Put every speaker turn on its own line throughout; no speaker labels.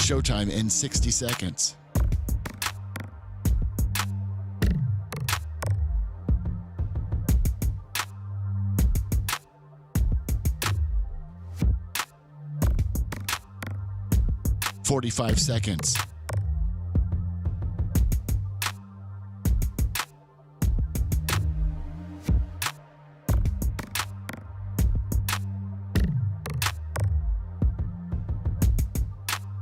Showtime in 60 seconds. "45 seconds.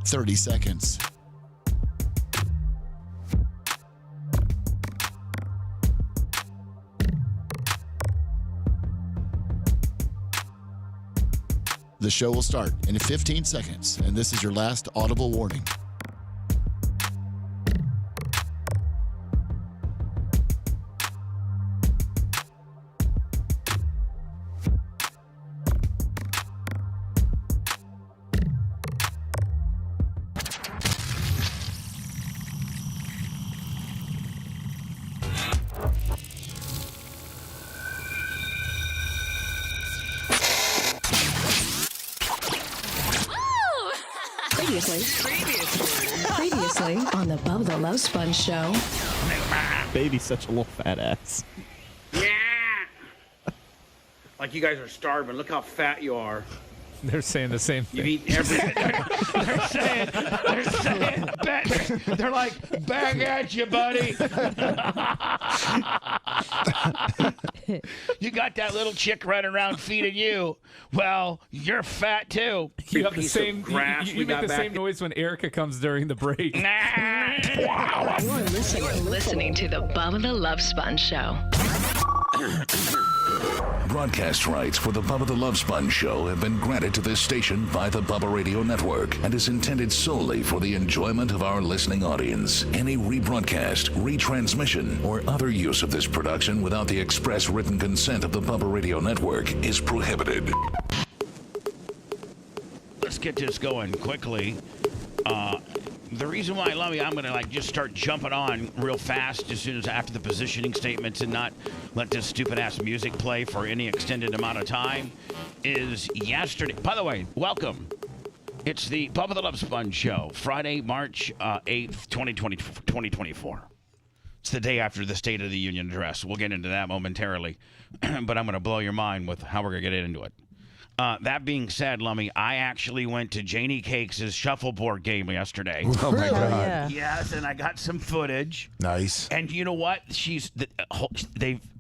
"30 seconds. The show will start in 15 seconds, and this is your last audible warning.
Previously on the Bubba the Love Sponge show.
Baby's such a little fat ass.
Yeah. Like you guys are starving. Look how fat you are.
They're saying the same
You've
thing.
eaten everything. They're like, back at you, buddy. You got that little chick running around feeding you. Well, you're fat too.
You have the
piece
same.
of grass
You
we
make
got
the
back
same noise when Erica comes during the break.
You're listening to the Bubba the Love Sponge show.
Broadcast rights for the Bubba the Love Sponge show have been granted to this station by the Bubba Radio Network and is intended solely for the enjoyment of our listening audience. Any rebroadcast, retransmission, or other use of this production without the express written consent of the Bubba Radio Network is prohibited.
Let's get this going quickly. The reason why I love you, I'm going to just start jumping on real fast as soon as after the positioning statements and not let this stupid ass music play for any extended amount of time, is yesterday. By the way, welcome. It's the Bubba the Love Sponge show, Friday, March 8th, 2024. It's the day after the State of the Union address. We'll get into that momentarily, but I'm going to blow your mind with how we're going to get into it. That being said, Lummy, I actually went to Janie Cakes' shuffleboard game yesterday.
Oh my God!
Yeah.
Yes, and I got some footage.
Nice.
And you know what?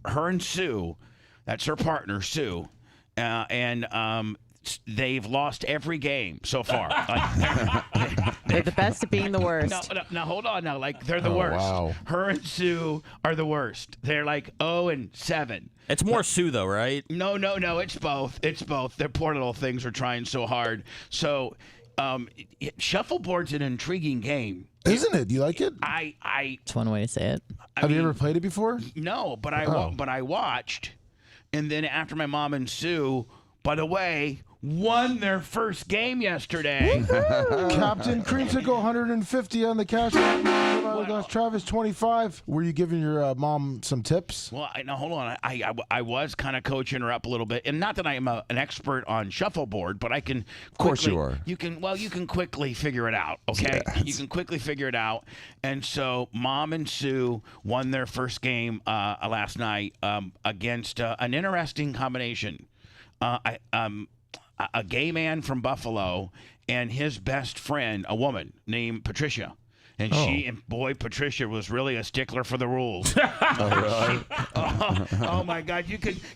Her and Sue, that's her partner, Sue, and they've lost every game so far.
They're the best at being the worst.
Now hold on. Now, they're the worst.
Wow.
Her and Sue are the worst. They're 0-7.
It's more Sue, though, right?
No. It's both. It's both. Their poor little things are trying so hard. So, shuffleboard's an intriguing game.
Isn't it? You like it?
That's one way to say it.
Have you ever played it before?
No, but I watched, and then after my mom and Sue, by the way, won their first game yesterday.
Captain Creamsicle 150 on the cash. Travis 25. Were you giving your mom some tips?
Well, now hold on. I was kind of coaching her up a little bit, and not that I am an expert on shuffleboard, but I can. Of
course you are.
You can quickly figure it out. Okay,
Yes.
You can quickly figure it out. And so, Mom and Sue won their first game last night against an interesting combination. A gay man from Buffalo and his best friend, a woman named Patricia. And Patricia was really a stickler for the rules. Oh my God.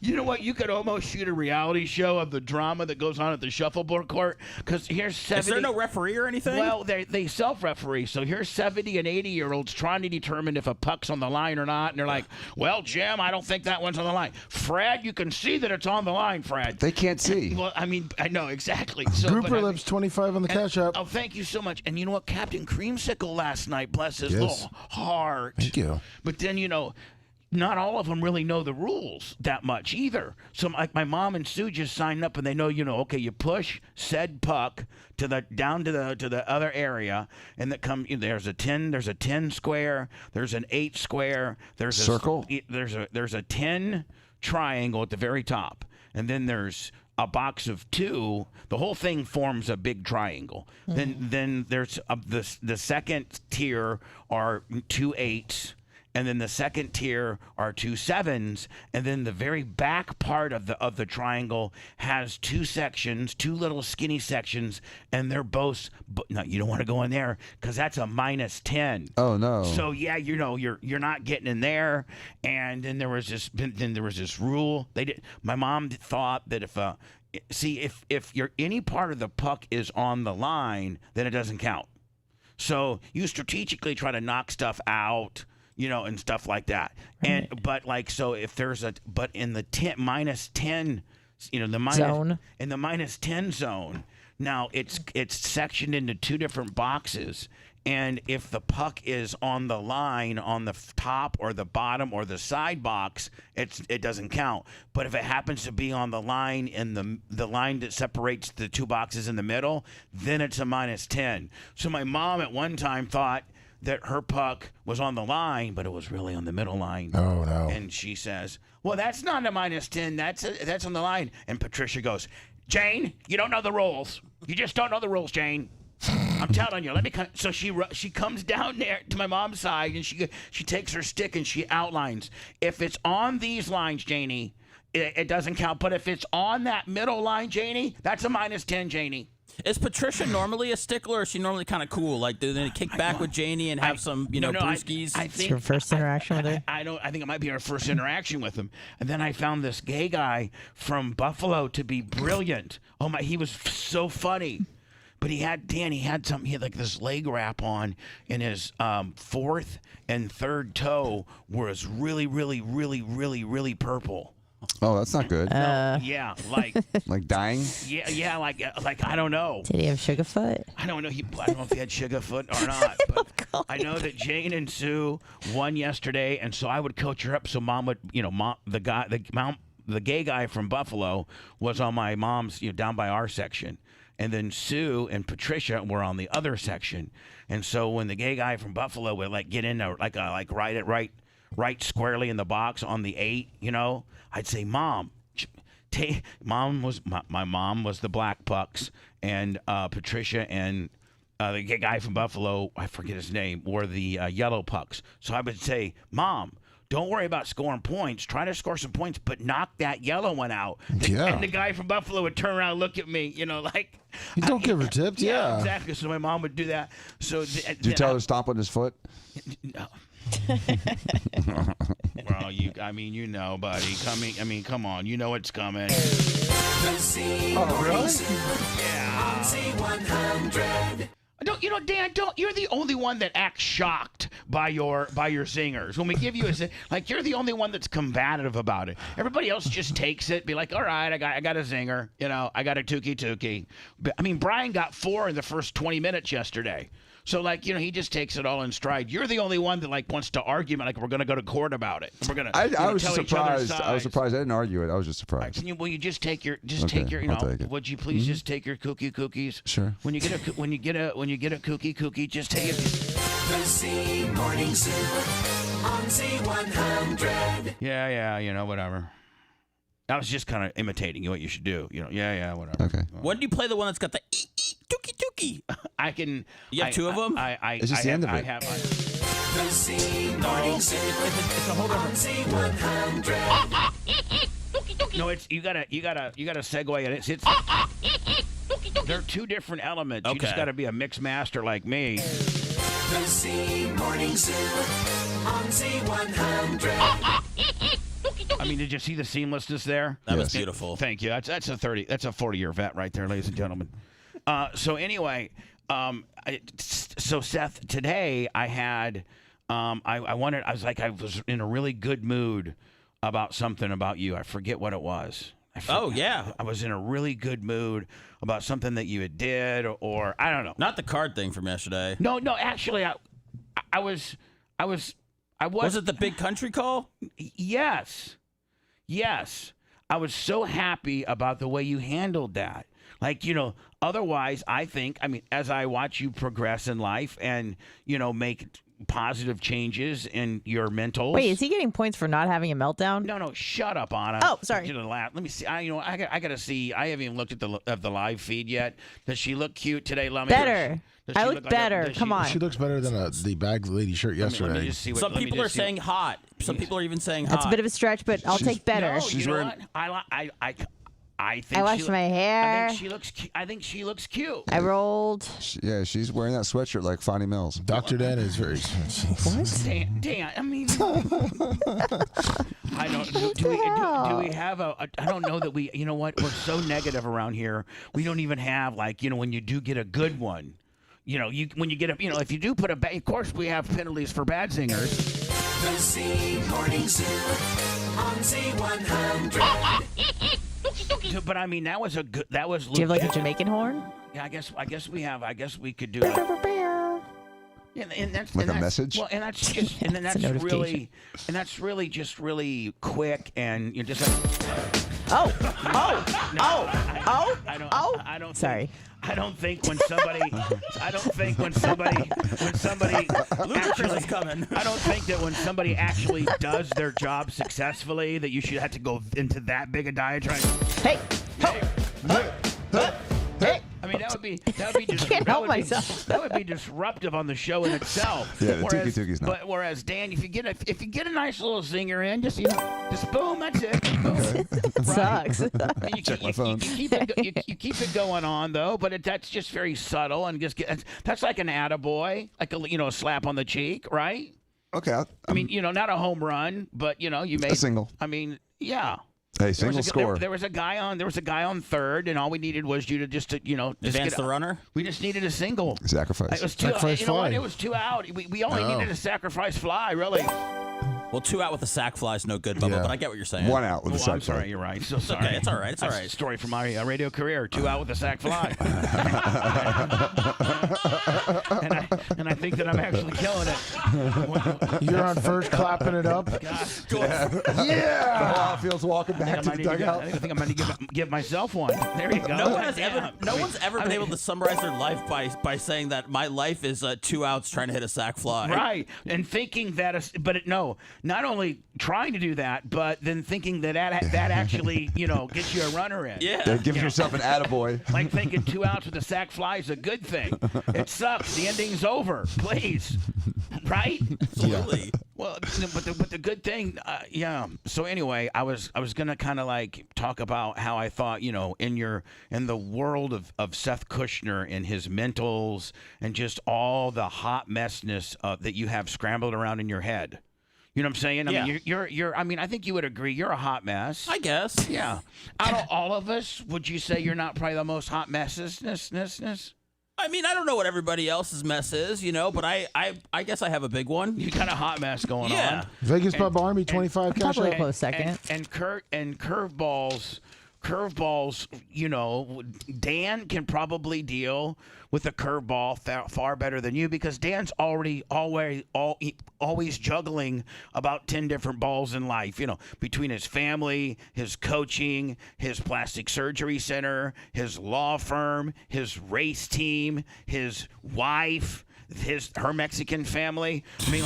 You know what? You could almost shoot a reality show of the drama that goes on at the shuffleboard court. Because here's 70.
Is there no referee or anything?
Well, they self-referee. So here's 70 and 80-year-olds trying to determine if a puck's on the line or not. And they're like, well, Jim, I don't think that one's on the line. Fred, you can see that it's on the line, Fred.
They can't see.
Well, I mean, I know, exactly. So,
Grouper Lips 25 on the cash app.
Oh, thank you so much. And you know what? Captain Creamsicle last night, bless his little heart.
Thank you.
But then, not all of them really know the rules that much either. So my mom and Sue just signed up and they know, okay, you push said puck down to the other area, and there's a 10 square, there's an 8 square, there's a
circle,
there's a 10 triangle at the very top. and then there's a box of 2. The whole thing forms a big triangle. Then there's the second tier are 2 8s. And then the second tier are 2 7s, and then the very back part of the triangle has 2 sections, 2 little skinny sections, and they're both. No, you don't want to go in there because that's a -10.
Oh no!
So yeah, you're not getting in there. And then there was this rule. My mom thought that if any part of the puck is on the line, then it doesn't count. So you strategically try to knock stuff out. And stuff like that. Right. So if there's but in the -10,
zone.
In the -10 zone, now it's sectioned into 2 different boxes. And if the puck is on the line on the top or the bottom or the side box, it doesn't count. But if it happens to be on the line in the line that separates the 2 boxes in the middle, then it's a -10. So my mom at one time thought that her puck was on the line, but it was really on the middle line.
Oh, no.
And she says, well, that's not a -10. That's on the line. And Patricia goes, Jane, you don't know the rules. You just don't know the rules, Jane. I'm telling you. Let me come. So she comes down there to my mom's side, and she takes her stick and she outlines. If it's on these lines, Janie, it doesn't count. But if it's on that middle line, Janie, that's a -10, Janie.
Is Patricia normally a stickler, or is she normally kind of cool? Like, do they kick back with Janie and have some, brewskis?
I think
it's your first interaction with her?
I think it might be our first interaction with him. And then I found this gay guy from Buffalo to be brilliant. Oh my, he was so funny. But he had like this leg wrap on, and his 4th and 3rd toe was really, really, really, really, really purple.
Oh, that's not good.
Yeah, like
like dying.
Yeah, like I don't know.
Did he have Sugarfoot?
I don't know. I don't know if he had Sugarfoot or not. But I know that Jane and Sue won yesterday, and so I would coach her up. So Mom would, the gay guy from Buffalo was on my mom's, down by our section, and then Sue and Patricia were on the other section. And so when the gay guy from Buffalo would get in there, right squarely in the box on the 8, I'd say, Mom. My mom was the black pucks, and Patricia and the guy from Buffalo, I forget his name, were the yellow pucks. So I would say, Mom, don't worry about scoring points. Try to score some points, but knock that yellow one out.
Yeah.
And the guy from Buffalo would turn around and look at me, like.
You don't give her tips, yeah.
Exactly. So my mom would do that. So
did you tell her to stomp on his foot?
No. Well, buddy. Come on. You know it's coming.
Oh, really?
Yeah. Z100. Dan, you're the only one that acts shocked by your singers. When we give you you're the only one that's combative about it. Everybody else just takes it, be like, all right, I got a zinger, I got a tookie. But, Brian got 4 in the first 20 minutes yesterday. So, he just takes it all in stride. You're the only one that, wants to argue, we're going to go to court about it. We're going to
I was
tell
surprised.
each other's sides.
I was surprised. I didn't argue it. I was just surprised.
Will you just take your,
I'll take it.
would you please just take your cookies?
Sure.
When you get a cookie, just take it.
The C Morning Zoo on Z100.
Yeah, whatever. I was just kind of imitating what you should do. Yeah, whatever.
Okay.
When do you play the one that's got the dookie?
I can.
You have 2 of them?
It's just the end of it.
I have.
The C Morning Zoo
It's a whole different.
on Z100.
No, you gotta segue, and it's. They're 2 different elements.
Okay.
You just gotta be a mix master like me.
The C Morning Zoo on Z100.
Did you see the seamlessness there?
That was beautiful.
Thank you. That's a 40-year vet right there, ladies and gentlemen. So anyway, so Seth, today I had, I was in a really good mood about something about you. I forget what it was.
Oh yeah,
I was in a really good mood about something that you had did, or I don't know.
Not the card thing from yesterday.
No, actually, I was.
Was it the big country call?
Yes. I was so happy about the way you handled that. Otherwise, I think, as I watch you progress in life and, make positive changes in your mentals.
Wait, is he getting points for not having a meltdown?
No, shut up, Anna.
Oh, sorry.
Let me see. I gotta see. I haven't even looked at the live feed yet. Does she look cute today, Lummy?
Better.
Does she
I
look
look
like
better. Come on.
She looks better than the bag lady shirt yesterday.
Let me just see
Some people are saying hot. Some people are even saying hot.
That's a bit of a stretch, but I'll take better.
No, you know what? I think
I washed my hair.
I think she looks. I think she looks cute.
I rolled.
Yeah, she's wearing that sweatshirt like Fonnie Mills.
Dr. Dan is very.
What?
Dan, I mean, I don't. Do we have a? I don't know that we. You know what? We're so negative around here. We don't even have when you do get a good one. When you get a. If you do put a. Of course, we have penalties for bad singers.
The C Morning Zoo on Z100.
But I mean, that was a good. That was.
Do you have like a Jamaican horn?
Yeah, I guess we have. I guess we could do it. And that's
Like a message?
Well, and that's just, and then
It's a
that's
notification.
really just really quick, and you're just like. I don't.
Sorry.
I don't think when somebody.
Ludacris coming.
I don't think that when somebody actually does their job successfully, that you should have to go into that big a diatribe.
Hey.
I mean, that would be
Can't help myself.
That would be disruptive on the show in itself.
Yeah, the Tookie-Tookie's not.
But whereas Dan, if you get a nice little zinger in, just boom, that's it. Boom.
It sucks.
I mean,
Check my phone.
You keep it going on though, but that's just very subtle and that's like an attaboy, like a slap on the cheek, right?
Okay.
I mean, not a home run, but you made
a single.
I mean, yeah.
Hey, single score.
There was a guy on third, and all we needed was you to just
advance the runner.
We just needed a single.
Sacrifice.
It was two.
Sacrifice fly.
It was 2 out. We only needed a sacrifice fly, really.
Well, 2 out with a sack fly is no good, Bubba,
Yeah.
but I get what you're saying.
1 out with a sack
I'm sorry,
fly.
you're right. So sorry.
Okay, it's all right. It's all
That's
right.
a story from my radio career. 2 out with a sack fly. and I think that I'm actually killing it.
You're on first, clapping it up.
Yeah. Feels walking back to the dugout.
I think I'm going to give myself one. There you go.
No one's ever been able to summarize their life by saying that my life is 2 outs trying to hit a sack fly.
Right, and thinking that, not only trying to do that, but then thinking that actually, gets you a runner in.
Yeah.
Give yourself an attaboy.
Like thinking 2 outs with a sack fly is a good thing. It sucks. The ending's over. Please. Right?
Absolutely.
Well, but the good thing, yeah. So anyway, I was gonna kind of like talk about how I thought, in the world of Seth Kushner and his mentals and just all the hot messness that you have scrambled around in your head. You know what I'm saying? I mean, you're. I mean, I think you would agree. You're a hot mess.
I guess.
Yeah. Out of all of us, would you say you're not probably the most hot messes?
I mean, I don't know what everybody else's mess is, but I guess I have a big one.
You got a hot mess going on.
Vegas Pub Army, 25 cash
Probably a
out.
close second.
And curveballs, Dan can probably deal with a curveball far better than you because Dan's always juggling about 10 different balls in life, between his family, his coaching, his plastic surgery center, his law firm, his race team, his wife, her Mexican family. I mean,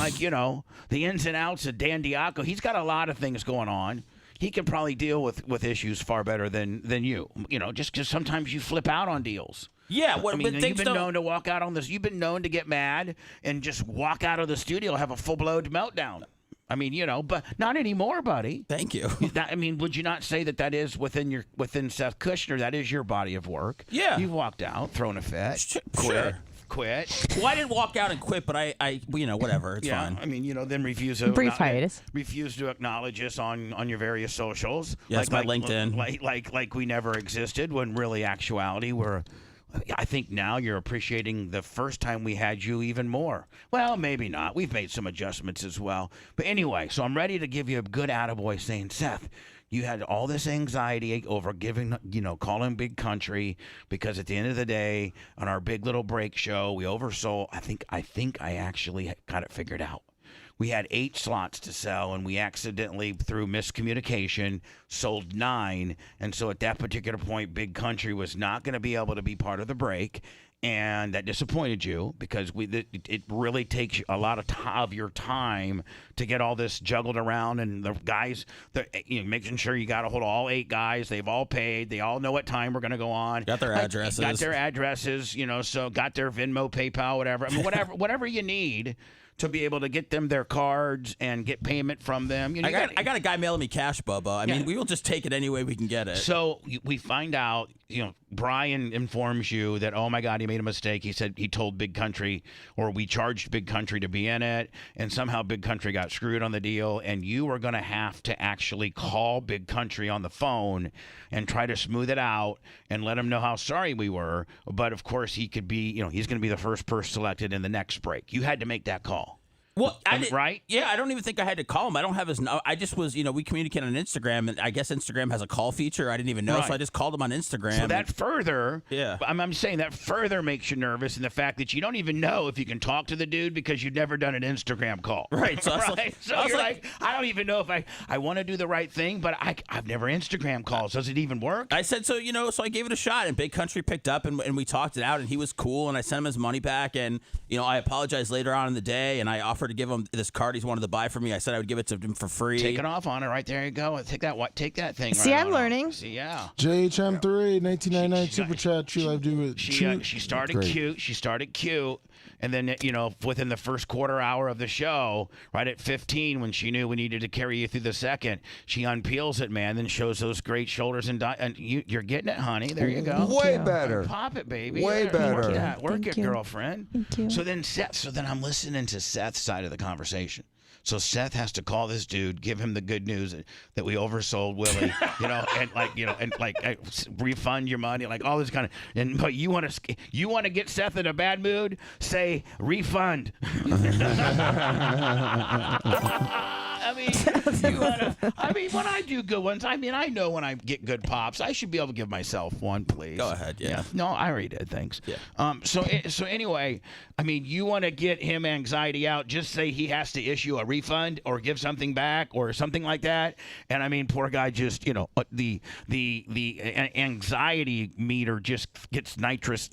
the ins and outs of Dan Diaco. He's got a lot of things going on. He can probably deal with issues far better than you. Just because sometimes you flip out on deals.
Yeah,
I mean, you've been known to walk out on this. You've been known to get mad and just walk out of the studio, have a full-blown meltdown. I mean, but not anymore, buddy.
Thank you.
Would you not say that is within Seth Kushner? That is your body of work.
Yeah,
you've walked out, thrown a fit, quit.
Well, I didn't walk out and quit, but I whatever. It's fine.
I mean, then refuse to
brief hiatus.
Refuse to acknowledge us on your various socials.
Yes, my LinkedIn.
Like we never existed. When really actuality we're. I think now you're appreciating the first time we had you even more. Well, maybe not. We've made some adjustments as well. But anyway, so I'm ready to give you a good attaboy saying, Seth, you had all this anxiety over calling Big Country because at the end of the day, on our big little break show, we oversold. I think I actually got it figured out. We had 8 slots to sell, and we accidentally, through miscommunication, sold 9. And so at that particular point, Big Country was not going to be able to be part of the break. and that disappointed you because it really takes a lot of your time to get all this juggled around, and the guys, making sure you got a hold of all 8 guys. They've all paid. They all know what time we're going to go on.
Got their addresses.
So got their Venmo, PayPal, whatever. I mean, whatever you need to be able to get them their cards and get payment from them.
I got a guy mailing me cash, Bubba. I mean, we will just take it any way we can get it.
So we find out, Brian informs you that, oh my God, he made a mistake. He said he told Big Country, or we charged Big Country to be in it, and somehow Big Country got screwed on the deal, and you are going to have to actually call Big Country on the phone and try to smooth it out and let him know how sorry we were. But of course, he could be, he's going to be the first person selected in the next break. You had to make that call.
Well,
right?
Yeah, I don't even think I had to call him. I don't have his. I just was, we communicate on Instagram, and I guess Instagram has a call feature. I didn't even know,
Right.
so I just called him on Instagram.
So that further,
yeah,
I'm saying that further makes you nervous in the fact that you don't even know if you can talk to the dude because you've never done an Instagram call.
Right. So
So you're like, I don't even know if I want to do the right thing, but I've never Instagram calls. Does it even work?
I said so. So I gave it a shot, and Big Country picked up, and we talked it out, and he was cool, and I sent him his money back, and I apologized later on in the day, and I offered to give him this card he's wanted to buy from me. I said I would give it to him for free.
Take it off on it right there. You go. Take that thing.
See,
right
I'm
on
learning.
off. See, yeah.
JHM3 1999 super chat. True Life do it.
She started cute. She started cute. And then, within the first quarter hour of the show, right at 15, when she knew we needed to carry you through the second, she unpeels it, man, then shows those great shoulders. And you're getting it, honey. There you go.
Way better.
Pop it, baby.
Way better.
Work it, girlfriend.
Thank you.
So then I'm listening to Seth's side of the conversation. So Seth has to call this dude, give him the good news that we oversold Willie, refund your money, like all this kind of. But you want to get Seth in a bad mood? Say refund. When I do good ones, I know when I get good pops, I should be able to give myself one, please.
Go ahead, yeah.
No, I already did, thanks.
Yeah.
So anyway, you want to get him anxiety out, just say he has to issue a refund or give something back or something like that. And poor guy just, the anxiety meter just gets nitrous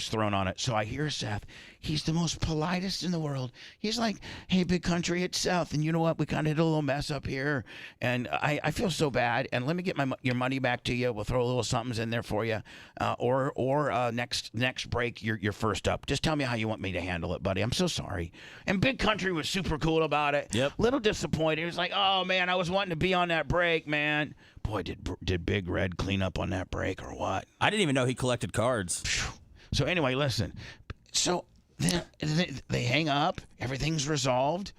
thrown on it. So I hear Seth. He's the most politest in the world. He's like, hey, Big Country, it's Seth. And you know what? We kind of did a little mess up here. And I feel so bad. And let me get your money back to you. We'll throw a little something in there for you. Or next break, you're first up. Just tell me how you want me to handle it, buddy. I'm so sorry. And Big Country was super cool about it.
Yep.
Little disappointed. He was like, oh, man, I was wanting to be on that break, man. Boy, did Big Red clean up on that break or what?
I didn't even know he collected cards.
So anyway, listen. So they hang up. Everything's resolved.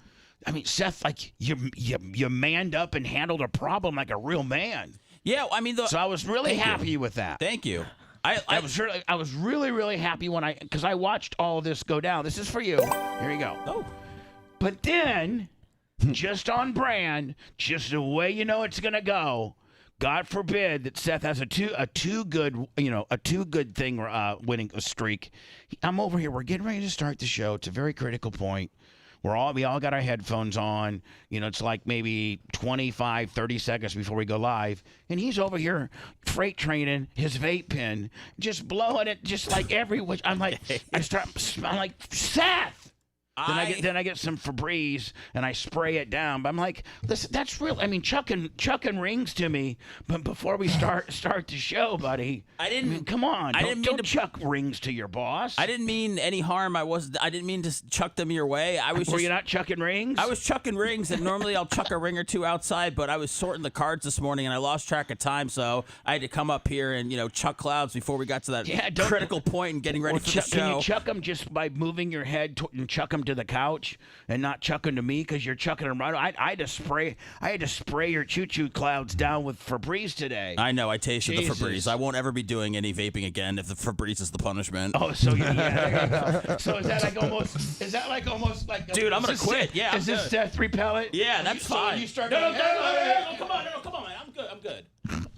Seth, you manned up and handled a problem like a real man.
Yeah,
so I was really happy with that.
Thank you.
I was really, really happy because I watched all of this go down. This is for you. Here you go.
Oh.
But then, just on brand, just the way you know it's gonna go. God forbid that Seth has a two good thing winning a streak. I'm over here. We're getting ready to start the show. It's a very critical point. We all got our headphones on. It's like maybe 25, 30 seconds before we go live. And he's over here freight training his vape pen, just blowing it just like everywhere. I'm like, Seth! Then I get some Febreze and I spray it down. But I'm like, listen, that's real. chucking rings to me. But before we start the show, buddy, come on. Don't chuck rings to your boss.
I didn't mean any harm. I didn't mean to chuck them your way.
Were you not chucking rings?
I was chucking rings, and normally I'll chuck a ring or two outside. But I was sorting the cards this morning, and I lost track of time, so I had to come up here and chuck clouds before we got to that critical point and getting ready for the show.
Can you chuck them just by moving your head and chuck them to the couch and not chucking to me because you're chucking them right? I had to spray your choo-choo clouds down with Febreze today.
I know. I tasted the Febreze. I won't ever be doing any vaping again if the Febreze is the punishment.
Oh, so yeah, there you go. So is that like almost like?
Dude, I'm gonna quit. Yeah.
Is this death repellent?
Yeah, that's fine.
So you start.
No, come on, man. I'm good.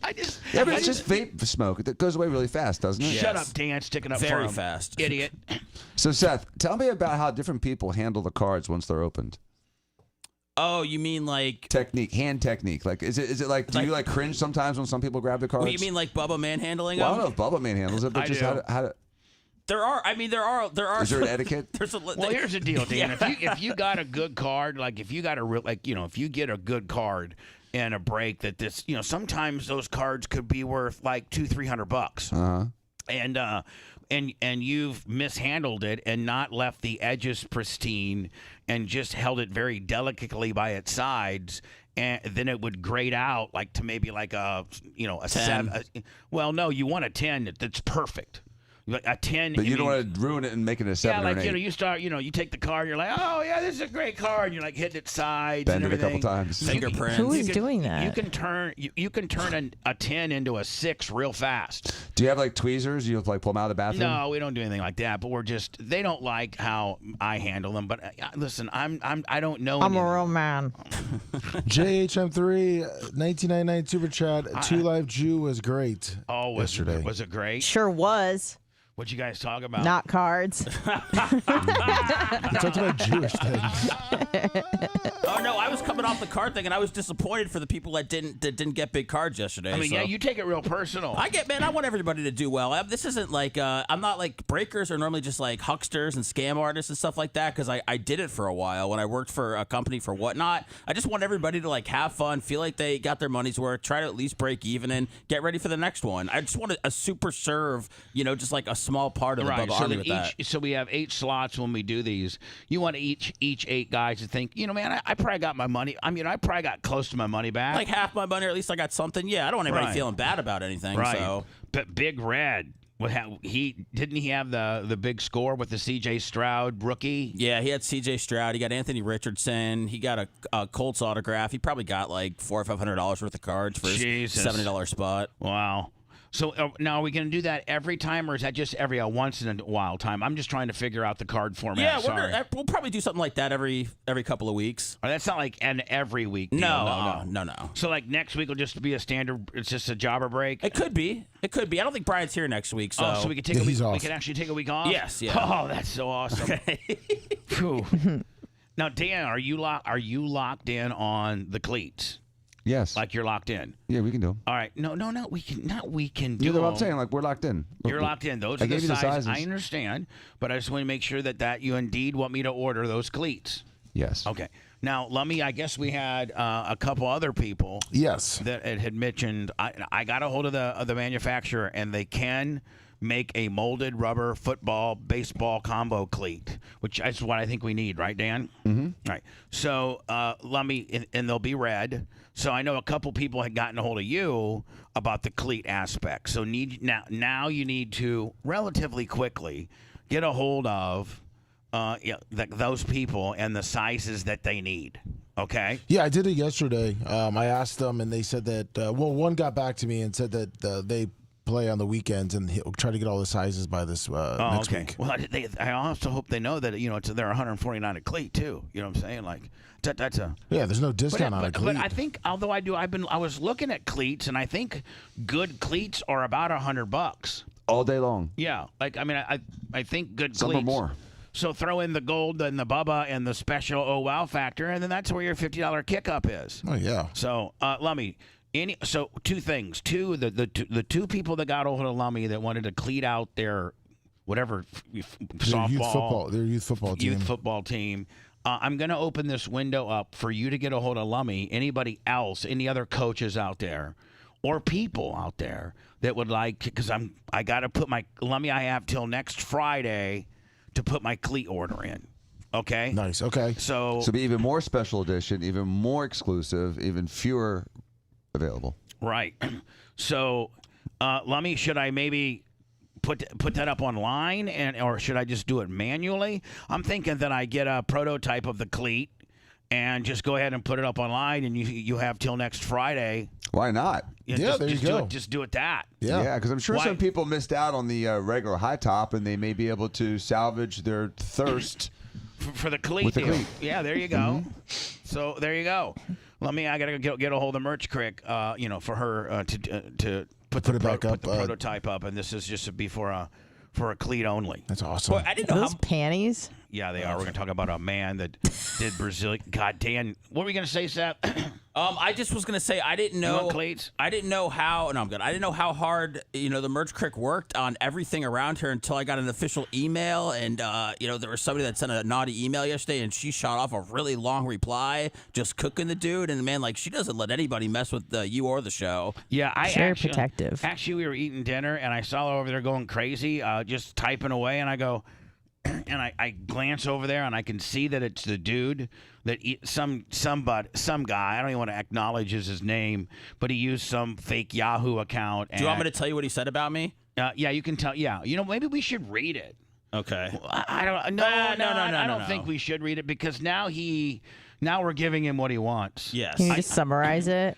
But it's just vape smoke. It goes away really fast, doesn't it?
Shut up, Dan. Sticking up
very
for him.
fast,
idiot.
So Seth, tell me about how different people handle the cards once they're opened.
Oh, you mean like
hand technique? Like, is it like? Do you cringe sometimes when some people grab the cards?
Well, you mean like Bubba manhandling
Well,
them?
I don't know if Bubba manhandles it, but just how to.
There are. I mean, there are.
Is there an etiquette?
Well, here's the deal, Dan. If you got a good card, like if you got if you get a good card and a break that this, sometimes those cards could be worth like $200-300. And you've mishandled it and not left the edges pristine and just held it very delicately by its sides, and then it would grade out like to maybe like a
10.
7. Well, no, you want a 10 that's perfect. Like a 10,
but you don't want to ruin it and make it a 7
yeah, like
or an 8.
you start, you take the card, you're like, oh yeah, this is a great card. And you're like hitting its sides,
bend
and
it a
everything.
couple times.
Fingerprints.
Who is doing that?
You can turn a 10 into a 6 real fast.
Do you have like tweezers? You have like pull them out of the bathroom?
No, we don't do anything like that. But they don't like how I handle them. But listen, I don't know.
I'm a real man.
JHM3 1999 super chat. Two Live Jew was great.
Oh,
yesterday.
Was it great?
Sure was.
What'd you guys talk about?
Not cards.
We talked about Jewish things.
Oh no, I was coming off the card thing, and I was disappointed for the people that didn't get big cards yesterday.
I mean,
so.
yeah, you take it real personal.
I want everybody to do well. This isn't like I'm not like breakers are normally just like hucksters and scam artists and stuff like that, because I did it for a while when I worked for a company for whatnot. I just want everybody to like have fun, feel like they got their money's worth, try to at least break even, and get ready for the next one. I just want a super serve, just like a small part of the Bubba Army with that.
So we have 8 slots when we do these. You want each 8 guys to think, man, I probably got my money. I mean, I probably got close to my money back.
Like half my money, or at least I got something. Yeah, I don't want anybody feeling bad about anything.
Right.
So.
But Big Red, he have the big score with the C.J. Stroud rookie?
Yeah, he had C.J. Stroud. He got Anthony Richardson. He got a Colts autograph. He probably got like $400 or $500 worth of cards for his $70 spot.
Wow. So now are we going to do that every time, or is that just every once in a while time? I'm just trying to figure out the card format.
Yeah, we'll probably do something like that every couple of weeks.
Oh, that's not like an every week deal.
No.
So like next week will just be a standard. It's just a jobber break.
It could be. I don't think Brian's here next week. So,
so we can take a week.
He's off.
We can actually take a week off.
Yes. Yeah.
Oh, that's so awesome. Phew. Now, Dan, are you locked in on the cleats?
Yes.
Like you're locked in.
Yeah, we can do them.
All right. No. We can do
You know what
them.
I'm saying? Like, we're locked in.
You're locked in. Those
I
are
gave you the sizes.
I understand, but I just want to make sure that you indeed want me to order those cleats.
Yes.
Okay. Now, Lummy, I guess we had a couple other people.
Yes.
That had mentioned. I got a hold of the manufacturer, and they can make a molded rubber football baseball combo cleat, which is what I think we need, right, Dan?
Mm-hmm.
All right. So, Lummy, and they'll be red. So I know a couple people had gotten a hold of you about the cleat aspect. So now you need to relatively quickly get a hold of those people and the sizes that they need. Okay.
Yeah, I did it yesterday. I asked them, and they said that. One got back to me and said that they play on the weekends, and he'll try to get all the sizes by this next week.
Well, I also hope they know that they're $149 a cleat too. You know what I'm saying? Like that's a
there's no discount on a cleat.
But I think although I was looking at cleats, and I think good cleats are about $100
all day long.
Yeah, like I mean I think good
Some
cleats.
are more.
So throw in the gold and the Bubba and the special wow factor, and then that's where your $50 kick up is.
Oh yeah.
So Lummy. So two things. The two people that got over to Lummy that wanted to cleat out their whatever softball,
their youth football team.
I'm going to open this window up for you to get a hold of Lummy. Anybody else, any other coaches out there, or people out there that would like, because I got to put my Lummy. I have till next Friday to put my cleat order in. Okay.
Nice. Okay.
So
be even more special edition, even more exclusive, even fewer available.
Right. So, Lummy, should I maybe put that up online, or should I just do it manually? I'm thinking that I get a prototype of the cleat and just go ahead and put it up online, and you have till next Friday.
Why not?
There you go.
Just do it that.
Yeah, because I'm sure some people missed out on the regular high top, and they may be able to salvage their thirst
for the cleat.
With the cleat.
Yeah, there you go. Mm-hmm. So there you go. I gotta get a hold of Merch Crick, for her to put the prototype up, and this is just to be for a cleat only.
That's awesome.
Boy, I didn't know
those panties.
Yeah, they are. We're gonna talk about a man that did Brazilian. God, Dan, what were we gonna say, Seth?
I just was gonna say I didn't
You
know.
want cleats?
I didn't know how. No, I'm good. I didn't know how hard the Merch Crick worked on everything around here until I got an official email, and there was somebody that sent a naughty email yesterday, and she shot off a really long reply, just cooking the dude, and man, like she doesn't let anybody mess with you or the show.
Yeah,
Very protective.
Actually, we were eating dinner, and I saw her over there going crazy, just typing away, and I go, and I glance over there, and I can see that it's the dude that some guy. I don't even want to acknowledge his name, but he used some fake Yahoo account.
Do you want me to tell you what he said about me?
Yeah, you can tell. Yeah, maybe we should read it.
Okay.
I don't. No, I don't think we should read it because now we're giving him what he wants.
Yes.
Can you just summarize it?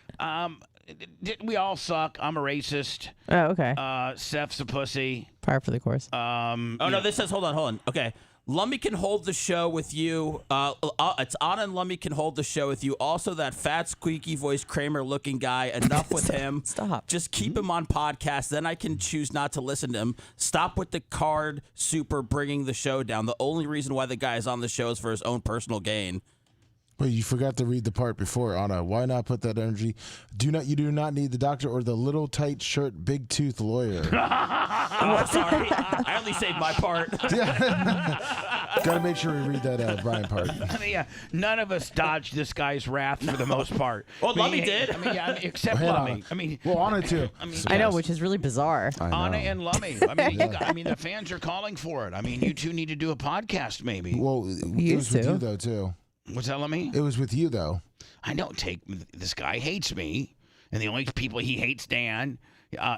We all suck. I'm a racist.
Oh, okay.
Seth's a pussy.
Par for the course.
No, this says hold on. Okay. Lummy can hold the show with you. It's Anna and Lummy can hold the show with you. Also, that fat, squeaky voice Kramer-looking guy. Enough with him.
Stop.
Just keep him on podcast. Then I can choose not to listen to him. Stop with the card super bringing the show down. The only reason why the guy is on the show is for his own personal gain.
But you forgot to read the part before, Anna. Why not put that energy? You do not need the doctor or the little tight shirt, big tooth lawyer.
I'm sorry. I only saved my part.
Got to make sure we read that Brian part.
Yeah, none of us dodged this guy's wrath for the most part.
Well, Lummy did.
Except
Well,
Lummy.
well, Anna too.
I know, which is really bizarre.
Anna and Lummy. The fans are calling for it. You two need to do a podcast, maybe.
Well, it was with you though too.
What's that, Lummy?
It was with you though.
I don't take this guy hates me, and the only people he hates Dan.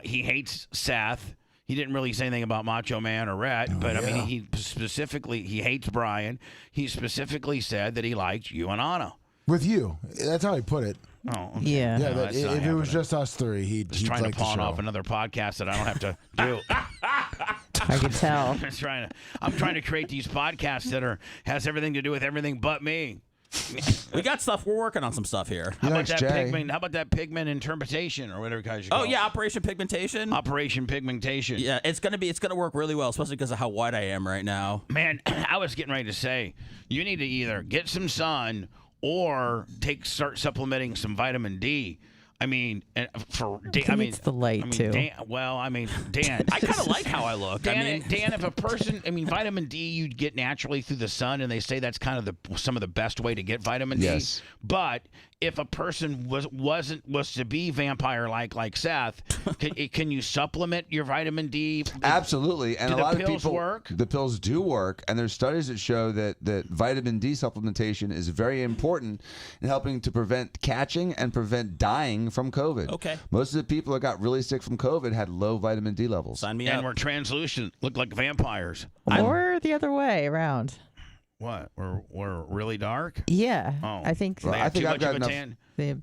He hates Seth. He didn't really say anything about Macho Man or Rhett, but he specifically he hates Brian. He specifically said that he liked you and Anna.
With you, that's how he put it.
Oh, okay.
Yeah.
Yeah,
No,
if it was just us three, he'd
trying
like
to pawn
the show.
off another podcast that I don't have to do.
I can tell.
I'm trying to create these podcasts that has everything to do with everything but me.
We got stuff. We're working on some stuff here.
How about that pigment interpretation or whatever guys you call it?
Oh yeah, Operation Pigmentation.
Operation Pigmentation.
Yeah, it's gonna work really well, especially because of how white I am right now.
Man, I was getting ready to say you need to either get some sun or start supplementing some vitamin D. Dan.
It's the light too.
Dan.
I kind of like how I look.
Dan, if a person, vitamin D you'd get naturally through the sun, and they say that's kind of some of the best way to get vitamin D.
Yes.
But if a person was to be vampire like Seth, can you supplement your vitamin D?
Absolutely, and
Do
a lot
the
of
pills
people
work?
The pills do work, and there's studies that show that vitamin D supplementation is very important in helping to prevent catching and prevent dying from COVID.
Okay.
Most of the people that got really sick from COVID had low vitamin D levels.
Sign me
And
up.
we're translucent, look like vampires.
Or the other way around.
What? We're really dark?
Yeah.
Oh.
I think
Well, I think I've got enough.
they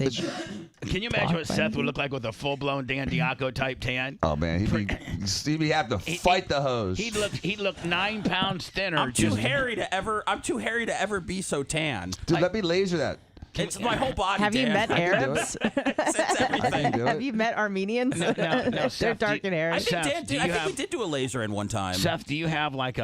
Can you imagine what Seth would look like with a full-blown Dan Diaco type tan?
Oh man, he'd be have to fight the hose.
He'd look 9 pounds thinner.
I'm too hairy to ever be so tan.
Dude, let me laser that.
It's my whole body.
Have you
Dan.
met Arabs?
It's everything.
Do
Have you met Armenians? They're
Seth,
dark and hairy.
I think
Seth,
Dan
do
did.
you
I think
have-
we did do a laser in one time.
Seth, do you have like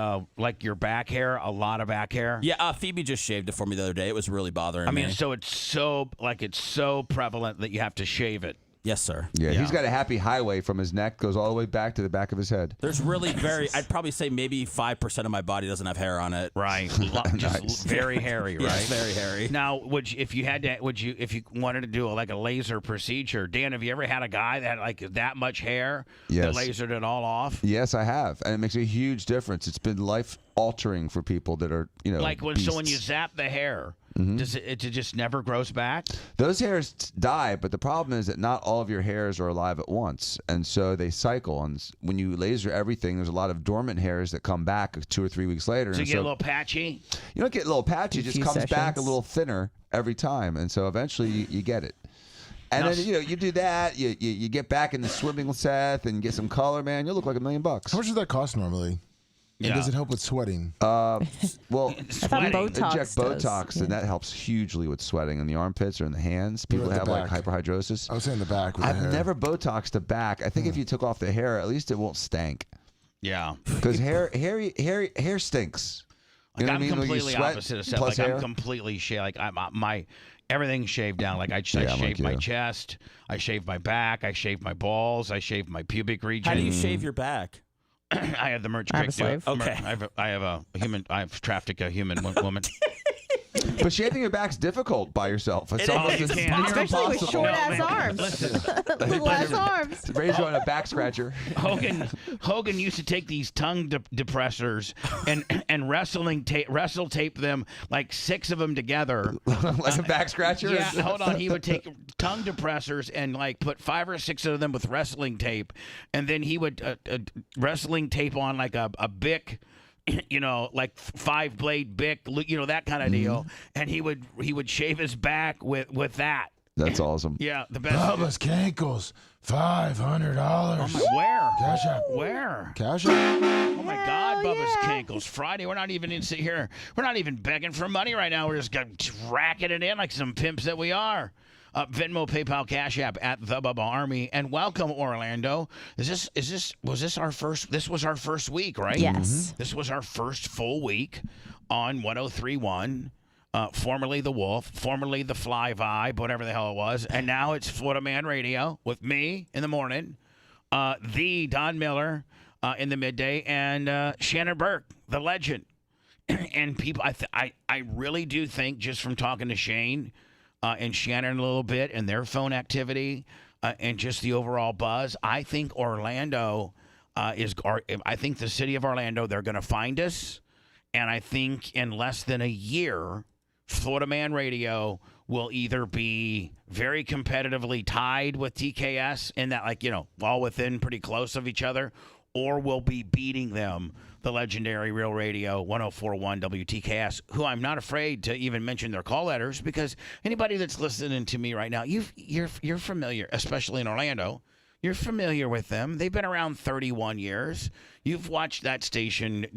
your back hair, a lot of back hair?
Yeah, Phoebe just shaved it for me the other day. It was really bothering me.
So it's so prevalent that you have to shave it.
Yes, sir.
Yeah, he's got a happy highway from his neck, goes all the way back to the back of his head.
There's really I'd probably say maybe 5% of my body doesn't have hair on it.
Right. Just very hairy, right?
Yeah, it's very hairy.
Now, if you wanted to do a laser procedure, Dan, have you ever had a guy that had like that much hair that
Yes.
lasered it all off?
Yes, I have, and it makes a huge difference. It's been life altering for people that are
Like when
beasts.
you zap the hair,
Mm-hmm.
does it just never grows back?
Those hairs die, but the problem is that not all of your hairs are alive at once, and so they cycle. And when you laser everything, there's a lot of dormant hairs that come back 2 or 3 weeks later.
So you
and
get a little patchy?
You don't get a little patchy; it just
few
comes back a
sessions.
little thinner every time, and so eventually you get it. And
Now,
then you do that, you get back in the swimming with Seth and get some color, man. You'll look like $1 million.
How much does that cost normally? And does it help with sweating?
Well,
thought Botox
inject
does.
Botox, and that helps hugely with sweating in the armpits or in the hands. People
at
that
the
have like
back?
hyperhidrosis.
I was saying the back. With the
I've
hair.
never Botoxed the back. I think if you took off the hair, at least it won't stank.
Yeah.
Because hair stinks. You know what I
I'm
mean? When you
completely
sweat
opposite of Seth.
plus
Like
hair.
I'm completely shit. Like Everything's shaved down. Like I
I'm
shaved
like
my
you.
chest, I shaved my back, I shaved my balls, I shaved my pubic region.
How do you shave your back?
I have the merch
I have
pick
a
do it.
slave.
Okay.
I have a human. I've trafficked a human woman.
But shaving your back's difficult by yourself. It's
It
almost
is.
as
It's
near
Especially with
impossible.
short-ass
man,
arms.
Listen,
Little ass arms.
Raise you on a back scratcher.
Hogan used to take these tongue depressors and wrestle tape them like 6 of them together.
Like a back scratcher?
Yeah, hold on. He would take tongue depressors and like put 5 or 6 of them with wrestling tape, and then he would wrestling tape on like a Bic, like 5-blade Bic, that kind of deal. And he would shave his back with that.
That's awesome.
Yeah, the best.
Bubba's Cankles, $500.
Oh my, where?
Cash App.
Where?
Cash App.
Oh my God, Bubba's Cankles. Friday, we're not even we're not even begging for money right now. We're just racking it in like some pimps that we are. Venmo, PayPal, Cash App at the Bubba Army, and welcome Orlando. Was this our first? This was our first week, right?
Yes.
This was our first full week on 103.1. Formerly The Wolf, formerly The Fly Vibe, whatever the hell it was. And now it's Florida Man Radio with me in the morning, the Don Miller in the midday, and Shannon Burke, the legend. And people, I really do think, just from talking to Shane and Shannon a little bit and their phone activity and just the overall buzz, I think Orlando I think the city of Orlando, they're going to find us. And I think in less than a year, Florida Man Radio will either be very competitively tied with TKS in that, all within pretty close of each other, or will be beating them, the legendary Real Radio 104.1 WTKS, who I'm not afraid to even mention their call letters, because anybody that's listening to me right now, you're familiar, especially in Orlando. You're familiar with them. They've been around 31 years. You've watched that station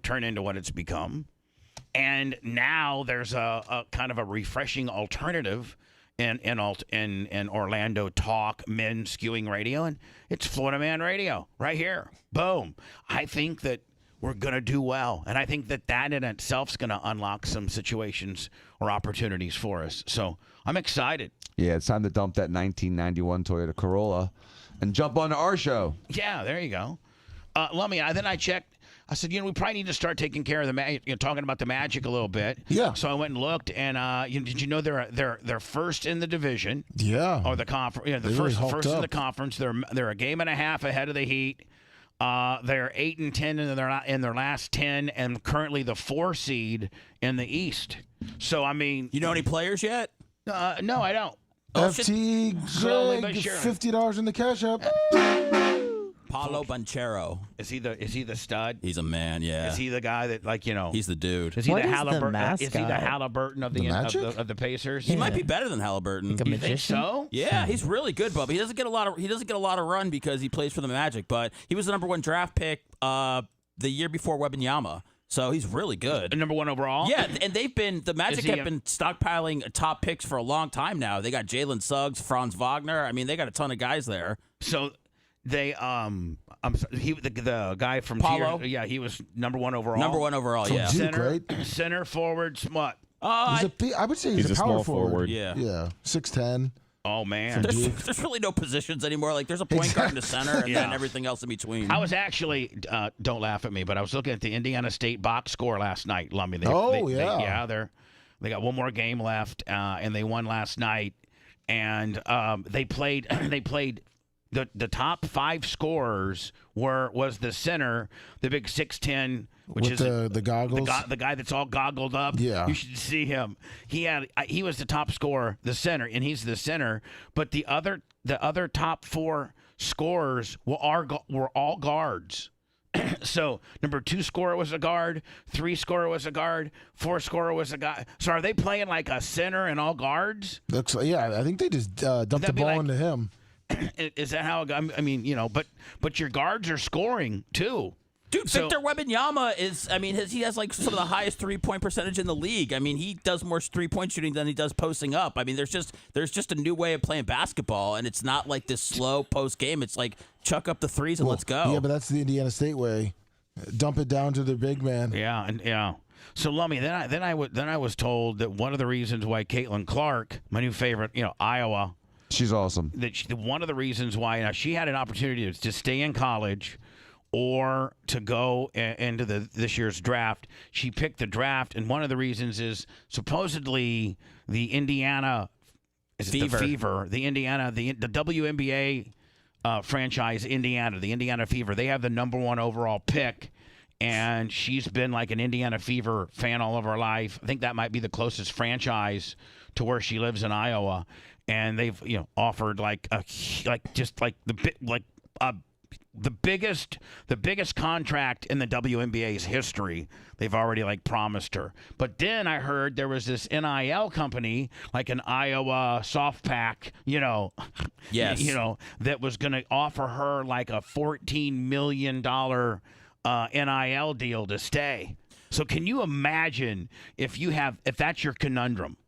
turn into what it's become. And now there's a kind of a refreshing alternative in Orlando talk, men skewing radio, and it's Florida Man Radio right here. Boom. I think that we're going to do well, and I think that in itself is going to unlock some situations or opportunities for us. So I'm excited.
Yeah, it's time to dump that 1991 Toyota Corolla and jump onto our show.
Yeah, there you go. Lummy, then I checked. I said, we probably need to start taking care of the talking about the Magic a little bit.
Yeah.
So I went and looked, and did you know they're first in the division?
Yeah.
Or the conference? Yeah, the
They really hulked
first in
up.
the conference. They're a game and a half ahead of the Heat. They're 8-10 in their last 10, and currently the 4 seed in the East. So I mean,
You know any players yet?
no, I don't.
FT
Slowly but
Greg,
surely.
$50 in the Cash App.
Paulo Banchero.
Is he the stud?
He's a man, yeah.
Is he the guy that
He's the dude.
Is he
What
the
is the
Halliburton? Is he the
mascot?
Halliburton of
The Magic?
of the Pacers?
He might be better than Halliburton.
Like a
You think
magician?
so?
Yeah, he's really good, Bubba. He doesn't get a lot of run because he plays for the Magic, but he was the number 1 draft pick the year before Wembanyama. So he's really good.
Number 1 overall?
Yeah, and the Magic
he
have been stockpiling top picks for a long time now. They got Jalen Suggs, Franz Wagner. I mean, they got a ton of guys there.
So they I'm sorry, the guy from
Paulo?
Tier, yeah, he was number 1 overall.
Number 1 overall,
From
yeah.
Duke, right?
Center forward, what?
I would say he's a power
small forward.
Yeah.
Yeah, 6'10".
Oh man.
There's really no positions anymore. Like, there's a point guard in the center and then everything else in between.
I was actually, don't laugh at me, but I was looking at the Indiana State box score last night, Lummy. They got one more game left, and they won last night. And they played the top 5 scorers was the center, the big 6'10", which
With
is
the goggles.
the guy that's all goggled up.
Yeah.
You should see him. He was the top scorer, the center, and he's the center. But the other top 4 scorers were all guards. So number 2 scorer was a guard, 3 scorer was a guard, 4 scorer was a guy. So are they playing like a center and all guards?
Looks like, yeah, I think they just dumped the
That'd be
ball
like-
into him.
Is that how? I mean, but your guards are scoring too.
Dude,
So-
Victor Wembanyama he has like some of the highest 3-point percentage in the league. I mean, he does more 3-point shooting than he does posting up. I mean, there's just a new way of playing basketball, and it's not like this slow post game. It's like chuck up the threes and let's go.
Yeah, but that's the Indiana State way. Dump it down to the big man.
Yeah, and yeah. So Lummy, then I was told that one of the reasons why Caitlin Clark, my new favorite, Iowa,
She's awesome.
One of the reasons why she had an opportunity to stay in college or to go into this year's draft. She picked the draft, and one of the reasons is supposedly the Indiana
Fever.
the WNBA franchise Indiana, the Indiana Fever. They have the #1 overall pick. And she's been like an Indiana Fever fan all of her life. I think that might be the closest franchise to where she lives in Iowa. And they've offered the biggest contract in the WNBA's history. They've already promised her. But then I heard there was this NIL company, like an Iowa soft pack,
Yes.
that was going to offer her like a $14 million NIL deal to stay. So can you imagine if that's your conundrum?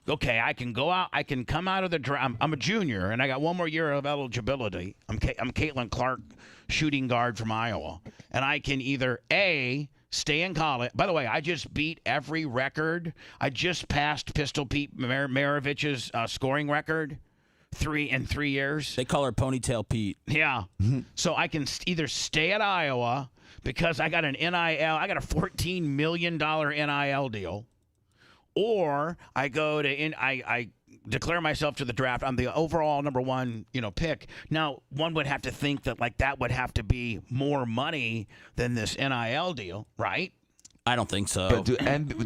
Okay, I can go out, I can come out of the draft. I'm a junior, and I got one more year of eligibility. I'm Caitlin Clark, shooting guard from Iowa, and I can either A, stay in college. By the way, I just beat every record. I just passed Pistol Pete Maravich's scoring record. 3 years.
They call her Ponytail Pete.
Yeah. So I can either stay at Iowa because I got a $14 million NIL deal, or I go to I declare myself to the draft. I'm the overall #1 pick. Now one would have to think that that would have to be more money than this NIL deal, right?
I don't think so.
But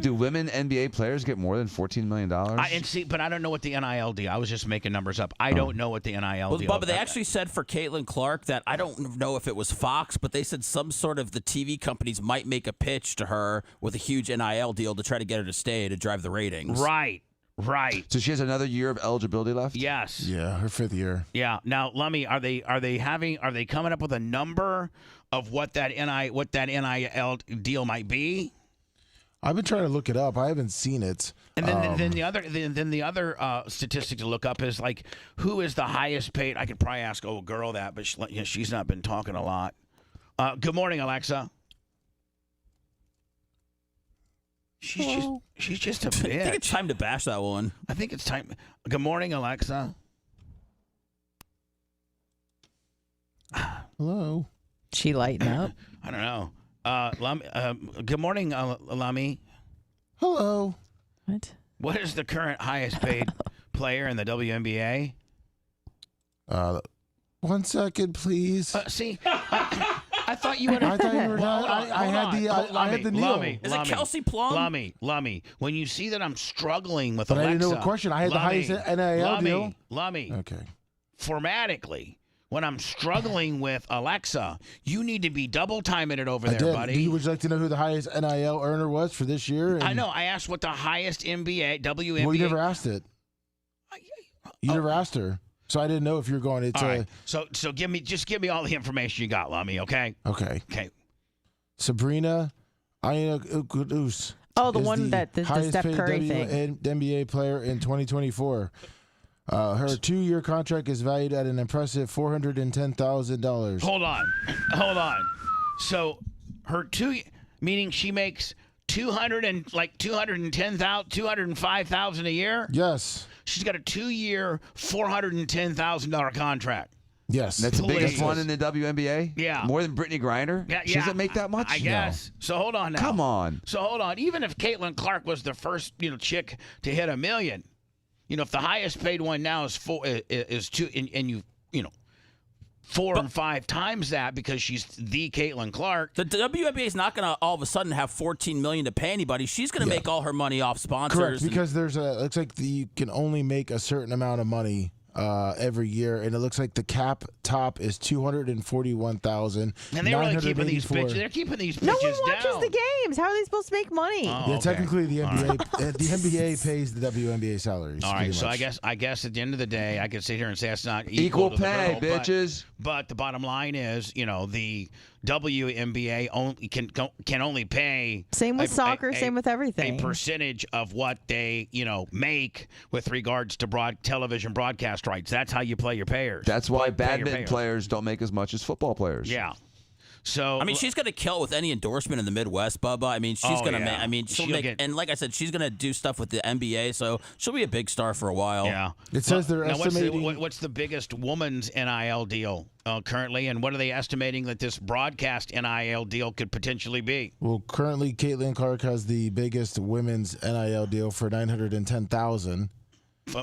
do women NBA players get more than $14 million?
But I don't know what the NIL deal. I was just making numbers up. I don't know what the NIL deal.
Bubba, they actually said for Caitlin Clark that I don't know if it was Fox, but they said some sort of the TV companies might make a pitch to her with a huge NIL deal to try to get her to stay to drive the ratings.
Right.
So she has another year of eligibility left?
Yes.
Yeah, her 5th year.
Yeah. Now, Lummy, are they coming up with a number of what that NIL deal might be?
I've been trying to look it up. I haven't seen it.
And then the other statistic to look up is who is the highest paid? I could probably ask a girl that, but she's not been talking a lot. Good morning, Alexa. She's just a bitch.
I think it's time to bash that one.
I think it's time. Good morning, Alexa.
Hello.
She lighten up?
I don't know. Good morning, Lami.
Hello.
What
is the current highest paid player in the WNBA?
1 second, please.
I thought you would.
I thought you were. I had the Neil.
Is it Kelsey Plum?
Lummy. When you see that I'm struggling with
but
Alexa,
I didn't know a question. I had the highest NIL deal.
Lummy.
Okay.
Formatically, when I'm struggling with Alexa, you need to be double timing it over there, buddy.
Would you like to know who the highest NIL earner was for this year?
I know. I asked what the highest WNBA.
Well, you never asked it. You never asked her, so I didn't know if you're going. It's
all right. So give me all the information you got, Lummy. Okay.
Okay. Sabrina Ioannidis.
Oh, the one that the Steph Curry thing.
NBA player in 2024. Her 2-year contract is valued at an impressive $410,000.
Hold on. So her meaning she makes $205,000 a year.
Yes.
She's got a 2-year $410,000 contract.
Yes.
That's the biggest one in the WNBA?
Yeah.
More than Brittany Griner?
Yeah.
She doesn't make that much?
I guess. So hold on now.
Come on.
So hold on. Even if Caitlin Clark was the first chick to hit $1 million, if the highest paid one now is 2, and you 4 and 5 times that because she's the Caitlin Clark.
The WNBA is not going to all of a sudden have $14 million to pay anybody. She's going to make all her money off sponsors.
Correct, because it's like you can only make a certain amount of money every year, and it looks like the cap top is $241,000.
And they're really keeping these bitches. They're keeping these bitches down.
No one watches the games. How are they supposed to make money?
Yeah, technically the NBA, the NBA pays the WNBA salaries.
All right, so I guess at the end of the day, I could sit here and say it's not
equal
to the
pay,
girl,
bitches.
But the bottom line is, the WNBA can only pay.
Same with soccer. Same with everything.
A percentage of what they make with regards to television broadcast rights. That's how you play your payers.
That's why badminton players don't make as much as football players.
Yeah. So
I mean, she's gonna kill with any endorsement in the Midwest, Bubba. I mean, she's gonna.
yeah.
I mean, she'll
She'll
make.
get-
And like I said, she's gonna do stuff with the NBA, so she'll be a big star for a while.
Yeah.
It says they're
Now,
estimating.
what's the biggest woman's NIL deal currently, and what are they estimating that this broadcast NIL deal could potentially be?
Well, currently, Caitlin Clark has the biggest women's NIL deal for $910,000.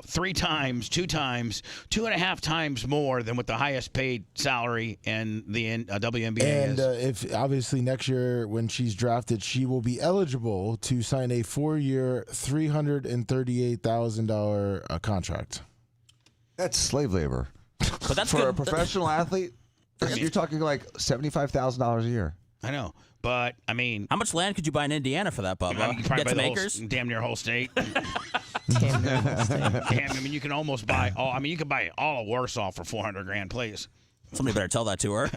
3 times, 2 times, 2.5 times more than what the highest paid salary in the WNBA
And
is.
if obviously next year when she's drafted, she will be eligible to sign a 4-year, $338,000 contract.
That's slave labor.
But that's
For
good.
a professional athlete, you're talking like $75,000 a year.
I know, but I mean,
How much land could you buy in Indiana for that, Bubba?
I mean, you probably
Get
buy
some
the whole,
acres.
damn near whole state.
Damn, they're all state.
Damn, I mean, you can almost buy all. I mean, you could buy all of Warsaw for $400,000, please.
Somebody better tell that to her.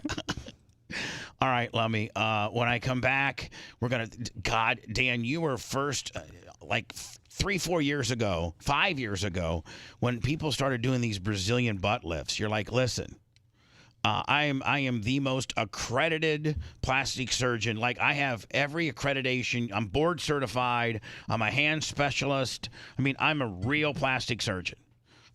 All right, Lummy. When I come back, we're gonna. God, Dan, you were first, like 3-4 years ago, 5 years ago, when people started doing these Brazilian butt lifts. You're like, listen. I am the most accredited plastic surgeon. Like, I have every accreditation. I'm board certified. I'm a hand specialist. I mean, I'm a real plastic surgeon.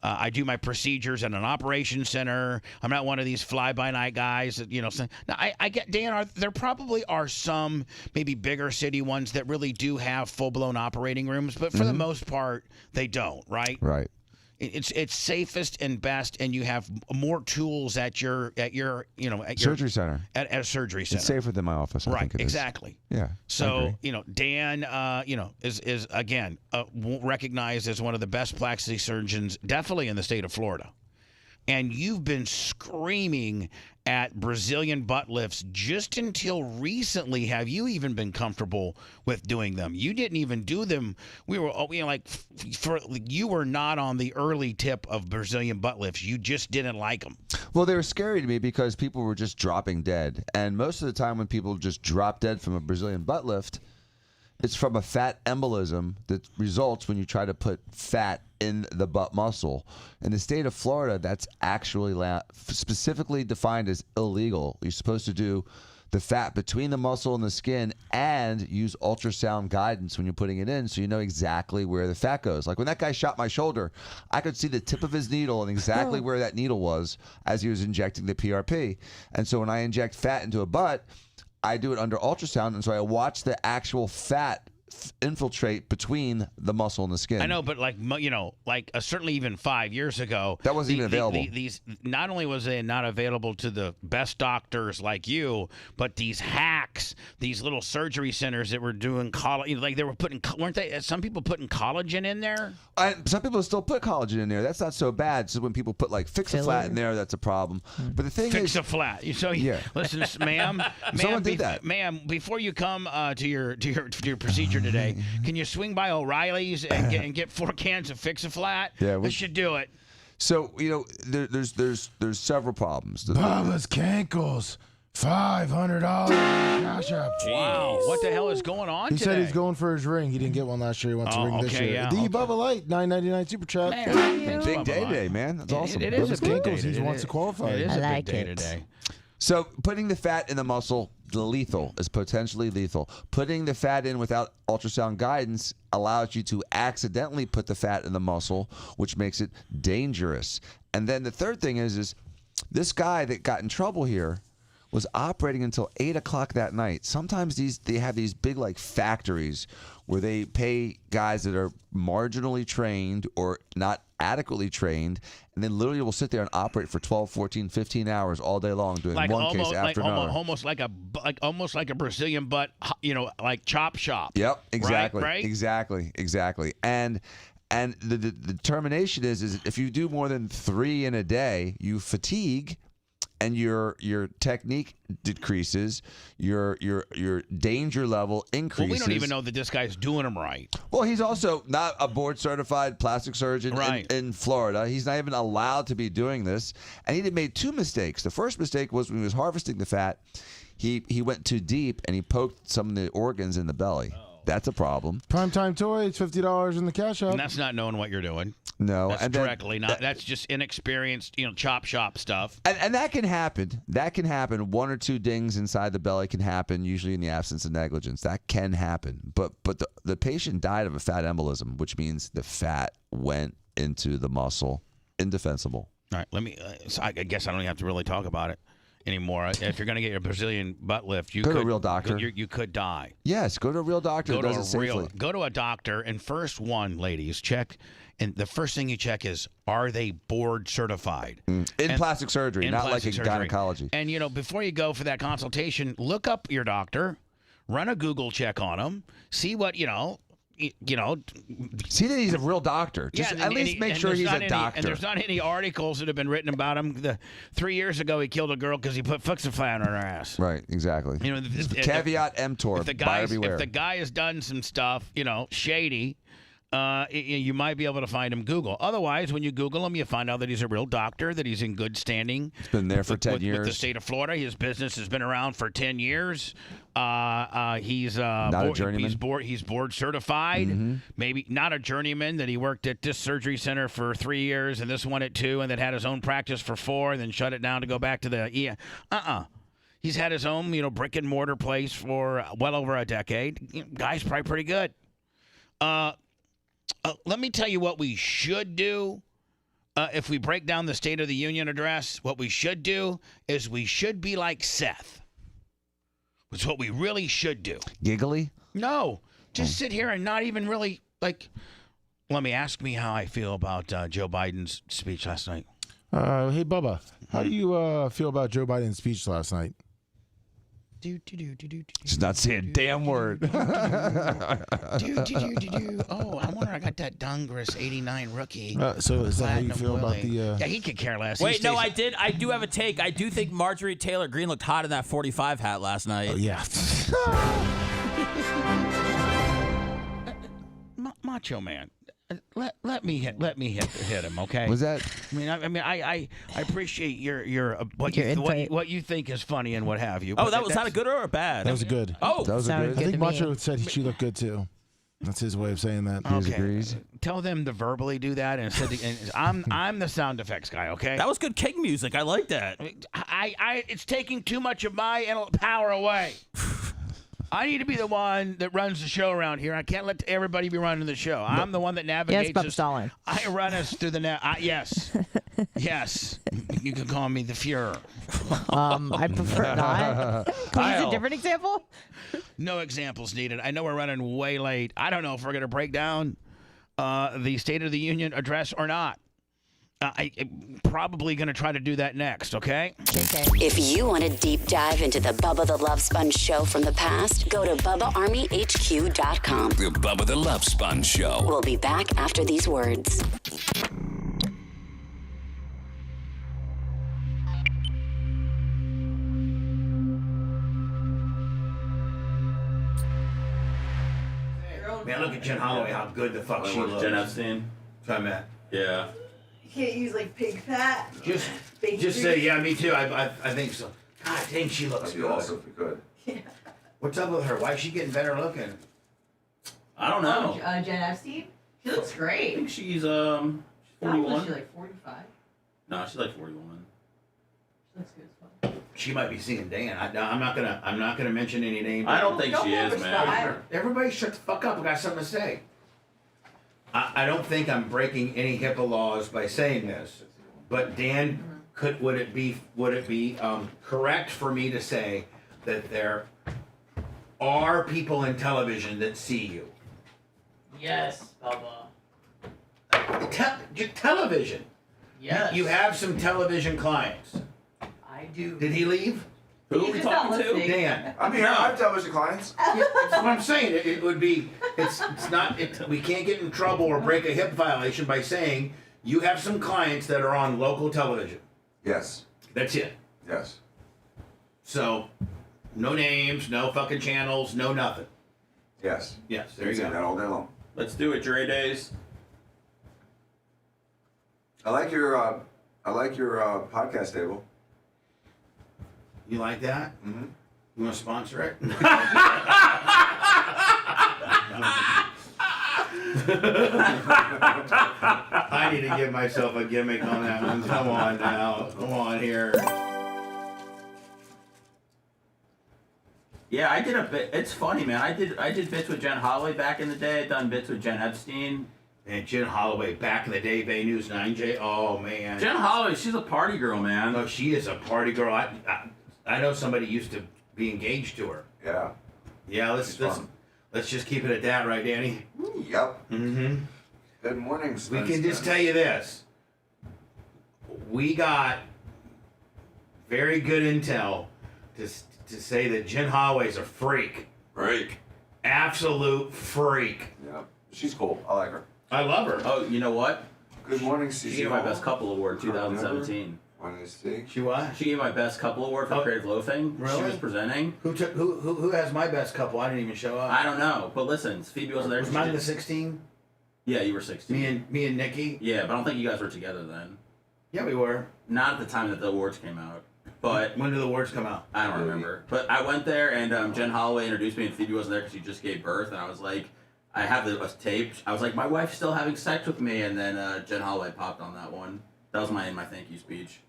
I do my procedures at an operation center. I'm not one of these fly-by-night guys that, Now, I get, Dan, there probably are some maybe bigger city ones that really do have full-blown operating rooms, but for the most part, they don't, right?
Right.
It's safest and best, and you have more tools at your
Surgery center.
at a surgery center.
It's safer than my office. I
Right,
think it is.
exactly.
Yeah. I
So
agree.
Dan, is again recognized as one of the best plastic surgeons, definitely in the state of Florida. And you've been screaming at Brazilian butt lifts just until recently. Have you even been comfortable with doing them? You didn't even do them. We were, you were not on the early tip of Brazilian butt lifts. You just didn't like them.
Well, they were scary to me because people were just dropping dead. And most of the time when people just drop dead from a Brazilian butt lift, it's from a fat embolism that results when you try to put fat in the butt muscle. In the state of Florida, that's actually specifically defined as illegal. You're supposed to do the fat between the muscle and the skin and use ultrasound guidance when you're putting it in so you know exactly where the fat goes. Like when that guy shot my shoulder, I could see the tip of his needle and exactly where that needle was as he was injecting the PRP. And so when I inject fat into a butt, I do it under ultrasound, and so I watch the actual fat infiltrate between the muscle and the skin.
I know, but certainly even 5 years ago,
that wasn't even available.
These not only was it not available to the best doctors like you, but these hacks, these little surgery centers that were doing they were putting, weren't they? Some people putting collagen in there.
Some people still put collagen in there. That's not so bad. So when people put like Fix-A-Flat in there, that's a problem. But the thing is,
Fix-A-Flat. So
yeah.
Listen, ma'am,
Someone did that.
Ma'am, before you come to your procedure today, can you swing by O'Reilly's and get 4 cans of Fix-A-Flat?
Yeah,
we should do it.
So there's several problems.
Bubba's Cankles, $500 cash app.
Wow, what the hell is going on
He
today?
said he's going for his ring. He didn't get one last year. He wants a ring this year.
yeah,
The
okay.
Bubba Light, $9.99 super chat.
Big day today, man. That's awesome.
It is
Bubba's
a big
Cankles,
day.
he wants to qualify.
It is
I
a
like
big day
it.
today.
So putting the fat in the muscle, lethal, is potentially lethal. Putting the fat in without ultrasound guidance allows you to accidentally put the fat in the muscle, which makes it dangerous. And then the third thing is this guy that got in trouble here was operating until 8 o'clock that night. Sometimes they have these big like factories where they pay guys that are marginally trained or not adequately trained, and then literally will sit there and operate for 12, 14, 15 hours all day long doing one case after another.
Almost like a Brazilian butt, like chop shop.
Yep, exactly.
Right?
Exactly. And the determination is if you do more than 3 in a day, you fatigue and your technique decreases, your danger level increases.
Well, we don't even know that this guy's doing them right.
Well, he's also not a board-certified plastic surgeon in Florida. He's not even allowed to be doing this. And he made 2 mistakes. The first mistake was when he was harvesting the fat, he went too deep and he poked some of the organs in the belly. That's a problem.
Primetime Toy, it's $50 in the cash app.
And that's not knowing what you're doing.
No,
That's
and then-
directly not. That's just inexperienced, chop shop stuff.
And that can happen. That can happen. 1 or 2 dings inside the belly can happen, usually in the absence of negligence. That can happen. But the patient died of a fat embolism, which means the fat went into the muscle. Indefensible.
All right, let me. So I guess I don't even have to really talk about it anymore. If you're going to get your Brazilian butt lift, you
Go
could,
to a real doctor.
You could die.
Yes, go to a real doctor who does it safely.
Go to a doctor, and first one, ladies, check. And the first thing you check is, are they board certified?
In plastic surgery,
in
not like
plastic
in
surgery.
gynecology.
And, before you go for that consultation, look up your doctor, run a Google check on him, see what,
See that he's a real doctor. Just at least make sure he's a doctor.
And there's not any articles that have been written about him. 3 years ago, he killed a girl because he put Fuxaflan on her ass.
Right, exactly. Caveat emptor, buyer beware.
If the guy has done some stuff, shady, you might be able to find him Google. Otherwise, when you Google him, you find out that he's a real doctor, that he's in good standing.
He's been there for 10 years.
With the state of Florida. His business has been around for 10 years. He's
not a journeyman.
He's board certified. Maybe not a journeyman, that he worked at this surgery center for 3 years and this one at 2, and then had his own practice for 4 and then shut it down to go back to the He's had his own, brick and mortar place for well over a decade. Guy's probably pretty good. Let me tell you what we should do. If we break down the State of the Union address, what we should do is we should be like Seth. It's what we really should do.
Giggly?
No. Just sit here and not even really, let me ask me how I feel about Joe Biden's speech last night.
Hey, Bubba, how do you feel about Joe Biden's speech last night?
She's not saying a damn word.
Oh, I wonder I got that Dungress 89 rookie.
So is that how you feel about the...
Yeah, he could care less.
Wait, no, I do have a take. I do think Marjorie Taylor Greene looked hot in that 45 hat last night.
Oh, yeah.
Macho Man. Let me hit him, okay?
Was that?
I appreciate your what you think is funny and what have you.
Oh, was that a good or a bad?
That was good.
Oh,
that was a good.
I think Macho said she looked good, too. That's his way of saying that.
He agrees.
Tell them to verbally do that, and I'm the sound effects guy, okay?
That was good king music. I like that.
It's taking too much of my power away. I need to be the one that runs the show around here. I can't let everybody be running the show. I'm the one that navigates.
Yes, Bubba Stalin.
I run us through the net. Yes. Yes. You can call me the Fuhrer.
I prefer not. Can we use a different example?
No examples needed. I know we're running way late. I don't know if we're going to break down the State of the Union address or not. I'm probably going to try to do that next, okay?
If you want a deep dive into the Bubba the Love Sponge show from the past, go to BubbaArmyHQ.com.
The Bubba the Love Sponge Show.
We'll be back after these words.
Man, look at Jen Holloway, how good the fuck she looks.
Jen Epstein.
Try that.
Yeah.
You can't use pig fat.
Just say, yeah, me too. I think so. God dang, she looks good.
Also, if we could.
Yeah.
What's up with her? Why is she getting better looking?
I don't know.
Jen Epstein? She looks
I
great.
think she's
41.
41.
She's 45.
No, she's like 41.
She looks good as fuck.
She might be seeing Dan. I'm not gonna mention any names.
I don't think she is, man.
Everybody shut the fuck up. I got something to say. I don't think I'm breaking any HIPAA laws by saying this, but Dan, would it be correct for me to say that there are people in television that see you?
Yes, Bubba.
Television.
Yes.
You have some television clients.
I do.
Did he leave?
Who are we talking to?
Dan.
I'm here. I have television clients.
That's what I'm saying. It would be. It's not. We can't get in trouble or break a HIPAA violation by saying you have some clients that are on local television.
Yes.
That's it.
Yes.
So, no names, no fucking channels, no nothing.
Yes.
Yes. There
You
you
say
go.
that all day long.
Let's do it, Dre Days.
I like your podcast table.
You like that?
Mm-hmm.
You want to sponsor it? I need to give myself a gimmick on that one. Come on now. Come on here.
Yeah, I did a bit. It's funny, man. I did bits with Jen Holloway back in the day. I'd done bits with Jen Epstein.
And Jen Holloway back in the day, Bay News 9J. Oh man.
Jen Holloway, she's a party girl, man.
No, she is a party girl. I know somebody used to be engaged to her.
Yeah.
Yeah, let's just keep it at that, right, Danny?
Yep.
Mm-hmm.
Good morning,
We
Spence.
can just tell you this. We got very good intel to say that Jen Holloway's a freak.
Freak.
Absolute freak.
Yeah. She's cool. I like her.
I love her.
Oh, you know what?
Good morning,
She
CC.
gave my best couple award 2017.
Want to see?
She what?
She gave my best couple award for Creative Loafing.
Really?
She was presenting.
Who has my best couple? I didn't even show up.
I don't know, but listen, Phoebe wasn't there.
Was mine the 16?
Yeah, you were 16.
Me and Nikki?
Yeah, but I don't think you guys were together then.
Yeah, we were.
Not at the time that the awards came out. But
when did the awards come out?
I don't remember. But I went there and Jen Holloway introduced me and Phoebe wasn't there because she just gave birth and I was like, I have the tape. I was like, my wife's still having sex with me, and then Jen Holloway popped on that one. That was my thank you speech.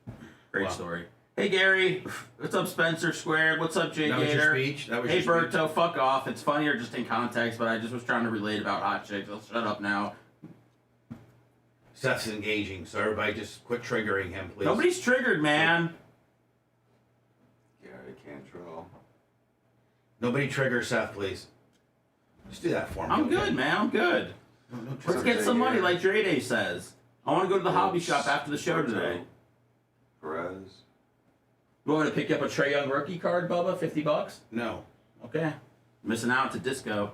Great story. Hey Gary, what's up Spencer Squared? What's up Jay
That was
Gator?
your speech? That was
hey
your speech?
Berto, fuck off. It's funnier just in context, but I just was trying to relate about hot chicks. I'll shut up now.
Seth's engaging, so everybody just quit triggering him, please.
Nobody's triggered, man.
Gary Cantrell.
Nobody trigger Seth, please. Just do that for me.
I'm good, man. I'm good. Let's get some money, like Dre Day says. I want to go to the hobby shop after the show today.
Perez.
You want me to pick you up a Trae Young rookie card, Bubba? $50?
No.
Okay. Missing out to disco.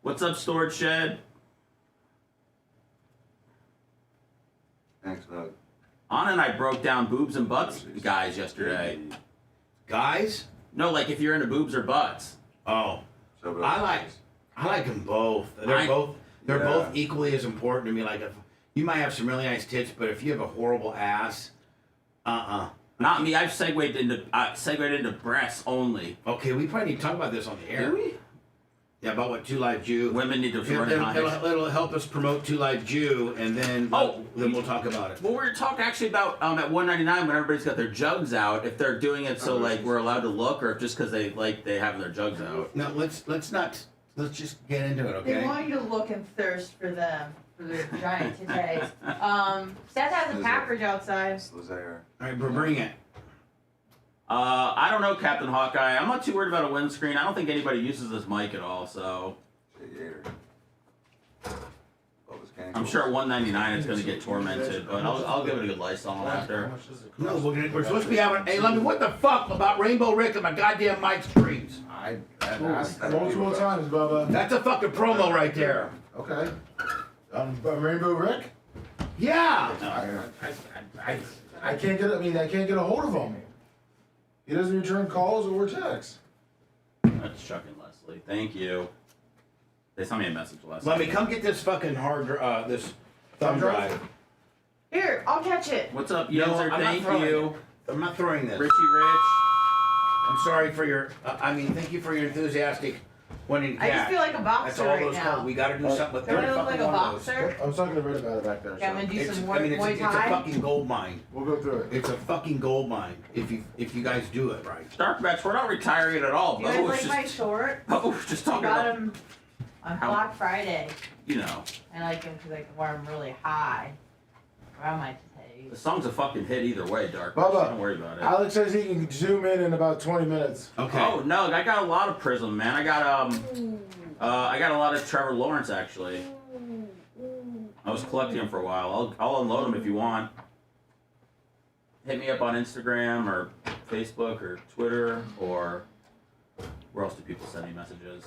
What's up, Storage Shed?
Thanks, Doug.
Anna and I broke down boobs and butts guys yesterday.
Guys?
No, like if you're into boobs or butts.
Oh. I like them both. They're both equally as important to me. Like if you might have some really nice tits, but if you have a horrible ass,
Not me. I've segued into breasts only.
Okay, we probably need to talk about this on the air.
Do we?
Yeah, about what Two Live Jew.
Women need to run it.
It'll help us promote Two Live Jew, and then then we'll talk about it.
Well, we were talking actually about at 199 when everybody's got their jugs out. If they're doing it so like we're allowed to look, or if just because they have their jugs out.
No, let's just get into it, okay?
They want you to look and thirst for them, for their giant titties. Seth has a package outside.
All right, bring it.
I don't know, Captain Hawkeye. I'm not too worried about a windscreen. I don't think anybody uses this mic at all, so. I'm sure at 199 it's going to get tormented, but I'll give it a good Lysol after.
No, we're supposed to be having. Hey, Lummy, what the fuck about Rainbow Rick and my goddamn mic screens?
I asked multiple times, Bubba.
That's a fucking promo right there.
Okay. Rainbow Rick?
Yeah.
I can't get. I can't get a hold of him. He doesn't return calls or texts.
That's Chuck and Leslie. Thank you. They sent me a message last
Let me
night.
come get this fucking this thumb drive.
Here, I'll catch it.
What's up,
No,
user?
I'm
Thank
not throwing
you.
it. I'm not throwing this.
Richie Rich.
I'm sorry for your. Thank you for your enthusiastic wanting to
I just
catch.
feel like a boxer
That's all
right
those
now.
called. We got to do something with
Don't I
30
look
fucking
like a
one of those.
boxer?
I was talking to Red about it back there.
Okay, I'm gonna do
It's,
some
I mean,
Muay
it's a
Thai.
fucking gold mine.
We'll go through it.
It's a fucking gold mine if you guys do it right.
Dark Match, we're not retiring it at all.
You guys like my shorts?
Bubba was just
I
talking
got
about,
them on Black Friday.
you know,
I like them because I can wear them really high around my titties.
the song's a fucking hit either way, Dark Match.
Bubba,
Don't worry about it.
Alex says he can zoom in about 20 minutes.
Okay.
Oh no, I got a lot of Prism, man. I got a lot of Trevor Lawrence actually. I was collecting them for a while. I'll unload them if you want. Hit me up on Instagram or Facebook or Twitter or where else do people send me messages?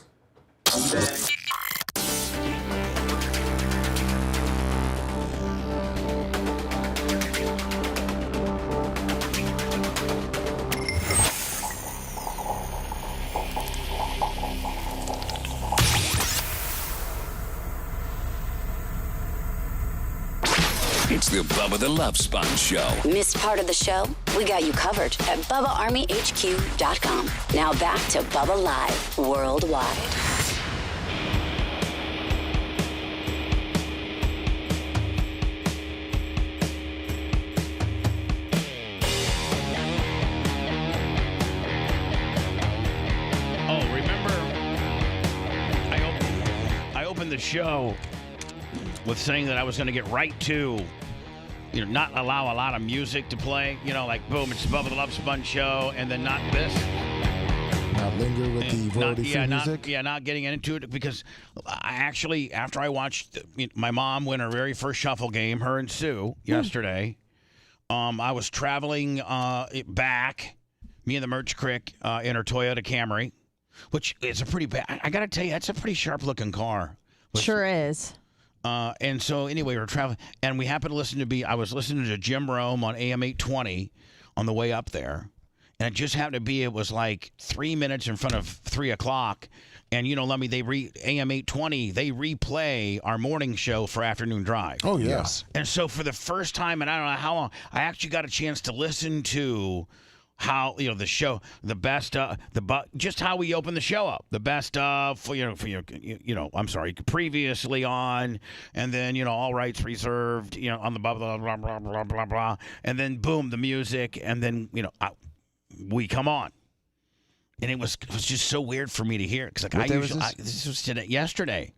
eBay.
It's the Bubba the Love Sponge Show.
Missed part of the show? We got you covered at BubbaArmyHQ.com. Now back to Bubba Live Worldwide.
the show with saying that I was going to get right to, not allow a lot of music to play. Like, boom, it's the Bubba the Love Sponge show, and then not this.
Not linger with the royalty-free music?
Not getting into it, because I actually, after I watched my mom win her very first shuffle game, her and Sue, yesterday, I was traveling back, me and the Merch Crick, in her Toyota Camry, which is a pretty bad, I got to tell you, that's a pretty sharp-looking car.
Sure is.
And so anyway, we were traveling, and we happened to I was listening to Jim Rome on AM 820 on the way up there. And it just happened to be, it was like 3 minutes in front of 3 o'clock. And, AM 820, they replay our morning show for Afternoon Drive.
Oh, yes.
And so for the first time, and I don't know how long, I actually got a chance to listen to how, the show, the best, just how we open the show up. The best, previously on, and then, all rights reserved, on the blah, blah, blah, blah, blah, blah, blah. And then, boom, the music, and then, we come on. And it was just so weird for me to hear. Because this was yesterday.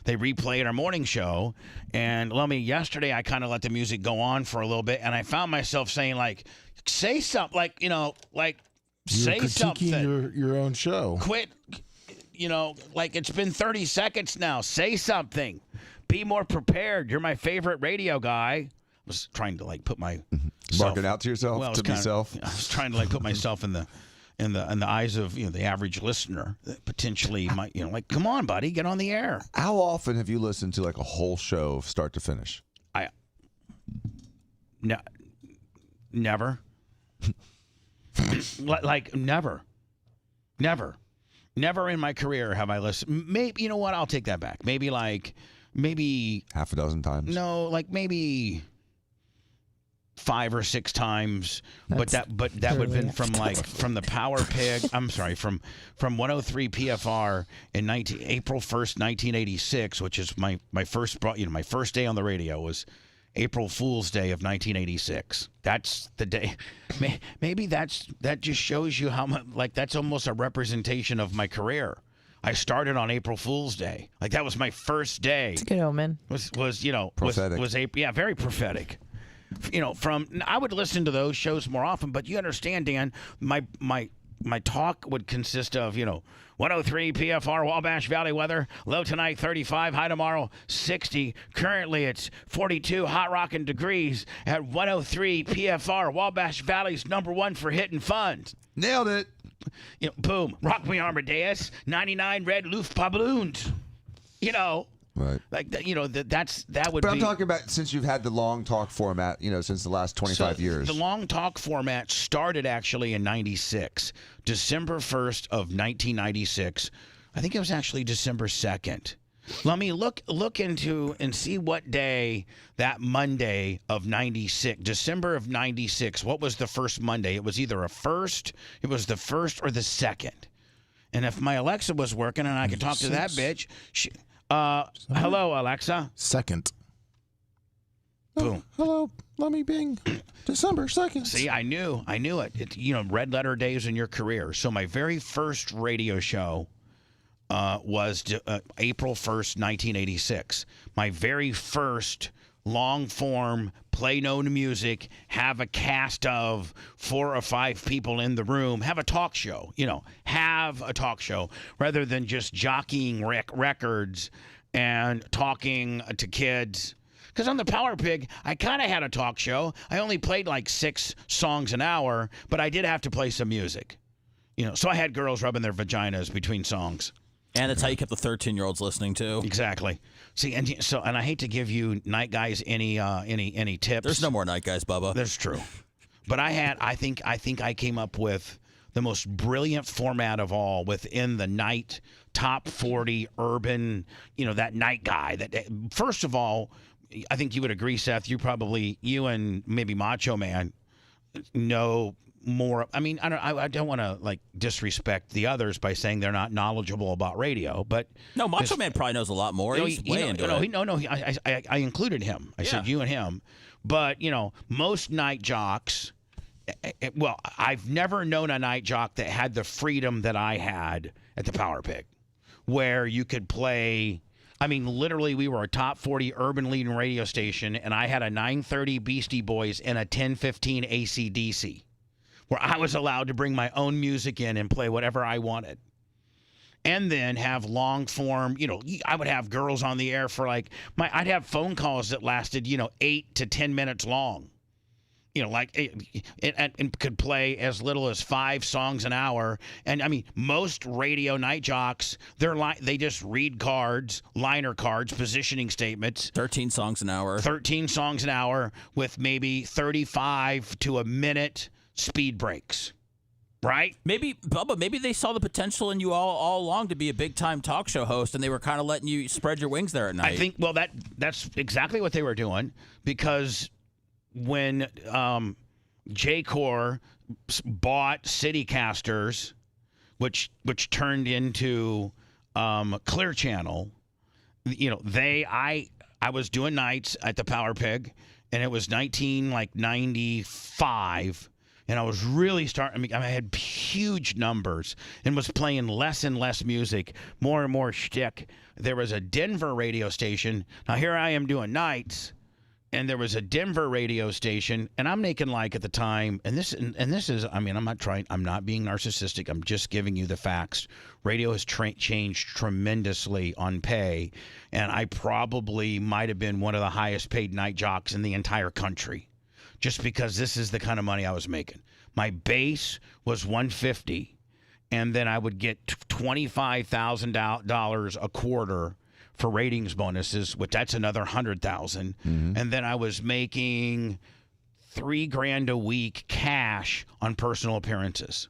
They replayed our morning show. And yesterday I kind of let the music go on for a little bit. And I found myself saying, say something. Say something.
Your own show.
Quit. It's been 30 seconds now. Say something. Be more prepared. You're my favorite radio guy. I was trying to put my
marking out to yourself, to be self.
I was trying to put myself in the eyes of the average listener that potentially might come on, buddy, get on the air.
How often have you listened to a whole show start to finish?
Never. Never in my career have I listened. Maybe, you know what? I'll take that back. Maybe
half a dozen times.
No, maybe 5 or 6 times, but that would have been from the Power Pig. I'm sorry, from 103 PFR in April 1st, 1986, which is my first my first day on the radio was April Fool's Day of 1986. That's the day. Maybe that just shows you how much that's almost a representation of my career. I started on April Fool's Day. That was my first day.
It's a good omen.
Was
prophetic.
Was April? Yeah, very prophetic. I would listen to those shows more often, but you understand, Dan, my talk would consist of, 103 PFR Wabash Valley weather, low tonight 35, high tomorrow 60. Currently it's 42 hot rockin' degrees at 103 PFR Wabash Valley's #1 for hitting fun.
Nailed it.
Boom. Rock Me Amadeus, 99 red Luftballons.
Right.
That would be.
But I'm talking about since you've had the long talk format, since the last 25 years.
The long talk format started actually in 96, December 1st of 1996. I think it was actually December 2nd. Let me look into and see what day that Monday of 96, December of 96. What was the first Monday? It was either the first or the second. And if my Alexa was working and I could talk to that bitch, hello, Alexa.
Second.
Boom.
Hello, let me Bing. December 2nd.
See, I knew it. It's, red letter days in your career. So my very first radio show was April 1st, 1986. My very first long-form, play known music, have a cast of 4 or 5 people in the room, have a talk show, have a talk show rather than just jockeying records and talking to kids. Because on the Power Pig, I kind of had a talk show. I only played 6 songs an hour, but I did have to play some music. So I had girls rubbing their vaginas between songs.
And that's how you kept the 13-year-olds listening too.
Exactly. See, and I hate to give you night guys any tips.
There's no more night guys, Bubba.
That's true. But I think I came up with the most brilliant format of all within the night top 40 urban, that night guy. That first of all, I think you would agree, Seth. You and maybe Macho Man know more. I mean, I don't want to disrespect the others by saying they're not knowledgeable about radio, but
no, Macho Man probably knows a lot more. He's way into it.
I included him. I said you and him, but most night jocks. Well, I've never known a night jock that had the freedom that I had at the Power Pig, where you could play. I mean, literally, we were a top 40 urban leading radio station, and I had a 9:30 Beastie Boys and a 10:15 AC/DC, where I was allowed to bring my own music in and play whatever I wanted. And then have long form, I would have girls on the air for I'd have phone calls that lasted, 8 to 10 minutes long. And could play as little as 5 songs an hour. And I mean, most radio night jocks, they just read cards, liner cards, positioning statements.
13 songs an hour.
13 songs an hour with maybe 35 to a minute speed breaks. Right?
Maybe, Bubba, maybe they saw the potential in you all along to be a big-time talk show host, and they were kind of letting you spread your wings there at night.
I think, well, that's exactly what they were doing, because when J-Corps bought CityCasters, which turned into Clear Channel, I was doing nights at the Power Pig, and it was 1995. And I was really starting. I had huge numbers and was playing less and less music, more and more shtick. There was a Denver radio station. Now here I am doing nights, and there was a Denver radio station, and I'm making at the time. And this is. I mean, I'm not being narcissistic. I'm just giving you the facts. Radio has changed tremendously on pay, and I probably might have been one of the highest paid night jocks in the entire country. Just because this is the kind of money I was making. My base was $150, and then I would get $25,000 a quarter for ratings bonuses, which that's another $100,000.
Mm-hmm.
And then I was making $3,000 a week cash on personal appearances.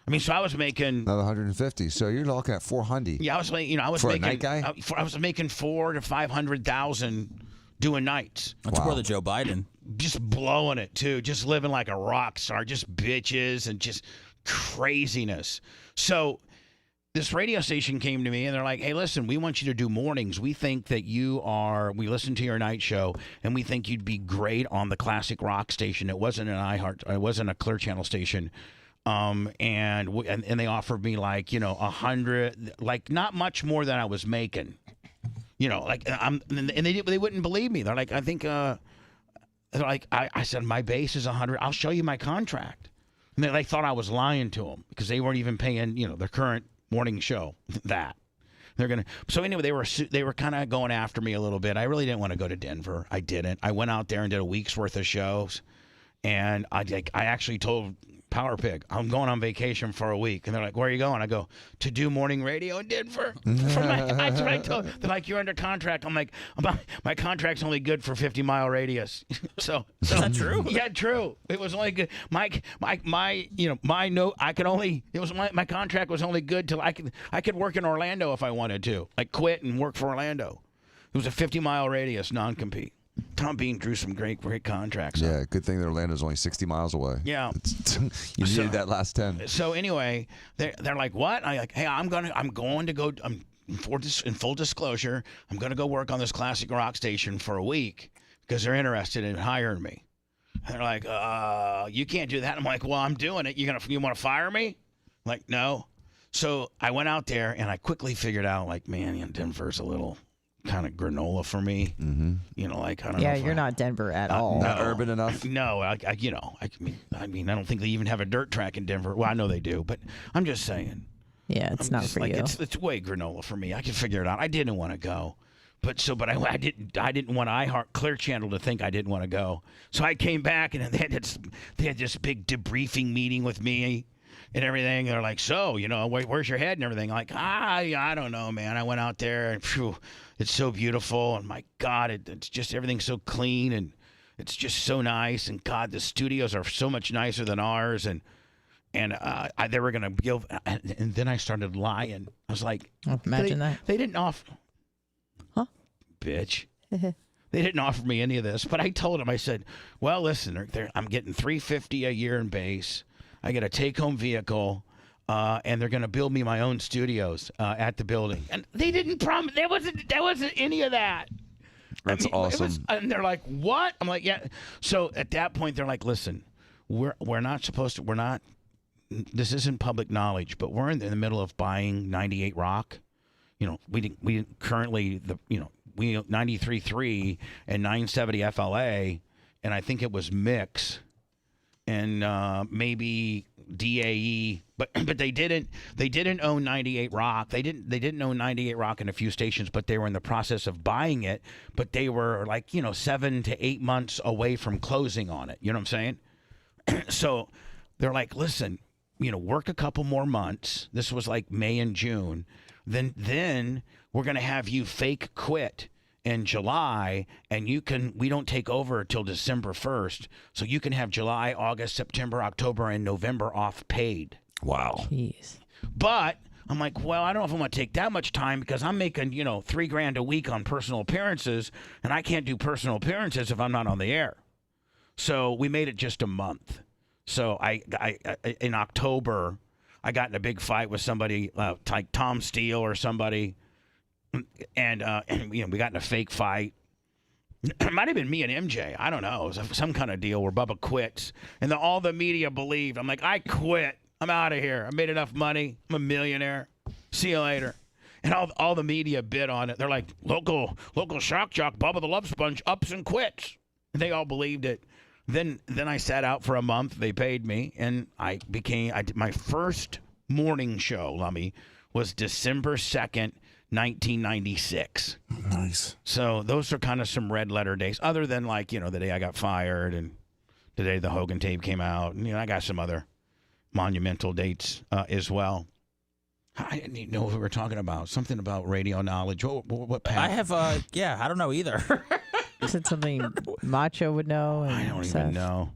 I mean, so I was making
another 150. So you're looking at 400.
Yeah, I was making.
For a night guy?
I was making $400,000 to $500,000 doing nights.
That's more than Joe Biden.
Just blowing it, too. Just living like a rock star. Just bitches and just craziness. So this radio station came to me, and they're like, hey, listen, we want you to do mornings. We think that we listened to your night show, and we think you'd be great on the classic rock station. It wasn't an it wasn't a Clear Channel station. And they offered me 100, not much more than I was making. And they wouldn't believe me. They're like, I think, I said, my base is 100. I'll show you my contract. And they thought I was lying to them because they weren't even paying, their current morning show that. So anyway, they were kind of going after me a little bit. I really didn't want to go to Denver. I didn't. I went out there and did a week's worth of shows. And I actually told Power Pig, I'm going on vacation for a week. And they're like, where are you going? I go, to do morning radio in Denver. That's what I told them. They're like, you're under contract. I'm like, my contract's only good for 50-mile radius. so
is that true?
Yeah, true. It was only good. My note, my contract was only good till I could work in Orlando if I wanted to. Quit and work for Orlando. It was a 50-mile radius non-compete. Tom Bean drew some great contracts.
Yeah, good thing that Orlando's only 60 miles away.
Yeah.
You needed that last 10.
So anyway, they're like, what? I like, hey, I'm going to go, in full disclosure, I'm going to go work on this classic rock station for a week because they're interested in hiring me. And they're like, you can't do that. I'm like, well, I'm doing it. You want to fire me? I'm like, no. So I went out there and I quickly figured out, man, Denver's a little kind of granola for me.
Mm-hmm.
I don't know.
Yeah, you're not Denver at all.
Not urban enough.
No, I don't think they even have a dirt track in Denver. Well, I know they do, but I'm just saying.
Yeah, it's not for you.
It's way granola for me. I can figure it out. I didn't want to go, but I didn't want Clear Channel to think I didn't want to go. So I came back and they had this big debriefing meeting with me and everything. They're like, so, where's your head and everything? I'm like, I don't know, man. I went out there and it's so beautiful. And my God, it's just everything's so clean and it's just so nice. And God, the studios are so much nicer than ours. And they were going to give, and then I started lying. I was like,
imagine that.
They didn't offer.
Huh?
Bitch. They didn't offer me any of this. But I told them, I said, well, listen, I'm getting $350 a year in base. I get a take-home vehicle, and they're going to build me my own studios at the building. And they didn't promise. There wasn't any of that.
That's awesome.
And they're like, what? I'm like, yeah. So at that point, they're like, listen, we're not supposed to. This isn't public knowledge, but we're in the middle of buying 98 Rock. we currently we 93.3 and 970 FLA, and I think it was Mix, and maybe DAE, but they didn't own 98 Rock. They didn't own 98 Rock in a few stations, but they were in the process of buying it. But they were like 7 to 8 months away from closing on it. You know what I'm saying? So they're like, listen, work a couple more months. This was like May and June. Then we're gonna have you fake quit in July, and we don't take over till December 1st, so you can have July, August, September, October, and November off paid.
Wow.
Jeez.
But I'm like, well, I don't know if I'm gonna take that much time because I'm making $3,000 a week on personal appearances, and I can't do personal appearances if I'm not on the air. So we made it just a month. So I in October, I got in a big fight with somebody like Tom Steele or somebody. And we got in a fake fight. It might have been me and MJ. I don't know. It was some kind of deal where Bubba quits. And all the media believed. I'm like, I quit. I'm out of here. I made enough money. I'm a millionaire. See you later. And all the media bid on it. They're like, local shock jock, Bubba the Love Sponge, ups and quits. And they all believed it. Then I sat out for a month. They paid me. And I did my first morning show, Lummy, was December 2nd, 1996.
Nice.
So those are kind of some red letter days, other than the day I got fired and the day the Hogan tape came out. And I got some other monumental dates as well. I didn't even know what we were talking about. Something about radio knowledge. What Pat?
I have I don't know either.
Is it something Macho would know? And
I don't
Seth?
even know.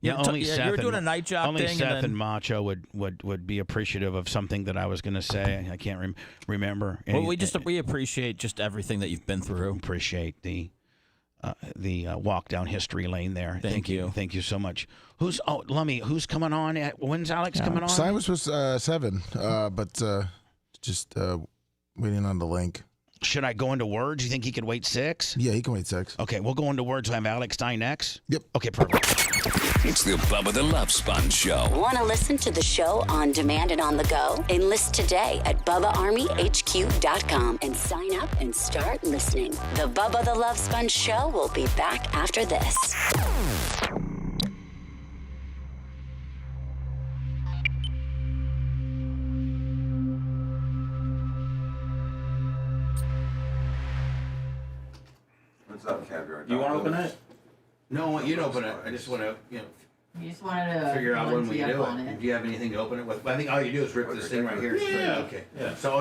Yeah, only Seth.
You were doing a night job
only
thing.
Seth and Macho would be appreciative of something that I was going to say. I can't remember.
Well, we appreciate just everything that you've been through.
Appreciate the walk down history lane there. Thank you so much. Lummy, who's coming on? When's Alex coming on?
Simon was 7, but just waiting on the link.
Should I go into words? You think he could wait 6?
Yeah, he can wait 6.
Okay, we'll go into words. We'll have Alex Stein next.
Yep.
Okay, perfect.
It's the Bubba the Love Sponge Show.
Want to listen to the show on demand and on the go? Enlist today at BubbaArmyHQ.com and sign up and start listening. The Bubba the Love Sponge Show will be back after this.
What's up, Caviar?
You want to open it?
No, you'd open it. I just want to,
You just wanted to
figure out when we
up
do
on
it. Do you have anything to open it with? I think all you do is rip this thing right here.
Yeah.
Okay.
Yeah.
So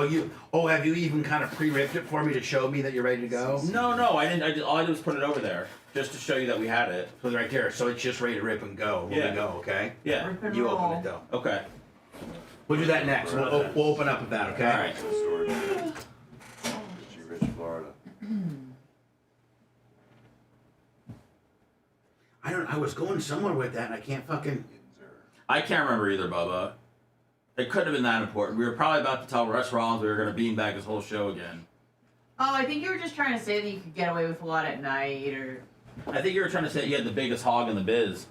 have you even kind of pre-ripped it for me to show me that you're ready to go?
No, I didn't. All I did was put it over there just to show you that we had it.
Put it right there. So it's just ready to rip and go when we go, okay?
Yeah.
Rip and
You
roll.
open it though.
Okay.
We'll do that next. We'll open up with that, okay?
All right.
Storage. Rich, Florida.
I was going somewhere with that and I can't fucking...
I can't remember either, Bubba. It couldn't have been that important. We were probably about to tell Russ Rollins we were going to beanbag this whole show again.
Oh, I think you were just trying to say that you could get away with a lot at night, or...
I think you were trying to say you had the biggest hog in the biz.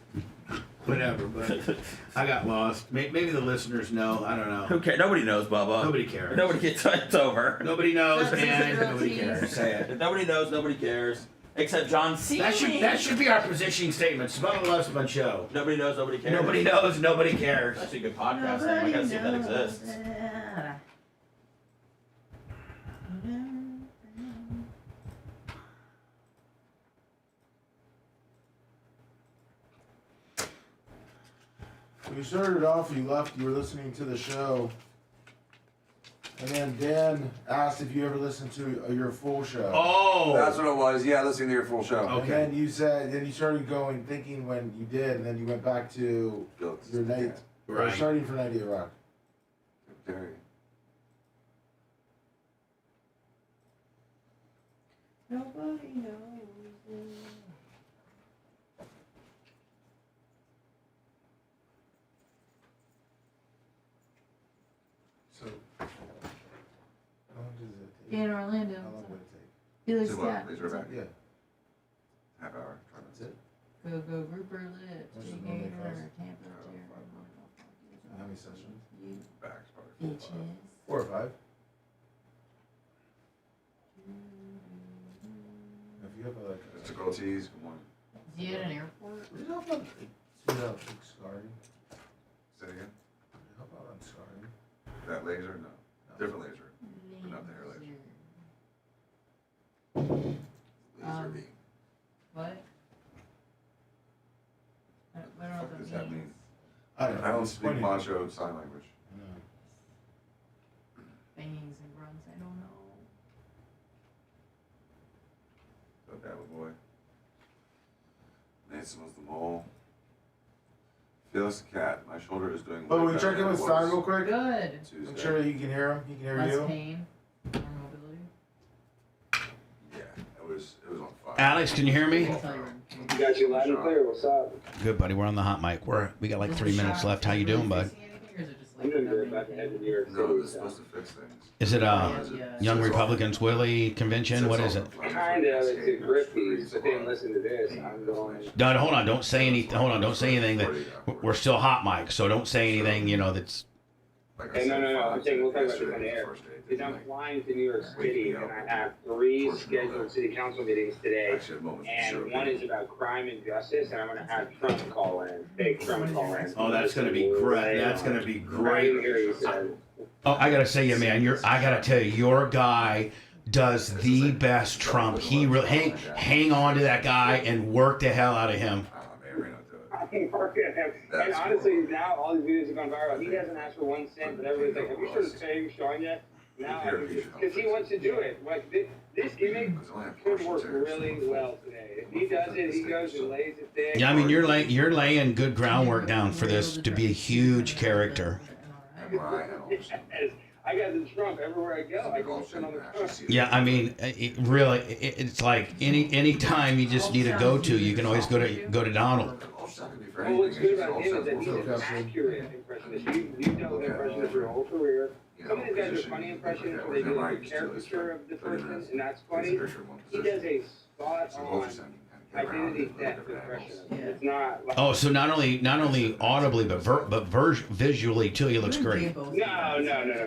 Whatever, but I got lost. Maybe the listeners know. I don't know.
Who cares? Nobody knows, Bubba.
Nobody cares.
Nobody gets it's over.
Nobody knows,
That's
man.
zero
Nobody
tease.
cares. Say it.
If nobody knows, nobody cares. Except John C.
That should be our positioning statement. Bubba the Love Sponge Show.
Nobody knows, nobody cares.
Nobody knows, nobody cares.
That's a good podcast name. I gotta see if that exists.
When you started off, you left, you were listening to the show. And then Dan asked if you ever listened to your full show.
Oh!
That's what it was. Yeah, listening to your full show.
And then you said, then you started thinking when you did, and then you went back to your night, or starting for 98 Rock.
Terry.
Nobody knows.
So, how long does it take?
Dan Orlando.
How long would it take?
Felix
So what?
Scott.
Please back.
Yeah.
Half hour.
That's it?
Go grouper lips.
What's the
Big
normally
hater,
cost?
Tampa,
How many sessions?
You
Back's probably 4 or 5.
bitches.
4 or 5?
Girl tees. Good morning.
Is he at an airport?
What are you talking about? Say
Say it again.
How about I'm sorry?
That laser? No. Different laser. But not the hair laser. Laser beam.
What? I don't know
What
what
does
that
that
means.
mean?
I don't know.
I don't
It's
speak
funny.
macho sign language.
Bangings and grunts, I don't know.
But that boy. Mason was the mole. Fearless the cat. My shoulder is doing.
Oh,
way
we
better
check in
than
with
it
Stein
was
real quick.
Good.
Tuesday.
Make sure that you can hear him. He can hear
Less
you.
pain. More mobility.
Yeah, it was on fire.
Alex, can you hear me?
You got you loud and clear. What's up?
Good, buddy. We're on the hot mic. We got like 3 minutes left. How you doing, bud?
I'm doing good. About to head to New York City.
No, they're supposed to fix things.
Is it Young Republicans Willie convention? What is it?
Kind of. It's a Griffies, but then listen to this. I'm going.
No, hold on. Don't say anything. Hold on. Don't say anything that we're still hot mic. So don't say anything. That's.
Hey, no. I'm saying we'll talk about this on the air. Because I'm flying to New York City, and I have 3 scheduled city council meetings today. And one is about crime and justice, and I'm going to have Trump call in. Big Trump call in.
Oh, that's going to be great. That's going to be great.
Right here, he said.
Oh, I gotta say, you man, I gotta tell you, your guy does the best Trump. He really hang on to that guy and work the hell out of him.
I'm working him. And honestly, now all these videos have gone viral. He hasn't asked for 1 cent, but everybody's like, have you started paying Sean yet? Now, because he wants to do it. Like, this gimmick could work really well today. If he does it, he goes and lays it there.
Yeah, I mean, you're laying good groundwork down for this to be a huge character.
I got the Trump everywhere I go. I go sit on the Trump.
Yeah, I mean, it's like any time you just need a go-to, you can always go to Donald.
Well, what's good about him is that he's an accurate impressionist. You've dealt with impressionists your whole career. Some of these guys are funny impressionists where they do like a caricature of the person, and that's funny. He does a spot-on identity theft impression. It's not like...
Oh, so not only audibly, but visually too, he looks great.
No.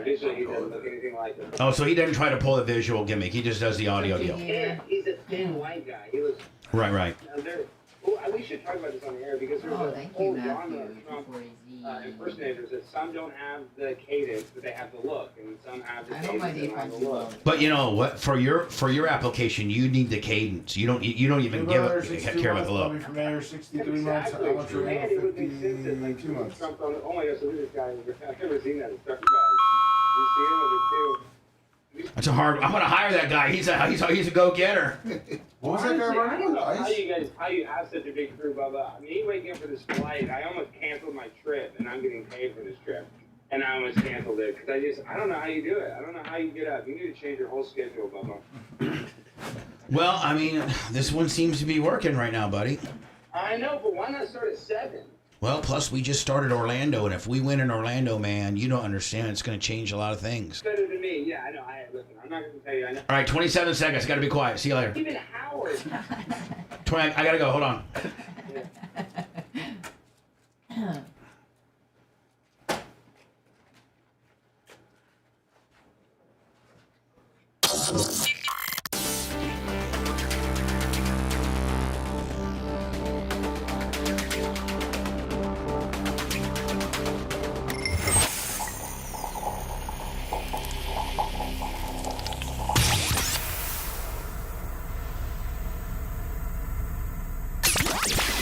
Visually, he doesn't look anything like it.
Oh, so he doesn't try to pull a visual gimmick. He just does the audio deal.
He's a thin white guy. He looks...
Right.
Well, we should talk about this on the air because there's a whole genre of Trump impersonators that some don't have the cadence, but they have the look, and some have the cadence and they have the look.
But you know what? For your application, you need the cadence. You don't even care about the look.
From mayor, 63 months. How much are
And it would make sense that like
2 months.
Trump on, oh my gosh, look at this guy. I've never seen that. You see him with
That's a hard. I'm gonna hire that guy. He's a go-getter.
What was that guy
Honestly, I
running
don't
with?
know how you have such a big crew, Bubba. I mean, he waking up for this flight. I almost canceled my trip, and I'm getting paid for this trip. And I almost canceled it because I don't know how you do it. I don't know how you get up. You need to change your whole schedule, Bubba.
Well, I mean, this one seems to be working right now, buddy.
I know, but why not start at 7?
Well, plus we just started Orlando, and if we win in Orlando, man, you don't understand. It's going to change a lot of things.
Better than me. Yeah, I know. Listen, I'm not going to tell you. I know.
All right, 27 seconds. Got to be quiet. See you later.
Even Howard.
20. I got to go. Hold on.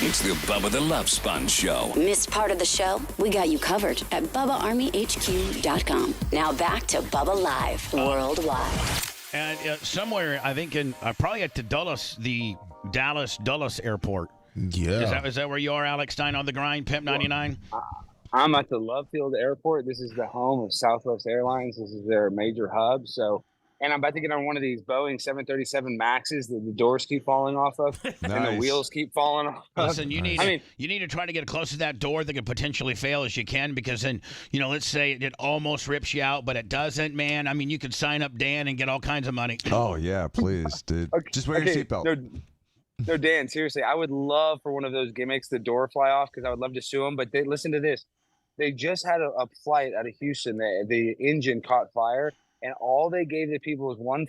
It's the Bubba the Love Sponge Show.
Missed part of the show? We got you covered at BubbaArmyHQ.com. Now back to Bubba Live Worldwide.
And somewhere, I think probably at the Dallas Airport.
Yeah.
Is that where you are, Alex Stein, on the grind, Pimp 99?
I'm at the Love Field Airport. This is the home of Southwest Airlines. This is their major hub. And I'm about to get on one of these Boeing 737 Maxes that the doors keep falling off of and the wheels keep falling off.
Listen, you need to try to get close to that door that could potentially fail as you can, because then, let's say it almost rips you out, but it doesn't, man. I mean, you could sign up Dan and get all kinds of money.
Oh, yeah, please, dude. Just wear your seatbelt.
No, Dan, seriously, I would love for one of those gimmicks, the door fly off, because I would love to sue them. But listen to this. They just had a flight out of Houston. The engine caught fire. and all they gave the people was one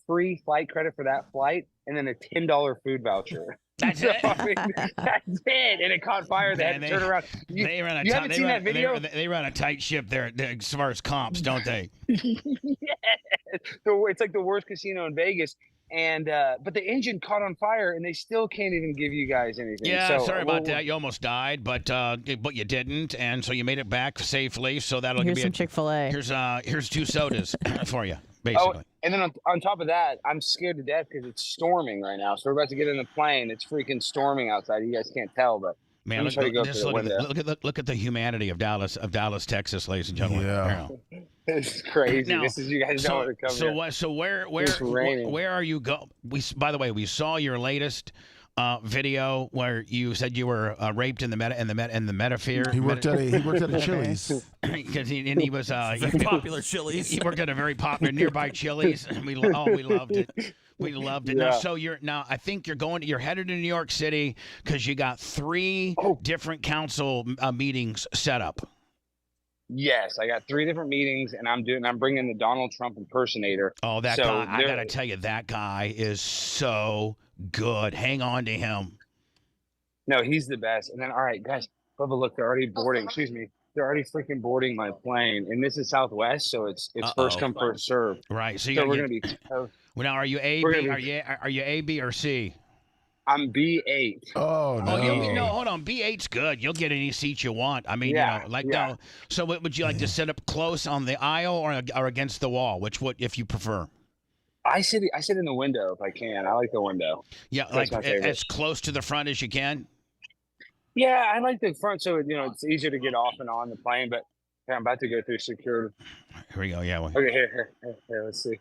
free flight credit for that flight, and then a $10 food voucher.
That's
So,
it.
I mean, that's it, and it caught fire. They had to turn around.
They run a
you haven't seen that video?
They run a tight ship there as far as comps, don't they?
Yes. So it's like the worst casino in Vegas. And but the engine caught on fire, and they still can't even give you guys anything.
Yeah,
so,
sorry about that. You almost died, but you didn't, and so you made it back safely. So that'll
Here's
give you
some Chick-fil-A.
Here's 2 sodas for you,
Oh,
basically.
and then on top of that, I'm scared to death because it's storming right now. So we're about to get in the plane. It's freaking storming outside. You guys can't tell, but
Man, look at the humanity of Dallas, Texas, ladies and gentlemen.
Yeah.
It's crazy.
Now,
this is you guys don't want to come here.
So where are you go? By the way, we saw your latest video where you said you were raped in the Metasphere.
He worked at a Chili's.
Because he was
very popular Chili's.
He worked at a very popular nearby Chili's. And we loved it. We loved it.
Yeah.
Now I think you're headed to New York City because you got 3 different council meetings set up.
Yes, I got 3 different meetings, and I'm bringing the Donald Trump impersonator.
Oh, that
So
guy! I
there-
gotta tell you, that guy is so good. Hang on to him.
No, he's the best. And then, all right, guys, Bubba, look, they're already boarding. Excuse me. They're already freaking boarding my plane, and this is Southwest, so it's first come, first serve.
Right. So,
So we're gonna be toast.
Well, now, are you A,
We're
B,
gonna
are you A, B, or C?
I'm B8.
Oh no!
No, hold on. B8's good. You'll get any seat you want. I mean,
Yeah,
no. So, would you like to sit up close on the aisle or against the wall? If you prefer?
I sit in the window if I can. I like the window.
Yeah,
That's my favorite.
as close to the front as you can.
Yeah, I like the front, so it's easier to get off and on the plane. But here, I'm about to go through security.
Here we go. Yeah.
Okay, here. Let's see.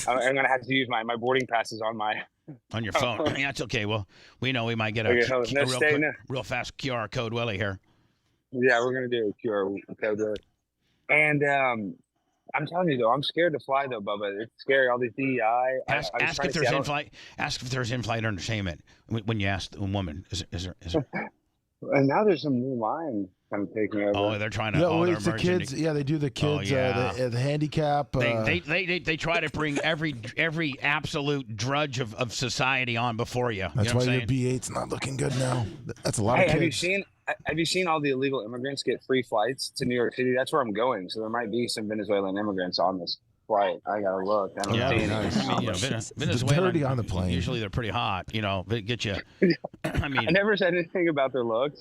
I'm gonna have to use my boarding passes on my.
On your phone. Yeah, that's okay. Well, we know we might get a real fast QR code, Willie, here.
Yeah, we're gonna do a QR code. And I'm telling you though, I'm scared to fly though, Bubba. It's scary. All these DEI.
Ask if there's in-flight. Ask if there's in-flight entertainment when you ask a woman. Is there?
And now there's some new line kind of taking over.
Oh, they're trying to.
Yeah, it's the kids. Yeah, they do the kids. The handicap.
They try to bring every absolute drudge of society on before you.
That's
you know
why
what
your B8's not looking good now. That's a lot of kids.
Have you seen all the illegal immigrants get free flights to New York City? That's where I'm going. So there might be some Venezuelan immigrants on this flight. I gotta look. I don't see any.
Nice.
Venezuela.
Dirty on the plane.
Usually they're pretty hot. They get you. I mean,
I never said anything about their looks.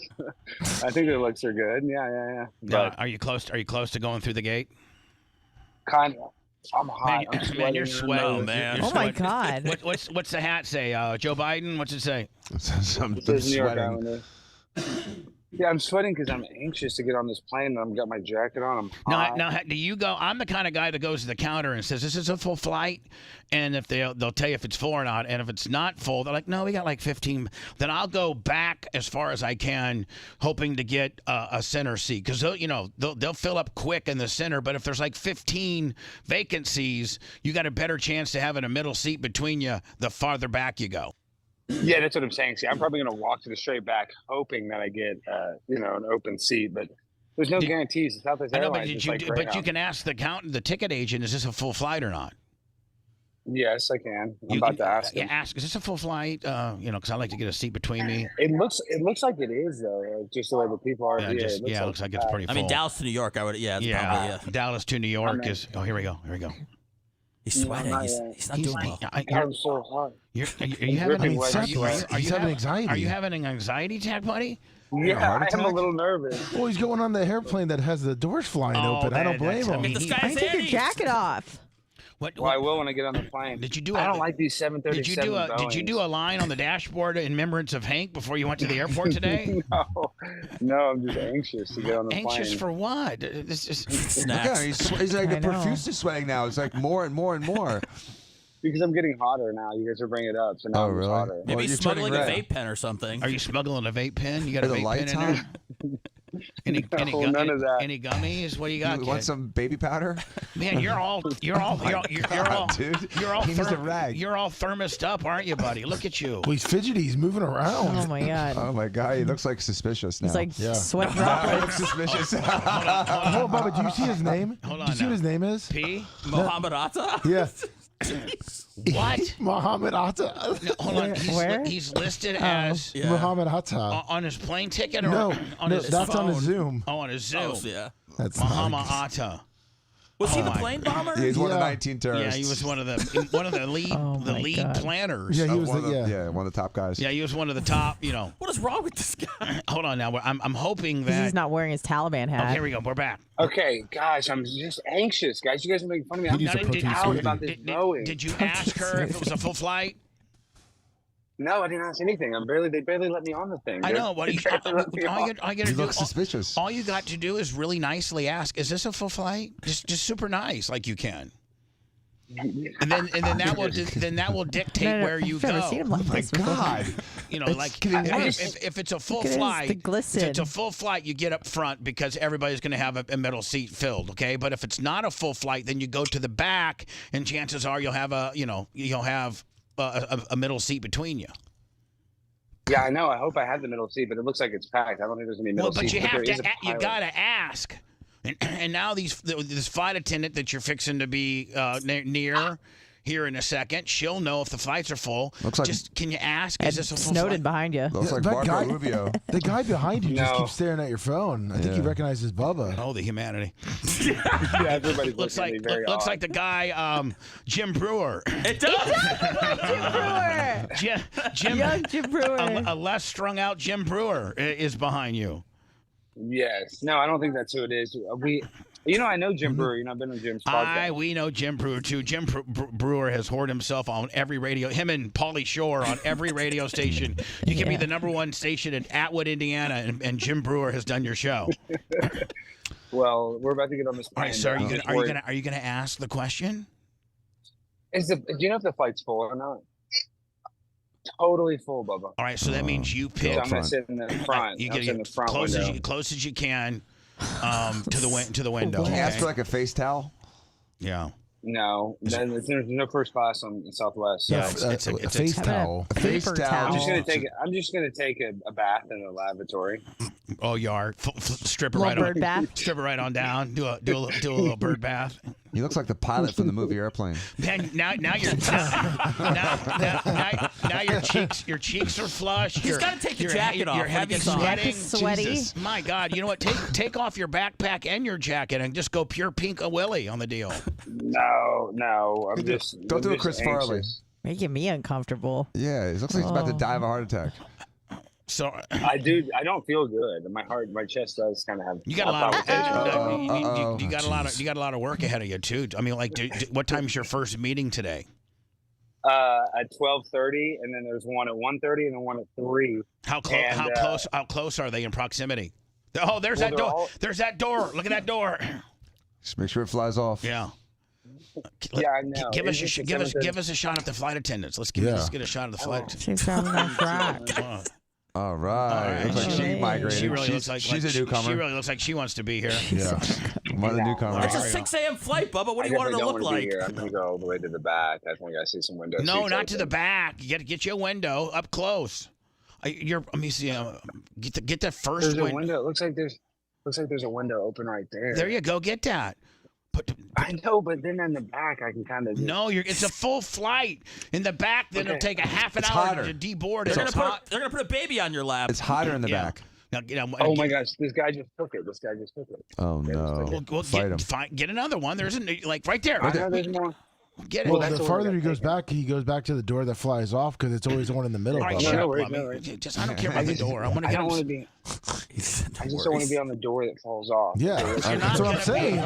I think their looks are good. Yeah. But
are you close? Are you close to going through the gate?
kind of. I'm hot.
Man, you're sweating.
Oh, man.
You're
Oh my
sweating.
God.
What's the hat say? Joe Biden? What's it say?
I'm
It says New York
sweating.
Islander. Yeah, I'm sweating because I'm anxious to get on this plane. I've got my jacket on. I'm hot.
Now, do you go? I'm the kind of guy that goes to the counter and says, "This is a full flight," and if they'll tell you if it's full or not. And if it's not full, they're like, "No, we got like 15." Then I'll go back as far as I can, hoping to get a center seat because they'll fill up quick in the center. But if there's like 15 vacancies, you got a better chance to having a middle seat between you the farther back you go.
Yeah, that's what I'm saying. See, I'm probably going to walk to the straight back, hoping that I get, an open seat. But there's no guarantees. Southwest
I know,
Airlines.
but you can ask the ticket agent, "Is this a full flight or not?"
Yes, I can. I'm about to ask.
Yeah, ask. Is this a full flight? Because I like to get a seat between me.
It looks like it is though. Just the way the people are.
Yeah, it looks like it's pretty full.
I mean, Dallas to New York, I would. Yeah, it's probably, yeah.
Dallas to New York is. Oh, here we go.
He's sweating. He's not doing well.
I'm so hot.
Are you having
anxiety.
Are you having an anxiety attack, buddy?
Yeah, I'm a little nervous.
Oh, he's going on the airplane that has the doors flying open. I don't blame him.
Take your jacket off.
Well, I will when I get on the plane.
Did you do?
I don't like these 737.
Did you do a line on the dashboard in remembrance of Hank before you went to the airport today?
No, I'm just anxious to get on the plane.
Anxious for what? This is
Yeah, he's like profusely sweating now. It's like more and more and more.
Because I'm getting hotter now. You guys are bringing it up, so now I'm hotter.
Maybe he's smuggling a vape pen or something.
Are you smuggling a vape pen? You got a
Are the
vape
lights
pen in there? Any
No, none of that.
Any gummies? What do you got?
You want
kid?
some baby powder?
Man, you're all
dude.
You're all
He needs a rag.
You're all thermosed up, aren't you, buddy? Look at you.
Well, he's fidgety. He's moving around.
Oh my god.
Oh my god, he looks like suspicious now.
He's like sweat
He
droplets.
looks suspicious.
Hold on, Bubba. Do you see his name?
Hold on
Do you see
now.
what his name is?
P.
Mohammed Atta?
Yeah.
What?
Muhammad Atta.
No, hold on. He's listed as
Muhammad Atta.
on his plane ticket or
No,
on
no,
his
that's
phone?
on his Zoom.
Oh, on his Zoom.
Oh, yeah.
That's
Muhammad
not
Atta.
Was he the
my
plane bomber?
Yeah, he's one of the
Yeah.
19
Yeah,
terrorists.
he was one of the lead
my
lead
God.
planners.
Yeah, he was
one of
the, yeah.
one of the top guys.
Yeah, he was one of the top.
What is wrong with this guy?
Hold on now. I'm hoping
Because
that.
he's not wearing his Taliban hat.
Oh, here we go. We're back.
Okay, gosh, I'm just anxious, guys. You guys are making fun of me. I'm
needs a
freaking
protein
out
smoothie.
about this Boeing.
Did you ask her if it was a full flight?
No, I didn't ask anything. They barely let me on the thing.
I know.
They barely let me on.
all you
He
do,
looks suspicious.
all you got to do is really nicely ask, "Is this a full flight?" Just super nice, like you can. And then that will dictate
No,
where you
I've never
go.
seen him like this before.
God.
You know,
It's
like
getting worse.
if it's a full
Look at his-
flight,
the glisten.
if it's a full flight, you get up front because everybody's going to have a middle seat filled. Okay, but if it's not a full flight, then you go to the back, and chances are you'll have a middle seat between you.
Yeah, I know. I hope I have the middle seat, but it looks like it's packed. I don't think there's any middle
Well, but
seats.
you have
there is
to.
a
You
pilot.
gotta ask. And now this flight attendant that you're fixing to be near here in a second, she'll know if the flights are full.
Looks like-
Just can you ask?
And
Is this a full
Snowden
flight?
behind you.
Looks like
That
Marco
guy-
Rubio.
The guy behind you just
No.
keeps staring at your phone. I think he
Yeah.
recognizes Bubba.
Oh, the humanity.
Yeah, everybody's
looks
looking
like
at me very
looks
odd.
like the guy Jim Brewer.
It does.
Jim Brewer.
Jim
Young Jim Brewer.
a less strung out Jim Brewer is behind you.
Yes. No, I don't think that's who it is. I know Jim Brewer. I've been on Jim's podcast.
We know Jim Brewer too. Jim Brewer has whored himself on every radio. Him and Pauly Shore on every radio station. You can be the #1 station in Atwood, Indiana, and Jim Brewer has done your show.
Well, we're about to get on this
All
plane.
right, so
but
are you gonna ask the question?
do you know if the flight's full or not? Totally full, Bubba.
All right, so that means you
So
pick.
I'm gonna sit in the front.
You
I'm
get
sitting in the front window.
close as you can to the window.
Can you ask
okay?
for like a face towel?
Yeah.
No, there's no first class on Southwest. So
Yeah, it's
a face towel.
A face
Paper
towel.
towel.
I'm just gonna take a bath in the lavatory.
Oh, you are. Strip it
Little
right
bird
on.
bath.
Strip it right on down. Do a little bird bath.
He looks like the pilot from the movie Airplane.
Man, now your cheeks are flushed.
He's gotta take the
your-
jacket off
Your
when he
head
gets
is
on.
sweating.
He's sweaty.
Jesus.
My God, you know what? Take off your backpack and your jacket and just go pure pink a willy on the deal.
No, I'm just.
Don't do
I'm
a Chris
just
Farley.
anxious.
Making me uncomfortable.
Yeah, he looks like he's about to die of a heart attack.
So
I don't feel good. My chest does kind of have.
you got a lot of
Uh-oh.
you got a lot of work ahead of you too. I mean, like, what time's your first meeting today?
At 12:30, and then there's one at 1:30, and then one at 3.
How
And,
How close are they in proximity? Oh, there's
Well,
that
they're
door.
all-
There's that door. Look at that door.
Just make sure it flies off.
Yeah.
Yeah, I know.
Give
It's
us
just
give us
something-
give us a shot at the flight attendants. Let's
Yeah.
get a shot of the flight attendants.
She's from that rock.
All right. Looks like she
Hey.
migrated.
She really
she's,
looks like
she's a newcomer.
She really looks like she wants to be here.
Yeah. One of the newcomers.
It's a 6 a.m. flight, Bubba. What do you want it to look like?
I'm gonna go all the way to the back. I think I see some windows.
No, not to the back. You got to get you a window up close. Let me see. Get the first
There's a
window.
window. It looks like there's a window open right there.
There you go. Get that.
I know, but then in the back, I can kind of.
No, it's a full flight. In the back, then it'll take a half an
It's
hour
hotter.
to deboard
They're
it.
gonna put a baby on your lap.
It's hotter in the
Yeah.
back.
Now,
Oh my gosh, this guy just took it.
Oh no.
Well,
Fight him.
get another one. There's like right there.
I know there's more.
Get it.
Well,
that's
the
what
farther
we're
he goes
taking.
back, he goes back to the door that flies off because it's always the one in the middle.
All right,
Bubba.
shut up,
worries,
Lummy.
no worries.
Just I don't care about the door. I want to
I
get
don't
him.
want to be. I just don't want to be on the door that falls off.
Yeah,
You're
that's
not
what I'm
gonna
saying.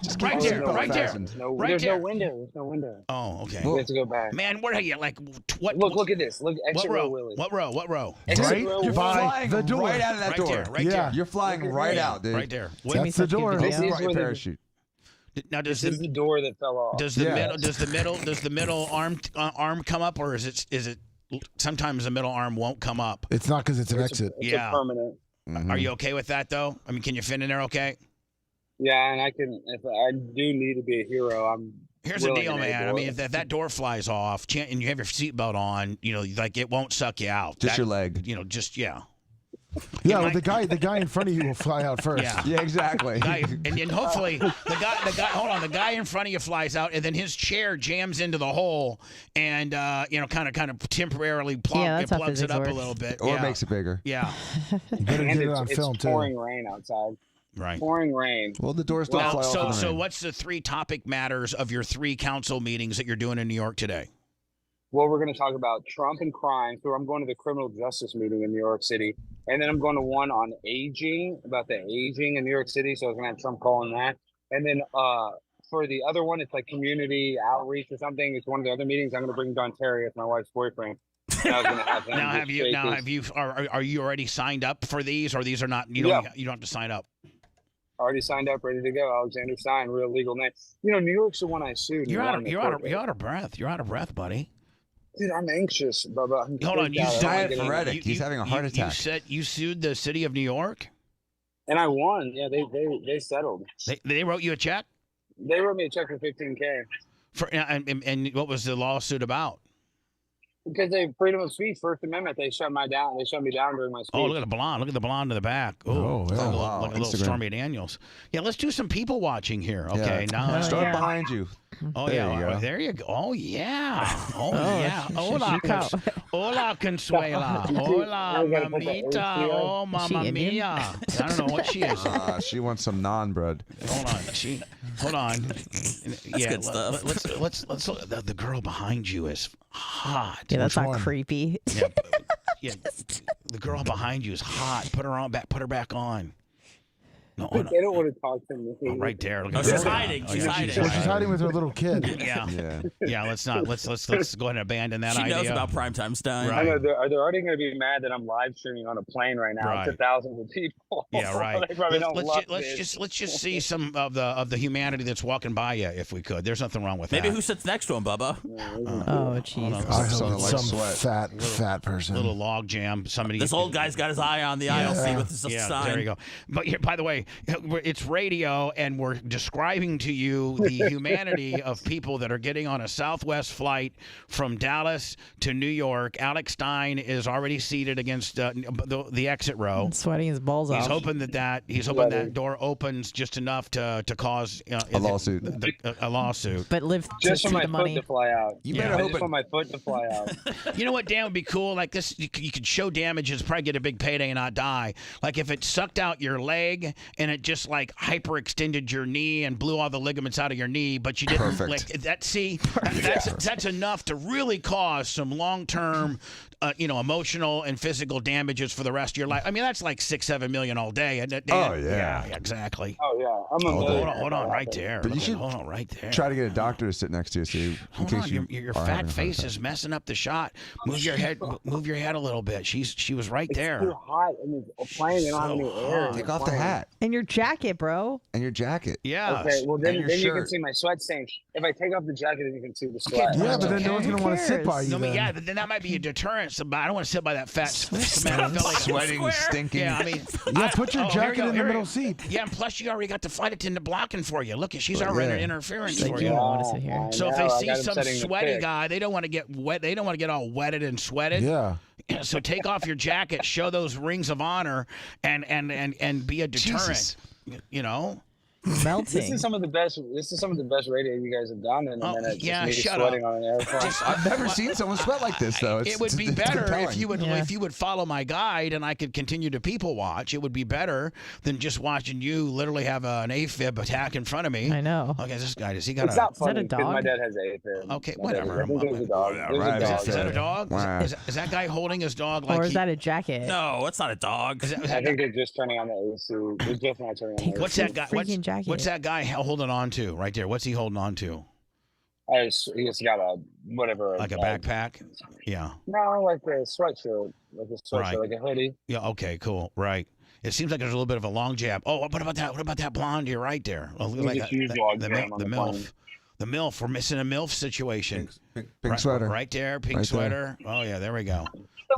Just
Right
keep
there,
it
right there.
fastened.
Right
There's
there.
no window. There's no window.
Oh, okay.
We have to go back.
Man, what are you like? What?
Look at this. Look,
What
exit
row?
row, Willie.
What row? What row?
Exit
Right
row,
You're
Willie.
flying
the door.
right out of that
Right
door.
there. Right
Yeah.
there.
You're flying right out, dude.
Right there. What,
That's the door.
This
Don't
is
brought your
where the-
parachute.
now
This is the door that fell off.
does the
Yeah.
middle does the middle arm come up, or is it sometimes the middle arm won't come up?
It's not because it's an exit.
It's
Yeah.
a permanent.
Are you okay with that though? I mean, can you fit in there okay?
Yeah, and I can. If I do need to be a hero, I'm.
Here's the
willing
deal,
and
man. I
able.
mean, if that door flies off and you have your seatbelt on, like it won't suck you out.
Just your leg.
Yeah.
Yeah, well, the guy in front of you will fly out first.
Yeah,
exactly.
And hopefully the guy in front of you flies out, and then his chair jams into the hole, and kind of temporarily plugs it up a little bit,
Or makes it bigger.
Yeah.
You better
And
get it on
it's
film too.
pouring rain outside.
Right.
Pouring rain.
Well, the doors don't fly off in the
So
rain.
what's the 3 topic matters of your 3 council meetings that you're doing in New York today?
Well, we're going to talk about Trump and crime. So I'm going to the criminal justice meeting in New York City. And then I'm going to one on aging, about the aging in New York City. So I was going to have Trump calling that. And then for the other one, it's like community outreach or something. It's one of the other meetings. I'm going to bring Don Terry as my wife's boyfriend. And I was going to have him
are you already signed up for these, or these are not? You don't have to sign up.
Already signed up, ready to go. Alexander Stein, real legal name. New York's the one I sued.
You're out of breath. You're out of breath, buddy.
Dude, I'm anxious, Bubba.
Hold on,
He's having a heart attack.
You said you sued the city of New York,
and I won. Yeah, they settled.
They wrote you a check.
They wrote me a check for $15K.
And what was the lawsuit about?
Because they freedom of speech, First Amendment. They shut me down during my speech.
Oh, look at the blonde! Look at the blonde in the back.
Oh, yeah.
Wow.
Look at little Stormy Daniels. Yeah, let's do some people watching here. Okay, now
start behind you.
Oh,
there
yeah.
you go.
There you go. Oh, yeah. Oh, yeah. Hola, hola, Consuela. Hola, mamita. Oh, mamma mia. I don't know what she is.
She wants some non-bread.
Hold on. That's
good stuff.
Let's the girl behind you is hot.
Yeah, that's not creepy.
Yeah, the girl behind you is hot. Put her on back. Put her back on. No,
they don't want to talk to me.
Oh, right there.
Oh, she's hiding. She's hiding.
She's hiding with her little kid.
Yeah. Let's go ahead and abandon that idea.
She knows about primetime Stein.
Right.
I know they're already going to be mad that I'm live streaming on a plane right now to thousands of people.
Yeah, right.
They probably don't love
let's just see some of the humanity that's walking by you, if we could. There's nothing wrong with that.
Maybe who sits next to him, Bubba?
Oh, jeez.
I hope it's some fat person.
Little log jam. Somebody.
This old guy's got his eye on the aisle seat with his sign.
There you go. But by the way, it's radio, and we're describing to you the humanity of people that are getting on a Southwest flight from Dallas to New York. Alex Stein is already seated against the exit row,
sweating his balls off.
He's hoping that door opens just enough to cause
a lawsuit.
A lawsuit.
But live
just
to
for my
the money.
foot to fly out.
You better hope
just for my foot to fly out.
You know what, Dan, would be cool? Like this, you could show damages, probably get a big payday and not die. Like if it sucked out your leg and it just like hyperextended your knee and blew all the ligaments out of your knee, but you didn't.
Perfect.
Like that. See, that's enough to really cause some long-term, emotional and physical damages for the rest of your life. I mean, that's like $6-7 million all day. Isn't it, Dan?
Oh yeah,
exactly.
Oh yeah,
Hold on, right there.
But you should
hold on, right there.
try to get a doctor to sit next to you. So
Hold on, your fat face is messing up the shot. Move your head a little bit. She was right there.
It's too hot in the plane. They don't have any air.
Take off the hat
And your jacket, bro.
and your jacket.
Yeah.
Okay, well then
your
you
shirt.
can see my sweat stain. If I take off the jacket, then you can see the sweat.
Yeah, but then no one's gonna want to sit by you.
No, but
then.
then that might be a deterrent. So, but I don't want to sit by that fat cement belly.
Sweating, stinking.
Yeah, I mean,
Yeah, put your
here we
jacket
go,
in the
here we
middle
go.
seat.
Yeah, and plus you already got the flight attendant blocking for you. Look, she's already interference
Like,
for
you
you.
don't want to sit here.
So if they see some sweaty guy, they don't want to get wet. They don't want to get all wetted and sweated.
Yeah.
So take off your jacket, show those rings of honor, and be a deterrent.
Jesus.
You know.
Melting.
This is some of the best radio you guys have done in a minute.
Yeah,
just me
shut
sweating
up.
on an airplane.
I've never seen someone sweat like this though.
It would be
it's
better
compelling.
if you would follow my guide and I could continue to people watch. It would be better than just watching you literally have an AFib attack in front of me.
I know.
Okay, this guy does he got
It's not funny
that a
because my
dog?
dad has AFib.
Okay,
My dad
whatever.
has- I think there's a dog. There's
right,
a dog.
Is that a dog?
Wow.
Is that guy holding his dog like
Or is that a jacket?
No, it's not a dog.
I think they're just turning on the AC. They're just not turning on the AC.
What's that guy?
Freaking jacket.
What's that guy holding on to right there? What's he holding on to?
He's got a whatever.
Like a backpack? Yeah.
No, like a sweatshirt,
Right.
like a hoodie.
Yeah. Okay. Cool. Right. It seems like there's a little bit of a long jab. Oh, what about that? What about that blonde here, right there? Oh,
He's a huge log
the
jam on the
MILF.
plane.
The MILF. We're missing a MILF situation.
Pink sweater.
Right there. Pink
Right
sweater. Oh, yeah. There we go.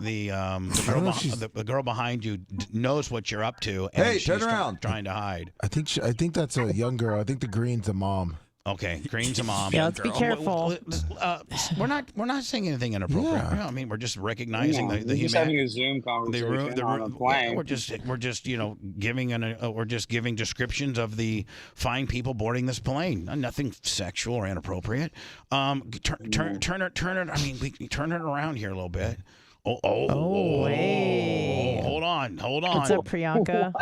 The girl behind you knows what you're up to. And
Hey,
she's
turn around.
Trying to hide.
I think that's a young girl. I think the green's the mom.
Okay, green's a mom.
Yeah, let's be careful.
We're not saying anything inappropriate.
Yeah.
No, I mean, we're just recognizing the
we're just
human.
having a Zoom conversation on a plane.
We're just giving descriptions of the fine people boarding this plane. Nothing sexual or inappropriate. Turn it. I mean, we turn it around here a little bit.
Hey.
Hold on.
What's up, Priyanka?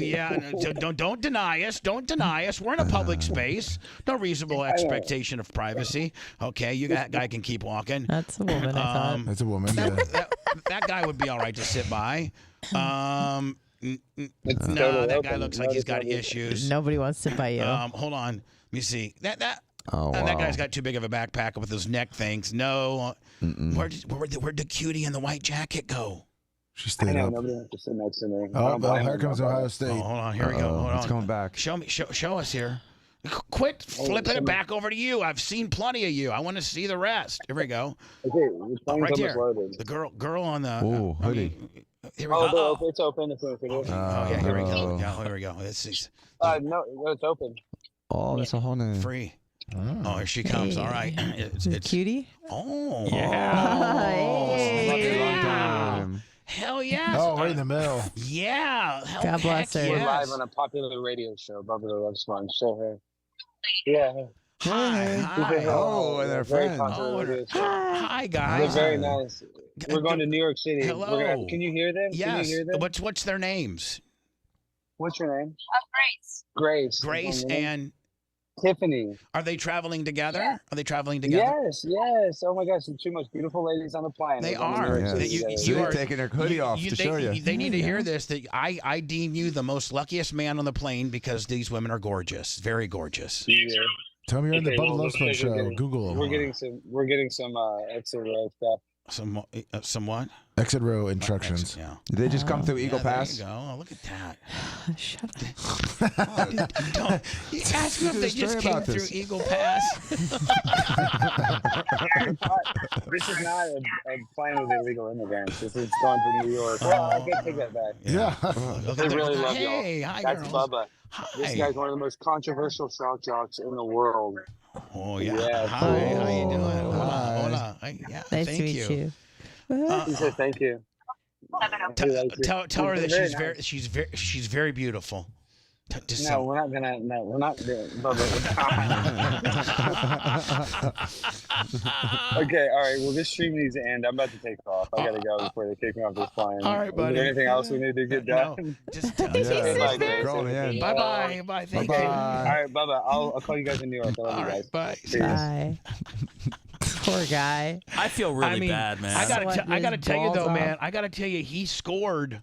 Yeah. Don't deny us. Don't deny us. We're in a public space. No reasonable expectation of privacy. Okay, that guy can keep walking.
That's a woman, I thought.
That's a woman. Yeah.
That guy would be all right to sit by. No, that guy looks like he's got issues.
Nobody wants to sit by you.
Hold on. Let me see.
Oh,
That guy's got too big of a backpack with those neck things. No. Where'd the cutie in the white jacket go?
She stayed up.
Nobody has to sit next to me.
Oh, here comes Ohio State.
Oh, hold on. Here we go. Hold on.
It's coming back.
Show us here. Quit flipping it back over to you. I've seen plenty of you. I want to see the rest. Here we go.
Okay,
Right there. The girl on the
hoodie.
Here we go.
It's open. It's open.
Yeah, here we go. Here we go. This is
No, it's open.
Oh, that's a whole name.
free. Oh, here she comes. All right. It's
cutie.
Oh.
Hey.
Hell yeah.
Oh, right in the middle.
Yeah.
God bless her.
We're live on a popular radio show, Bubba the Love Sponge. So, yeah.
Hi.
Oh, and their friends.
Hi, guys.
They're very nice. We're going to New York City.
Hello.
Can you hear them?
Yes.
Can you hear them?
What's their names?
What's your name?
Grace.
Grace.
And
Tiffany.
are they traveling together?
Yeah.
Are they traveling together?
Yes. Oh my gosh, the two most beautiful ladies on the planet.
They
We're going to
are.
New York City
You
together.
are
taking her hoodie off to show you.
They need to hear this. That I deem you the most luckiest man on the plane because these women are gorgeous, very gorgeous.
Yeah.
Tell me you're in the
Okay,
Bubba
well,
Love
looks
Sponge
like
show.
we're getting-
Google them.
We're getting some exit row stuff.
Some what?
Exit row instructions.
Yeah.
Did they just come through Eagle Pass?
There you go. Oh, look at that.
Shut up.
You ask them if they just came through Eagle Pass.
This is not a plane with illegal immigrants. This is going to New York. Well, I can take that back.
Yeah.
They really love y'all.
Hey, hi,
That's
girls.
Bubba. This
Hi.
guy's one of the most controversial shock jocks in the world.
Oh yeah.
Yeah.
Hi. How you doing? Hola. Yeah.
Nice
thank
to meet you.
He said thank you.
Tell her that
Very
she's very beautiful.
No, we're not gonna. No, we're not doing. Okay, all right. Well, this stream needs to end. I'm about to take off. I gotta go before they kick me off this plane.
All right, buddy.
Is there anything else we need to get done?
No, just tell
Bye,
Bye. Bye. Thank you.
All right, Bubba. I'll call you guys in New York. I love you guys.
Bye.
Peace.
Bye. Poor guy.
I feel really bad, man.
I gotta tell you though,
balls
man.
off.
I gotta tell you, he scored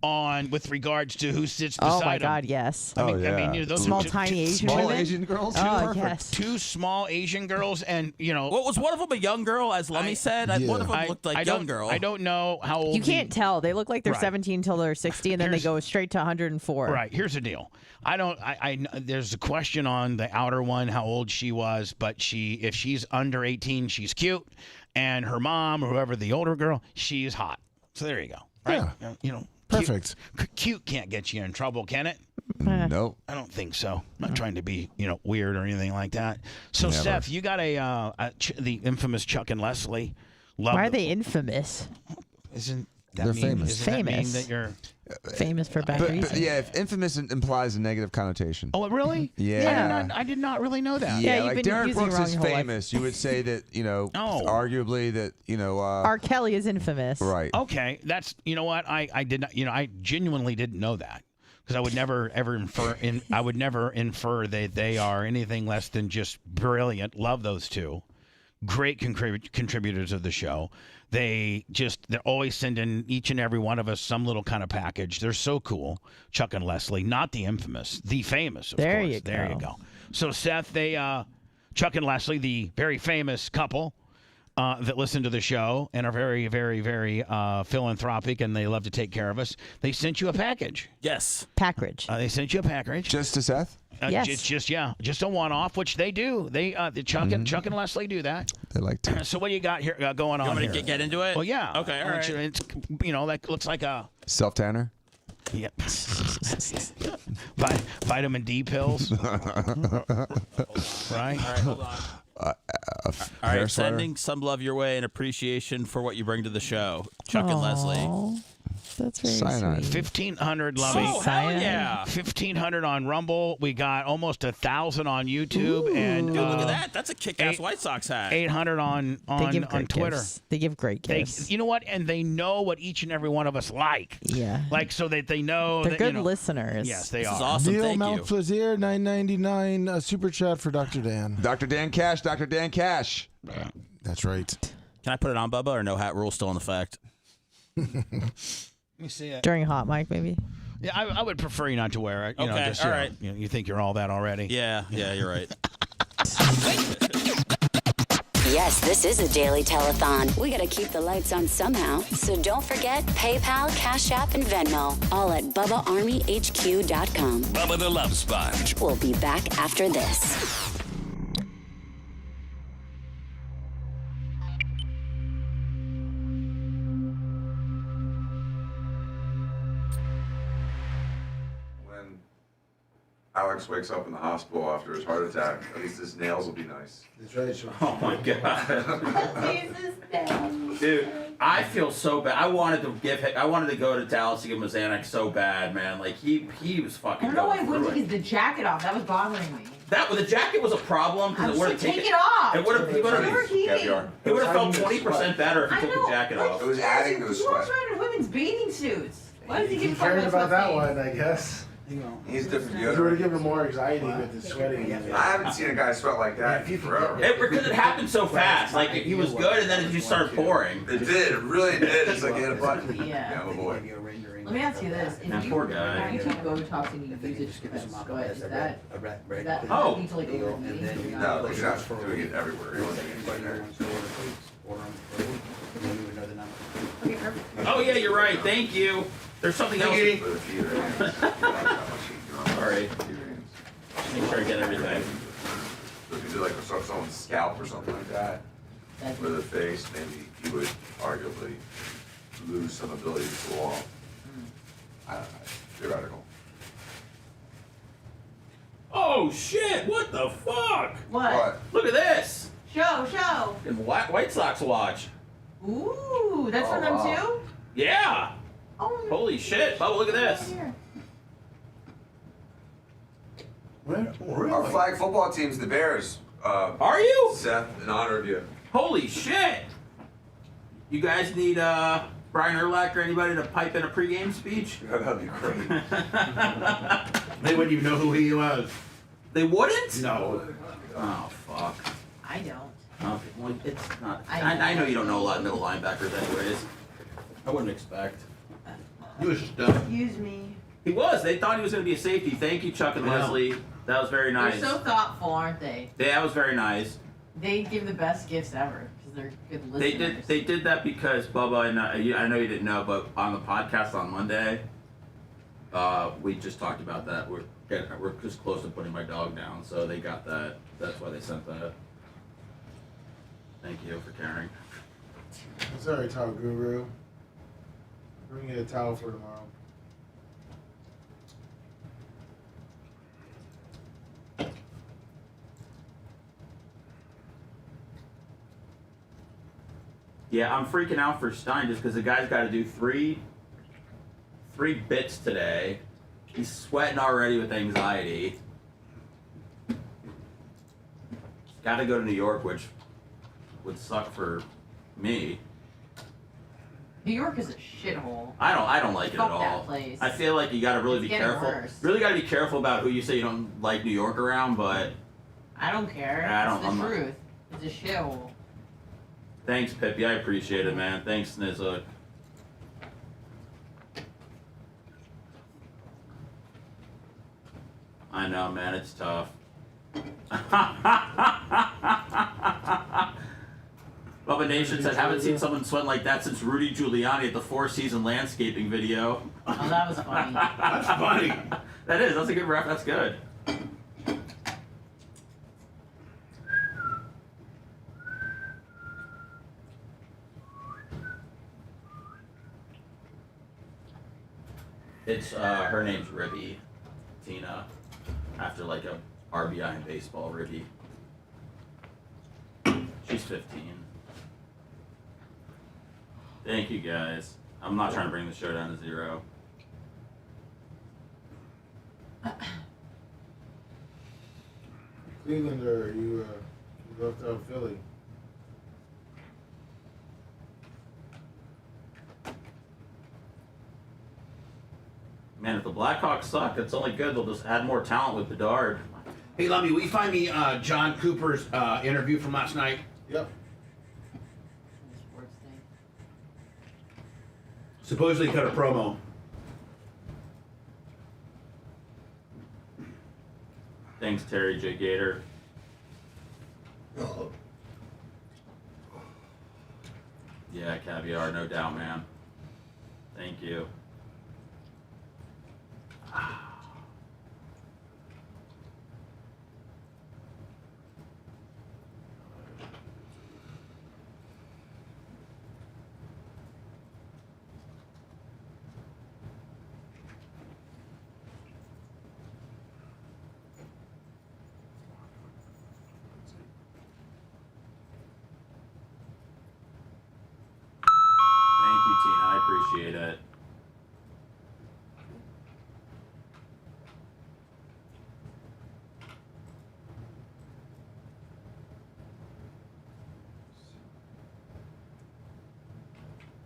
on with regards to who sits beside him.
Oh my God, yes.
I mean, you know, those
Small,
are
tiny Asian
small
women.
Asian girls?
Oh,
Perfect.
yes.
two small Asian girls, and you know,
What was one of them a young girl, as Lummy said? One of them looked like young girl.
I don't know how old.
You can't tell. They look like they're
Right.
17 till they're 60, and then they go straight to 104.
Right. Here's the deal. There's a question on the outer one how old she was, but if she's under 18, she's cute, and her mom or whoever the older girl, she's hot. So there you go. Right.
Yeah.
You know.
Perfect.
Cute can't get you in trouble, can it?
Nope.
I don't think so. I'm not trying to be, weird or anything like that. So,
Never.
Steph, you got the infamous Chuck and Leslie.
Why are they infamous?
Isn't that
They're
mean,
famous.
Doesn't that mean
Famous.
that you're
Famous for bad
But
reasons.
yeah, if infamous implies a negative connotation.
Oh, really?
Yeah.
I did not really know that.
Yeah,
you've
like
been
Derek
using
Brooks
wrong
is
your whole life.
famous. You would say that, arguably that,
R. Kelly is infamous.
right.
Okay, that's what I did not. I genuinely didn't know that because I would never ever infer. I would never infer that they are anything less than just brilliant. Love those two, great contributors of the show. They're always sending each and every one of us some little kind of package. They're so cool. Chuck and Leslie, not the infamous, the famous, of course. There you go. So Seth, Chuck and Leslie, the very famous couple that listen to the show and are very, very, very philanthropic, and they love to take care of us. They sent you a package.
Yes.
Package.
They sent you a package.
Just to Seth?
Yes.
It's just a one-off, which they do. They Chuck and Leslie do that.
They like to.
So what do you got here going on
You want me
here?
to get into it?
Well, yeah.
Okay, all right.
It's, that looks like a
Self-tanner?
yep. Vitamin D pills. Right.
All right, hold on. All right, sending some love your way and appreciation for what you bring to the show, Chuck and Leslie.
That's very
Cyanide.
sweet.
1,500, Lummy.
Oh, hell yeah.
1,500 on Rumble. We got almost 1,000 on YouTube. And
Dude, look at that. That's a kick-ass White Sox hat.
800 on Twitter.
Gifts. They give great gifts.
You know what? And they know what each and every one of us like.
Yeah.
Like, so that they know.
They're
that,
good listeners.
Yes, they
This
are.
is awesome.
Neil
Thank you.
Mountplaisir, $9.99 super chat for Dr. Dan.
Dr. Dan Cash. Dr. Dan Cash.
That's right.
Can I put it on, Bubba, or no hat rule still in effect?
Let me see it.
During hot mic, maybe.
Yeah, I would prefer you not to wear it. You know,
Okay,
just,
all
you know,
right.
you think you're all that already.
Yeah, you're right.
Yes, this is a daily telethon. We gotta keep the lights on somehow. So don't forget PayPal, Cash App, and Venmo. All at BubbaArmyHQ.com.
Bubba the Love Sponge.
We'll be back after this.
When Alex wakes up in the hospital after his heart attack, at least his nails will be nice.
That's right, Sean.
Oh, my God. Dude, I feel so bad. I wanted to go to Dallas to give him a Xanax so bad, man. Like, he was
I
fucking
don't know why I
going
wouldn't
through it.
take the jacket off. That was bothering me.
The jacket was a problem because it would have
Take
taken
it off.
It would have. He would
Caviar.
have felt 20% better if he took the jacket off.
It was adding to his
He walks
sweat.
around in women's bathing suits. Why does he give a fuck
cared
about
about that
sweat
one, I guess.
He's different
You would have
deodorant.
given him more anxiety with his sweating.
I haven't seen a guy sweat like that forever.
Because it happened so fast. Like, he was good, and then it just started pouring.
It did. It really did. It's like he had a button.
Yeah.
Oh boy.
Let me ask you this:
That poor guy.
If you take Botox and you use it to prevent sweat, is that
Oh.
lead to like
No, you're not doing it everywhere. You're doing it right there.
Okay, perfect.
Oh, yeah, you're right. Thank you. There's something else.
For the feet, right?
Sorry. Make sure I get everything.
So if you do like someone's scalp or something like that, or the face, maybe you would arguably lose some ability to cool off. I don't know. Theoretical.
Oh, shit. What the fuck?
What?
Look at this.
Show.
And White Sox watch.
Ooh, that's from them too.
Yeah.
Oh.
Holy shit. Bubba, look at this.
Our flag football team's the Bears.
Are you?
Seth, in honor of you.
Holy shit. You guys need Brian Urlacher or anybody to pipe in a pregame speech?
Yeah, that'd be great.
They wouldn't even know who he was.
They wouldn't?
No.
Oh, fuck.
I don't.
Okay, well, it's not.
I
I know you don't know a lot of middle linebackers, anyways. I wouldn't expect.
He was just dumb.
Excuse me.
He was. They thought he was going to be a safety. Thank you, Chuck and
Yeah.
Leslie. That was very nice.
They're so thoughtful, aren't they?
That was very nice.
They give the best gifts ever because they're good listeners.
They did that because Bubba and I know you didn't know, but on the podcast on Monday, we just talked about that. We're just close to putting my dog down, so they got that. That's why they sent that. Thank you for caring.
It's all right, towel guru. Bring me a towel for tomorrow.
Yeah, I'm freaking out for Stein just because the guy's got to do three bits today. He's sweating already with anxiety. Got to go to New York, which would suck for me.
New York is a shithole.
I don't like it
Fuck
at all.
that place.
I feel like you got to really
It's
be
getting
careful.
worse.
Really got to be careful about who you say you don't like New York around, but
I don't care.
I'm
It's the
not-
truth. It's a shithole.
thanks, Pippi. I appreciate it, man. Thanks, Nizook. I know, man. It's tough. Bubba Nation said, haven't seen someone sweat like that since Rudy Giuliani at the four-season landscaping video.
Oh, that was funny.
That's funny.
That is. That's a good ref. That's good. It's her name's Ribby, Tina, after like a RBI in baseball, Ribby. She's 15. Thank you guys. I'm not trying to bring the show down to 0.
Cleveland, or you left out Philly?
Man, if the Blackhawks suck, it's only good. They'll just add more talent with Bedard.
Hey, Lummy, will you find me John Cooper's interview from last night?
Yep.
Supposedly cut a promo.
Thanks, Terry J. Gator. Yeah, caviar, no doubt, man. Thank you. Thank you, Tina. I appreciate it.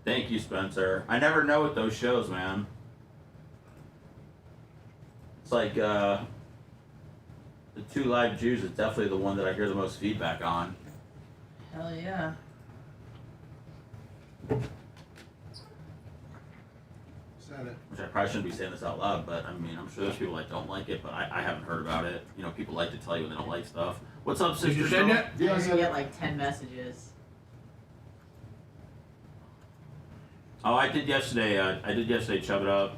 Thank you, Spencer. I never know with those shows, man. It's like the Two Live Jews is definitely the one that I hear the most feedback on.
Hell yeah.
Which I probably shouldn't be saying this out loud, but I mean, I'm sure there's people that don't like it, but I haven't heard about it. You know, people like to tell you when they don't like stuff. What's up, sister?
Did you send it?
Yeah, I get like 10 messages.
Oh, I did yesterday. I did yesterday. Chub it up.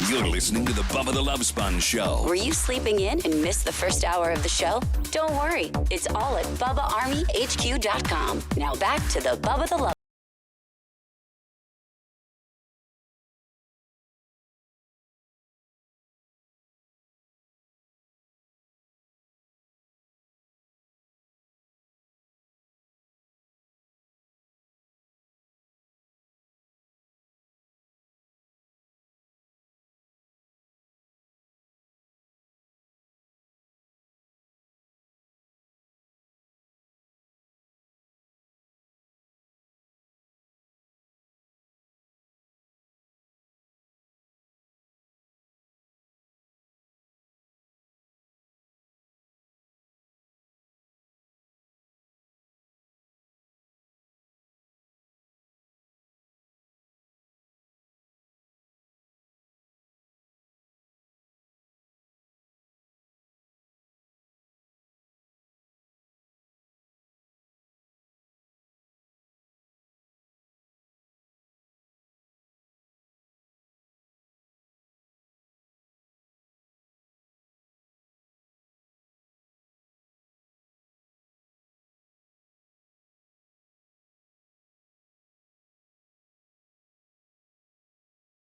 You're listening to the Bubba the Love Sponge Show.
Were you sleeping in and missed the first hour of the show? Don't worry. It's all at BubbaArmyHQ.com. Now back to the Bubba the Love.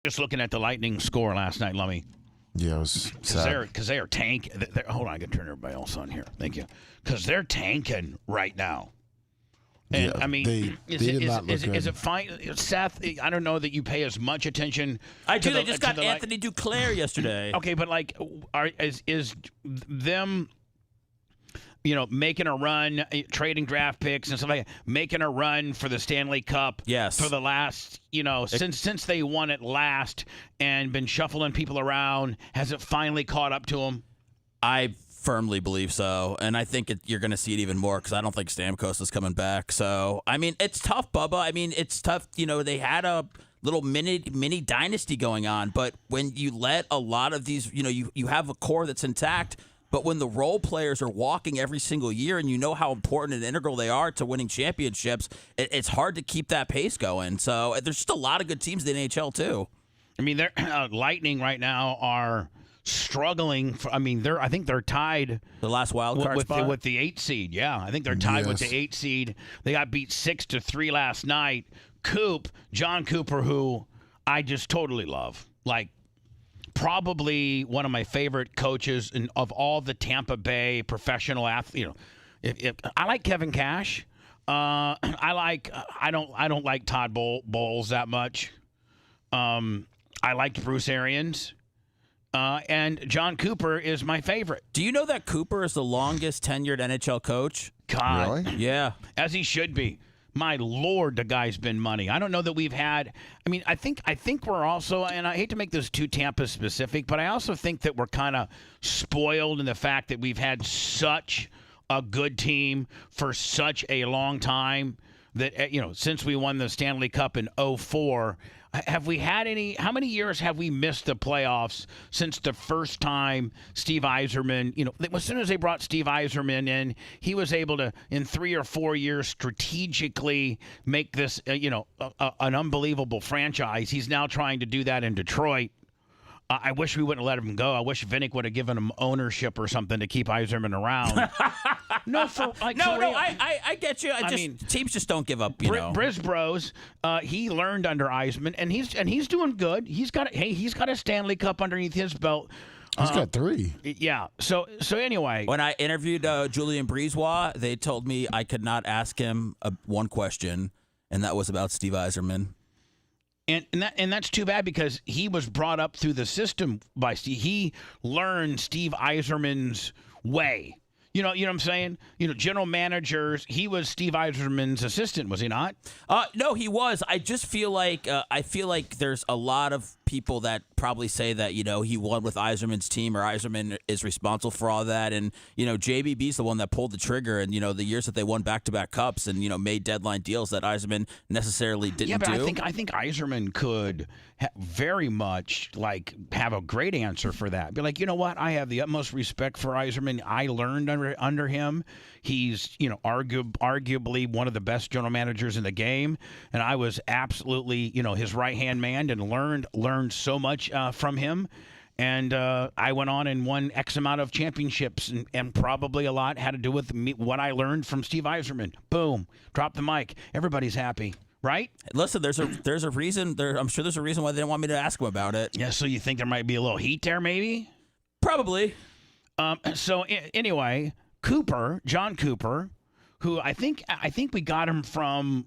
Just looking at the Lightning score last night, Lummy.
Yeah, it was sad.
Because they are tank. Hold on, I can turn everybody else on here. Thank you. Because they're tanking right now. And
Yeah,
I mean,
they did not look
is
good.
it fine, Seth? I don't know that you pay as much attention.
I do.
to
They
the-
just
to
got
the
Anthony Duclair yesterday.
Okay, but like, is them, making a run, trading draft picks and stuff like that, making a run for the Stanley Cup?
Yes.
For the last, since they won it last and been shuffling people around, has it finally caught up to them?
I firmly believe so, and I think you're going to see it even more because I don't think Stamkos is coming back. So, I mean, it's tough, Bubba. I mean, it's tough. They had a little mini dynasty going on, but when you let a lot of these, you have a core that's intact, But when the role players are walking every single year, and you know how important and integral they are to winning championships, it's hard to keep that pace going. So there's just a lot of good teams in the NHL too.
I mean, they're Lightning right now are struggling. I think they're tied
the last wild card spot
with the 8 seed. Yeah, I think they're tied with the 8 seed. They got beat 6-3 last night. John Cooper, who I just totally love, like probably one of my favorite coaches of all the Tampa Bay professional athletes. I like Kevin Cash. I don't like Todd Bowles that much. I liked Bruce Arians. And John Cooper is my favorite.
Do you know that Cooper is the longest tenured NHL coach?
God.
Really?
Yeah.
As he should be. My Lord, the guy's been money. I don't know that we've had. I mean, I think we're also, and I hate to make this too Tampa specific, but I also think that we're kind of spoiled in the fact that we've had such a good team for such a long time that, since we won the Stanley Cup in 2004, have we had how many years have we missed the playoffs since the first time Steve Yzerman, as soon as they brought Steve Yzerman in, he was able to, in 3 or 4 years, strategically make this, an unbelievable franchise. He's now trying to do that in Detroit. I wish we wouldn't let him go. I wish Vinnick would have given him ownership or something to keep Yzerman around.
I get you. I mean, teams just don't give up.
Brisbros, he learned under Yzerman, and he's doing good. He's got a Stanley Cup underneath his belt.
He's got 3.
Yeah. So anyway,
when I interviewed Julien Brisebois, they told me I could not ask him one question, and that was about Steve Yzerman.
And that's too bad because he was brought up through the system by Steve. He learned Steve Yzerman's way. You know what I'm saying? General managers. He was Steve Yzerman's assistant, was he not?
No, he was. I just feel like there's a lot of people that probably say that he won with Yzerman's team or Yzerman is responsible for all that, and JBB's the one that pulled the trigger, and the years that they won back-to-back cups and made deadline deals that Yzerman necessarily didn't do.
Yeah, but I think Yzerman could very much have a great answer for that. Be like, you know what? I have the utmost respect for Yzerman. I learned under him. He's arguably one of the best general managers in the game, and I was absolutely his right-hand man and learned so much from him. And I went on and won X amount of championships, and probably a lot had to do with what I learned from Steve Yzerman. Boom, drop the mic. Everybody's happy. Right?
Listen, there's a reason. I'm sure there's a reason why they didn't want me to ask him about it.
Yeah, so you think there might be a little heat there, maybe?
Probably.
So anyway, John Cooper, who I think we got him from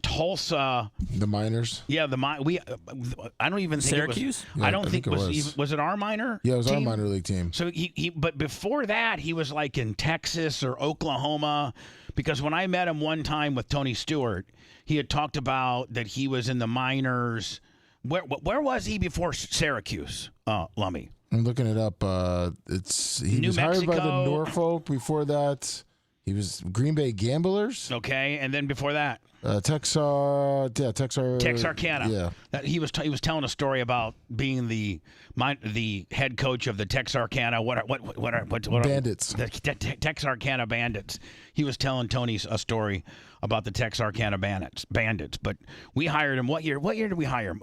Tulsa.
The Miners.
Yeah, I don't even think
Syracuse.
I don't think it was it our minor.
Yeah, it was
team?
our minor league team.
So but before that he was in Texas or Oklahoma, because when I met him one time with Tony Stewart, he had talked about that he was in the minors. Where was he before Syracuse, Lummy?
I'm looking it up. He
New
was hired by the
Mexico.
Norfolk. Before that, he was Green Bay Gamblers.
Okay, and then before that,
Texarkana.
Yeah, he was telling a story about being the head coach of the Texarkana what
Bandits.
The Texarkana Bandits. He was telling Tony a story about the Texarkana Bandits. But we hired him. What year? What year did we hire him?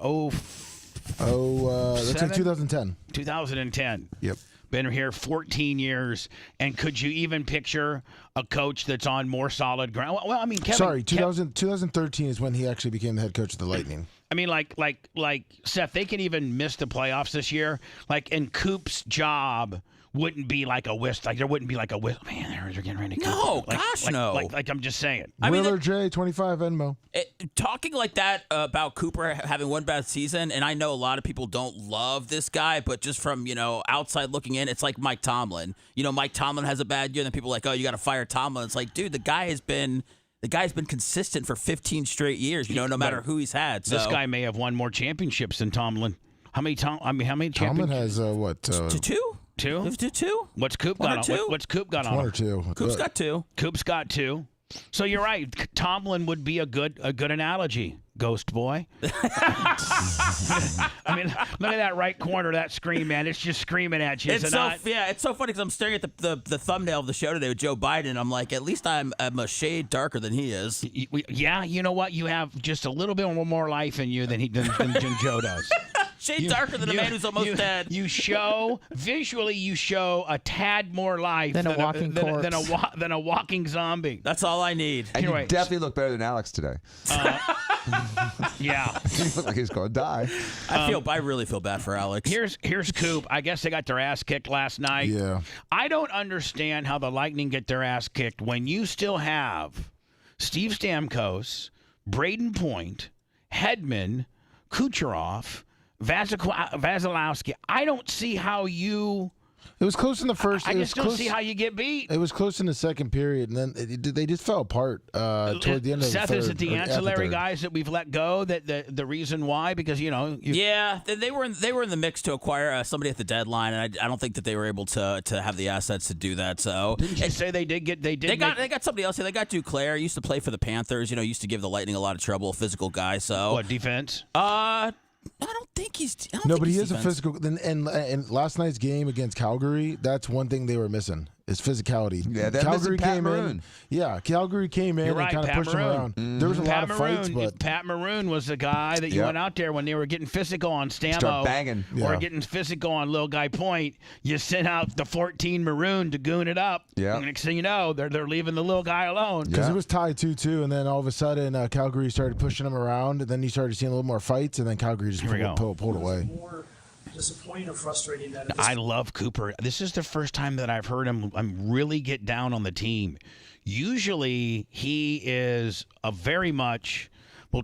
That's in 2010.
2010.
Yep.
Been here 14 years, and could you even picture a coach that's on more solid ground? Well, I mean, Kevin.
2013 is when he actually became the head coach of the Lightning.
I mean, like Seth, they can even miss the playoffs this year. And Coop's job wouldn't be like a whist. There wouldn't be like a whist. Man, they're getting ready to
No, no.
I'm just saying.
Wheeler J, 25 Venmo.
Talking like that about Cooper having one bad season, and I know a lot of people don't love this guy, but just from outside looking in, it's like Mike Tomlin. Mike Tomlin has a bad year, and then people are like, oh, you got to fire Tomlin. It's like, dude, the guy's been consistent for 15 straight years. No matter who he's had. So.
This guy may have won more championships than Tomlin. How many championships?
Tomlin has
two.
Two?
Two?
What's Coop got on? What's Coop got on?
One or two.
Coop's got two.
Coop's got two. So you're right. Tomlin would be a good analogy. Ghost Boy. I mean, look at that right corner of that screen, man. It's just screaming at you.
It's so funny because I'm staring at the thumbnail of the show today with Joe Biden. I'm like, at least I'm a shade darker than he is.
Yeah, you know what? You have just a little bit more life in you than Joe does.
Shade darker than a man who's almost dead.
You show a tad more life
than a walking corpse.
than a walking zombie.
That's all I need.
And
Anyway,
you definitely look better than Alex today.
Yeah.
He looked like he's going to die.
I really feel bad for Alex.
Here's Coop. I guess they got their ass kicked last night.
Yeah.
I don't understand how the Lightning get their ass kicked when you still have Steve Stamkos, Braden Point, Hedman, Kucherov, Vasilevsky. I don't see how you.
It was close in the first.
I just don't see how you get beat.
It was close in the second period, and then they just fell apart toward the end of
Seth,
the third.
is it the ancillary
third.
guys that we've let go that the reason why? Because
yeah, they were in the mix to acquire somebody at the deadline, and I don't think that they were able to have the assets to do that. So
didn't you say they got
somebody else? They got Duclair. Used to play for the Panthers. Used to give the Lightning a lot of trouble. Physical guy. So
what defense?
I don't think he's.
But he is a physical. And last night's game against Calgary, that's one thing they were missing is physicality.
Yeah, they're
Calgary
missing Pat
came
Maroon.
in. Yeah, Calgary came in
You're right,
and kind of
Pat
pushed him
Maroon.
around. There was a lot of fights, but
Pat Maroon was the guy that you went out there when they were getting physical on Stamo.
Start banging.
Or
Yeah.
getting physical on Little Guy Point. You sent out the 14 Maroon to goon it up.
Yeah.
And next thing you know, they're leaving the little guy alone.
because it was tied 2-2, and then all of a sudden Calgary started pushing him around, and then you started seeing a little more fights, and then Calgary just pulled away.
More disappointing or frustrating that
I love Cooper. This is the first time that I've heard him really get down on the team. Usually he is a very much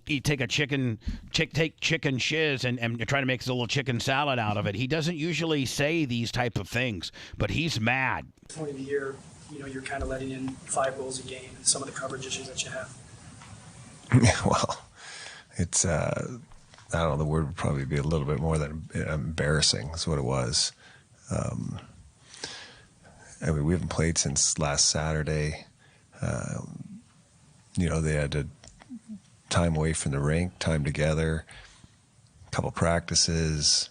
you take a take chicken shiz and try to make a little chicken salad out of it. He doesn't usually say these type of things, but he's mad.
point of the year, you're kind of letting in 5 goals a game and some of the coverage issues that you have.
Well, it's I don't know, the word would probably be a little bit more than embarrassing is what it was. I mean, we haven't played since last Saturday. They had to time away from the rink, time together, a couple practices.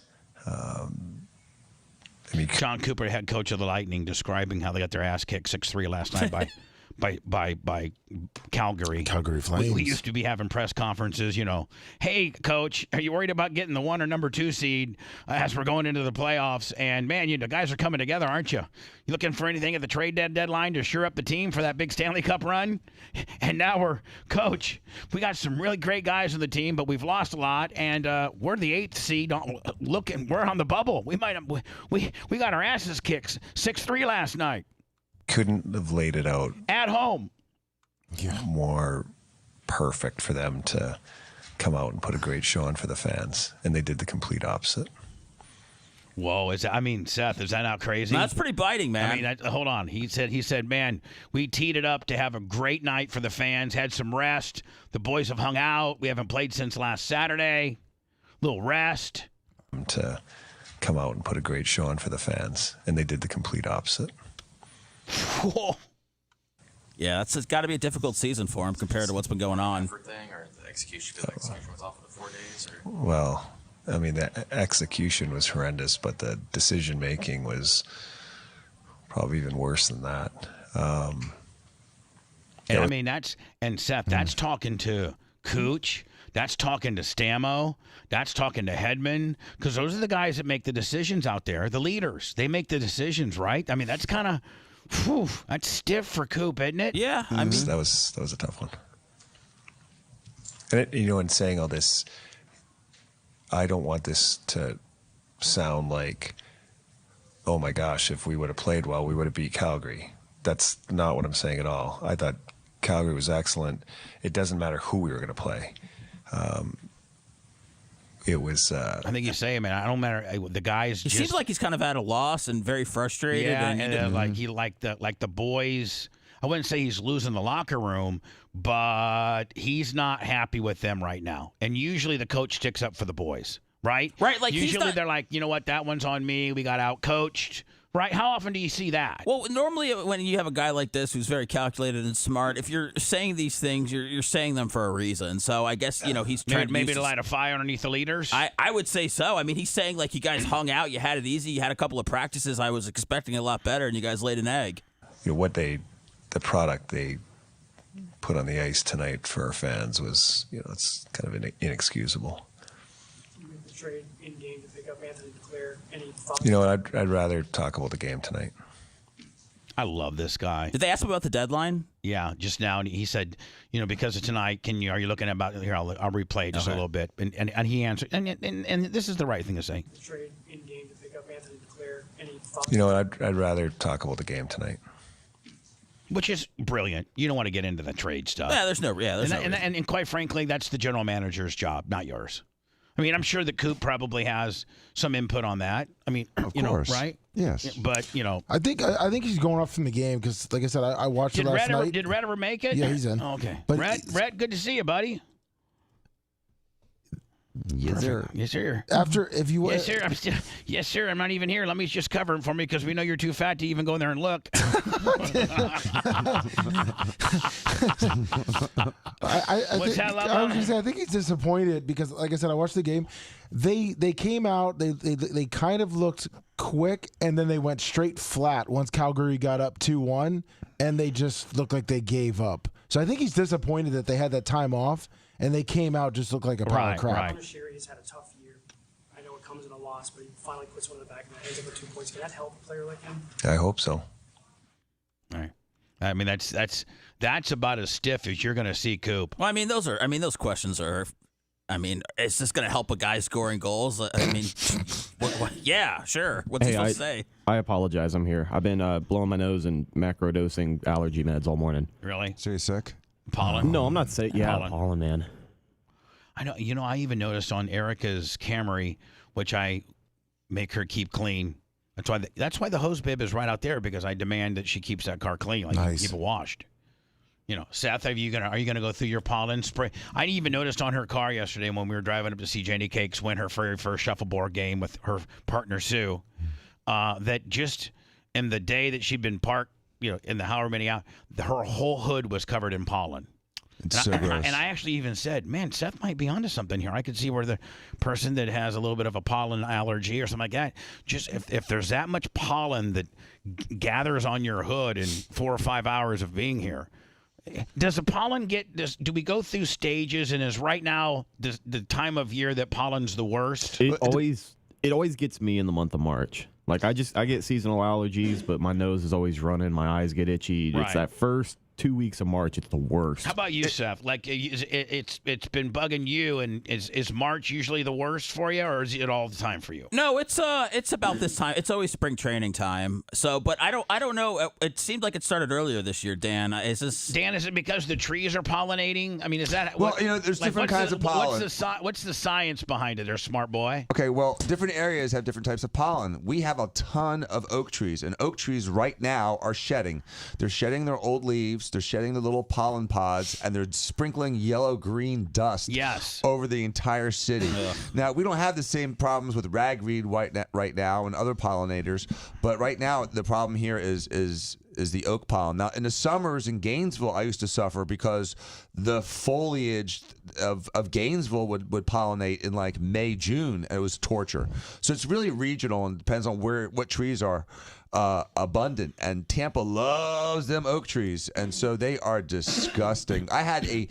John Cooper, head coach of the Lightning, describing how they got their ass kicked 6-3 last night by Calgary.
Calgary Flames.
We used to be having press conferences, hey, coach, are you worried about getting the 1 or number 2 seed as we're going into the playoffs? And, man, the guys are coming together, aren't you? You looking for anything at the trade deadline to shore up the team for that big Stanley Cup run? And now Coach, we got some really great guys on the team, but we've lost a lot, and we're the 8th seed. We're on the bubble. We got our asses kicked 6-3 last night.
Couldn't have laid it out
at home
more perfect for them to come out and put a great show on for the fans, and they did the complete opposite.
Whoa, Seth, is that not crazy?
That's pretty biting, man.
Hold on. He said, man, we teed it up to have a great night for the fans, had some rest. The boys have hung out. We haven't played since last Saturday. Little rest.
To come out and put a great show on for the fans, and they did the complete opposite.
Yeah, it's got to be a difficult season for him compared to what's been going on.
Or the execution was off for the 4 days? Or?
Well, the execution was horrendous, but the decision making was probably even worse than that.
Seth, that's talking to Cooch. That's talking to Stamo. That's talking to Hedman. Because those are the guys that make the decisions out there. The leaders. They make the decisions, right? That's kind of, that's stiff for Coop, isn't it?
Yeah.
That was a tough one. And in saying all this, I don't want this to sound like, oh my gosh, if we would have played well, we would have beat Calgary. That's not what I'm saying at all. I thought Calgary was excellent. It doesn't matter who we were going to play. It was.
I think you say, man. I don't matter. The guys.
He seems like he's kind of at a loss and very frustrated.
Yeah, and like the boys. I wouldn't say he's losing the locker room, but he's not happy with them right now. And usually the coach sticks up for the boys, right?
Right. Like
usually they're like, you know what, that one's on me. We got out coached. Right? How often do you see that?
Well, normally when you have a guy like this who's very calculated and smart, if you're saying these things, you're saying them for a reason. So I guess, he's trying
maybe to light a fire underneath the leaders?
I would say so. I mean, he's saying like you guys hung out, you had it easy, you had a couple of practices. I was expecting a lot better, and you guys laid an egg.
The product they put on the ice tonight for our fans was, it's kind of inexcusable.
You made the trade in game to pick up Anthony Duclair. Any thoughts?
You know what? I'd rather talk about the game tonight.
I love this guy.
Did they ask him about the deadline?
Yeah, just now. And he said, because of tonight, are you looking about here? I'll replay just a little bit. And he answered, and this is the right thing to say.
The trade in game to pick up Anthony Duclair. Any thoughts?
You know what? I'd rather talk about the game tonight.
Which is brilliant. You don't want to get into the trade stuff.
Yeah, there's no.
And quite frankly, that's the general manager's job, not yours. I mean, I'm sure that Coop probably has some input on that. I mean,
of course,
right?
Yes.
But
I think he's going off from the game because, like I said, I watched it last night.
Did Red ever make it?
Yeah, he's in.
Oh, okay.
But
Red, good to see you, buddy.
Yes, sir.
Yes, sir.
If you
yes, sir. Yes, sir. I'm not even here. Let me just cover it for me because we know you're too fat to even go in there and look.
I think he's disappointed because, like I said, I watched the game. They came out. They kind of looked quick, and then they went straight flat once Calgary got up 2-1, and they just looked like they gave up. So I think he's disappointed that they had that time off. And they came out just looked like a pile of crap.
Right. Sherry has had a tough year. I know it comes in a loss, but he finally puts one in the back and ends up with 2 points. Can that help a player like him?
I hope so.
All right. I mean, that's about as stiff as you're going to see Coop.
Well, those questions are. Is this going to help a guy scoring goals? Yeah, sure. What's he supposed to say?
I apologize. I'm here. I've been blowing my nose and macro dosing allergy meds all morning.
Really?
So you're sick?
Pollen?
No, I'm not sick. Yeah, pollen, man.
I know. I even noticed on Erica's Camry, which I make her keep clean. That's why the hose bib is right out there because I demand that she keeps that car clean, keep it washed. Seth, are you gonna go through your pollen spray? I even noticed on her car yesterday when we were driving up to see Jenny Cakes win her very first shuffleboard game with her partner Sue, that just in the day that she'd been parked, in the however many hours, her whole hood was covered in pollen.
It's so gross.
And I actually even said, man, Seth might be onto something here. I could see where the person that has a little bit of a pollen allergy or something like that, just if there's that much pollen that gathers on your hood in 4 or 5 hours of being here, does the pollen do we go through stages, and is right now the time of year that pollen's the worst?
It always gets me in the month of March. Like I get seasonal allergies, but my nose is always running. My eyes get itchy.
Right.
It's that first 2 weeks of March. It's the worst.
How about you, Seth? Like it's been bugging you, and is March usually the worst for you, or is it all the time for you?
No, it's about this time. It's always spring training time. So, but I don't know. It seemed like it started earlier this year. Dan, is it because the trees are pollinating? I mean, is that
there's different kinds of pollen.
What's the science behind it? There, smart boy.
Okay, well, different areas have different types of pollen. We have a ton of oak trees, and oak trees right now are shedding. They're shedding their old leaves. They're shedding the little pollen pods, and they're sprinkling yellow-green dust over the entire city. Now, we don't have the same problems with ragweed right now and other pollinators, but right now the problem here is the oak pollen. Now, in the summers in Gainesville, I used to suffer because the foliage of Gainesville would pollinate in like May, June, and it was torture. So it's really regional and depends on what trees are abundant, and Tampa loves them oak trees, and so they are disgusting. I had a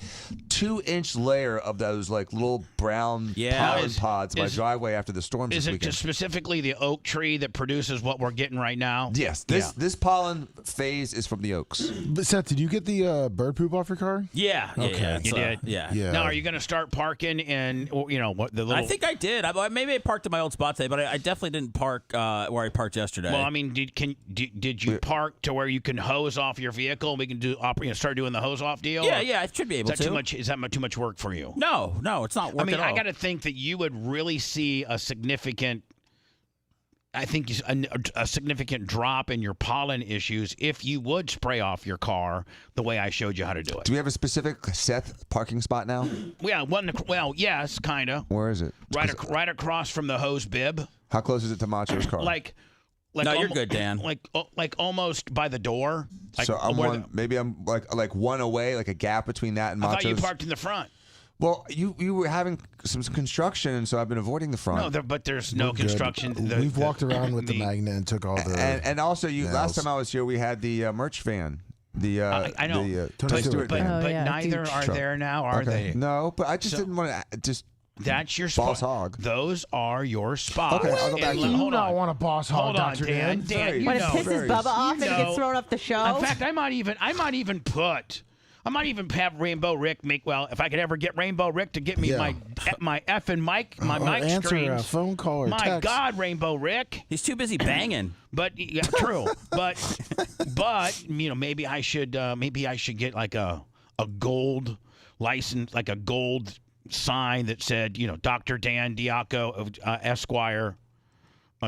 2-inch layer of those like little brown pollen pods in my driveway after the storms this weekend.
Is it specifically the oak tree that produces what we're getting right now?
Yes, this pollen phase is from the oaks.
But Seth, did you get the bird poop off your car?
Yeah.
Okay.
You did?
Yeah.
Now, are you going to start parking in, what the little...
I think I did. Maybe I parked in my old spot today, but I definitely didn't park where I parked yesterday.
Well, I mean, did you park to where you can hose off your vehicle and we can start doing the hose off deal?
Yeah, I should be able to.
Is that too much work for you?
No, it's not work
I mean,
at all.
I got to think that you would really see a significant drop in your pollen issues if you would spray off your car the way I showed you how to do it.
Do we have a specific Seth parking spot now?
Yeah, yes, kind of.
Where is it?
Right across from the hose bib.
How close is it to Macho's car?
Like like
No, you're good, Dan.
Like almost by the door. Like,
So I'm
where
one. Maybe I'm like one away, like a gap between that and
I
Macho's.
thought you parked in the front.
Well, you were having some construction, and so I've been avoiding the front.
No, but there's no
We're good.
construction.
We've walked around with the magnet and took all the.
And also,
nails.
last time I was here, we had the merch van.
I know,
the
but,
Tony Stewart
but,
van.
but neither are there now, are they?
No, but I just
So-
didn't want to just.
That's your
boss
spot.
hog.
Those are your spots.
Okay, I'll go back
And
to
You
hold
not
on.
want a boss hog,
Hold on,
Dr.
Dan.
Dan.
Dan, you
When it
know,
pisses Bubba off and he
know.
gets thrown off the show.
In fact, I might even have Rainbow Rick make. Well, if I could ever get Rainbow Rick to get me
Yeah.
my effing mic, my
Or
mic
answer
streams.
a phone call or
My
text.
God, Rainbow Rick.
He's too busy banging.
But yeah, true. but maybe I should get like a gold license, like a gold sign that said, Dr. Dan Diaco, Esquire,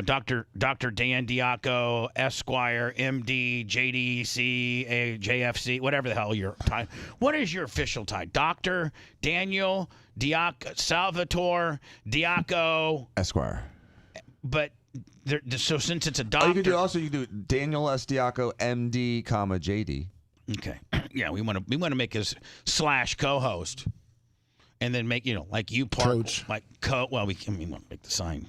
Dr. Dan Diaco, Esquire, MD, JDC, JFC, whatever the hell your title. What is your official title? Dr. Daniel Diaco, Salvatore Diaco,
Esquire.
But so since it's a
Oh,
doctor,
you can do Daniel S. Diaco, MD, JD.
Okay. Yeah, we want to make his / co-host, and then make like you part
Coach.
like well we want to make the sign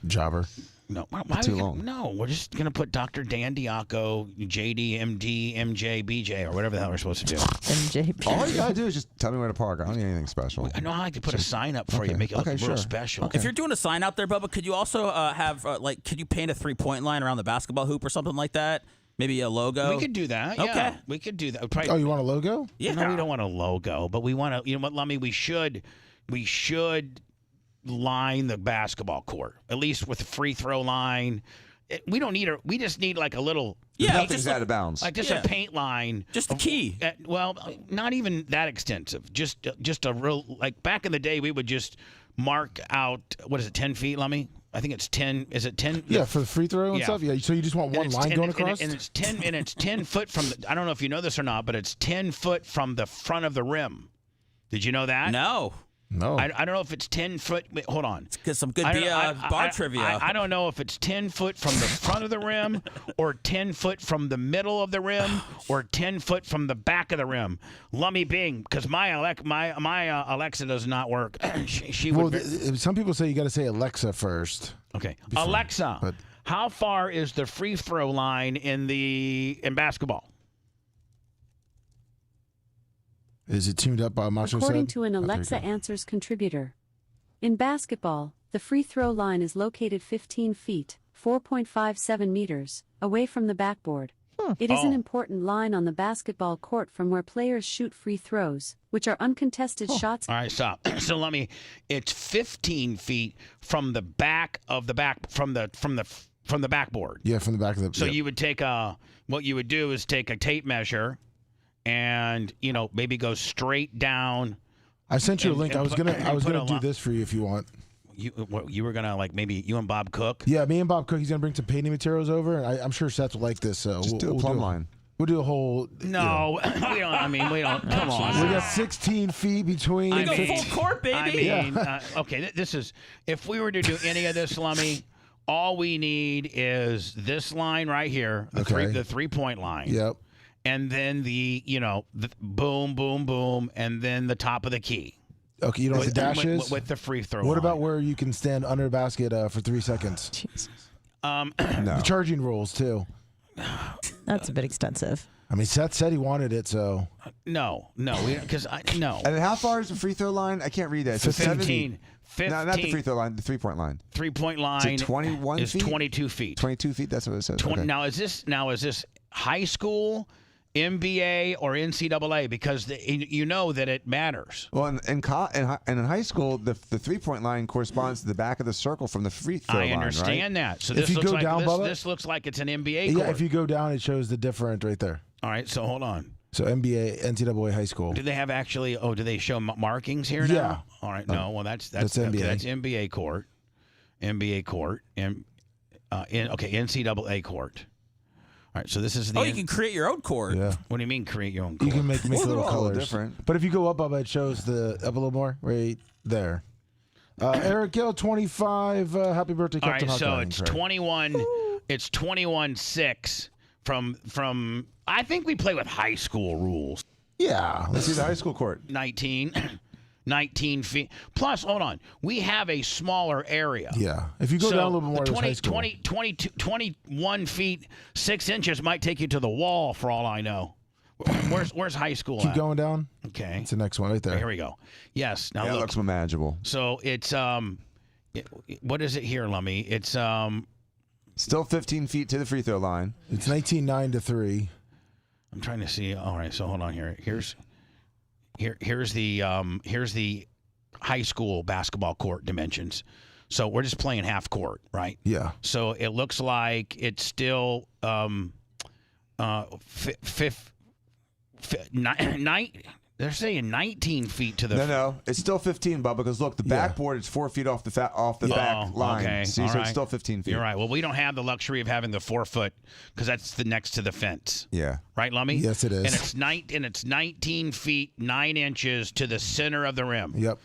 Jobber.
no why
Too long.
No, we're just gonna put Dr. Dan Diaco, JD, MD, MJ, BJ, or whatever the hell we're supposed to do.
MJP.
All you gotta do is just tell me where to park. I don't need anything special.
I know how I could put a sign up for you, make it look real special.
If you're doing a sign out there, Bubba, could you also have could you paint a 3-point line around the basketball hoop or something like that? Maybe a logo.
We could do that.
Okay.
Yeah, we could do that. Probably,
Oh, you want a logo?
Yeah.
No, we don't want a logo, but we want to. You know what, Lummy? We should line the basketball court at least with a free throw line. We don't need we just need like a little.
Nothing's out of bounds.
Like just a paint line.
Just the key.
Well, not even that extensive. Just a real like back in the day we would just mark out what is it 10 feet, Lummy? I think it's 10. Is it 10?
Yeah, for the free throw and stuff. Yeah, so you just want one line going across.
And it's 10. And it's 10 foot from. I don't know if you know this or not, but it's 10 foot from the front of the rim. Did you know that?
No.
I don't know if it's 10 foot. Wait, hold on.
Because some good bar trivia.
I don't know if it's 10 foot from the front of the rim, or 10 foot from the middle of the rim, or 10 foot from the back of the rim. Lummy Bing, because my Alexa does not work. she would.
Some people say you got to say Alexa first.
Okay, Alexa. How far is the free throw line in basketball?
Is it tuned up by Macho
According
said?
to an Alexa Answers contributor, in basketball, the free throw line is located 15 feet, 4.57 meters, away from the backboard. It is an important line on the basketball court from where players shoot free throws, which are uncontested shots.
All right, stop. So it's 15 feet from the back of the from the backboard.
Yeah, from the back of the.
So you would take what you would do is take a tape measure, and maybe go straight down.
I sent you a link. I was gonna do this for you if you want.
You were gonna maybe you and Bob Cook.
Yeah, me and Bob Cook. He's gonna bring some painting materials over, and I'm sure Seth will like this.
Just do a plumb line.
We'll do a whole.
No, we don't. I mean, we don't. Come on.
We got 16 feet between.
We go full court, baby.
I mean, okay. This is if we were to do any of this, Lummy. All we need is this line right here, the 3-point line.
Yep.
And then the boom, boom, boom, and then the top of the key.
Okay, you know what the dash is?
With the free throw.
What about where you can stand under the basket for 3 seconds?
Jesus.
No.
The charging rules too.
That's a bit extensive.
I mean, Seth said he wanted it, so.
No, because no.
And then how far is the free throw line? I can't read that. So
15.
No, not the free throw line. The 3-point line.
3-point line.
Is it 21
is
feet?
22 feet.
22 feet. That's what it says. Okay.
Now is this high school, NBA, or NCAA? Because you know that it matters.
Well, in high school, the 3-point line corresponds to the back of the circle from the free throw line.
I understand that. So this looks like this looks like it's an NBA court.
Yeah, if you go down, it shows the different right there.
All right, so hold on.
So NBA, NCAA, high school.
Do they have actually? Oh, do they show markings here now?
Yeah.
All right. No. Well, that's
NBA.
Okay, that's NBA court, NBA court, and NCAA court. All right. So this is the.
Oh, you can create your own court.
Yeah.
What do you mean create your own court?
You can make little colors.
Different.
But if you go up, it shows up a little more right there. Eric Gill, 25. Happy birthday,
All
Captain
right. So
Hawkeye.
it's 21. it's 21-6 from. I think we play with high school rules.
Yeah, let's see the high school court.
19 feet. Plus, hold on, we have a smaller area.
Yeah, if you go down a little bit more,
the
there's high school.
21 feet 6 inches might take you to the wall for all I know. Where's high school
Keep
at?
going down.
Okay,
it's the next one right there.
Here we go. Yes, now
Yeah, it
look.
looks more manageable.
So it's what is it here, Lummy? It's
still 15 feet to the free throw line.
It's 19-9 to 3.
I'm trying to see. All right, so hold on here. Here's the high school basketball court dimensions. So we're just playing half court, right?
Yeah.
So it looks like it's still they're saying 19 feet to the.
No, it's still 15, Bubba. Because look, the backboard is 4 feet off the back line.
Okay.
See,
All
so
right.
it's still 15 feet.
You're right. Well, we don't have the luxury of having the 4 foot because that's the next to the fence.
Yeah.
Right, Lummy?
Yes, it is.
And it's 19 feet 9 inches to the center of the rim.
Yep.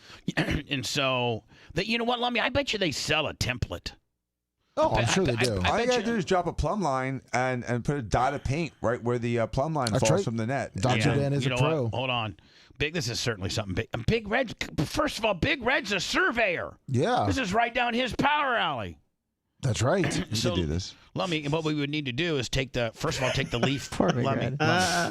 And so, you know what, Lummy? I bet you they sell a template.
Oh, I'm sure they do.
All you gotta do is drop a plumb line and put a dot of paint right where the plumb line
That's
falls
right.
from the net.
Dr. Dan is
You
a
know
pro.
what? Hold on. This is certainly something big. Big Red, first of all, Big Red's a surveyor.
Yeah.
This is right down his power alley.
That's right.
You
So,
can do this.
Lummy, what we would need to do is take the leaf.
Poor Big
Lummy,
Red.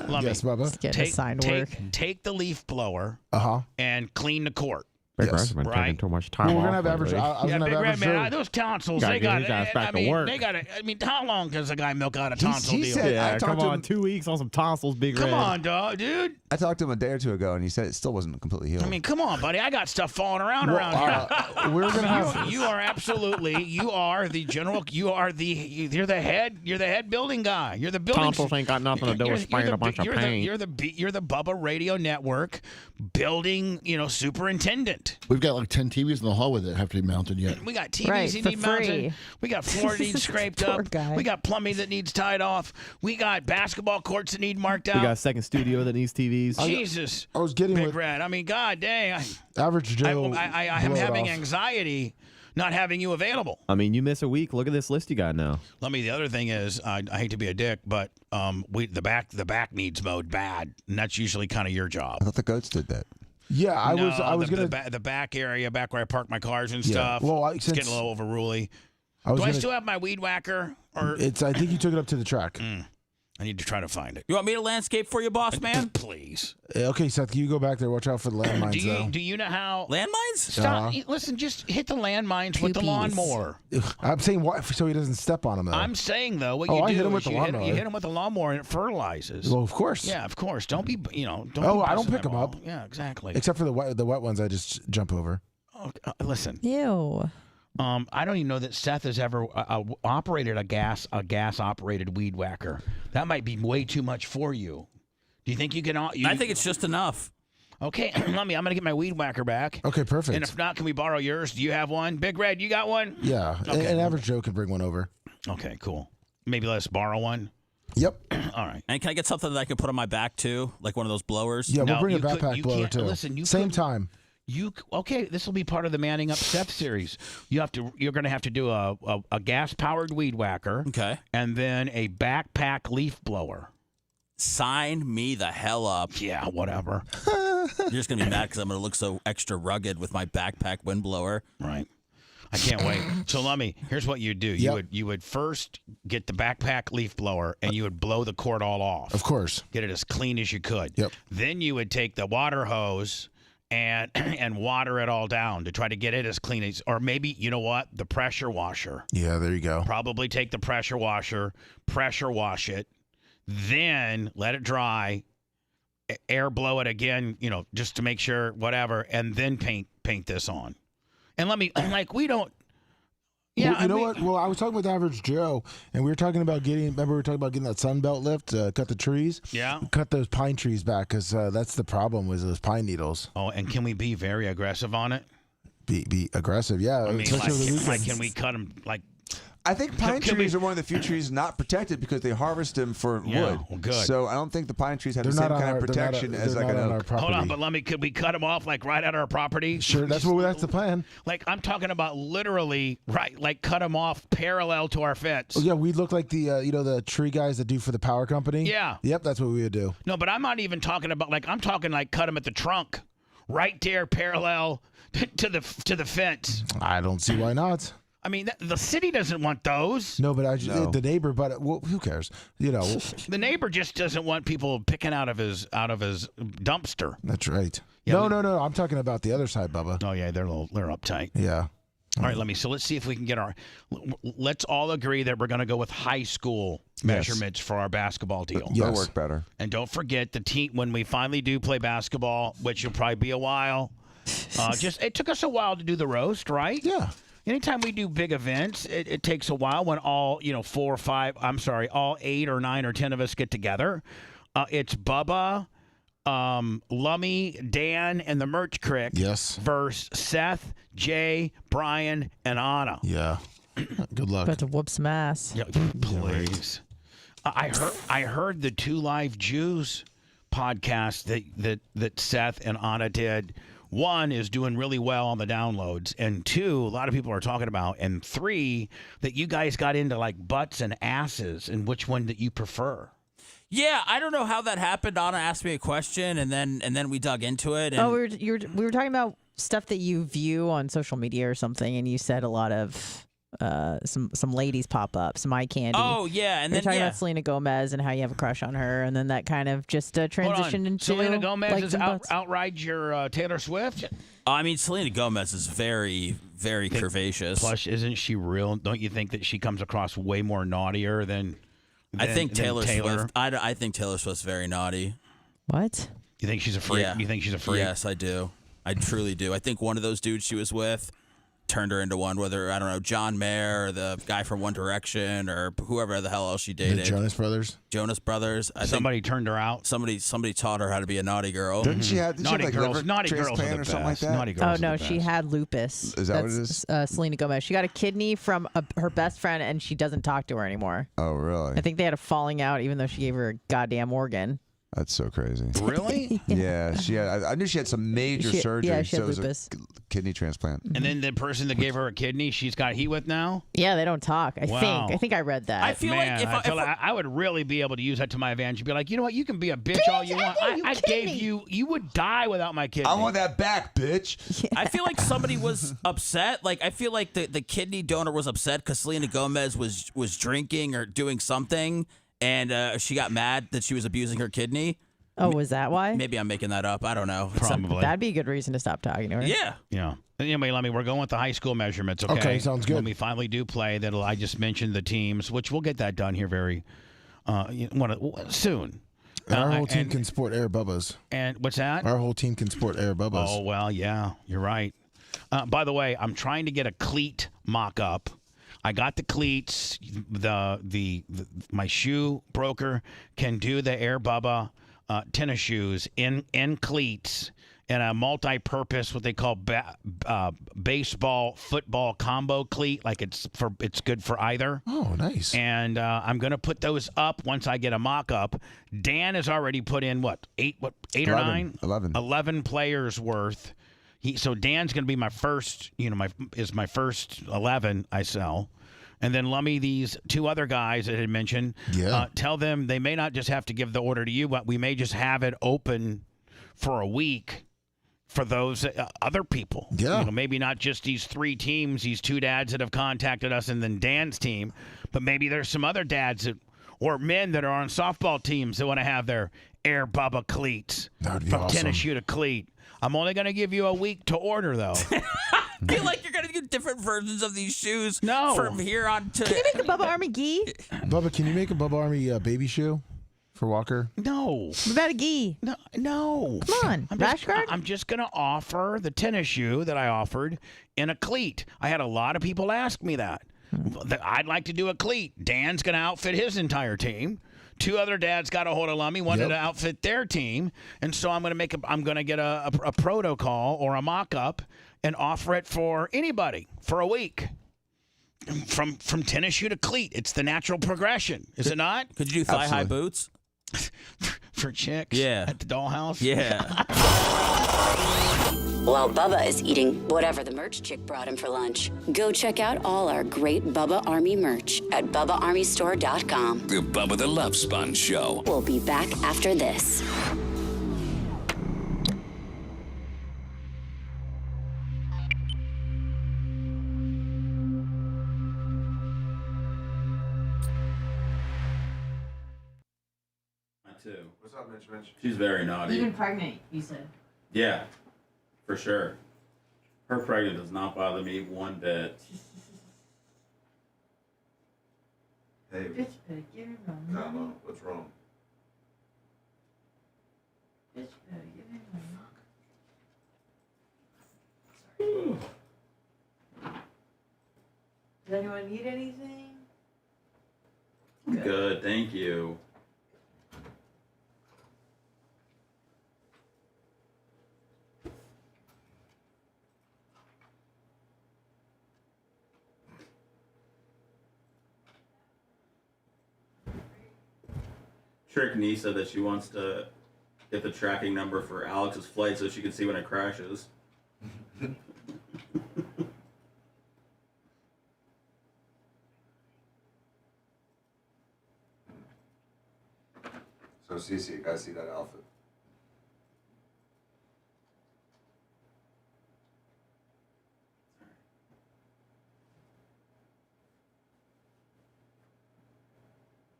Lummy,
Yes, Bubba.
Getting assigned work.
take the leaf blower
Uh-huh.
and clean the court.
Big
Yes.
Red's been
Right.
taking too much time
Well, we're
off
gonna have average.
lately.
I was
Yeah,
gonna
Big
have
Red,
average.
man, those tonsils,
Gotta
they
get
got
his ass back to work.
they got it. I mean, how long does a guy milk out a tonsil
he
deal?
said-
Yeah,
I talked
come
to
on,
him-
2 weeks on some tonsils, Big
Come
Red.
on, dog, dude.
I talked to him a day or two ago, and he said it still wasn't completely healed.
I mean, come on, buddy. I got stuff falling around
Well,
here.
we're gonna have.
You are absolutely. You are the general. You're the head building guy. You're the building.
Tonsils ain't got nothing to do with spraying a bunch of paint.
You're the Bubba Radio Network building. Superintendent.
We've got like 10 TVs in the hallway that have to be mounted yet.
We got TVs
Right,
that
for
need mounted.
free.
We got floor that needs scraped
Poor
up.
guy.
We got plumbing that needs tied off. We got basketball courts that need marked out.
We got a second studio that needs TVs.
Jesus.
I was getting
Big
with
Red. I mean, God dang.
average Joe.
I am
blow it
having
off.
anxiety not having you available.
I mean, you miss a week. Look at this list you got now.
Let me. The other thing is, I hate to be a dick, but the back needs mowed bad, and that's usually kind of your job.
I thought the goats did that.
Yeah, I was gonna.
the back area, back where I park my cars and
Yeah.
stuff.
Well,
it's getting a little overruly.
I was
Do I
gonna-
still have my weed whacker? Or
I think you took it up to the track.
I need to try to find it.
You want me to landscape for you, boss man?
Please.
Okay, Seth, you go back there. Watch out for the landmines, though.
Do you know how
landmines?
Stop. Listen, just hit the landmines with the lawnmower.
I'm saying so he doesn't step on them. Though.
I'm saying though, what
Oh,
you
I
do
hit him
is
with the
you hit
lawnmower.
him with the lawnmower and it fertilizes.
Well, of course.
Yeah, of course. Don't be, don't.
Oh,
be
I don't
busting
pick them
all.
up.
Yeah, exactly.
Except for the wet ones, I just jump over.
Listen.
Ew.
I don't even know that Seth has ever operated a gas operated weed whacker. That might be way too much for you. Do you think you can? I
think it's just enough.
Okay, let me. I'm gonna get my weed whacker back.
Okay, perfect.
And if not, can we borrow yours? Do you have one? Big Red, you got one?
Yeah,
Okay.
an average Joe could bring one over.
Okay, cool. Maybe let us borrow one.
Yep.
All right.
And can I get something that I can put on my back too, like one of those blowers?
Yeah, we'll
No,
bring a
you could-
backpack
you
blower
can't-
too.
listen,
Same time.
Okay, this will be part of the Manning Up Seth series. You're going to have to do a gas powered weed whacker.
Okay.
And then a backpack leaf blower.
Sign me the hell up.
Yeah, whatever.
You're just gonna be mad because I'm gonna look so extra rugged with my backpack windblower.
Right. I can't wait. So here's what you do. You would first get the backpack leaf blower and you would blow the cord all off.
Of course.
Get it as clean as you could.
Yep.
Then you would take the water hose and water it all down to try to get it as clean as, or maybe, you know what, the pressure washer.
Yeah, there you go.
Probably take the pressure washer, pressure wash it, then let it dry, air blow it again, just to make sure, whatever, and then paint this on. And we don't. Yeah,
Well, you know what? Well, I was talking with Average Joe, and we were talking about getting that Sunbelt lift, cut the trees.
Yeah.
Cut those pine trees back, because that's the problem with those pine needles.
Oh, and can we be very aggressive on it?
Be aggressive, yeah.
I mean,
especially over the weekends.
can we cut them,
I think pine trees are one of the few trees not protected because they harvest them for wood.
Well, good.
So I don't think the pine trees have the same kind of protection as like an oak.
Hold on, but could we cut them off like right at our property?
Sure, that's the plan.
Like I'm talking about literally, right? Like cut them off parallel to our fence.
Oh, yeah, we look like the the tree guys that do for the power company.
Yeah.
Yep, that's what we would do.
No, but I'm not even talking about I'm talking like cut them at the trunk, right there, parallel to the fence.
I don't see why not.
I mean, the city doesn't want those.
No, but the neighbor. But who cares?
The neighbor just doesn't want people picking out of his dumpster.
That's right.
Yeah,
No. I'm talking about the other side, Bubba.
Oh yeah, they're uptight.
Yeah.
All right, so let's see if we can get let's all agree that we're going to go with high school measurements for our basketball deal.
That'll work better.
And don't forget the team when we finally do play basketball, which will probably be a while. It took us a while to do the roast, right?
Yeah.
Anytime we do big events, it takes a while when all 8 or 9 or 10 of us get together. It's Bubba, Lummy, Dan, and the Merch Crick.
Yes.
Versus Seth, Jay, Brian, and Anna.
Yeah. Good luck.
About to whoop some ass.
Yeah, please. I heard the Two Live Jews podcast that Seth and Anna did. 1 is doing really well on the downloads, and 2, a lot of people are talking about, and 3, that you guys got into like butts and asses, and which one that you prefer.
Yeah, I don't know how that happened. Anna asked me a question, and then we dug into it. And
we were talking about stuff that you view on social media or something, and you said a lot of some ladies pop up, some eye candy.
Oh yeah, and
you're
then
talking about Selena Gomez and how you have a crush on her, and then that kind of just transitioned into
Selena Gomez
like,
is outrides your Taylor Swift.
I mean, Selena Gomez is very, very curvaceous.
Plus, isn't she real? Don't you think that she comes across way more naughtier than?
I think Taylor Swift. I think Taylor Swift's very naughty.
What?
You think she's a freak?
Yeah.
You think she's a freak?
Yes, I do. I truly do. I think one of those dudes she was with turned her into one, whether, I don't know, John Mayer or the guy from One Direction or whoever the hell else she dated.
The Jonas Brothers?
Jonas Brothers.
Somebody turned her out.
Somebody taught her how to be a naughty girl.
Didn't she have
naughty girls?
Naughty
girls
or something like that?
Naughty girls.
Oh no, she had lupus.
Is that what it is?
Selena Gomez. She got a kidney from her best friend, and she doesn't talk to her anymore.
Oh really?
I think they had a falling out, even though she gave her a goddamn organ.
That's so crazy.
Really?
Yeah, she had. I knew she had some major surgery.
Yeah, she had
so it was
lupus.
a kidney transplant.
And then the person that gave her a kidney, she's got heat with now.
Yeah, they don't talk. I think I read that.
I feel like
I would really be able to use that to my advantage. Be like, you know what? You can be a bitch all you want. I gave you. You would die without my kidney.
I want that back, bitch.
I feel like somebody was upset. Like I feel like the kidney donor was upset because Selena Gomez was drinking or doing something, and she got mad that she was abusing her kidney.
Oh, was that why?
Maybe I'm making that up. I don't know.
Probably.
That'd be a good reason to stop talking to her.
Yeah.
Yeah. Anyway, we're going with the high school measurements, okay?
Okay, sounds good.
When we finally do play, I just mentioned the teams, which we'll get that done here very soon.
And our whole team can sport Air Bubbas.
And what's that?
Our whole team can sport Air Bubbas.
Oh, well, yeah, you're right. By the way, I'm trying to get a cleat mock-up. I got the cleats. My shoe broker can do the Air Bubba tennis shoes in cleats and a multi-purpose, what they call baseball football combo cleat. Like it's good for either.
Oh, nice.
And I'm gonna put those up once I get a mock-up. Dan has already put in eight or 9? 11 players worth. So Dan's gonna be my first. My first 11 I sell. And then Lummy, these 2 other guys that had mentioned, tell them they may not just have to give the order to you, but we may just have it open for a week for those other people.
Yeah.
Maybe not just these 3 teams, these 2 dads that have contacted us and then Dan's team, but maybe there's some other dads or men that are on softball teams that want to have their Air Bubba cleats.
That would be
from
awesome.
tennis shoe to cleat. I'm only going to give you a week to order, though.
I feel like you're gonna get different versions of these shoes.
No.
From here on to.
Can you make a Bubba Army gi?
Bubba, can you make a Bubba Army baby shoe for Walker?
No.
What about a gi?
No.
Come on, rash guard?
I'm just going to offer the tennis shoe that I offered in a cleat. I had a lot of people ask me that. I'd like to do a cleat. Dan's going to outfit his entire team. 2 other dads got a hold of Lummy, wanted to outfit their team, and so I'm going to get a protocol or a mock-up and offer it for anybody for a week. from tennis shoe to cleat. It's the natural progression, is it not?
Could you do thigh-high boots?
For chicks?
Yeah.
At the dollhouse?
Yeah.
While Bubba is eating whatever the merch chick brought him for lunch, go check out all our great Bubba Army merch at BubbaArmyStore.com.
The Bubba the Love Sponge Show.
We'll be back after this.
Too.
What's up, Mitch?
She's very naughty.
Even pregnant, you said.
Yeah, for sure. Her pregnant does not bother me one bit.
Hey,
Bitch, better give him my money.
Comma, what's wrong?
Bitch, better give him my money. Does anyone need anything?
Good, thank you. Trick Nisa that she wants to get the tracking number for Alex's flight so she can see when it crashes.
So, Cece, you guys see that outfit?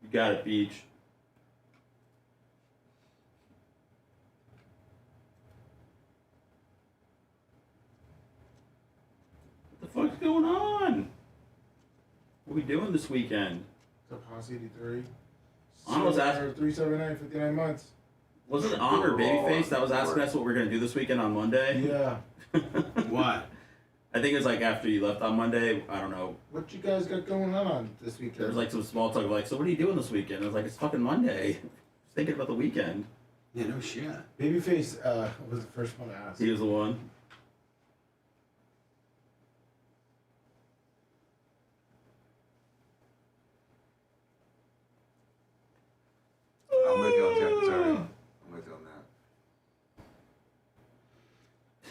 You got it, Beach. What the fuck's going on? What are we doing this weekend?
The Posse 83.
Honor was asking.
379, 59 months.
Wasn't Honor Babyface that was asking us what we're gonna do this weekend on Monday?
Yeah.
What? I think it was like after you left on Monday. I don't know.
What you guys got going on this weekend?
There was like some small talk like, so what are you doing this weekend? I was like, it's fucking Monday. Just thinking about the weekend.
Yeah, no shit.
Babyface was the first one to ask.
He was the one.
I'm with you on Terry. I'm with you on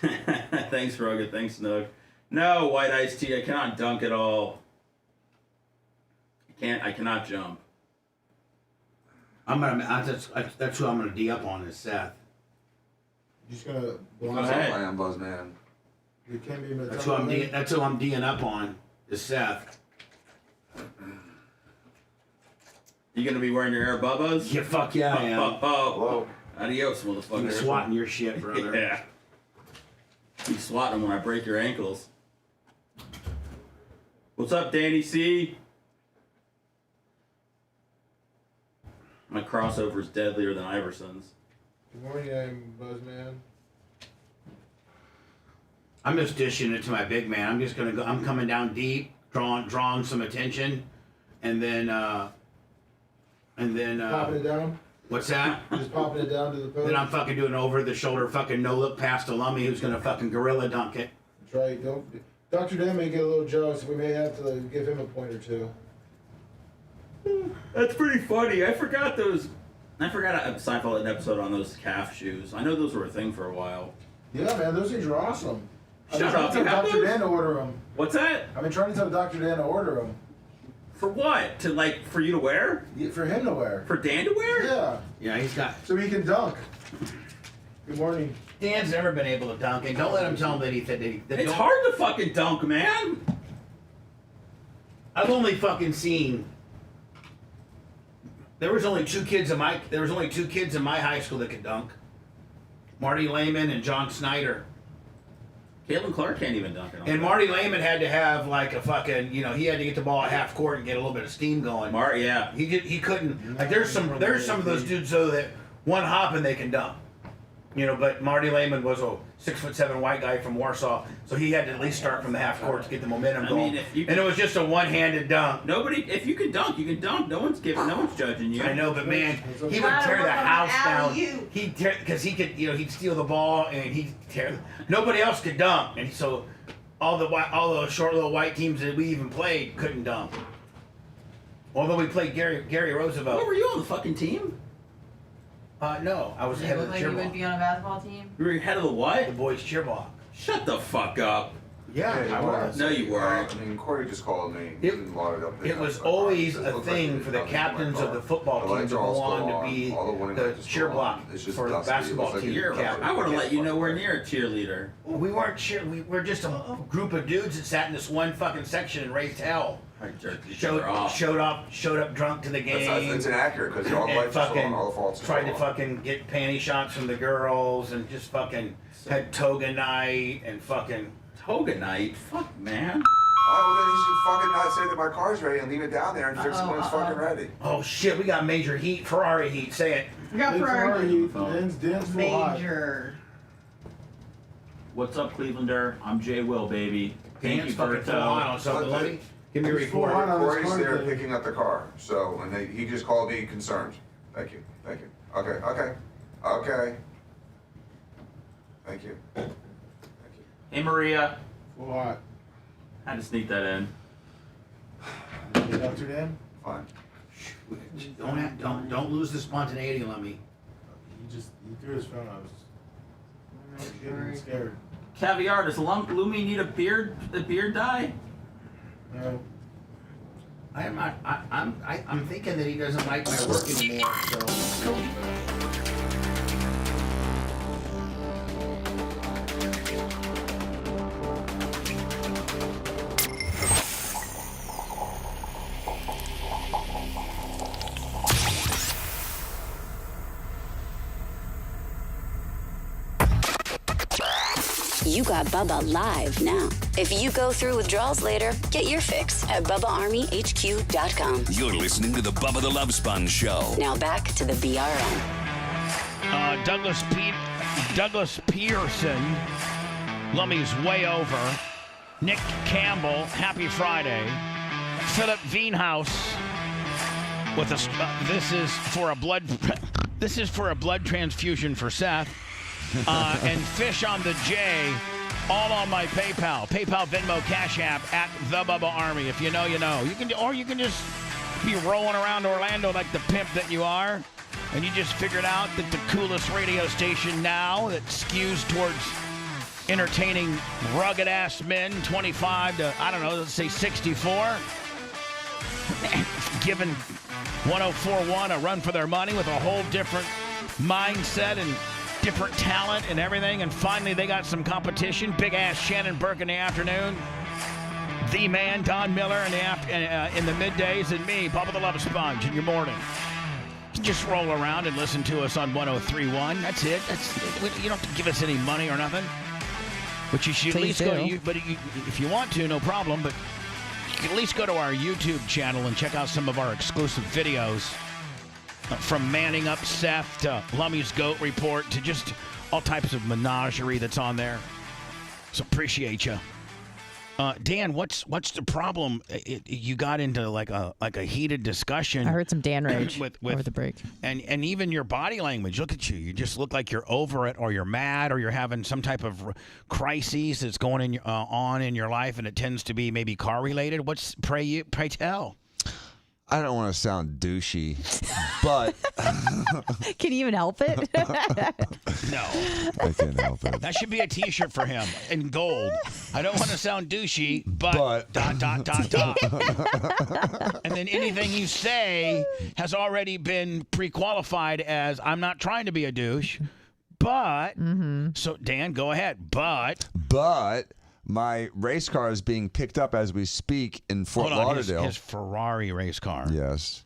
that.
Thanks, Rugged. Thanks, Snook. No, White Iced Tea. I cannot dunk at all. I cannot jump.
That's who I'm gonna D up on is Seth.
You're just gonna
Go ahead.
I am Buzzman.
You can't be
That's who I'm D'ing up on is Seth.
You gonna be wearing your Air Bubbas?
Yeah, fuck yeah, I am.
Oh. Adios, motherfucker.
I'm swatting your shit, brother.
Yeah. You swatting them when I break your ankles. What's up, Danny C? My crossover's deadlier than Iverson's.
Good morning, I'm Buzzman.
I'm just dishing it to my big man. I'm just gonna go. I'm coming down deep, drawing some attention, and then
Popping it down?
What's that?
Just popping it down to the post?
Then I'm fucking doing over the shoulder fucking no look pass to Lummy, who's gonna fucking gorilla dunk it.
That's right. Don't. Dr. Dan may get a little jealous. We may have to give him a point or two.
That's pretty funny. I forgot Seinfeld had an episode on those calf shoes. I know those were a thing for a while.
Yeah, man, those things are awesome. I've been
Shut
trying
up.
to
You
tell
have
Dr.
those?
Dan to order them.
What's that?
I've been trying to tell Dr. Dan to order them.
For what? For you to wear?
Yeah, for him to wear.
For Dan to wear?
Yeah.
Yeah, he's got.
So he can dunk. Good morning.
Dan's never been able to dunk, and don't let him tell him that he said that he.
It's hard to fucking dunk, man.
I've only fucking seen. There was only two kids in my high school that could dunk. Marty Lehman and John Snyder.
Caitlin Clark can't even dunk it.
And Marty Lehman had to have like a fucking, he had to get the ball at half court and get a little bit of steam going.
Yeah.
He couldn't. Like there's some of those dudes though that one hop and they can dunk. But Marty Lehman was a 6'7" white guy from Warsaw, so he had to at least start from the half court to get the momentum going. And it was just a one-handed dunk.
If you can dunk, you can dunk. No one's judging you.
I know, but man, he would tear the house down. Because he could, he'd steal the ball and he'd tear. Nobody else could dunk, and so all the short little white teams that we even played couldn't dunk. Although we played Gary Roosevelt.
What, were you on the fucking team?
No, I was
You
head of
look
the
like
cheer
you would
block.
be on a basketball team.
You were head of the what?
The boys cheer block.
Shut the fuck up.
Yeah, I was.
No, you weren't.
I mean, Corey just called me.
It was always a thing for the captains of the football team to go on to be the cheer block for the basketball team.
I would have let you nowhere near a cheerleader.
We weren't we were just a group of dudes that sat in this one fucking section and raised hell. Showed up drunk to the game.
That's inaccurate because all the lights are on, all the faults are
tried to
on.
fucking get panty shots from the girls and just fucking had toga night and fucking
toga night. Fuck, man.
Oh, well, then you should fucking not say that my car's ready and leave it down there and fix it when it's fucking ready.
Oh shit, we got major heat, Ferrari heat. Say it.
We got Ferrari heat.
Dan's
Major.
What's up, Clevelander? I'm Jay Will, baby. Thank
Dan's
you,
fucking full on
Berto.
on something. Let me give me a report.
Corey's there picking up the car, so and he just called me concerned. Thank you. Okay. Thank you.
Hey, Maria.
What?
Had to sneak that in.
Get up to Dan?
Fine.
Don't lose the spontaneity, Lummy.
He threw his phone. I was getting scared.
Caviar, does Lumi need a beard dye?
No.
I'm thinking that he doesn't like my work anymore, so.
You got Bubba live now. If you go through withdrawals later, get your fix at BubbaArmyHQ.com.
You're listening to the Bubba the Love Sponge Show.
Now back to the BRN.
Douglas Pearson, Lummy's way over. Nick Campbell, happy Friday. Philip Veenhouse with a. This is for a blood transfusion for Seth. And Fish on the J, all on my PayPal, Venmo, Cash App at the Bubba Army. If you know, you know. You can just be rolling around Orlando like the pimp that you are, and you just figured out that the coolest radio station now that skews towards entertaining rugged ass men, 25 to let's say 64, giving 104.1 a run for their money with a whole different mindset and different talent and everything, and finally they got some competition. Big ass Shannon Burke in the afternoon, the man Don Miller in the middays, and me, Bubba the Love Sponge, in your morning. Just roll around and listen to us on 103.1. That's it. You don't have to give us any money or nothing, but you should
Please
at least
do.
go. But if you want to, no problem. But you can at least go to our YouTube channel and check out some of our exclusive videos. From Manning Up Seth to Lummy's Goat Report to just all types of menagerie that's on there. So appreciate you. Dan, what's the problem? You got into like a heated discussion.
I heard some Dan rage
with
over the break.
And even your body language. Look at you. You just look like you're over it, or you're mad, or you're having some type of crises that's going on in your life, and it tends to be maybe car related. Pray tell?
I don't want to sound douchey, but
Can you even help it?
No.
I can't help it.
That should be a T-shirt for him in gold. I don't want to sound douchey, but ... And then anything you say has already been pre-qualified as I'm not trying to be a douche, but... So, Dan, go ahead. But
my race car is being picked up as we speak in Fort Lauderdale.
His Ferrari race car.
Yes.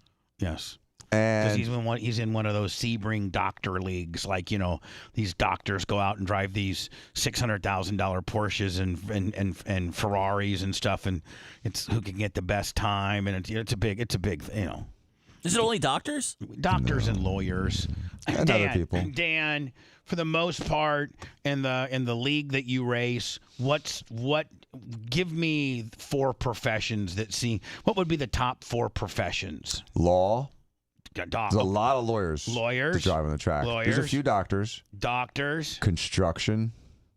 Because he's in one of those Sebring doctor leagues, like, these doctors go out and drive these $600,000 Porsches and Ferraris and stuff, and it's who can get the best time, and it's a big
Is it only doctors?
Doctors and lawyers
and other people.
Dan, for the most part, in the league that you race, give me 4 professions what would be the top 4 professions?
Law. There's a lot of lawyers to drive on the track.
Lawyers.
There's a few doctors.
Doctors.
Construction.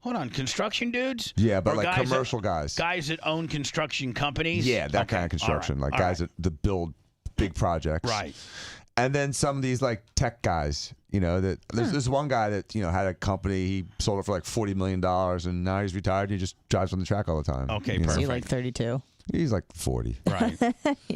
Hold on, construction dudes?
Yeah, but
Or
like
guys
commercial
that,
guys.
Guys that own construction companies?
Yeah, that
Okay,
kind of construction.
all right,
Like guys that build big projects.
Right.
And then some of these like tech guys, that there's one guy that, had a company, he sold it for like $40 million and now he's retired. He just drives on the track all the time.
Okay,
Is he like 32?
He's like 40.
Right.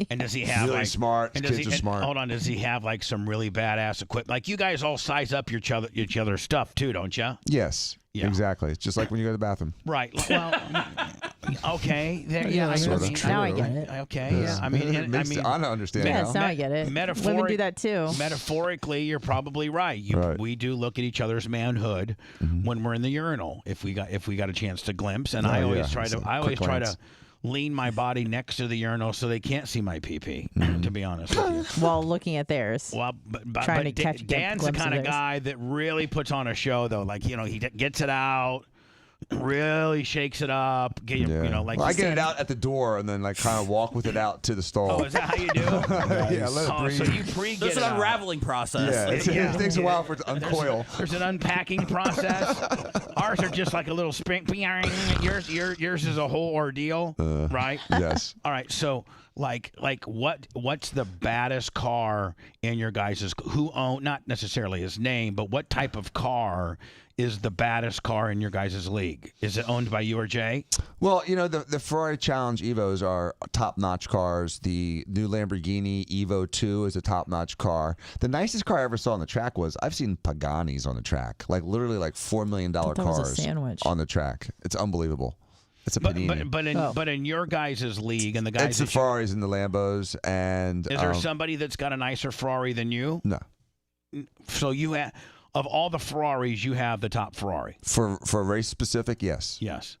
And does he have
really
like
smart?
And
Kids are smart.
Hold on, does he have like some really badass equipment? Like you guys all size up each other's stuff too, don't you?
Yes.
Yeah.
Exactly. It's just like when you go to the bathroom.
Right. Well, okay. There,
Yeah, now I get it.
Okay. Yeah. I mean,
I don't understand.
Yes, now I get it. Women do that too.
Metaphorically, you're probably right. We do look at each other's manhood when we're in the urinal if we got a chance to glimpse. And I always try to lean my body next to the urinal so they can't see my pee-pee, to be honest with you.
While looking at theirs.
Well,
trying to catch
Dan's the kind of guy that really puts on a show, though. Like, he gets it out, really shakes it up.
Well, I get it out at the door and then like kind of walk with it out to the stall.
Oh, is that how you do?
Yeah, let it breathe.
So you pre-get
There's
it
an
out.
unraveling process.
Yeah, it takes a while for it to uncoil.
There's an unpacking process. Ours are just like a little spring. Yours is a whole ordeal, right?
Yes.
All right. So, what's the baddest car in your guys'? Who own? Not necessarily his name, but what type of car is the baddest car in your guys' league? Is it owned by you or Jay?
Well, the Ferrari Challenge Evos are top-notch cars. The new Lamborghini Evo 2 is a top-notch car. The nicest car I ever saw on the track I've seen Paganis on the track, like literally like $4 million cars on the track. It's unbelievable. It's a panini.
But in your guys' league and the guys,
it's the Ferraris and the Lambos, and
is there somebody that's got a nicer Ferrari than you?
No.
So you have. Of all the Ferraris, you have the top Ferrari.
For race specific, yes.
Yes.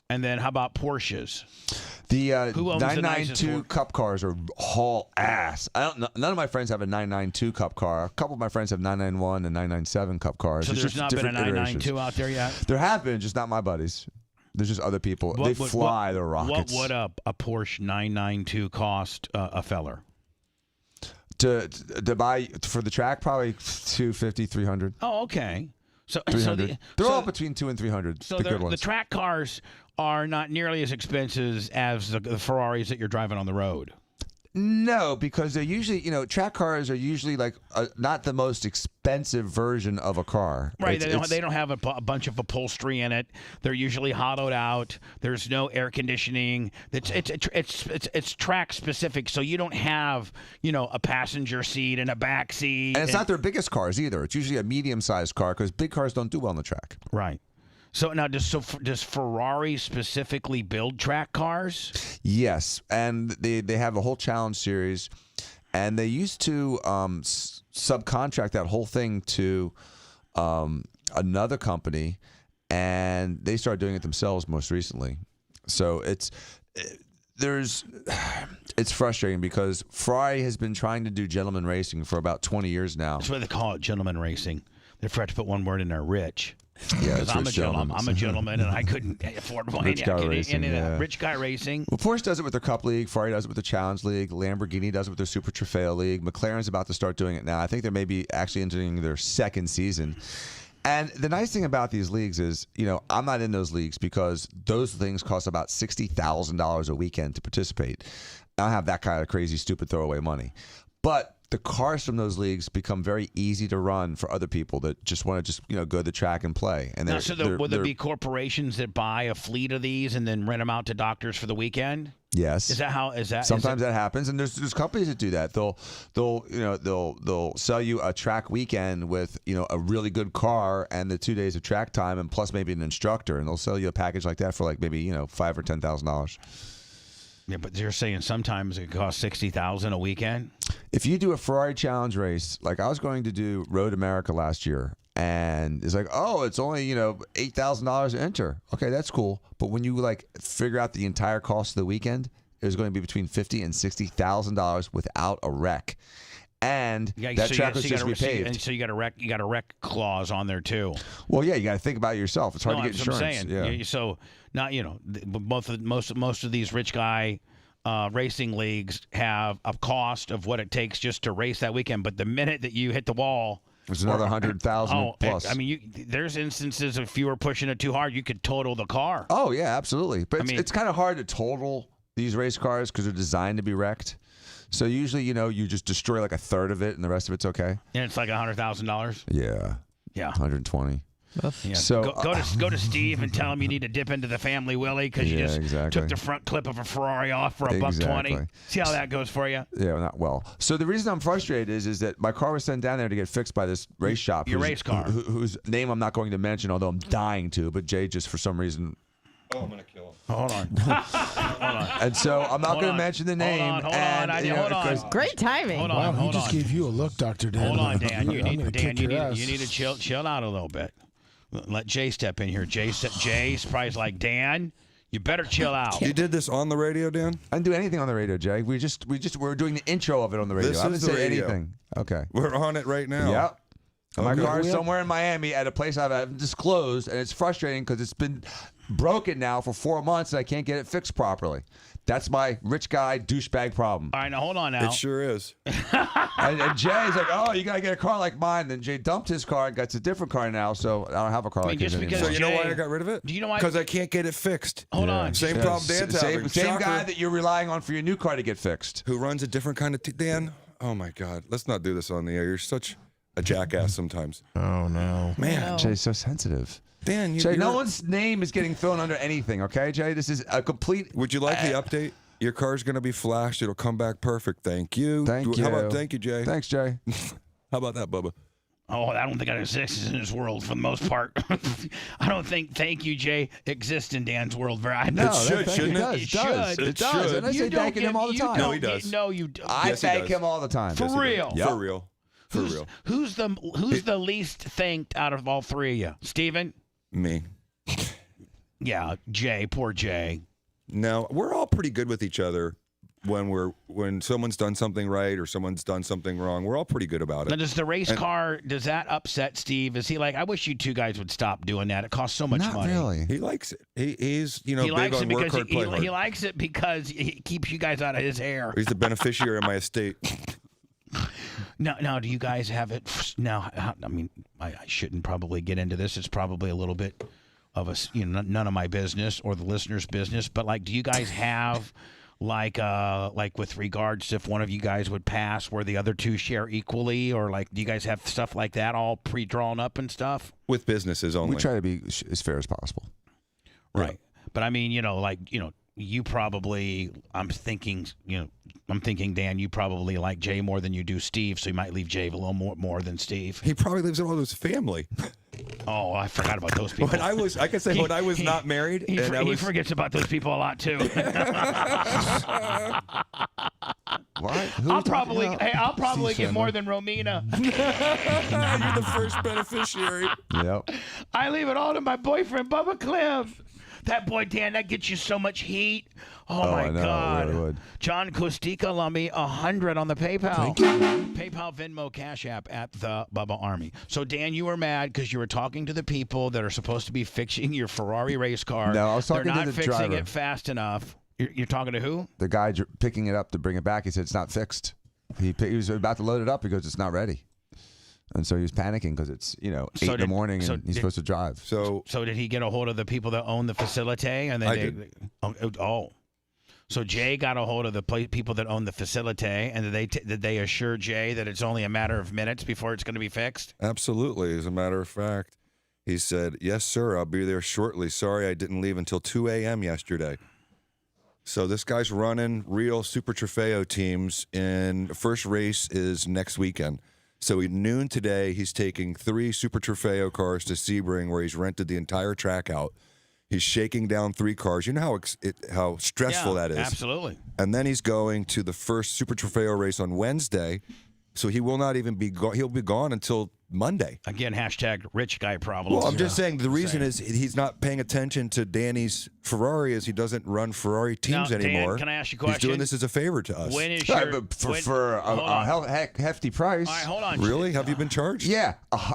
And then how about Porsches?
The
Who owns the
992 Cup cars are haul ass. None of my friends have a 992 Cup car. A couple of my friends have 991 and 997 Cup cars.
So there's not been a 992 out there yet?
There have been, just not my buddies. There's just other people. They fly the rockets.
What would a Porsche 992 cost a feller?
To buy for the track, probably 250, 300.
Oh, okay. So
300. They're all between 200 and 300.
So
the good ones.
the track cars are not nearly as expensive as the Ferraris that you're driving on the road.
No, because they're usually, track cars are usually like not the most expensive version of a car.
Right. They don't have a bunch of upholstery in it. They're usually hollowed out. There's no air conditioning. It's track specific, so you don't have a passenger seat and a back seat.
And it's not their biggest cars either. It's usually a medium-sized car because big cars don't do well on the track.
Right. So now, does Ferrari specifically build track cars?
Yes, and they have a whole challenge series, and they used to subcontract that whole thing to another company, and they started doing it themselves most recently. So it's frustrating because Ferrari has been trying to do gentleman racing for about 20 years now.
That's why they call it gentleman racing. They forgot to put one word in there, rich.
Yeah,
because I'm a gentleman, and I couldn't afford one.
Rich guy racing.
Rich guy racing.
Well, Porsche does it with their Cup League. Ferrari does it with the Challenge League. Lamborghini does it with their Super Trofeo League. McLaren's about to start doing it now. I think they may be actually entering their second season. And the nice thing about these leagues is, I'm not in those leagues because those things cost about $60,000 a weekend to participate. I don't have that kind of crazy, stupid throwaway money. But the cars from those leagues become very easy to run for other people that just want to go to the track and play. And
would there be corporations that buy a fleet of these and then rent them out to doctors for the weekend?
Yes.
Is that how?
Sometimes that happens, and there's companies that do that. They'll sell you a track weekend with a really good car and the 2 days of track time and plus maybe an instructor, and they'll sell you a package like that for like maybe $5,000 or $10,000.
Yeah, but you're saying sometimes it costs $60,000 a weekend.
If you do a Ferrari Challenge race, like I was going to do Road America last year, and it's like, oh, it's only $8,000 to enter. Okay, that's cool. But when you figure out the entire cost of the weekend, it was going to be between $50,000 and $60,000 without a wreck. And that track was just repaved.
And so you got a wreck clause on there too.
Well, yeah, you got to think about it yourself. It's hard to get insurance.
What I'm saying.
Yeah.
So not most of these rich guy racing leagues have a cost of what it takes just to race that weekend. But the minute that you hit the wall,
It's another 100,000 plus.
I mean, there's instances if you were pushing it too hard, you could total the car.
Oh yeah, absolutely. But
I mean,
it's kind of hard to total these race cars because they're designed to be wrecked. So usually, you just destroy like a third of it, and the rest of it's okay.
And it's like $100,000.
Yeah.
Yeah.
120.
Yeah.
So
go to Steve and tell him you need to dip into the family Willie because you just took the front clip of a Ferrari off for $120. See how that goes for you?
Yeah, not well. So the reason I'm frustrated is that my car was sent down there to get fixed by this race shop.
Your race car.
Whose name I'm not going to mention, although I'm dying to. But Jay just for some reason.
Oh, I'm gonna kill him.
Hold on. Hold on.
And so I'm not going to mention the name.
Hold on.
Great timing.
Hold on.
Wow, he just gave you a look, Dr. Dan.
Hold on, Dan. You
I'm gonna kick your ass.
need to chill out a little bit. Let Jay step in here. Jay's probably like, Dan, you better chill out.
You did this on the radio, Dan?
I didn't do anything on the radio, Jay. We're doing the intro of it on the radio.
This
I didn't
is the
say
radio.
anything. Okay.
We're on it right now.
Yep. My
Okay.
car is somewhere in Miami at a place I haven't disclosed, and it's frustrating because it's been broken now for 4 months and I can't get it fixed properly. That's my rich guy douchebag problem.
All right, now hold on now.
It sure is.
and Jay's like, oh, you got to get a car like mine. Then Jay dumped his car and got a different car now, so I don't have a car like his anymore.
So you know why I got rid of it?
Do you know why?
Because I can't get it fixed.
Hold on.
Same problem Dan's having.
Same guy
Shocker.
that you're relying on for your new car to get fixed.
Who runs a different kind of Dan? Oh my God. Let's not do this on the air. You're such a jackass sometimes.
Oh no.
Man.
Jay's so sensitive.
Dan,
Jay, no one's name is getting thrown under anything, okay, Jay? This is a complete...
Would you like the update? Your car's going to be flashed. It'll come back perfect. Thank you.
Thank you.
How about thank you, Jay?
Thanks, Jay.
How about that, Bubba?
Oh, I don't think that exists in this world for the most part. I don't think thank you, Jay, exists in Dan's world very much.
No,
it should, shouldn't it?
It does. It does. And I say thanking him all the time.
No, he does.
No, you don't.
I thank him all the time.
For real.
Yep. For real. For real.
Who's the least thanked out of all three of you? Steven?
Me.
Yeah, Jay. Poor Jay.
No, we're all pretty good with each other when someone's done something right or someone's done something wrong. We're all pretty good about it.
Now, does the race car, does that upset Steve? Is he like, I wish you two guys would stop doing that. It costs so much
Not
money.
really.
He likes it. He's
He
big
likes
on
it
work
because
hard, play hard.
he likes it because he keeps you guys out of his hair.
He's the beneficiary of my estate.
Now, do you guys have it? Now, I mean, I shouldn't probably get into this. It's probably a little bit of none of my business or the listener's business. But like, do you guys have like with regards to if one of you guys would pass, where the other two share equally, or like, do you guys have stuff like that all pre-drawn up and stuff?
With businesses only.
We try to be as fair as possible.
Right. But I mean, you probably, I'm thinking, Dan, you probably like Jay more than you do Steve, so you might leave Jay a little more than Steve.
He probably lives with all his family.
Oh, I forgot about those people.
When I was not married,
he forgets about those people a lot too.
What?
I'll probably get more than Romina.
You're the first beneficiary.
Yep.
I leave it all to my boyfriend, Bubba Clem. That boy, Dan, that gets you so much heat. Oh my
I know,
God.
it really would.
John Kostika, Lummy, 100 on the PayPal.
Thank you.
PayPal, Venmo, Cash App at the Bubba Army. So, Dan, you were mad because you were talking to the people that are supposed to be fixing your Ferrari race car.
No, I was talking to
They're not
the
fixing
driver.
it fast enough. You're talking to who?
The guy picking it up to bring it back, he said it's not fixed. He was about to load it up because it's not ready. And so he was panicking because it's 8 in the morning and he's supposed to drive.
So
did he get a hold of the people that own the facility? And then
I did.
So Jay got a hold of the people that own the facility, and did they assure Jay that it's only a matter of minutes before it's going to be fixed?
Absolutely. As a matter of fact, he said, "Yes, sir. I'll be there shortly. Sorry, I didn't leave until 2 a.m. yesterday." So this guy's running real Super Trofeo teams, and the first race is next weekend. So at noon today, he's taking 3 Super Trofeo cars to Sebring, where he's rented the entire track out. He's shaking down 3 cars. You know how stressful that is.
Absolutely.
And then he's going to the first Super Trofeo race on Wednesday. So he will not even be he'll be gone until Monday.
Again, hashtag rich guy problems.
Well, I'm just saying the reason is he's not paying attention to Danny's Ferrari is he doesn't run Ferrari teams
Now, Dan,
anymore.
can I ask you a question?
He's doing this as a favor to us.
When is
Right,
your
but for a hefty price.
All right, hold on.
Really? Have you been charged?
Yeah.
Oh,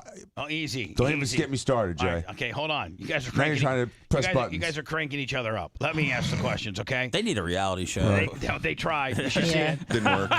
easy.
Don't
easy.
even get me started, Jay.
All right, okay, hold on. You guys are
Now
cranking.
you're trying to press
you
buttons.
guys are cranking each other up. Let me ask the questions, okay?
They need a reality show.
They tried. You should see it.
Didn't work.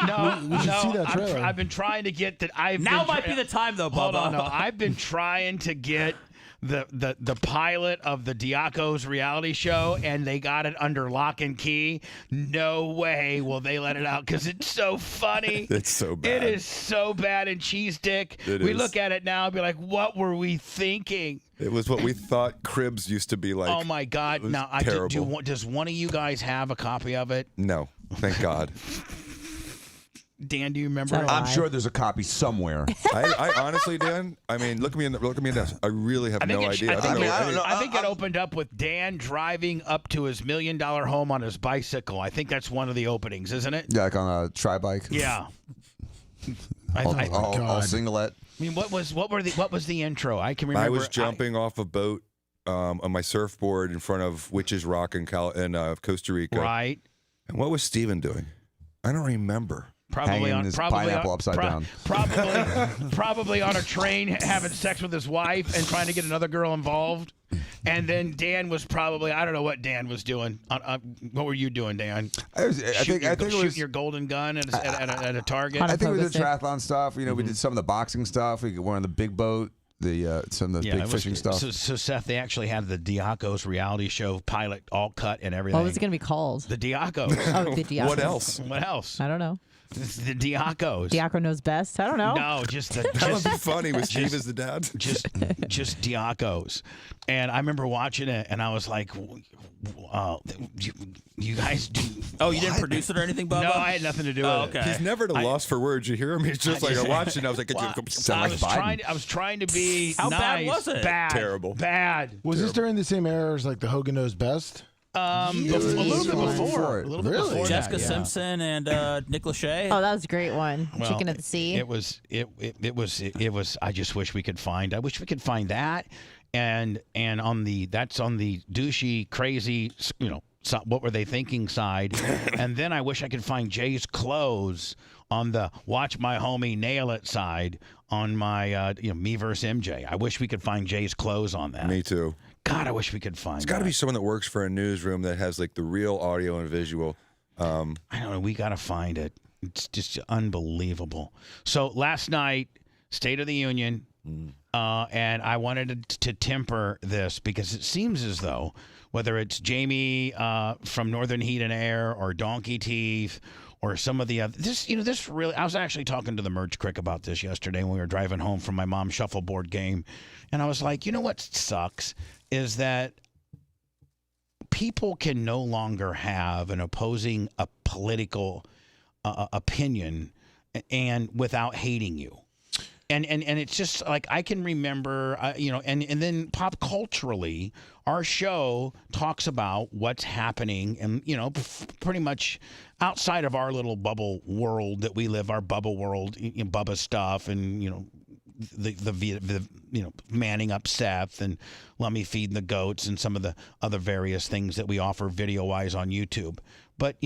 No,
we should see that
I'm
trailer.
I've been trying to get that.
Now might be the time, though, Bubba.
Hold on, no. I've been trying to get the pilot of the Diaco's reality show, and they got it under lock and key. No way will they let it out because it's so funny.
It's so bad.
It is so bad and cheese dick.
It
We
is.
look at it now and be like, what were we thinking?
It was what we thought cribs used to be like.
Oh my God!
It was
Now,
terrible.
does one of you guys have a copy of it?
No, thank God.
Dan, do you remember?
I'm sure there's a copy somewhere.
I honestly, Dan, I mean, look at me in this. I really have no idea.
I think it opened up with Dan driving up to his $1 million home on his bicycle. I think that's one of the openings, isn't it?
Yeah, like on a tri-bike.
Yeah.
All singlet.
I mean, what was the intro? I can remember.
I was jumping off a boat on my surfboard in front of Witches Rock in Costa Rica.
Right.
And what was Steven doing? I don't remember.
Probably on
pineapple upside down.
Probably on a train having sex with his wife and trying to get another girl involved. And then Dan was probably, I don't know what Dan was doing. What were you doing, Dan?
I think it was
shooting your golden gun at a target.
I think it was the triathlon stuff. You know, we did some of the boxing stuff. We went on the big boat. Some of the big fishing stuff.
So Seth, they actually had the Diaco's reality show pilot all cut and everything.
What was it going to be called?
The Diacos.
Oh, the Diacos.
What else?
What else?
I don't know.
The Diacos.
Diaco knows best. I don't know.
No, just
That would be funny with Steve as the dad.
Just Diacos. And I remember watching it, and I was like, you guys do.
Oh, you didn't produce it or anything, Bubba?
No, I had nothing to do with it.
He's never at a loss for words. You hear him? He's just like, I watched it, and I was like,
I was trying to be
How
nice.
bad was it?
Bad.
Terrible.
Bad.
Was this during the same era as like the Hogan Knows Best?
A little bit before. A little bit before
Jessica
that, yeah.
Simpson and Nick Lachey.
Oh, that was a great one.
Well,
Chicken at the Sea.
It was. I just wish we could find. I wish we could find that, and that's on the douchey, crazy. So what were they thinking side, and then I wish I could find Jay's clothes on the watch my homie nail it side on my me versus MJ. I wish we could find Jay's clothes on that.
Me too.
God, I wish we could find.
It's got to be someone that works for a newsroom that has like the real audio and visual.
I don't know. We got to find it. It's just unbelievable. So last night, State of the Union, and I wanted to temper this because it seems as though whether it's Jamie from Northern Heat and Air or Donkey Teeth or some of the other, this really. I was actually talking to the Merch Crick about this yesterday when we were driving home from my mom's shuffleboard game, and I was like, you know what sucks is that people can no longer have an opposing political opinion and without hating you. And it's just like I can remember, and then pop culturally, our show talks about what's happening and, pretty much outside of our little bubble world that we live, our bubble world, Bubba stuff and, the manning up Seth and Lummy feeding the goats and some of the other various things that we offer video wise on YouTube. But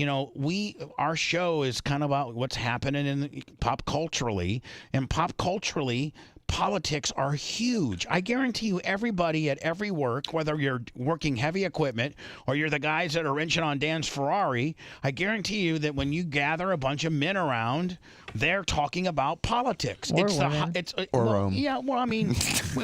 our show is kind of about what's happening in pop culturally, and pop culturally, politics are huge. I guarantee you, everybody at every work, whether you're working heavy equipment or you're the guys that are wrenching on Dan's Ferrari, I guarantee you that when you gather a bunch of men around, they're talking about politics.
Or
it's
women.
Rome. Yeah, well, I mean,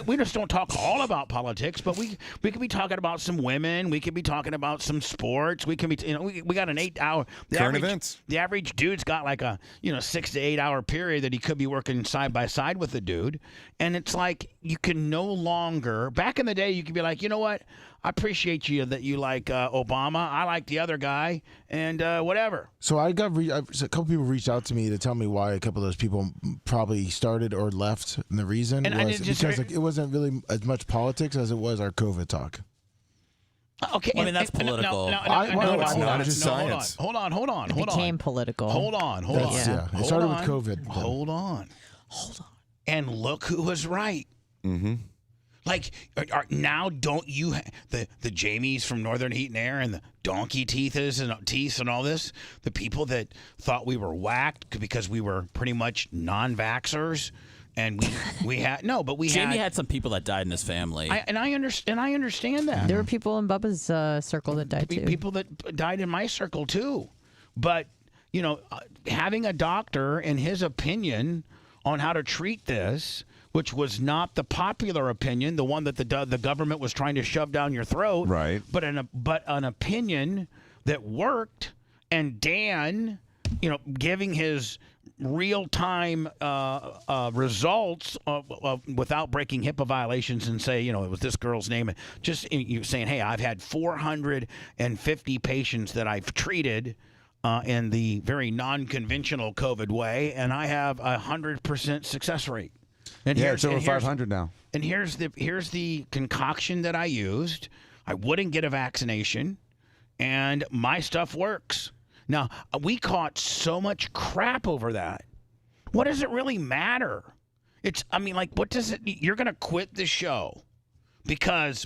we just don't talk all about politics, but we could be talking about some women. We could be talking about some sports. We can be, we got an 8 hour
Current events.
The average dude's got like a 6 to 8 hour period that he could be working side by side with the dude. And it's like you can no longer. Back in the day, you could be like, you know what? I appreciate you that you like Obama. I like the other guy, and whatever.
So a couple people reached out to me to tell me why a couple of those people probably started or left, and the reason was because it wasn't really as much politics as it was our COVID talk.
Okay,
I mean that's political.
No, it's not. It's science.
Hold on.
It became political.
Hold on.
Yeah, it started with COVID.
Hold on. And look who was right.
Mm-hmm.
Like, now don't you, the Jamies from Northern Heat and Air and the Donkey Teeths and all this, the people that thought we were whacked because we were pretty much non-vaxxers, and we had
Jamie had some people that died in his family.
I understand that.
There were people in Bubba's circle that died too.
People that died in my circle too, but having a doctor and his opinion on how to treat this, which was not the popular opinion, the one that the government was trying to shove down your throat,
right?
But an opinion that worked, and Dan, giving his real-time results without breaking HIPAA violations and say, it was this girl's name. Just you saying, hey, I've had 450 patients that I've treated in the very non-conventional COVID way, and I have 100% success rate. And
it's over 500 now.
And here's the concoction that I used. I wouldn't get a vaccination, and my stuff works. Now, we caught so much crap over that. What does it really matter? What does it... You're going to quit the show because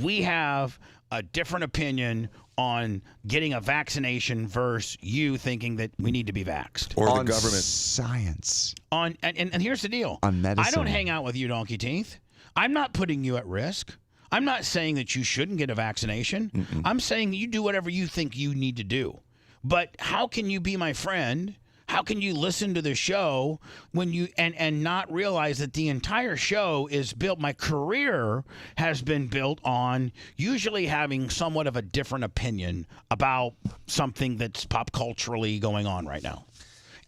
we have a different opinion on getting a vaccination versus you thinking that we need to be vaxxed.
Or
on
the government.
Science.
And here's the deal.
On medicine.
I don't hang out with you, Donkey Teeth. I'm not putting you at risk. I'm not saying that you shouldn't get a vaccination.
Mm-mm.
I'm saying that you do whatever you think you need to do. But how can you be my friend? How can you listen to the show when you and not realize that the entire show is built? My career has been built on usually having somewhat of a different opinion about something that's pop culturally going on right now.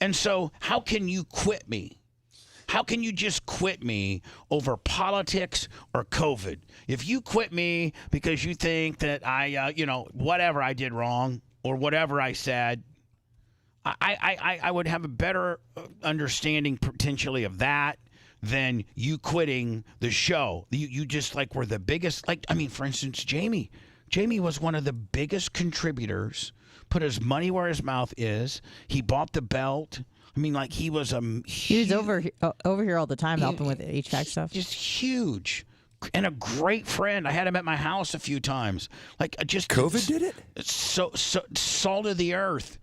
And so how can you quit me? How can you just quit me over politics or COVID? If you quit me because you think that I, whatever I did wrong or whatever I said, I would have a better understanding potentially of that than you quitting the show. You just were the biggest, for instance, Jamie. Jamie was one of the biggest contributors, put his money where his mouth is. He bought the belt. He was
he was over here all the time helping with HVAC stuff.
Just huge. And a great friend. I had him at my house a few times.
COVID did it?
So salt of the earth.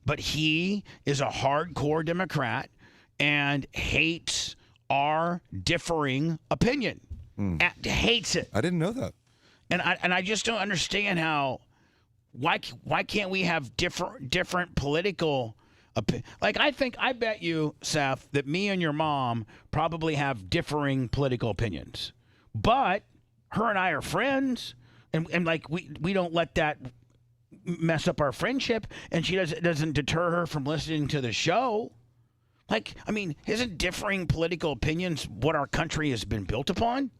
But he is a hardcore Democrat and hates our differing opinion. Hates it.
I didn't know that.
And I just don't understand why can't we have different political I bet you, Seth, that me and your mom probably have differing political opinions. But her and I are friends, and we don't let that mess up our friendship, and it doesn't deter her from listening to the show. Isn't differing political opinions what our country has been built upon?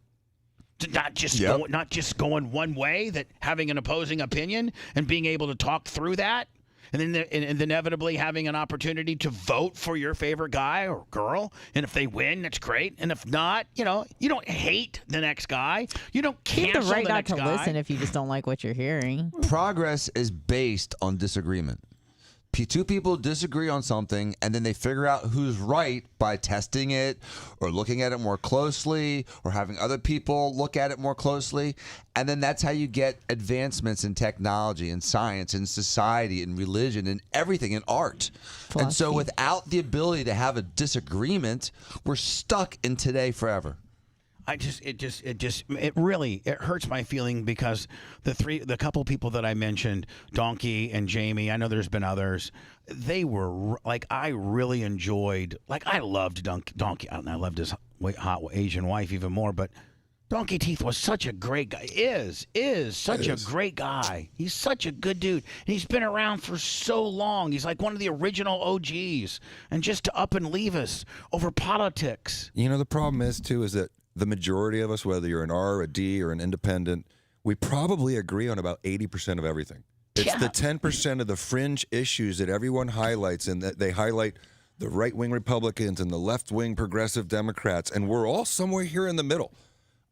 Not just going one way, that having an opposing opinion and being able to talk through that, and then inevitably having an opportunity to vote for your favorite guy or girl, and if they win, that's great, and if not, you don't hate the next guy, you don't cancel
you have the right not to
guy.
listen if you just don't like what you're hearing.
Progress is based on disagreement. Two people disagree on something, and then they figure out who's right by testing it or looking at it more closely or having other people look at it more closely. And then that's how you get advancements in technology and science and society and religion and everything in art. Philosophy. And so without the ability to have a disagreement, we're stuck in today forever.
It really hurts my feeling because the couple people that I mentioned, Donkey and Jamie, I know there's been others, they were I really enjoyed, I loved Donkey, and I loved his hot Asian wife even more, but Donkey Teeth was such a great guy, is such a great guy. He's such a good dude. And he's been around for so long. He's like one of the original OGs. And just to up and leave us over politics.
The problem is that the majority of us, whether you're an R, a D, or an independent, we probably agree on about 80% of everything. It's the 10% of the fringe issues that everyone highlights, and that they highlight the right-wing Republicans and the left-wing progressive Democrats, and we're all somewhere here in the middle.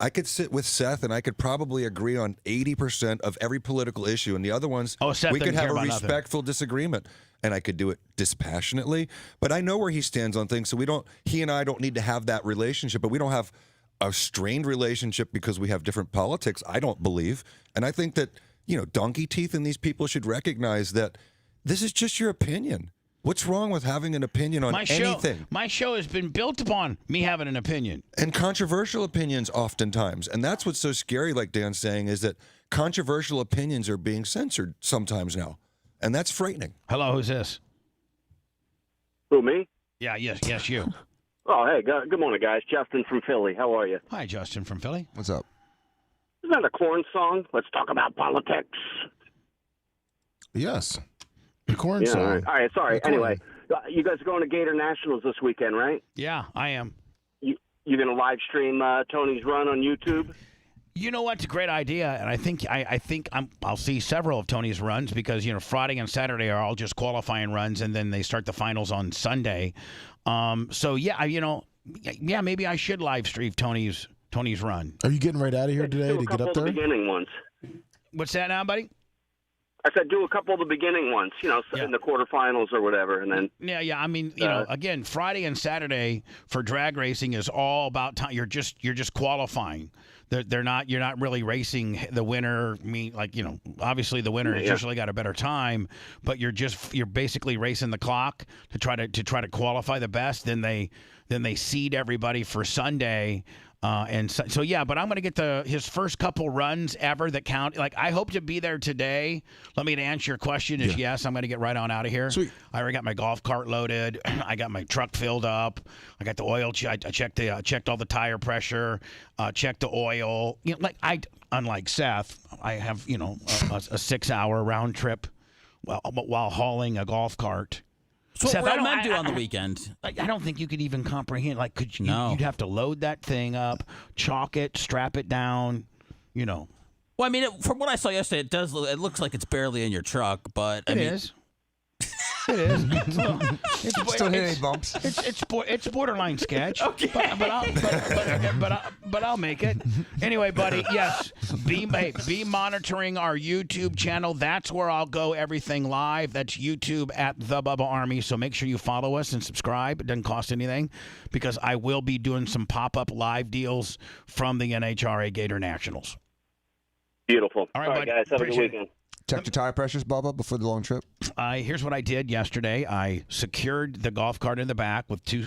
I could sit with Seth, and I could probably agree on 80% of every political issue, and the other ones, we could have a respectful disagreement. And I could do it dispassionately, but I know where he stands on things, so he and I don't need to have that relationship, but we don't have a strained relationship because we have different politics, I don't believe. And I think that, Donkey Teeth and these people should recognize that this is just your opinion. What's wrong with having an opinion on anything?
My show has been built upon me having an opinion.
And controversial opinions oftentimes. And that's what's so scary, like Dan's saying, is that controversial opinions are being censored sometimes now. And that's frightening.
Hello, who's this?
Who, me?
Yeah, yes, you.
Oh, hey, good morning, guys. Justin from Philly. How are you?
Hi, Justin from Philly.
What's up?
Isn't that a Corn song? Let's talk about politics.
Yes. The Corn
Yeah,
song.
all right, sorry.
The Corn.
Anyway, you guys are going to Gator Nationals this weekend, right?
Yeah, I am.
You going to live stream Tony's run on YouTube?
You know what? It's a great idea, and I think I'll see several of Tony's runs because Friday and Saturday are all just qualifying runs, and then they start the finals on Sunday. So yeah, maybe I should live stream Tony's run.
Are you getting right out of here today to get up there?
The beginning ones.
What's that now, buddy?
I said do a couple of the beginning ones, in the quarterfinals or whatever, and then.
Yeah. I mean, again, Friday and Saturday for drag racing is all about time. You're just qualifying. You're not really racing the winner. Obviously the winner has usually got a better time, but you're basically racing the clock to try to qualify the best. Then they seed everybody for Sunday. So yeah, but I'm going to get his first couple runs ever that count. Like, I hope to be there today. Let me answer your question is yes, I'm going to get right on out of here. Sweet. I already got my golf cart loaded. I got my truck filled up. I got the oil. I checked all the tire pressure, checked the oil. Unlike Seth, I have, a 6-hour round trip while hauling a golf cart.
So
Seth,
what real men do on the weekend?
I don't think you could even comprehend. Like, you'd have to load that thing up, chalk it, strap it down,
Well, I mean, from what I saw yesterday, it looks like it's barely in your truck, but
It is. It is. It's
Still hit any bumps.
It's borderline sketch.
Okay.
But I'll make it. Anyway, buddy, yes. Be monitoring our YouTube channel. That's where I'll go everything live. That's YouTube at The Bubba Army. So make sure you follow us and subscribe. It doesn't cost anything because I will be doing some pop-up live deals from the NHRA Gator Nationals.
Beautiful.
All right,
guys. Have a good weekend.
Check your tire pressures, Bubba, before the long trip.
Here's what I did yesterday. I secured the golf cart in the back with two.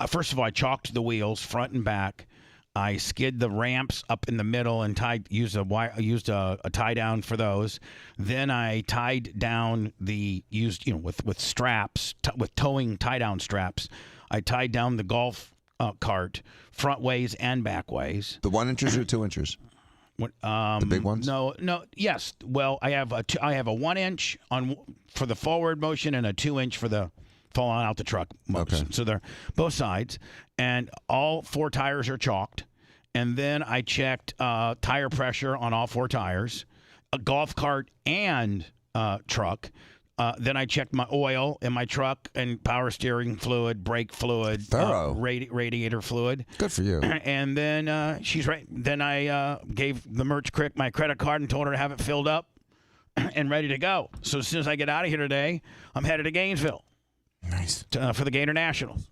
First of all, I chalked the wheels front and back. I skid the ramps up in the middle and used a tie down for those. Then I tied down with straps with towing tie down straps. I tied down the golf cart front ways and back ways.
The 1 inches or 2 inches? The big ones?
No. Yes. Well, I have a 1 inch for the forward motion and a 2 inch for the falling out the truck motion. Okay. So they're both sides, and all 4 tires are chalked. And then I checked tire pressure on all 4 tires, a golf cart and truck. Then I checked my oil in my truck and power steering fluid, brake fluid, radiator fluid.
Good for you.
And then she's right. Then I gave the merch crick my credit card and told her to have it filled up and ready to go. So as soon as I get out of here today, I'm headed to Gainesville.
Nice.
For the Gator Nationals.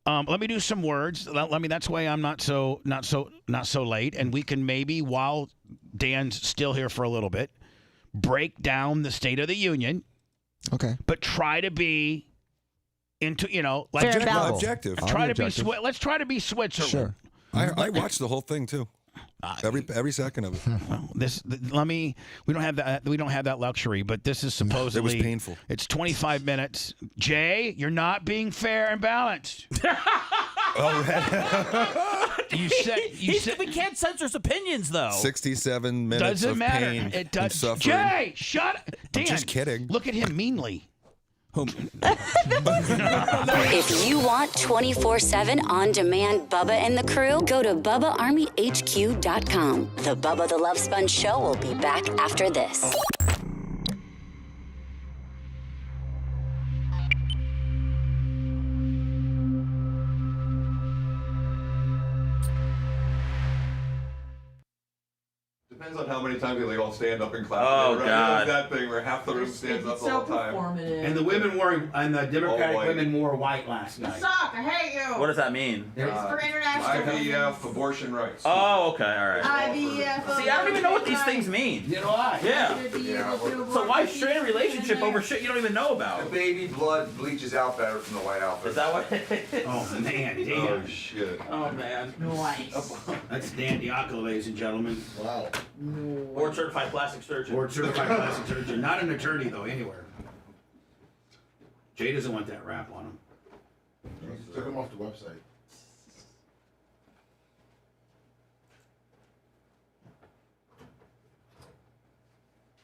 Let me do some words. That's why I'm not so late, and we can maybe, while Dan's still here for a little bit, break down the State of the Union.
Okay.
But try to be
objective.
Let's try to be Switzerland.
Sure.
I watched the whole thing too. Every second of it.
We don't have that luxury, but this is supposedly
it was painful.
It's 25 minutes. Jay, you're not being fair and balanced. You said
we can't censor his opinions though.
67 minutes
doesn't
of
matter.
pain
It does.
and suffering.
Jay, shut up. Dan,
I'm just kidding.
Look at him meanly.
If you want 24/7 on-demand Bubba and the crew, go to BubbaArmyHQ.com. The Bubba the Love Sponge Show will be back after this.
Depends on how many times they all stand up and clap.
Oh,
right?
God.
That thing where half the room stands up all the time.
And the women and the Democratic women wore white last night.
Suck, I hate you.
What does that mean?
It's for international.
IVF, abortion rights.
Oh, okay, all right.
IVF.
See, I don't even know what these things mean.
You know why?
Yeah. So why strain a relationship over shit you don't even know about?
The baby blood bleaches out better from the white outfit.
Is that what it is?
Oh man, damn.
Oh shit.
Oh man.
Nice.
That's Dan Diaco, ladies and gentlemen.
Wow.
Board certified plastic surgeon.
Board certified plastic surgeon. Not an attorney though, anywhere. Jay doesn't want that rap on him.
You took him off the website.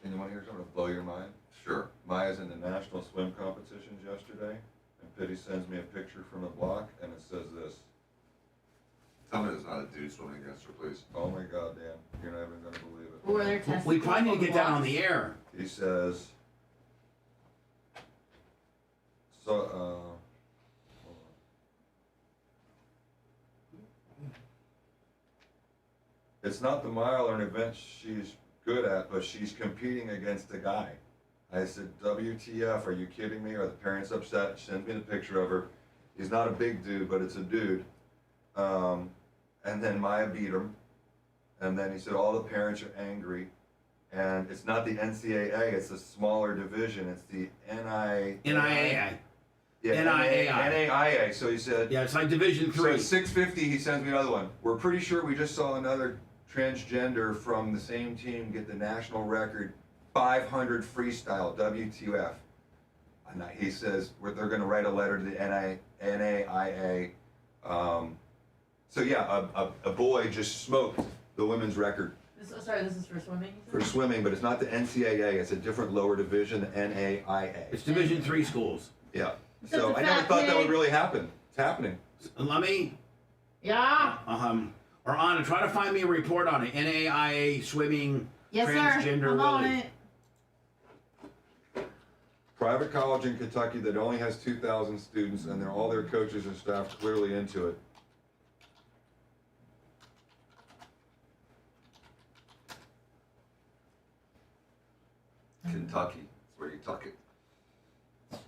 And you want to hear something to blow your mind?
Sure.
Maya's in the national swim competitions yesterday, and Pitty sends me a picture from the block, and it says this.
Tell me there's not a dude swimming against her, please.
Oh my God, Dan, you're not even going to believe it.
Were there testicles
We probably need to
on
get
the
that on
blocks?
the air.
He says, so, hold on. It's not the mile or an event she's good at, but she's competing against a guy. I said, WTF, are you kidding me? Are the parents upset? She sent me the picture of her. He's not a big dude, but it's a dude. And then Maya beat him. And then he said all the parents are angry. And it's not the NCAA, it's a smaller division. It's the
NIAA.
Yeah,
NIAI.
NAIA. So he said.
Yeah, it's like Division
So
III.
at 6:50, he sends me another one. We're pretty sure we just saw another transgender from the same team get the national record 500 freestyle, WTF. And he says they're going to write a letter to the NAIA. So yeah, a boy just smoked the women's record
Sorry, this is for swimming?
for swimming, but it's not the NCAA. It's a different lower division, the NAIA.
It's Division III schools.
Yeah.
That's
So
a
I never
fat
thought that would
pig.
really happen. It's happening.
Let me,
Yeah.
or Anna, try to find me a report on it. NAIA swimming
Yes, sir.
transgender
I'm on
Willie.
it.
Private college in Kentucky that only has 2,000 students, and all their coaches and staff clearly into it.
Kentucky. That's where you tuck it.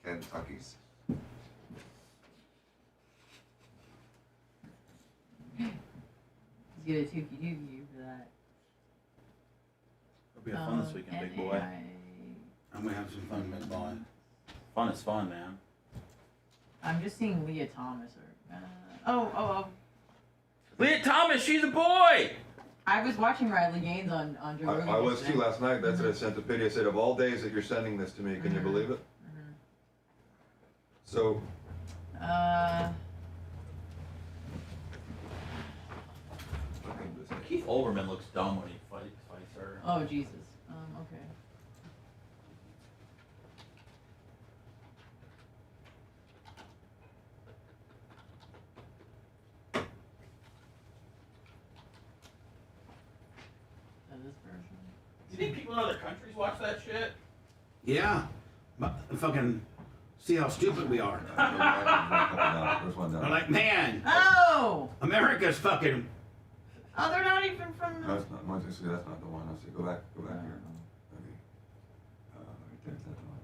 Kentucky's.
He's gonna tukey dookie for that.
It'll be fun this weekend, big boy.
I'm gonna have some fun, big boy.
Fun is fun, man.
I'm just seeing Leah Thomas or.
Leah Thomas, she's a boy!
I was watching Riley Gaines on Joe Rogan.
I was
yesterday.
too last night. That's what I sent the pity. I said, of all days that you're sending this to me, can you believe it? So,
Keith Olbermann looks dumb when he fights her.
Oh Jesus. Okay. This version.
You think people in other countries watch that shit?
Yeah. Fucking see how stupid we are.
there's one down.
We're like, man,
Oh!
America's fucking.
Oh, they're not even from.
No, it's not. Once you see, that's not the one. I see. Go back here. Okay. Right there's that one.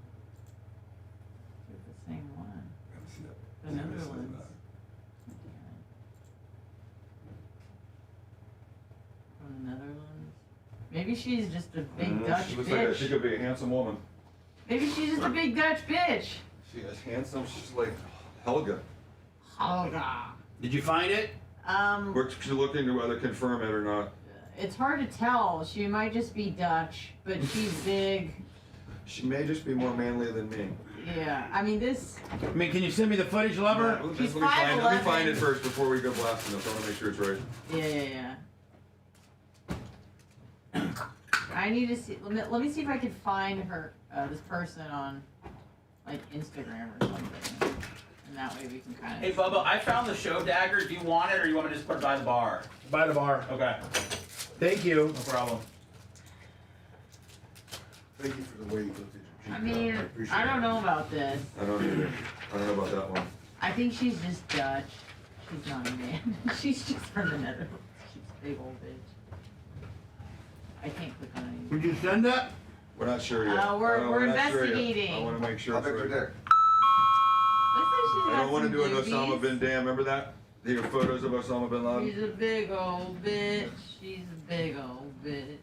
It's the same one.
Gotta see that.
The
See what it says
Netherlands.
about it.
From the Netherlands. Maybe she's just a big Dutch
She looks
bitch.
like she could be a handsome woman.
Maybe she's just a big Dutch bitch.
She is handsome. She's like Helga.
Helga.
Did you find it?
We're looking to whether confirm it or not.
It's hard to tell. She might just be Dutch, but she's big.
She may just be more manly than me.
Yeah, I mean this.
I mean, can you send me the footage, lover?
She's
Let me
5'11".
find it first before we go blasting this. I want to make sure it's right.
Yeah. I need to see. Let me see if I can find her, this person on, like Instagram or something, and that way we can kind of.
Hey, Bubba, I found the show dagger. Do you want it, or you want me to just put it by the bar?
By the bar.
Okay.
Thank you.
No problem.
Thank you for the way you looked at your
I mean,
appreciate
I don't
it.
know about this.
I don't either. I don't know about that one.
I think she's just Dutch. She's not a man. She's just from the Netherlands. She's a big old bitch. I can't click on it.
Would you send that?
We're not sure yet.
We're
not sure yet.
investigating.
I want to make sure
How
it's
big's your
right.
dick?
Looks like she's
I
got
don't want to
some
do an
boobies.
Osama bin Laden. Remember that? Your photos of Osama bin Laden?
She's a big old bitch. She's a big old bitch.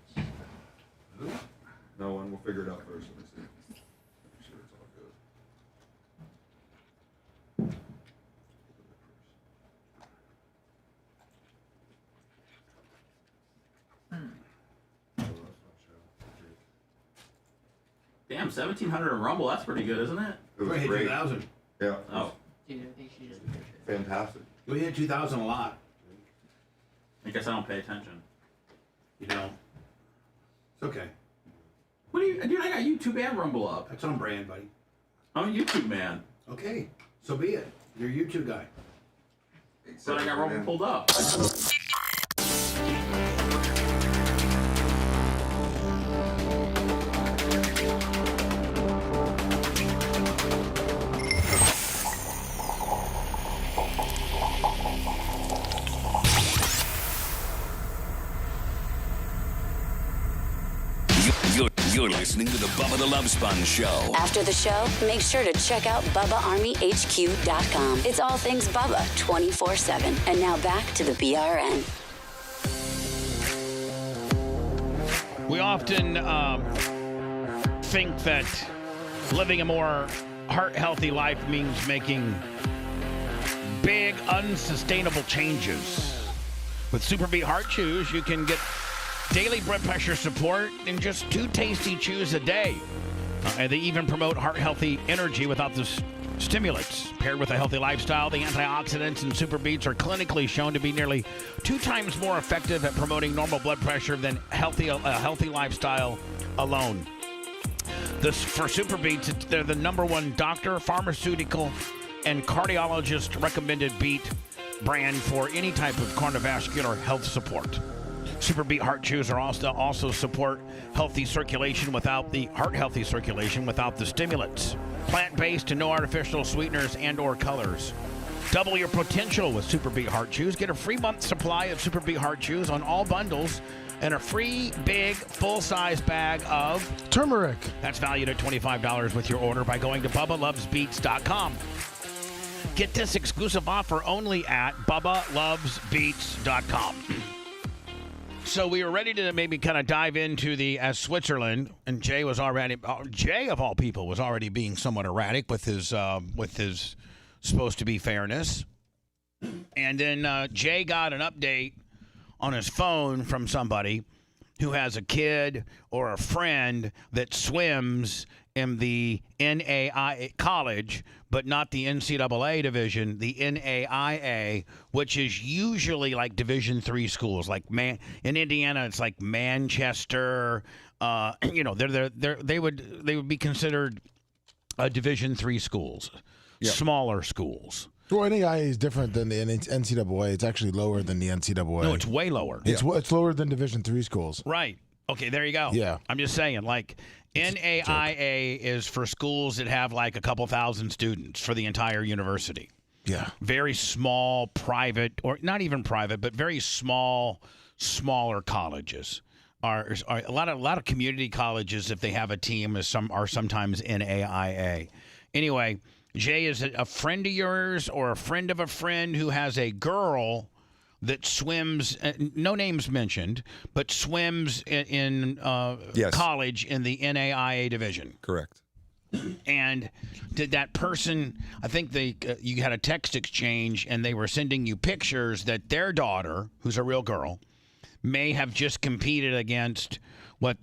No one. We'll figure it out first. Let me see. Make sure it's all good.
Damn, 1,700 in Rumble. That's pretty good, isn't it?
It was
We hit
great.
2,000.
Yeah.
Oh.
Dude, I think she just.
Fantastic.
We hit 2,000 a lot.
I guess I don't pay attention.
You know. It's okay.
What do you, dude? I got YouTube and Rumble up.
That's on brand, buddy.
I'm a YouTube man.
Okay, so be it. You're a YouTube guy.
But I got Rumble pulled up.
You're listening to the Bubba the Love Sponge Show.
After the show, make sure to check out BubbaArmyHQ.com. It's all things Bubba 24/7. And now back to the BRN.
We often think that living a more heart-healthy life means making big, unsustainable changes. With Super Beet Heart Chews, you can get daily blood pressure support in just 2 tasty chews a day. And they even promote heart-healthy energy without the stimulants. Paired with a healthy lifestyle, the antioxidants in Super Beets are clinically shown to be nearly 2 times more effective at promoting normal blood pressure than a healthy lifestyle alone. For Super Beets, they're the #1 doctor, pharmaceutical, and cardiologist recommended beet brand for any type of cardiovascular health support. Super Beet Heart Chews are also support healthy circulation without the heart-healthy circulation without the stimulants. Plant-based and no artificial sweeteners and or colors. Double your potential with Super Beet Heart Chews. Get a free month supply of Super Beet Heart Chews on all bundles and a free big full-size bag of
turmeric.
That's valued at $25 with your order by going to BubbaLovesBeats.com. Get this exclusive offer only at BubbaLovesBeats.com. So we were ready to maybe kind of dive into the Switzerland, and Jay was already Jay of all people was already being somewhat erratic with his supposed to be fairness, and then Jay got an update on his phone from somebody who has a kid or a friend that swims in the NAIA college, but not the NCAA division, the NAIA, which is usually like Division III schools. Like in Indiana, it's like Manchester. They would be considered Division III schools, smaller schools.
Well, NAIA is different than the NCAA. It's actually lower than the NCAA.
No, it's way lower.
It's lower than Division III schools.
Right. Okay, there you go.
Yeah.
I'm just saying, like, NAIA is for schools that have like a couple thousand students for the entire university.
Yeah.
Very small, private, or not even private, but very smaller colleges. Are a lot of community colleges, if they have a team, are sometimes NAIA. Anyway, Jay, is it a friend of yours or a friend of a friend who has a girl that swims, no names mentioned, but swims in
Yes.
college in the NAIA division?
Correct.
And did that person, I think you had a text exchange and they were sending you pictures that their daughter, who's a real girl, may have just competed against what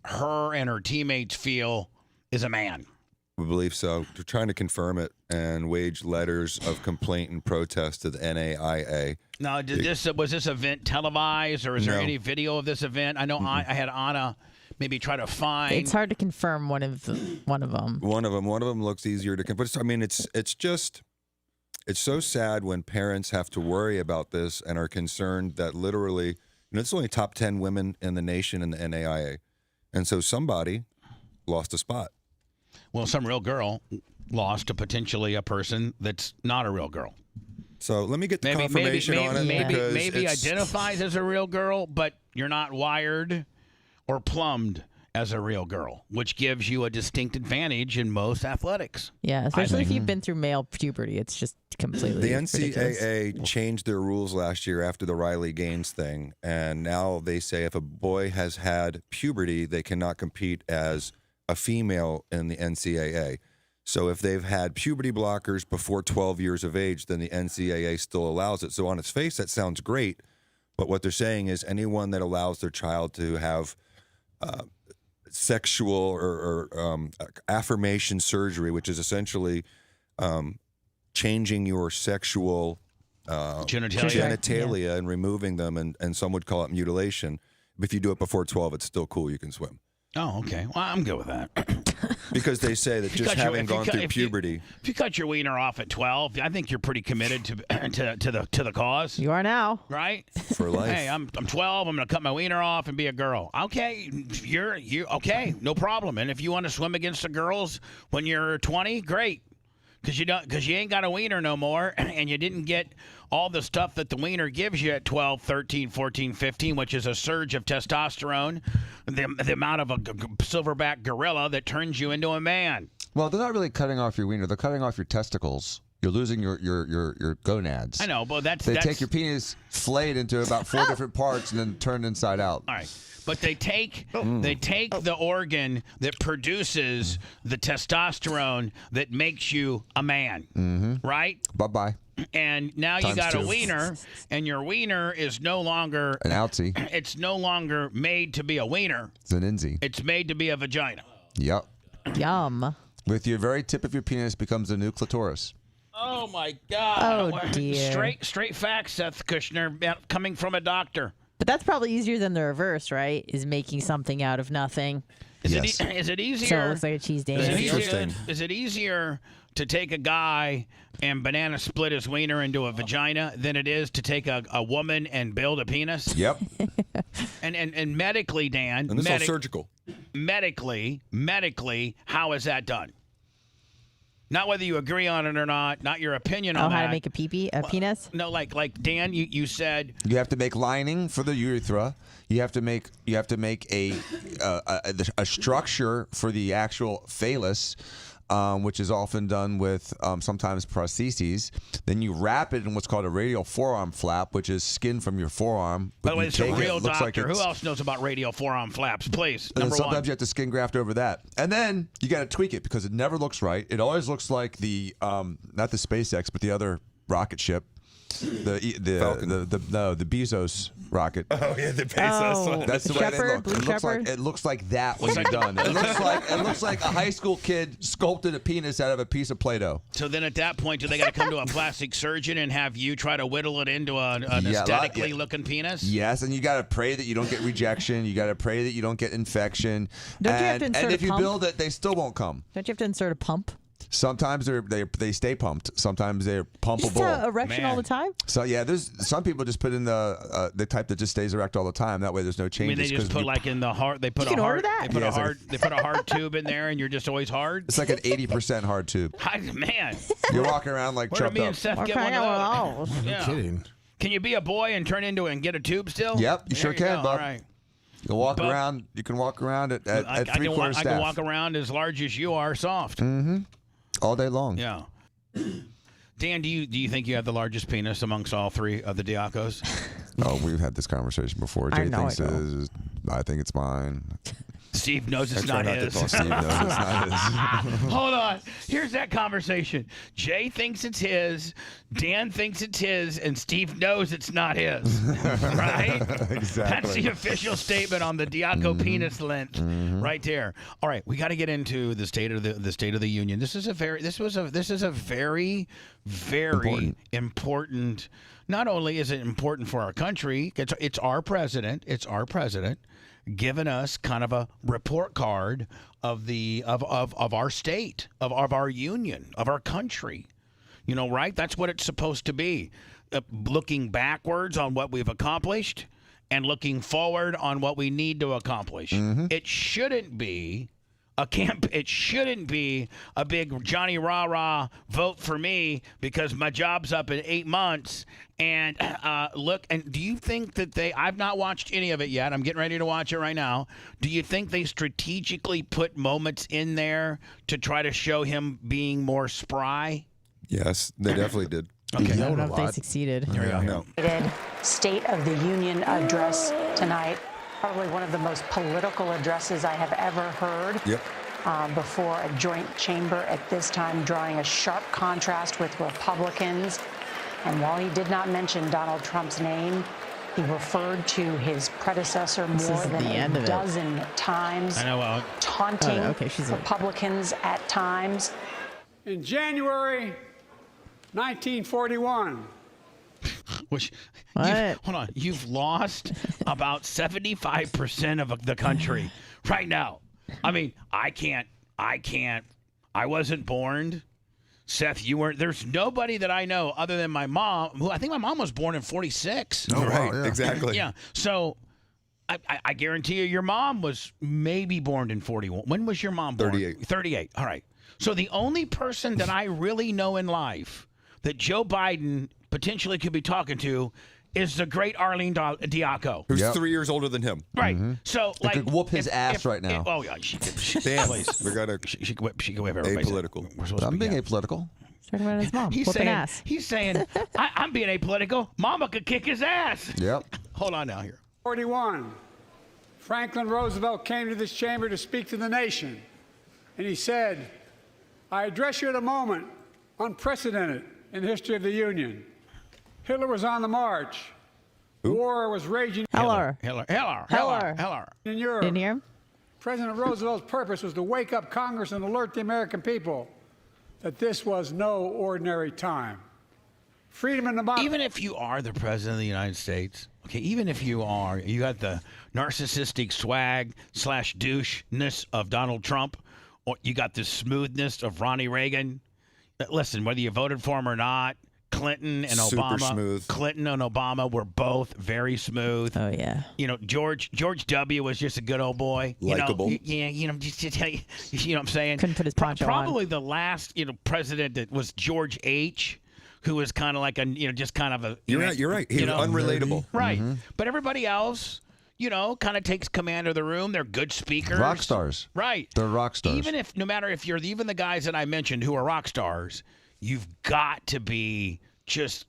her and her teammates feel is a man.
We believe so. They're trying to confirm it and wage letters of complaint and protest to the NAIA.
Now, was this event televised, or is there any video of this event? I know I had Anna maybe try to find.
It's hard to confirm one of them.
One of them looks easier to confirm. I mean, it's so sad when parents have to worry about this and are concerned that literally, it's only top 10 women in the nation in the NAIA, and so somebody lost a spot.
Well, some real girl lost to potentially a person that's not a real girl.
So let me get the confirmation on it.
Maybe identifies as a real girl, but you're not wired or plumbed as a real girl, which gives you a distinct advantage in most athletics.
Yeah, especially if you've been through male puberty. It's just completely
The
ridiculous.
NCAA changed their rules last year after the Riley Gaines thing, and now they say if a boy has had puberty, they cannot compete as a female in the NCAA. So if they've had puberty blockers before 12 years of age, then the NCAA still allows it. So on its face, that sounds great. But what they're saying is anyone that allows their child to have sexual or affirmation surgery, which is essentially changing your sexual genitalia and removing them, and some would call it mutilation. If you do it before 12, it's still cool. You can swim.
Oh, okay. Well, I'm good with that.
Because they say that just having gone through puberty.
If you cut your wiener off at 12, I think you're pretty committed to the cause.
You are now,
right?
For life.
Hey, I'm 12. I'm gonna cut my wiener off and be a girl. Okay, you okay? No problem. And if you want to swim against the girls when you're 20, great. Because you ain't got a wiener no more, and you didn't get all the stuff that the wiener gives you at 12, 13, 14, 15, which is a surge of testosterone, the amount of a silverback gorilla that turns you into a man.
Well, they're not really cutting off your wiener. They're cutting off your testicles. You're losing your gonads.
I know, but
They take your penis, flay it into about 4 different parts, and then turn it inside out.
All right. But they take the organ that produces the testosterone that makes you a man, right?
Bye-bye.
And now you got a wiener, and your wiener is no longer
an outie.
It's no longer made to be a wiener.
It's an insy.
It's made to be a vagina.
Yep.
Yum.
With your very tip of your penis becomes a new clitoris.
Oh my God!
Oh dear.
Straight facts, Seth Kushner, coming from a doctor.
But that's probably easier than the reverse, right? Is making something out of nothing.
Is it easier?
So it looks like a cheese dance.
Is it easier to take a guy and banana split his wiener into a vagina than it is to take a woman and build a penis?
Yep.
and medically, Dan.
And this is all surgical.
Medically, how is that done? Not whether you agree on it or not your opinion on that.
How to make a penis?
No, like Dan, you said.
You have to make lining for the urethra. You have to make a structure for the actual phallus, which is often done with sometimes prostheses. Then you wrap it in what's called a radial forearm flap, which is skin from your forearm.
By the way, it's a real doctor.
Like
who else knows about radial forearm flaps? Please,
and
number
sometimes
one.
you have to skin graft over that, and then you got to tweak it because it never looks right. It always looks like the not the SpaceX, but the other rocket ship. The Bezos rocket.
Oh yeah, the Bezos one.
That's the way they look. It looks like that when you're done. It looks like a high school kid sculpted a penis out of a piece of Play-Doh.
So then at that point, do they got to come to a plastic surgeon and have you try to whittle it into an aesthetically looking penis?
Yes, and you got to pray that you don't get rejection. You got to pray that you don't get infection.
Don't you have to insert
and if
a
you
pump?
build it, they still won't come.
Don't you have to insert a pump?
Sometimes they stay pumped. Sometimes they're pumpable.
Just erection all the time?
So yeah, there's some people just put in the type that just stays erect all the time. That way, there's no
I
changes.
mean, they just put like in the heart. They put
You
a
can
hard.
order that?
They put a hard tube in there, and you're just always hard.
It's like an 80% hard tube.
Man,
You're walking around like
where
trumped
do me
up.
and Seth get one of those?
No kidding.
Can you be a boy and turn into and get a tube still?
Yep, you sure
There
can,
go.
Bob.
All right.
You can walk
But-
around. You can walk around at
I
3/4
can
staff.
walk around as large as you are, soft.
All day long.
Yeah. Dan, do you think you have the largest penis amongst all three of the Diacos?
Oh, we've had this conversation before.
I
Jay
know
thinks
I
it
know.
is. I think it's mine.
Steve knows it's
try
not
not to
his.
talk
Steve knows it's not his.
Hold on. Here's that conversation. Jay thinks it's his, Dan thinks it's his, and Steve knows it's not his. Right?
Exactly.
That's the official statement on the Diaco penis length, right there. All right, we got to get into the state of the State of the Union. This is a very important. Not only is it important for our country, it's our president. It's our president. Given us kind of a report card of our state, of our union, of our country. You know, right? That's what it's supposed to be. Looking backwards on what we've accomplished and looking forward on what we need to accomplish. It shouldn't be it shouldn't be a big Johnny rah-rah vote for me because my job's up in 8 months. And look, and do you think that I've not watched any of it yet. I'm getting ready to watch it right now. Do you think they strategically put moments in there to try to show him being more spry?
Yes, they definitely did.
Okay.
I don't know if they succeeded.
Here we go.
State of the Union address tonight. Probably one of the most political addresses I have ever heard.
Yep.
Before a joint chamber at this time, drawing a sharp contrast with Republicans. And while he did not mention Donald Trump's name, He referred to his predecessor
This
more
is
than
the end
a
of it.
dozen times,
I know.
taunting
Oh, okay, she's in.
Republicans at times.
In January 1941.
Which,
What?
hold on, you've lost about 75% of the country right now. I mean, I wasn't born. Seth, you weren't. There's nobody that I know other than my mom, who I think my mom was born in 46.
Oh, right, yeah. Exactly.
Yeah. So I guarantee you your mom was maybe born in 41. When was your mom born?
38.
38. All right. So the only person that I really know in life that Joe Biden potentially could be talking to is the great Arlene Diaco.
Who's 3 years older than him.
Right. So,
They
like,
could whoop his ass right now.
oh yeah, she could.
Dan,
Please.
we gotta.
She could whip everybody.
Apolitical.
We're supposed to
I'm
be
being apolitical.
Talking about his mom.
He's
Whooping
saying,
ass.
he's saying, I'm being apolitical. Mama could kick his ass.
Yep.
Hold on now here.
41. Franklin Roosevelt came to this chamber to speak to the nation, and he said, I address you at a moment unprecedented in the history of the Union. Hitler was on the march. War was raging
Heller.
in Europe.
Didn't hear him?
President Roosevelt's purpose was to wake up Congress and alert the American people that this was no ordinary time. Freedom and democracy.
Even if you are the president of the United States, okay, even if you are, you got the narcissistic swag / doucheness of Donald Trump, or you got the smoothness of Ronnie Reagan. Listen, whether you voted for him or not, Clinton and
Super
Obama.
smooth.
Clinton and Obama were both very smooth.
Oh yeah.
You know, George W. was just a good old boy.
Likable.
You know, just to tell you, you know what I'm saying?
Couldn't put his poncho on.
Probably the last, president that was George H., who was kind of like just kind of a.
You're right. He was unrelatable.
Right. But everybody else, kind of takes command of the room. They're good speakers.
Rock stars.
Right.
They're rock stars.
No matter if you're even the guys that I mentioned who are rock stars, you've got to be just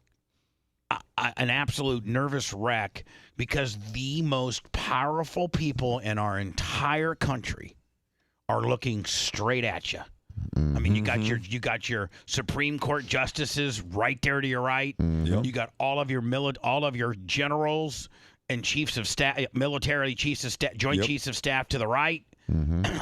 an absolute nervous wreck because the most powerful people in our entire country are looking straight at you. I mean, you got your Supreme Court justices right there to your right.
Yep.
You got all of your generals and chiefs of staff, military chiefs of staff, joint chiefs of staff to the right.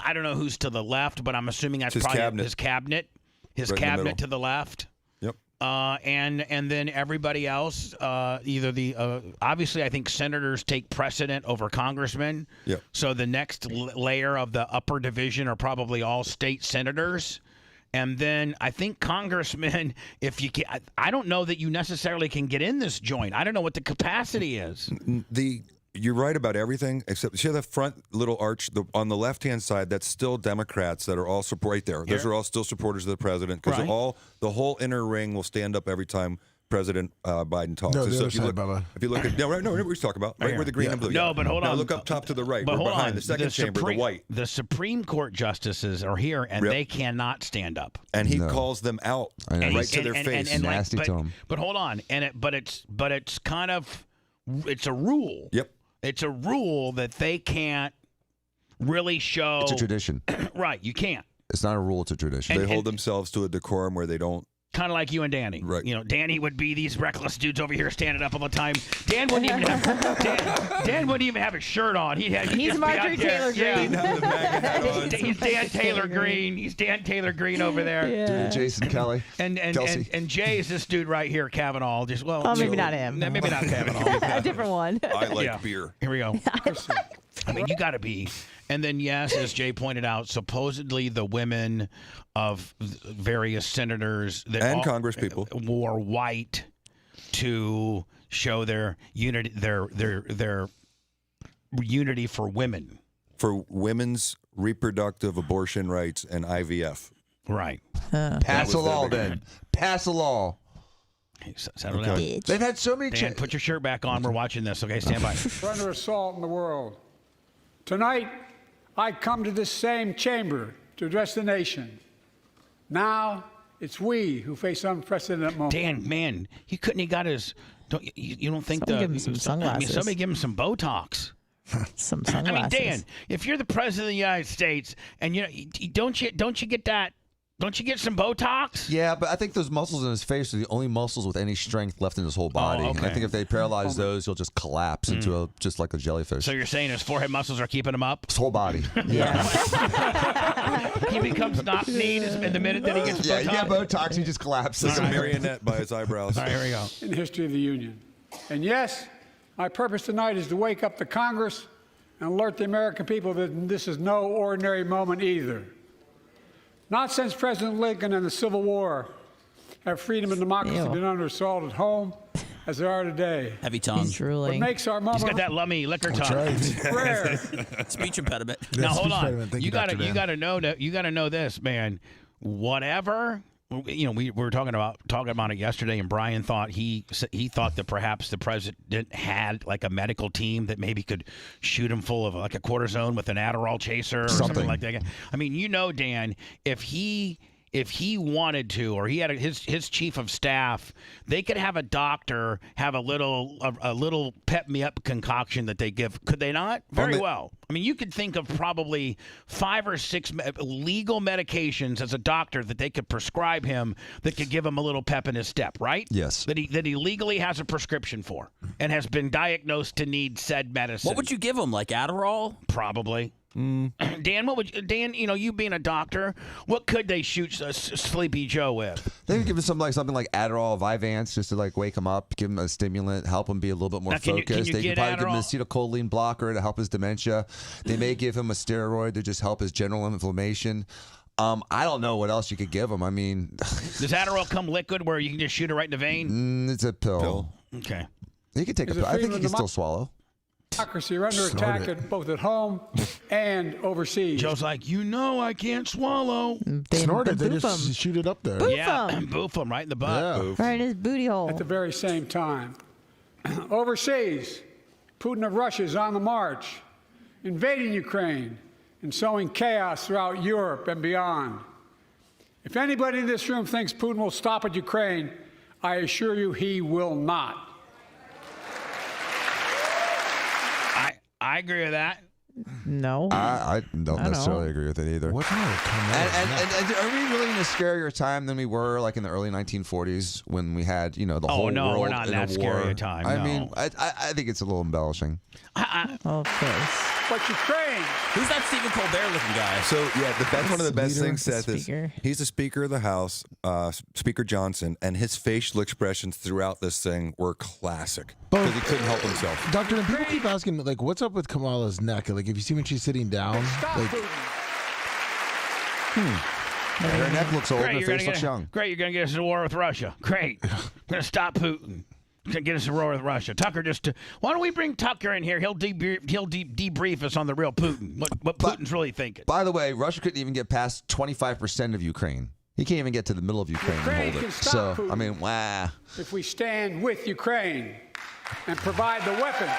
I don't know who's to the left, but I'm assuming that's
His
probably
cabinet.
his cabinet. His
Right in the
cabinet
middle.
to the left.
Yep.
And then everybody else, either obviously I think senators take precedent over congressmen.
Yep.
So the next layer of the upper division are probably all state senators. And then I think congressmen, if you can, I don't know that you necessarily can get in this joint. I don't know what the capacity is.
You're right about everything except see the front little arch on the left-hand side. That's still Democrats that are all right there. Those are all still supporters of the president because
Right.
the whole inner ring will stand up every time President Biden talks.
No, the
So
other
if you
side,
look,
Bubba.
if you look at what we're talking about, right where the green and blue.
No, but hold
now
on.
look up top to the right.
But
We're
hold
behind
on.
the second chamber, the white.
The Supreme Court justices are here, and
Yep.
they cannot stand up.
And he calls them out right to their face.
Nasty to him.
But hold on, but it's kind of it's a rule.
Yep.
It's a rule that they can't really show.
It's a tradition.
Right, you can't.
It's not a rule, it's a tradition.
They hold themselves to a decorum where they don't.
Kind of like you and Danny.
Right.
Danny would be these reckless dudes over here standing up all the time. Dan wouldn't even have Dan wouldn't even have a shirt on. He's
Marjorie Taylor Greene.
He's Dan Taylor Green. He's Dan Taylor Green over there.
Yeah.
Jason Kelly.
And Jay is this dude right here, Kavanaugh.
Maybe not him.
Maybe not Kavanaugh.
A different one.
I like beer.
Here we go. I mean, you got to be. And then, yes, as Jay pointed out, supposedly the women of various senators
and Congress people
wore white to show their unity, their unity for women,
for women's reproductive abortion rights and IVF.
Right.
Pass a law, then. Pass a law.
Hey, settle down.
They've had so many.
Dan, put your shirt back on. We're watching this. Okay, stand by.
We're under assault in the world. Tonight, I come to this same chamber to address the nation. Now, it's we who face unprecedented moments.
Dan, man, he couldn't. He got his. You don't think
Somebody give him some sunglasses.
somebody give him some Botox.
Some
I
sunglasses.
mean, Dan, if you're the president of the United States, and don't you get that Don't you get some Botox?
Yeah, but I think those muscles in his face are the only muscles with any strength left in his whole body. And I think if they paralyze those, he'll just collapse into just like a jellyfish.
So you're saying his forehead muscles are keeping him up?
His whole body.
Yeah. He becomes knock-kneed in the minute that he gets Botox.
Yeah, you get Botox, he just collapses.
Like a marionette by his eyebrows.
All right, here we go.
In the history of the Union. And yes, my purpose tonight is to wake up the Congress and alert the American people that this is no ordinary moment either. Not since President Lincoln and the Civil War have freedom and democracy been under assault at home as they are today.
Heavy tongue.
What makes our moment
He's got that lummy liquor tongue.
rare.
Speech impediment.
Now hold
speech
on.
impediment. Thank
You
you,
gotta
Dr. Dan.
you gotta know this, man. Whatever. We were talking about it yesterday, and Brian thought he thought that perhaps the president had like a medical team that maybe could shoot him full of like a cortisone with an Adderall chaser or something like that. I mean, Dan, if he wanted to, or he had his chief of staff, they could have a doctor have a little pep me up concoction that they give. Could they not? Very well. I mean, you could think of probably 5 or 6 legal medications as a doctor that they could prescribe him that could give him a little pep in his step, right?
Yes.
That he legally has a prescription for and has been diagnosed to need said medicine.
What would you give him? Like Adderall?
Probably. Dan, you being a doctor, what could they shoot Sleepy Joe with?
They could give him something like Adderall, Vyvanse, just to like wake him up, give him a stimulant, help him be a little bit more
Now,
focused. They
get
could probably give him a
Adderall?
acetylcholine blocker to help his dementia. They may give him a steroid to just help his general inflammation. I don't know what else you could give him. I mean,
Does Adderall come liquid where you can just shoot it right in the vein?
It's a pill.
Okay.
He could take a
Is it
pill. I think
freedom
he
of
can still swallow.
Democracy are under
Snort
attack both at home and overseas.
Joe's like, I can't swallow.
Snort it. They
boof
just
'em.
shoot it up there.
Boof
Yeah,
'em.
boof him right in the butt.
Right in his booty hole.
At the very same time. Overseas, Putin of Russia is on the march, invading Ukraine and sowing chaos throughout Europe and beyond. If anybody in this room thinks Putin will stop at Ukraine, I assure you he will not.
I agree with that.
No.
I don't necessarily agree with it either.
What kind of
And are we really in a scarier time than we were like in the early 1940s when we had the whole world
we're not in
in
that
a war?
scary a time.
I
no.
mean, I think it's a little embellishing.
Of course.
But Ukraine.
Who's that Stephen Colbert looking guy?
So yeah, that's one of the best
Leader,
things, Seth, is
speaker.
he's the Speaker of the House, Speaker Johnson, and his facial expressions throughout this thing were classic because he couldn't help himself.
Doctor, and people keep asking, like, what's up with Kamala's neck? Like, if you see when she's sitting down, like,
Her neck looks old,
Great,
her
you're gonna
face looks young.
Great, you're going to get us a war with Russia. Great. We're going to stop Putin. Get us a war with Russia. Tucker why don't we bring Tucker in here? He'll debrief us on the real Putin. What Putin's really thinking.
By the way, Russia couldn't even get past 25% of Ukraine. He can't even get to the middle of Ukraine
Ukraine
and hold
can
it.
stop
So,
Putin.
I mean, wow.
If we stand with Ukraine and provide the weapons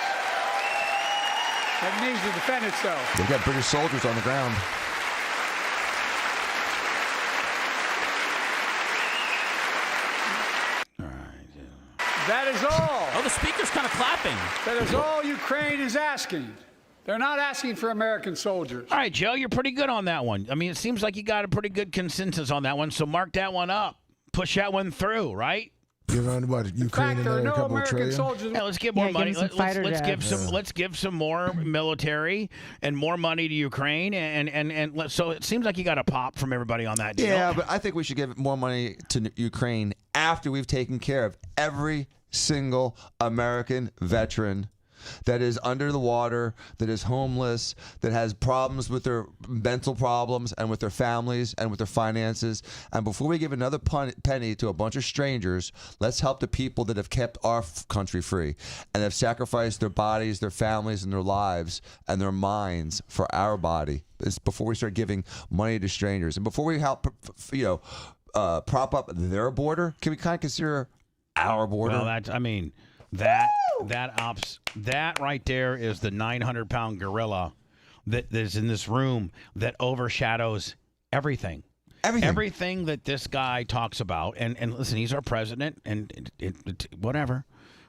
that needs to defend itself.
They've got British soldiers on the ground.
That is all.
Oh, the speaker's kind of clapping.
That is all Ukraine is asking. They're not asking for American soldiers.
All right, Joe, you're pretty good on that one. I mean, it seems like you got a pretty good consensus on that one, so mark that one up. Push that one through, right?
Give on what Ukraine and
there are
a
no
couple
American
trillion.
soldiers.
Yeah, let's give more
give
money.
them some fighter jets.
Let's give some more military and more money to Ukraine, so it seems like you got a pop from everybody on that deal.
Yeah, but I think we should give more money to Ukraine after we've taken care of every single American veteran that is under the water, that is homeless, that has problems with their mental problems and with their families and with their finances. And before we give another penny to a bunch of strangers, let's help the people that have kept our country free and have sacrificed their bodies, their families, and their lives and their minds for our body. It's before we start giving money to strangers. And before we help, prop up their border, can we kind of consider our border?
Well, that right there is the 900-pound gorilla that is in this room that overshadows everything. Everything that this guy talks about. And listen, he's our president, and whatever.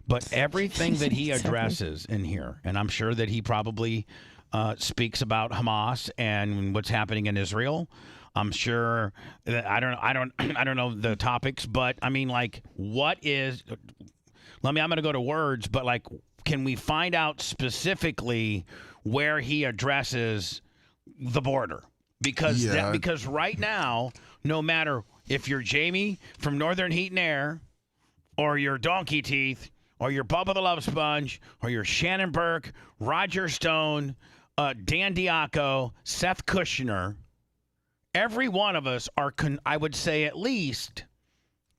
But everything that he addresses in here, and I'm sure that he probably speaks about Hamas and what's happening in Israel. I'm sure that I don't know the topics, but I mean, like, what is? I'm going to go to words, but like, can we find out specifically where he addresses the border? Because because right now, no matter if you're Jamie from Northern Heat and Air, or you're Donkey Teeth, or you're Bubba the Love Sponge, or you're Shannon Burke, Roger Stone, Dan Diaco, Seth Kushner. Every one of us are, I would say at least,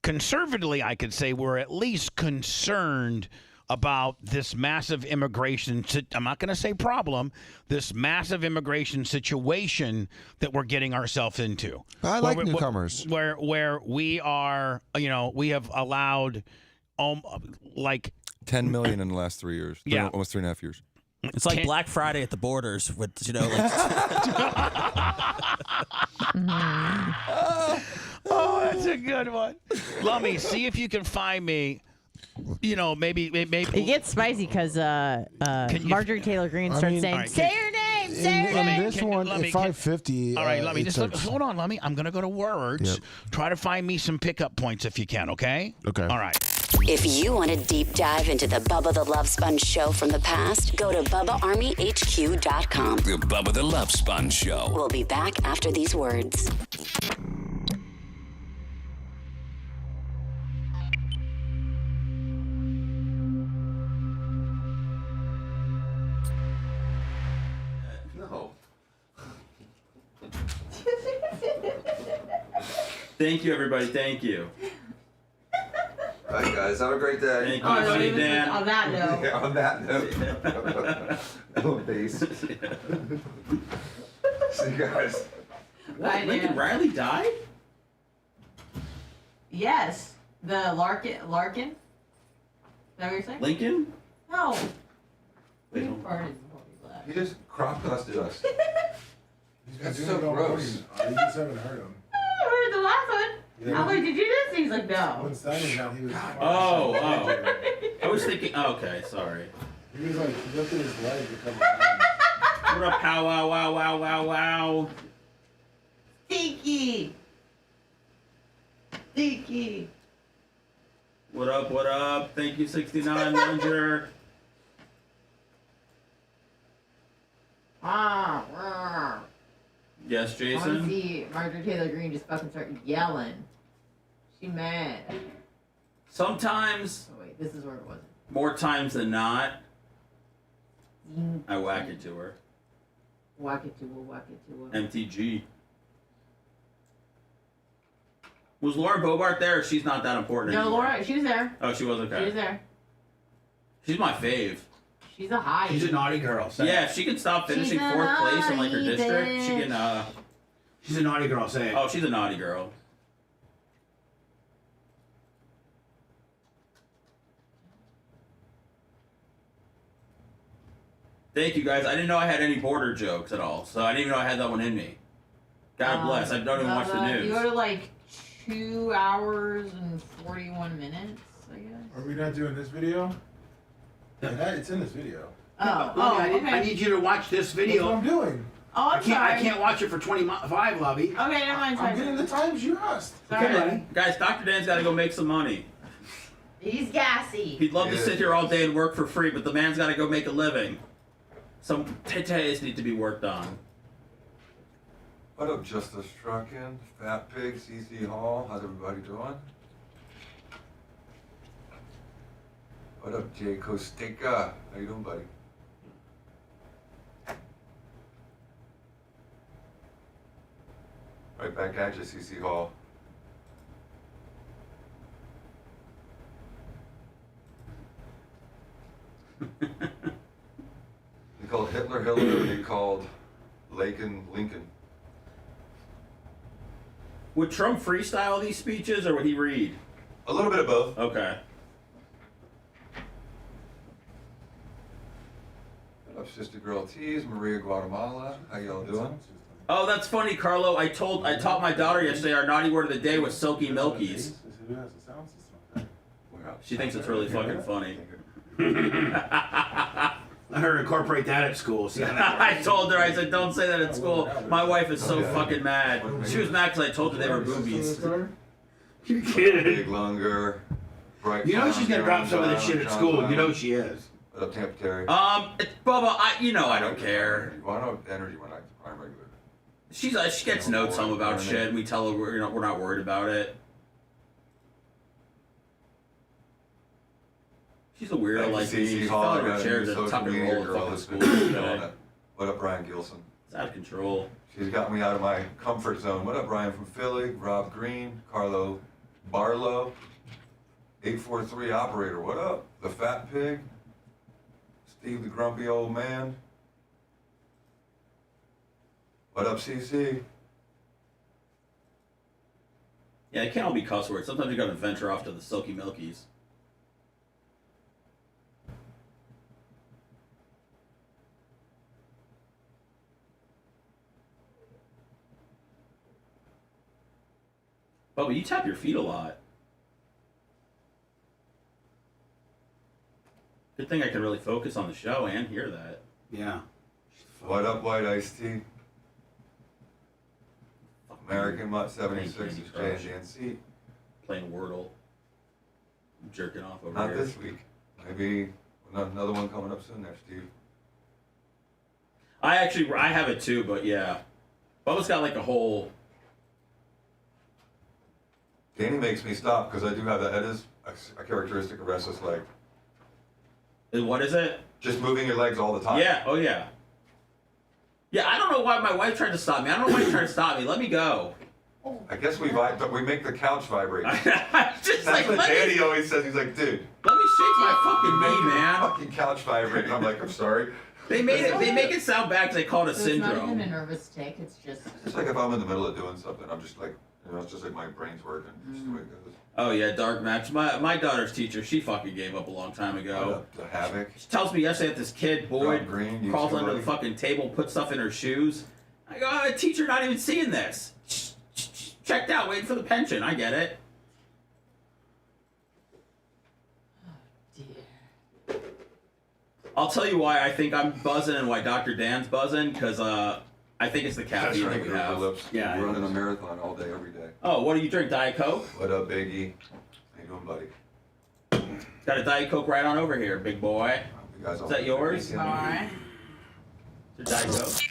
conservatively, I could say we're at least concerned about this massive immigration, I'm not going to say problem, this massive immigration situation that we're getting ourselves into.
I like newcomers.
Where we are, we have allowed like
10 million in the last 3 years.
Yeah.
Almost 3.5 years.
It's like Black Friday at the borders with, like.
Oh, that's a good one. Lummy, see if you can find me. Maybe
it gets spicy because Marjorie Taylor Greene starts saying, "Say your name, say your name."
This one at 550.
All right, let me hold on. Let me. I'm gonna go to words.
Yep.
Try to find me some pickup points if you can. Okay.
Okay.
All right.
If you want a deep dive into the Bubba the Love Sponge show from the past, go to BubbaArmyHQ.com.
The Bubba the Love Sponge Show.
We'll be back after these words.
No.
Thank you, everybody. Thank you.
All right, guys. Have a great day.
Thank you, buddy, Dan.
On that note.
Yeah, on that note. Oh, base. See you guys.
Bye,
Lincoln
Dan.
Riley died?
Yes. The Larkin? Is that what you're saying?
Lincoln?
No.
Wait,
He just crop dusted us. That's
doing
so
it all
gross.
morning. You just haven't heard him.
I heard the last one.
Yeah.
I'm like, did you just? He's like, no.
When Steiner's out, he was.
Oh. I was thinking, okay, sorry.
He was like, he lifted his leg a couple times.
What up, pow, wow, wow, wow, wow, wow.
Stinky. Stinky.
What up, what up? Thank you, 69 Ranger. Yes,
I want to
Jason?
see Marjorie Taylor Greene just fucking start yelling. She mad.
Sometimes,
Oh wait, this is where it wasn't.
more times than not, I whack it to her.
Whack it to her, whack it to her.
MTG. Was Laura Bobart there, or she's not that important
No,
anymore?
Laura, she was there.
Oh, she was okay.
She was there.
She's my fave.
She's a high.
She's a naughty girl. Say
Yeah,
it.
if she can stop finishing
She's a
4th place in like her
naughty
district, she
bitch.
can.
She's a naughty girl. Say it.
Oh, she's a naughty girl. Thank you guys. I didn't know I had any border jokes at all, so I didn't even know I had that one in me. God bless. I don't even watch the news.
You go to like 2 hours and 41 minutes, I guess.
Are we not doing this video? Yeah, it's in this video.
I need you to watch this video.
That's what I'm doing.
Oh, I'm sorry.
I can't watch it for 25, Lovey.
Okay, never mind.
I'm getting the times you asked.
Okay, buddy.
Guys, Dr. Dan's got to go make some money.
He's gassy.
He'd love to sit here all day and work for free, but the man's got to go make a living. Some titties need to be worked on.
What up, Justice Truckin', Fat Pig, CC Hall? How's everybody doing? What up, Jay Kostika? How you doing, buddy? Right back at you, CC Hall. They called Hitler Hitler, they called Lincoln Lincoln.
Would Trump freestyle these speeches, or would he read?
A little bit of both.
Okay.
What up, Sister Girl Tees, Maria Guatemala? How y'all doing?
Oh, that's funny, Carlo. I taught my daughter yesterday our naughty word of the day was Silky Milkies. She thinks it's really fucking funny.
Let her incorporate that at school. See how that
I told her, I said, don't say that at school. My wife is so fucking mad. She was mad because I told her they were boobies.
You kidding?
Big longer. Bright
You know she's gonna drop some of this
John,
shit at
John
school.
Brown.
You know she is.
What up, Tampa Terry?
Bubba, I don't care.
Why not energy when I prime regular?
She gets notes home about shit, and we tell her we're not worried about it. She's a weirdo like me. She fell out of her chair to tuck and roll at fucking school today.
What up, Brian Gilson?
It's out of control.
She's got me out of my comfort zone. What up, Brian from Philly? Rob Green, Carlo Barlow, 843 operator. What up? The Fat Pig, Steve the Grumpy Old Man. What up, CC?
Yeah, it can't all be cuss words. Sometimes you gotta venture off to the silky milkies. Oh, but you tap your feet a lot. Good thing I can really focus on the show and hear that.
Yeah.
What up, White Iced Tea? American Mutt 76 is JNC.
Playing Wordle. I'm jerking off over
Not
here.
this week. Maybe another one coming up soon there, Steve.
I have it too, but yeah. Bubba's got like a whole...
Danny makes me stop because I do have that is a characteristic of restless leg.
What is it?
Just moving your legs all the time.
Yeah, oh yeah. Yeah, I don't know why my wife tried to stop me. I don't know why you tried to stop me. Let me go.
I guess we make the couch vibrate.
Just
That's what Danny always says. He's like, dude.
Let me shake my fucking
Make
knee,
the
man.
fucking couch vibrate. And I'm like, I'm sorry.
They make it sound bad because they call it a
So it's not
syndrome.
even a nervous tick. It's just.
It's like if I'm in the middle of doing something, I'm just like, it's just like my brain's working. It's just the way it goes.
Oh yeah, dark match. My daughter's teacher, she fucking gave up a long time ago.
The Havoc.
She tells me yesterday that this kid, Boyd,
Green,
crawls
YouTube
under the
buddy.
fucking table, puts stuff in her shoes. I go, oh, teacher, not even seeing this. Checked out, waiting for the pension. I get it. I'll tell you why I think I'm buzzing and why Dr. Dan's buzzing, because I think it's the
That's
caffeine
right,
that we
Groove
have.
the Lips.
Yeah.
We're running a marathon all day, every day.
Oh, what do you drink? Diet Coke?
What up, Biggie? How you doing, buddy?
Got a Diet Coke right on over here, big boy.
You guys
Is that yours?
All right.
Is it Diet Coke?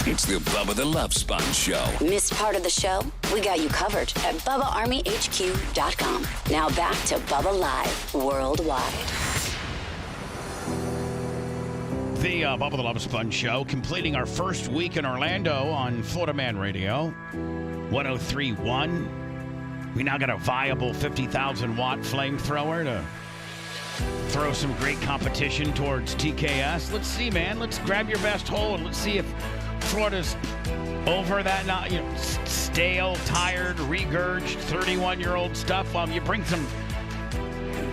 It's the Bubba the Love Sponge Show.
Missed part of the show? We got you covered at BubbaArmyHQ.com. Now back to Bubba Live Worldwide.
The Bubba the Love Sponge Show, completing our first week in Orlando on Florida Man Radio, 103.1. We now got a viable 50,000 watt flamethrower to throw some great competition towards TKS. Let's see, man. Let's grab your best hole and let's see if Florida's over that, stale, tired, regurged 31-year-old stuff. You bring some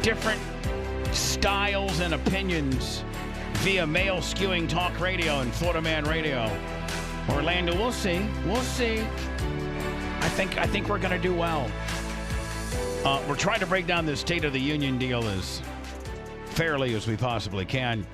different styles and opinions via male skewing talk radio and Florida Man Radio. Orlando, we'll see. We'll see. I think we're going to do well. We're trying to break down this State of the Union deal as fairly as we possibly can.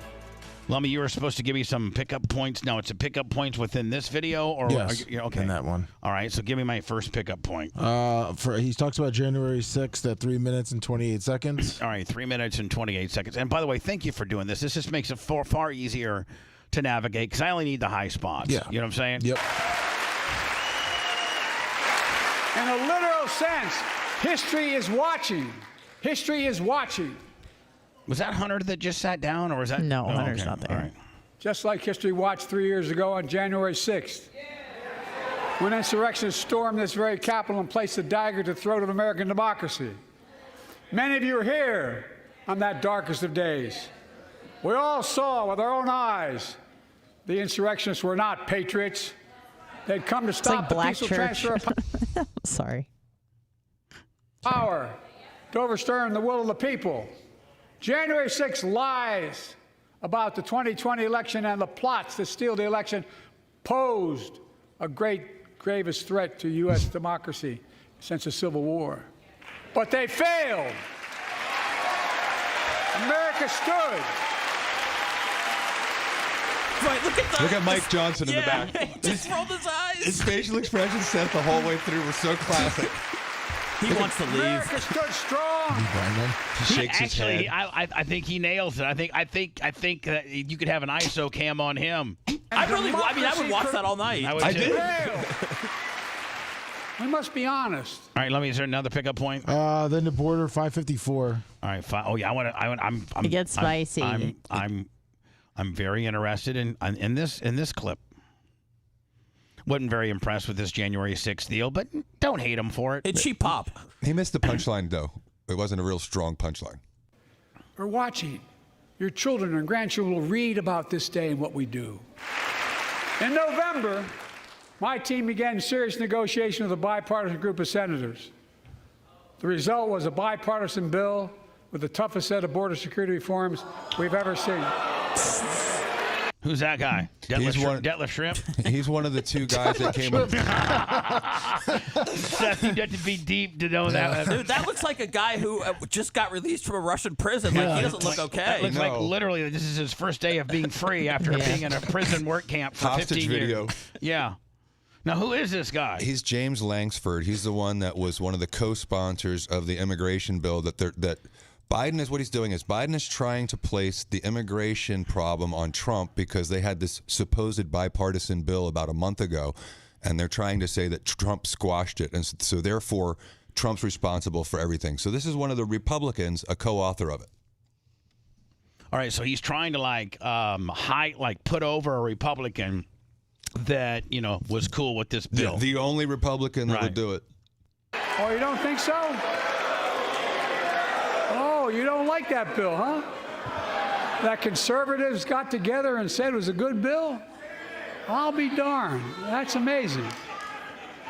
Lummy, you were supposed to give me some pickup points. Now, it's a pickup points within this video? Or
Yes,
okay.
in that one.
All right, so give me my first pickup point.
He talks about January 6th at 3 minutes and 28 seconds.
All right, 3 minutes and 28 seconds. And by the way, thank you for doing this. This just makes it far easier to navigate because I only need the high spots.
Yeah.
You know what I'm saying?
Yep.
In a literal sense, history is watching. History is watching.
Was that Hunter that just sat down, or was that...
No, Hunter's
okay.
not there.
All right.
Just like history watched 3 years ago on January 6th. When insurrectionists stormed this very Capitol and placed a dagger to the throat of American democracy. Many of you were here on that darkest of days. We all saw with our own eyes the insurrectionists were not patriots. They'd come to stop
like
the
Black
peaceful
Church.
transfer of
Sorry.
power to overturn the will of the people. January 6 lies about the 2020 election and the plots to steal the election posed a gravest threat to U.S. democracy since the Civil War. But they failed. America stood.
Right,
Look at Mike Johnson in the back.
He just rolled his eyes.
His facial expression set the whole way through was so classic.
He wants to leave.
America stood strong.
He shakes his head.
I think he nails it. I think that you could have an ISO cam on him.
I would watch that all night.
I did.
We must be honest.
All right, is there another pickup point?
Then the border 554.
All right, fine. Oh yeah, I'm.
It gets spicy.
I'm very interested in this clip. Wasn't very impressed with this January 6th deal, but don't hate him for it.
It's cheap pop.
He missed the punchline, though. It wasn't a real strong punchline.
We're watching. Your children and grandchildren will read about this day and what we do. In November, my team began serious negotiation with a bipartisan group of senators. The result was a bipartisan bill with the toughest set of border security reforms we've ever seen.
Who's that guy? Detlef Shrimp?
He's one of the two guys that came up.
Seth, you have to be deep to know that.
Dude, that looks like a guy who just got released from a Russian prison. Like, he doesn't look okay.
That looks like literally this is his first day of being free after being in a prison work camp for
Hostage
15
video.
years. Yeah. Now, who is this guy?
He's James Langsford. He's the one that was one of the co-sponsors of the immigration bill that Biden is what he's doing is Biden is trying to place the immigration problem on Trump because they had this supposed bipartisan bill about a month ago, and they're trying to say that Trump squashed it, and so therefore Trump's responsible for everything. So this is one of the Republicans, a co-author of it.
All right, so he's trying to put over a Republican that was cool with this bill.
The only Republican that would do it.
Oh, you don't think so? Oh, you don't like that bill, huh? That conservatives got together and said it was a good bill? I'll be darned. That's amazing.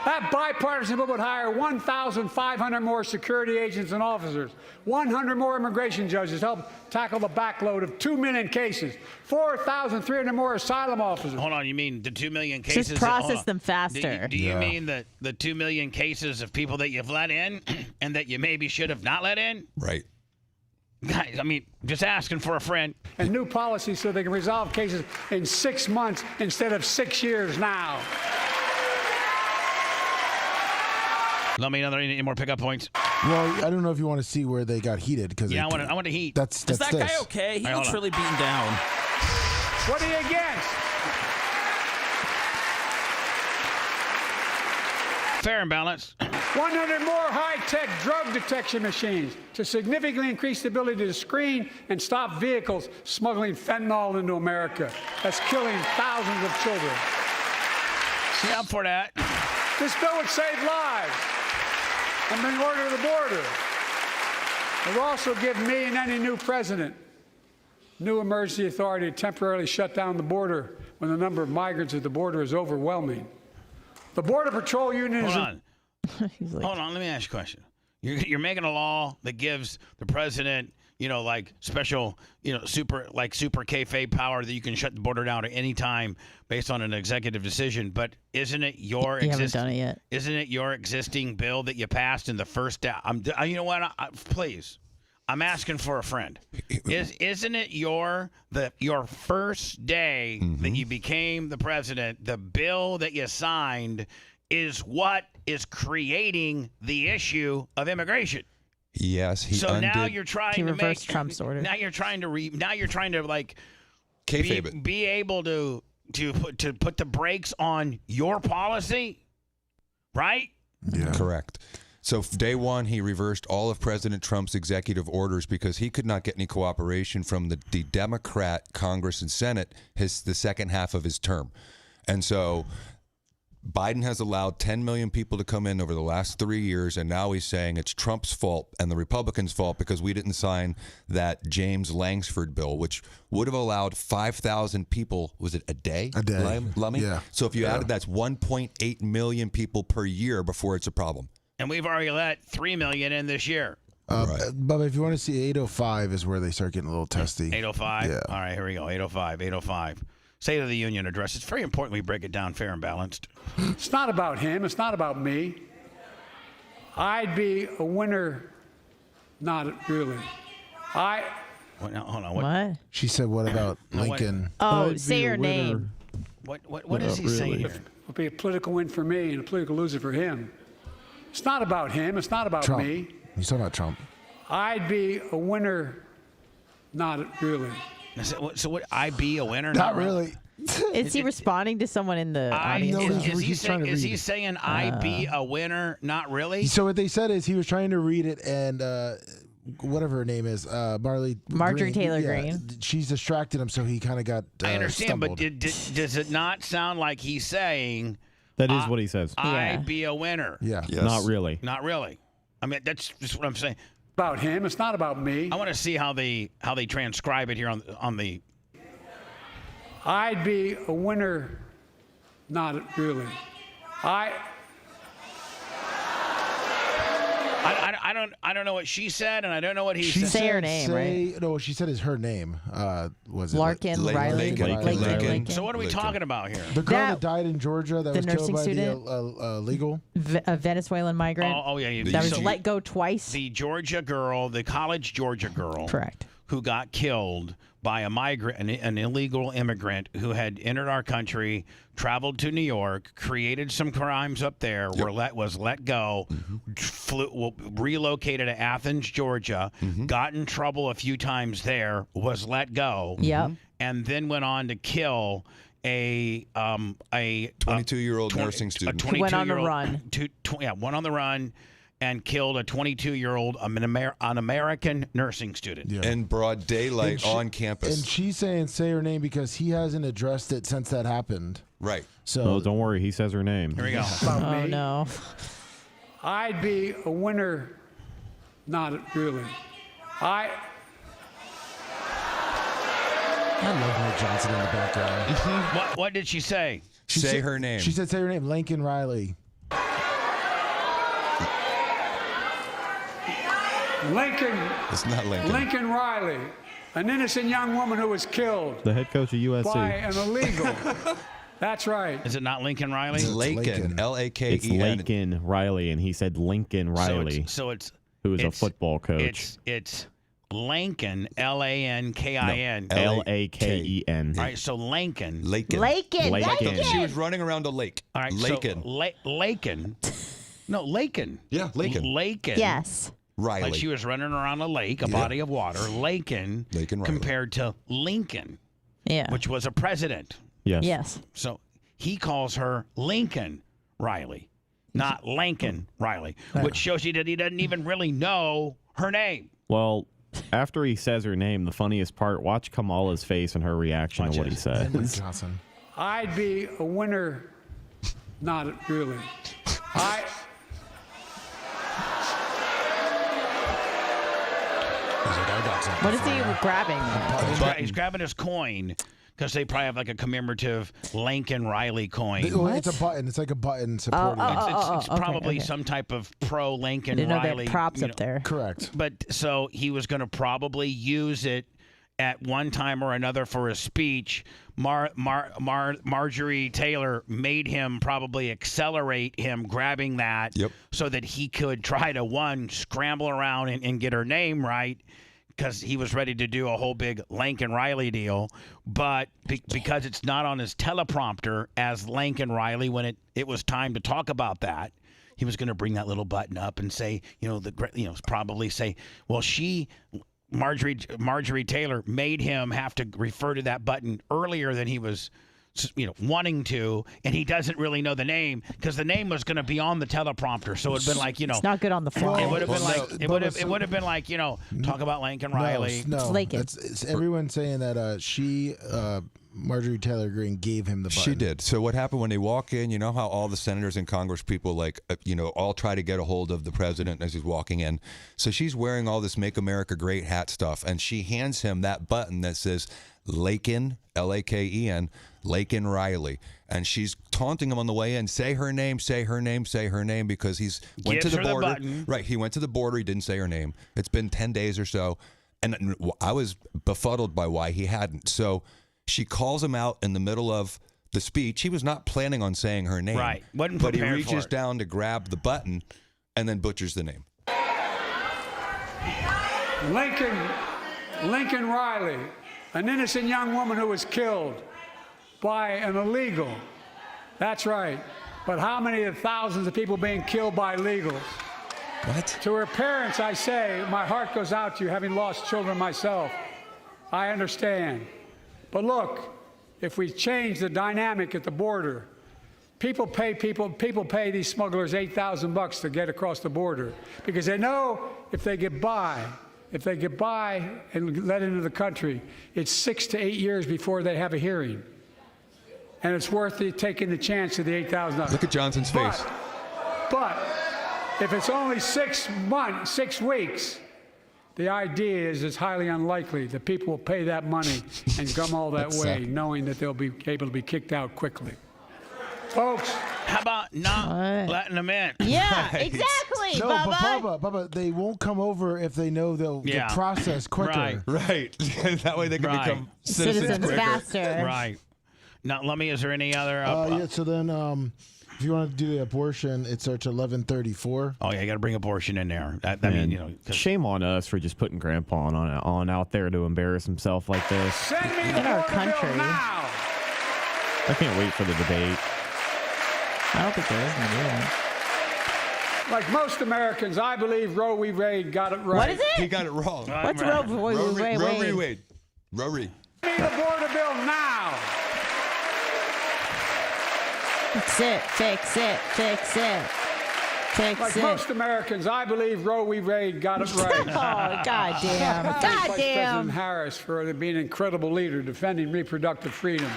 That bipartisan bill would hire 1,500 more security agents and officers, 100 more immigration judges to help tackle the backload of 2 million cases, 4,300 more asylum officers.
Hold on, you mean the 2 million cases?
Just process them faster.
Do you mean that the 2 million cases of people that you've let in and that you maybe should have not let in?
Right.
Guys, just asking for a friend.
And new policies so they can resolve cases in 6 months instead of 6 years now.
Let me know any more pickup points.
Well, I don't know if you want to see where they got heated because
I want to heat.
That's
Is that
this.
guy okay? He looks really beaten down.
What are you against?
Fair and balanced.
100 more high-tech drug detection machines to significantly increase the ability to screen and stop vehicles smuggling fentanyl into America. That's killing thousands of children.
Yeah, I'm for that.
This bill would save lives and bring order to the border. It will also give me and any new president new emergency authority to temporarily shut down the border when the number of migrants at the border is overwhelming. The Border Patrol Union is...
Hold on, let me ask you a question. You're making a law that gives the president, special, super kayfabe power that you can shut the border down at any time based on an executive decision. But isn't it your
haven't done it yet.
Isn't it your existing bill that you passed in the first day? You know what? Please, I'm asking for a friend. Isn't it your first day that you became the president? The bill that you signed is what is creating the issue of immigration.
Yes, he
so
undid.
now you're trying
he
to
reversed
make
Trump's order.
Now you're trying to
kayfabe it.
Be able to put the brakes on your policy, right?
Yeah, correct. So day one, he reversed all of President Trump's executive orders because he could not get any cooperation from the Democrat Congress and Senate the second half of his term, and so Biden has allowed 10 million people to come in over the last 3 years, and now he's saying it's Trump's fault and the Republicans' fault because we didn't sign that James Langsford bill, which would have allowed 5,000 people, was it a day?
A day.
Lummy?
Yeah.
So if you added that's 1.8 million people per year before it's a problem.
And we've already let 3 million in this year.
But if you want to see 805 is where they start getting a little testy.
805?
Yeah.
All right, here we go. 805. State of the Union address. It's very important we break it down fair and balanced.
It's not about him. It's not about me. I'd be a winner. Not really.
Hold on.
What?
She said, what about Lincoln?
Oh, say your name.
What is he saying here?
It'll be a political win for me and a political loser for him. It's not about him. It's not about
Trump.
me.
He's talking about Trump.
I'd be a winner. Not really.
So would I be a winner?
Not really.
Is he responding to someone in the audience?
Is he saying I be a winner? Not really.
So what they said is he was trying to read it, and whatever her name is,
Marjorie
Green,
Taylor Greene.
She's distracted him, so he kind of got.
I understand,
stumbled.
but does it not sound like he's saying
That is what he says.
I be a winner?
Yeah.
Yes. Not really.
Not really. I mean, that's just what I'm saying.
About him. It's not about me.
I want to see how they transcribe it here on the.
I'd be a winner. Not really. I
don't know what she said, and I don't know what he
She
said.
Say her name, right?
No, what she said is her name. Was it
Larkin, Riley, Lincoln.
So what are we talking about here?
The girl that died in Georgia that
the
was killed
nursing
by
student?
the illegal.
A Venezuelan migrant.
Oh yeah.
That was
So
let go twice.
The Georgia girl, the college Georgia girl,
correct,
who got killed by a migrant, an illegal immigrant who had entered our country, traveled to New York, created some crimes up there, was let go, relocated to Athens, Georgia, got in trouble a few times there, was let go, and then went on to kill a
22-year-old nursing student.
Who went on the run.
Went on the run. And killed a 22-year-old an American nursing student.
In broad daylight on campus.
And she's saying say her name because he hasn't addressed it since that happened.
Right.
So
don't worry, he says her name.
Here we go.
Oh no.
I'd be a winner. Not really.
I love Mike Johnson in the background.
What did she say?
Say her name.
She said say her name, Lincoln Riley.
Lincoln.
It's not Lincoln.
Lincoln Riley, an innocent young woman who was killed
The head coach of USC.
by an illegal. That's right.
Is it not Lincoln Riley?
It's Laken. L-A-K-E-N.
It's Lincoln Riley, and he said Lincoln Riley, who is a football coach.
It's Lincoln, L-A-N-K-I-N.
L-A-K-E-N.
All right, so Lincoln.
Laken.
She was running around a lake.
All right,
Laken.
so Laken. No, Laken.
Yeah, Laken.
Laken.
Yes.
Riley.
Like she was running around a lake, a body of water. Laken
Riley.
compared to Lincoln,
which
was a president.
Yes.
So he calls her Lincoln Riley, not Lincoln Riley, which shows you that he doesn't even really know her name.
Well, after he says her name, the funniest part, watch Kamala's face and her reaction to what he said.
Johnson.
I'd be a winner. Not really.
What is he grabbing?
He's grabbing his coin because they probably have like a commemorative Lincoln Riley coin.
It's a button. It's like a button supporting.
It's probably some type of pro Lincoln
Didn't know they
Riley.
had props up there.
Correct.
But so he was going to probably use it at one time or another for a speech. Marjorie Taylor made him probably accelerate him grabbing that so that he could try to, scramble around and get her name right because he was ready to do a whole big Lincoln Riley deal. But because it's not on his teleprompter as Lincoln Riley when it was time to talk about that, he was going to bring that little button up and say, probably say, well, Marjorie Taylor made him have to refer to that button earlier than he was wanting to, and he doesn't really know the name because the name was going to be on the teleprompter. So it'd been like,
it's not good on the fly.
It would have been like it would have been like, talk about Lincoln Riley.
No,
Lincoln.
It's everyone saying that Marjorie Taylor Greene gave him the button.
She did. So what happened when they walk in, you know how all the senators and Congress people all try to get a hold of the president as he's walking in. So she's wearing all this Make America Great hat stuff, and she hands him that button that says Laken, L-A-K-E-N, Lakin Riley, and she's taunting him on the way in. Say her name, say her name, say her name, because he's went
Gives
to the
her the
border.
button.
Right, he went to the border. He didn't say her name. It's been 10 days or so, and I was befuddled by why he hadn't. So she calls him out in the middle of the speech. He was not planning on saying her name.
Right. Wasn't
but he
prepared
reaches
for it.
down to grab the button and then butchers the name.
Lincoln Riley, an innocent young woman who was killed by an illegal. That's right. But how many of the thousands of people being killed by illegals?
What?
To her parents, I say, my heart goes out to you, having lost children myself. I understand. But look, if we change the dynamic at the border, people pay these smugglers $8,000 to get across the border because they know if they get by and let into the country, it's 6 to 8 years before they have a hearing. And it's worth taking the chance of the $8,000.
Look at Johnson's face.
But if it's only 6 weeks, the idea is it's highly unlikely that people will pay that money and come all that way, knowing that they'll be able to be kicked out quickly. Folks,
how about not letting them in?
Yeah, exactly,
No,
Bubba.
but Bubba, they won't come over if they know they'll get processed quicker.
Right. That way they can become citizens quicker.
faster.
Right. Now, Lummy, is there any other?
Yeah. So then, if you want to do the abortion, it starts at 11:34.
Oh yeah, you got to bring abortion in there. I
Man,
mean,
shame on us for just putting Grandpa on out there to embarrass himself like this.
send me the
In our
border bill
country.
now.
I can't wait for the debate.
I don't think there is going to be one.
Like most Americans, I believe Roe v. Wade got it right.
What is it?
He got it wrong.
What's Roe v. Wade?
Roe v. Wade. Roe v.
Send me the border bill now.
Fix it. Fix it. Fix it. Fix
Like
it.
most Americans, I believe Roe v. Wade got it right.
Oh, goddamn.
Thanks, Vice
Goddamn.
President Harris for being an incredible leader defending reproductive freedom.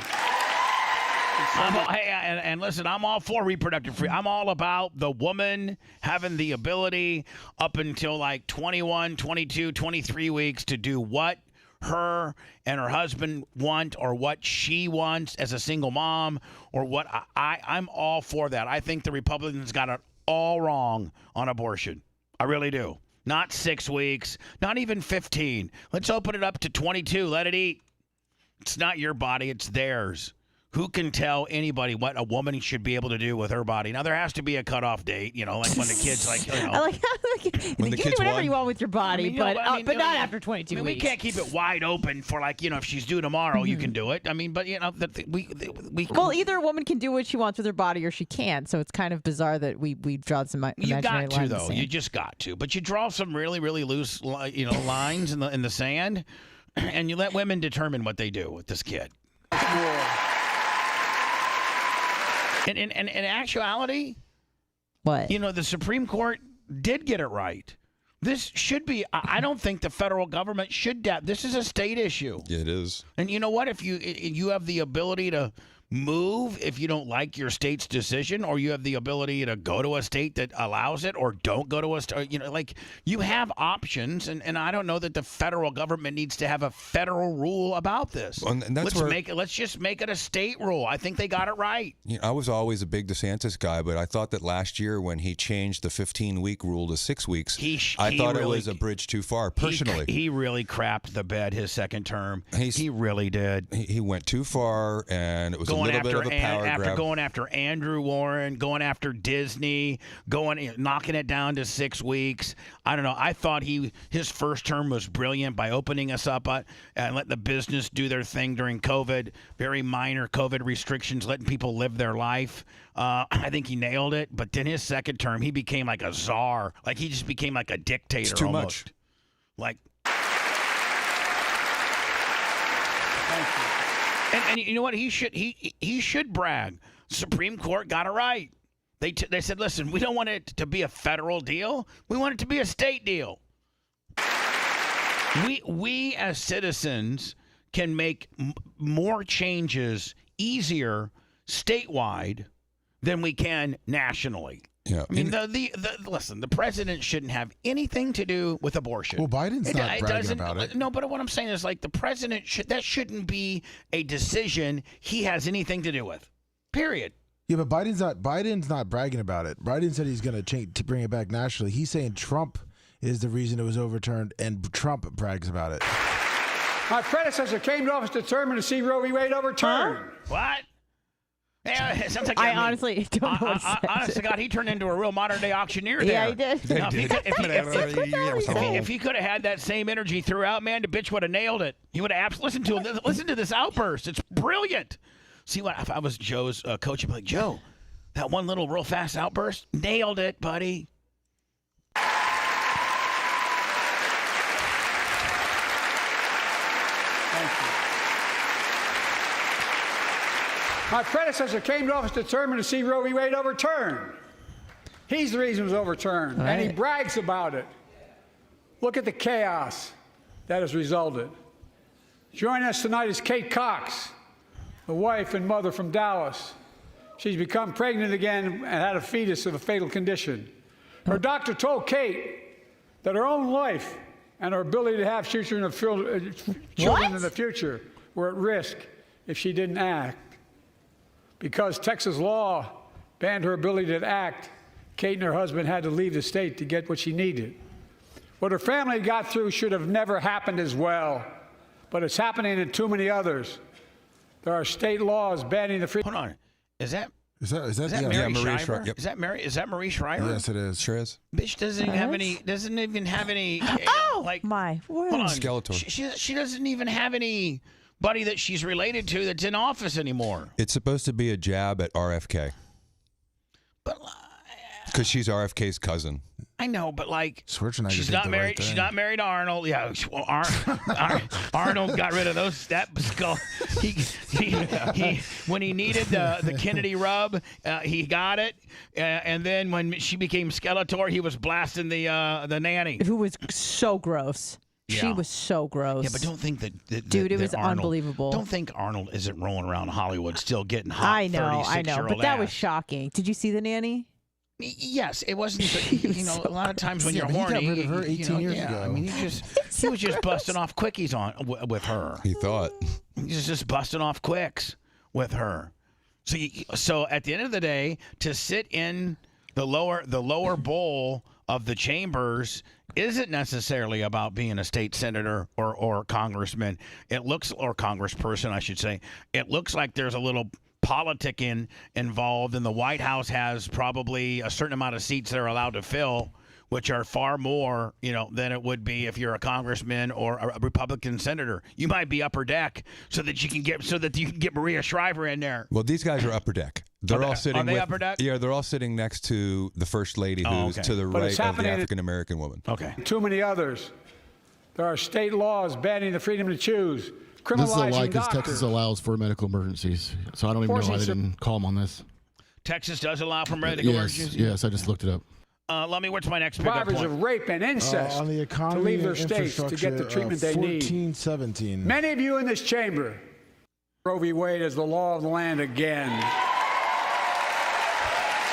And listen, I'm all for reproductive freedom. I'm all about the woman having the ability up until like 21, 22, 23 weeks to do what her and her husband want or what she wants as a single mom or what I'm all for that. I think the Republicans got it all wrong on abortion. I really do. Not 6 weeks, not even 15. Let's open it up to 22. Let it eat. It's not your body, it's theirs. Who can tell anybody what a woman should be able to do with her body? Now, there has to be a cutoff date, like when the kid's like,
I like how you can do whatever you want with your body, but not after 22 weeks.
We can't keep it wide open for if she's due tomorrow, you can do it. I mean, but we
well, either a woman can do what she wants with her body or she can't. So it's kind of bizarre that we draw some imaginary
you got to
lines.
though. You just got to. But you draw some really really loose lines in the sand, and you let women determine what they do with this kid. In actuality,
what?
The Supreme Court did get it right. This should be. I don't think the federal government should. This is a state issue.
Yeah, it is.
And you know what? If you have the ability to move if you don't like your state's decision, or you have the ability to go to a state that allows it, or don't go to a state, you have options, and I don't know that the federal government needs to have a federal rule about this.
And that's
let's just make it a state rule. I think they got it right.
I was always a big DeSantis guy, but I thought that last year when he changed the 15-week rule to 6 weeks, I thought it was a bridge too far. Personally,
he really crapped the bed his second term. He really did.
He went too far, and it was a little bit of a power grab.
Going after Andrew Warren, going after Disney, knocking it down to 6 weeks. I don't know. I thought his first term was brilliant by opening us up and letting the business do their thing during COVID. Very minor COVID restrictions, letting people live their life. I think he nailed it. But then his second term, he became like a czar. Like he just became like a dictator.
It's too
almost.
much.
Like. And you know what? He should brag. Supreme Court got it right. They said, listen, we don't want it to be a federal deal. We want it to be a state deal. We as citizens can make more changes easier statewide than we can nationally.
Yeah.
I mean, listen, the president shouldn't have anything to do with abortion.
Well, Biden's not bragging about it.
No, but what I'm saying is, like, the president that shouldn't be a decision he has anything to do with. Period.
Yeah, but Biden's not bragging about it. Biden said he's going to bring it back nationally. He's saying Trump is the reason it was overturned, and Trump brags about it.
My predecessor came to office determined to see Roe v. Wade overturned.
What? Yeah, it sounds like
I honestly don't know what he said.
Honest to God, he turned into a real modern-day auctioneer there.
Yeah, he did.
Now, if he could have had that same energy throughout, man, the bitch would have nailed it. He would have listen to this outburst. It's brilliant. See, what if I was Joe's coach? I'd be like, Joe, that one little real fast outburst, nailed it, buddy.
My predecessor came to office determined to see Roe v. Wade overturned. He's the reason it was overturned, and he brags about it. Look at the chaos that has resulted. Joining us tonight is Kate Cox, the wife and mother from Dallas. She's become pregnant again and had a fetus of a fatal condition. Her doctor told Kate that her own life and her ability to have children in the future were at risk if she didn't act. Because Texas law banned her ability to act, Kate and her husband had to leave the state to get what she needed. What her family got through should have never happened as well, but it's happening in too many others. There are state laws banning the free.
Hold on, is that
yeah,
Mary
Marie
Shriver?
Yep.
Is that Marie Shriver?
Yes, it is.
Sure is.
Bitch doesn't even have any. Like
my word.
Hold on.
Skeletor.
She doesn't even have anybody that she's related to that's in office anymore.
It's supposed to be a jab at RFK. Because she's RFK's cousin.
I know, but like
Schwarzenegger
she's
did
not
the
married.
right thing.
She's not married to Arnold. Yeah, well, Arnold got rid of that skull. He when he needed the Kennedy rub, he got it, and then when she became Skeletor, he was blasting the nanny,
who was so gross. She was so gross.
Yeah, but don't think that
dude, it was
Arnold,
unbelievable.
Don't think Arnold isn't rolling around Hollywood still getting hot.
I know, but that was
ass.
shocking. Did you see the nanny?
Yes, it wasn't. A lot of times when you're
he
horny,
got rid of her 18 years ago.
I mean, he was just busting off quickies with her.
He thought
he was just busting off quicks with her. So at the end of the day, to sit in the lower bowl of the chambers isn't necessarily about being a state senator or congressman. Or congressperson, I should say. It looks like there's a little politicking involved, and the White House has probably a certain amount of seats they're allowed to fill, which are far more, than it would be if you're a congressman or a Republican senator. You might be upper deck so that you can get Maria Shriver in there.
Well, these guys are upper deck. They're all sitting.
Are they upper deck?
Yeah, they're all sitting next to the first lady, who's to the right of the African American woman.
Okay.
Too many others. There are state laws banning the freedom to choose.
This is a lie
Criminalizing
because
doctors.
Texas allows for medical emergencies. So I don't even know why they didn't call them on this.
Texas does allow for medical emergencies?
Yes, I just looked it up.
What's my next pickup
Survivors
point?
of rape and incest
on the
to
economy
leave their
and
states to get the treatment they need.
1417.
Many of you in this chamber, Roe v. Wade is the law of the land again.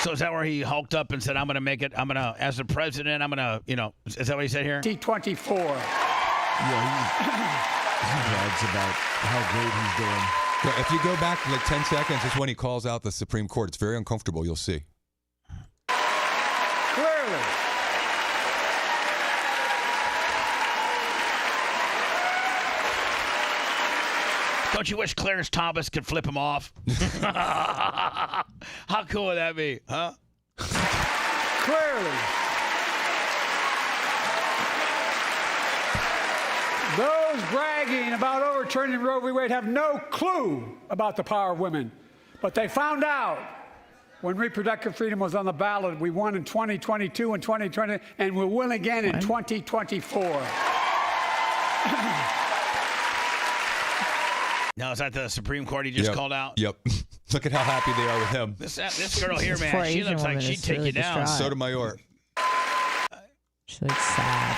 So is that where he hulked up and said, I'm going to make it, as the president, is that what he said here?
T24.
Yeah, he brags about how great he's doing.
Yeah, if you go back like 10 seconds, it's when he calls out the Supreme Court. It's very uncomfortable. You'll see.
Clearly.
Don't you wish Clarence Thomas could flip him off? How cool would that be, huh?
Clearly. Those bragging about overturning Roe v. Wade have no clue about the power of women. But they found out when reproductive freedom was on the ballot. We won in 2022 and 2020, and we'll win again in 2024.
Now, is that the Supreme Court he just called out?
Yep. Look at how happy they are with him.
This girl here, man, she looks like she'd take you down.
Sotomayor.
She looks sad.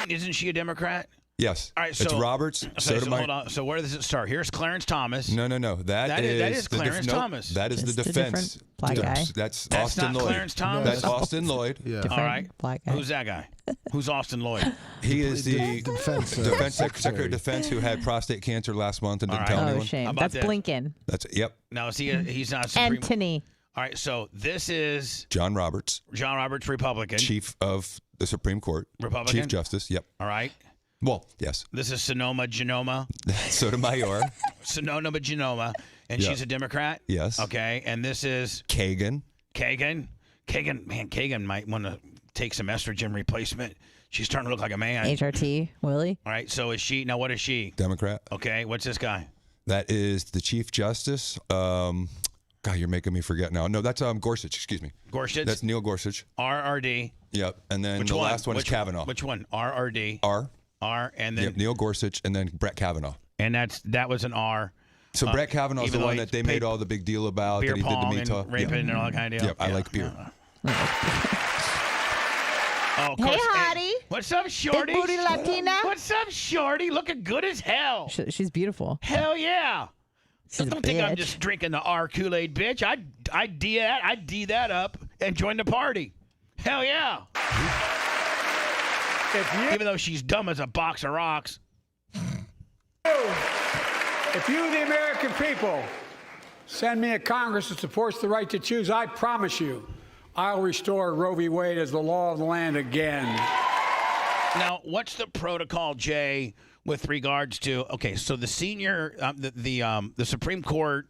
Isn't she a Democrat?
Yes.
All right,
it's
so
Roberts.
Okay,
so
so hold on. So where does it start? Here's Clarence Thomas.
No. That is
Clarence Thomas.
That is
Just
the
a
defense.
different black guy.
That's
That's
Austin
not
Lloyd.
Clarence Thomas?
That's Austin Lloyd.
Yeah.
All right.
black guy.
Who's that guy? Who's Austin Lloyd?
He is the
defense
Secretary of Defense who had prostate cancer last month and didn't
All
tell
right.
Oh,
anyone.
shame.
How about
That's
this?
Blinken.
That's yep.
Now, is he? He's not Supreme.
Anthony.
All right. So this is
John Roberts,
Republican.
Chief of the Supreme Court,
Republican?
Chief Justice. Yep.
All right.
Well, yes.
This is Sonoma Genoma.
Sotomayor.
Sonoma Genoma. And
Yeah.
she's a Democrat?
Yes.
Okay. And this is
Kagan.
Kagan. Kagan might want to take some estrogen replacement. She's starting to look like a man.
HRT. Willie.
All right. So is she? Now, what is she?
Democrat.
Okay. What's this guy?
That is the Chief Justice. God, you're making me forget now. No, that's Gorsuch. Excuse me.
Gorsuch?
That's Neil Gorsuch.
RRD.
Yep. And then
Which
the
one?
last one is Kavanaugh.
Which one? RRD.
R.
And then
Yep, Neil Gorsuch and then Brett Kavanaugh.
and that was an R.
So Brett Kavanaugh is
even
the
though
one
he
that they
paid
made all the big deal about
beer
that he did the
pong
meat
and
talk.
raping and all that kind of deal.
Yep, I like beer.
Oh, of
Hey,
course.
hottie.
What's up, Shorty?
Big booty Latina.
What's up, Shorty? Looking good as hell.
She's beautiful.
Hell yeah.
She's a
Don't think I'm
bitch.
just drinking the R Kool-Aid, bitch. I'd D that up and join the party. Hell yeah. Even though she's dumb as a box of rocks.
If you, the American people, send me a Congress that supports the right to choose, I promise you, I'll restore Roe v. Wade as the law of the land again.
Now, what's the protocol, Jay, with regards to? Okay, so the senior, the Supreme Court,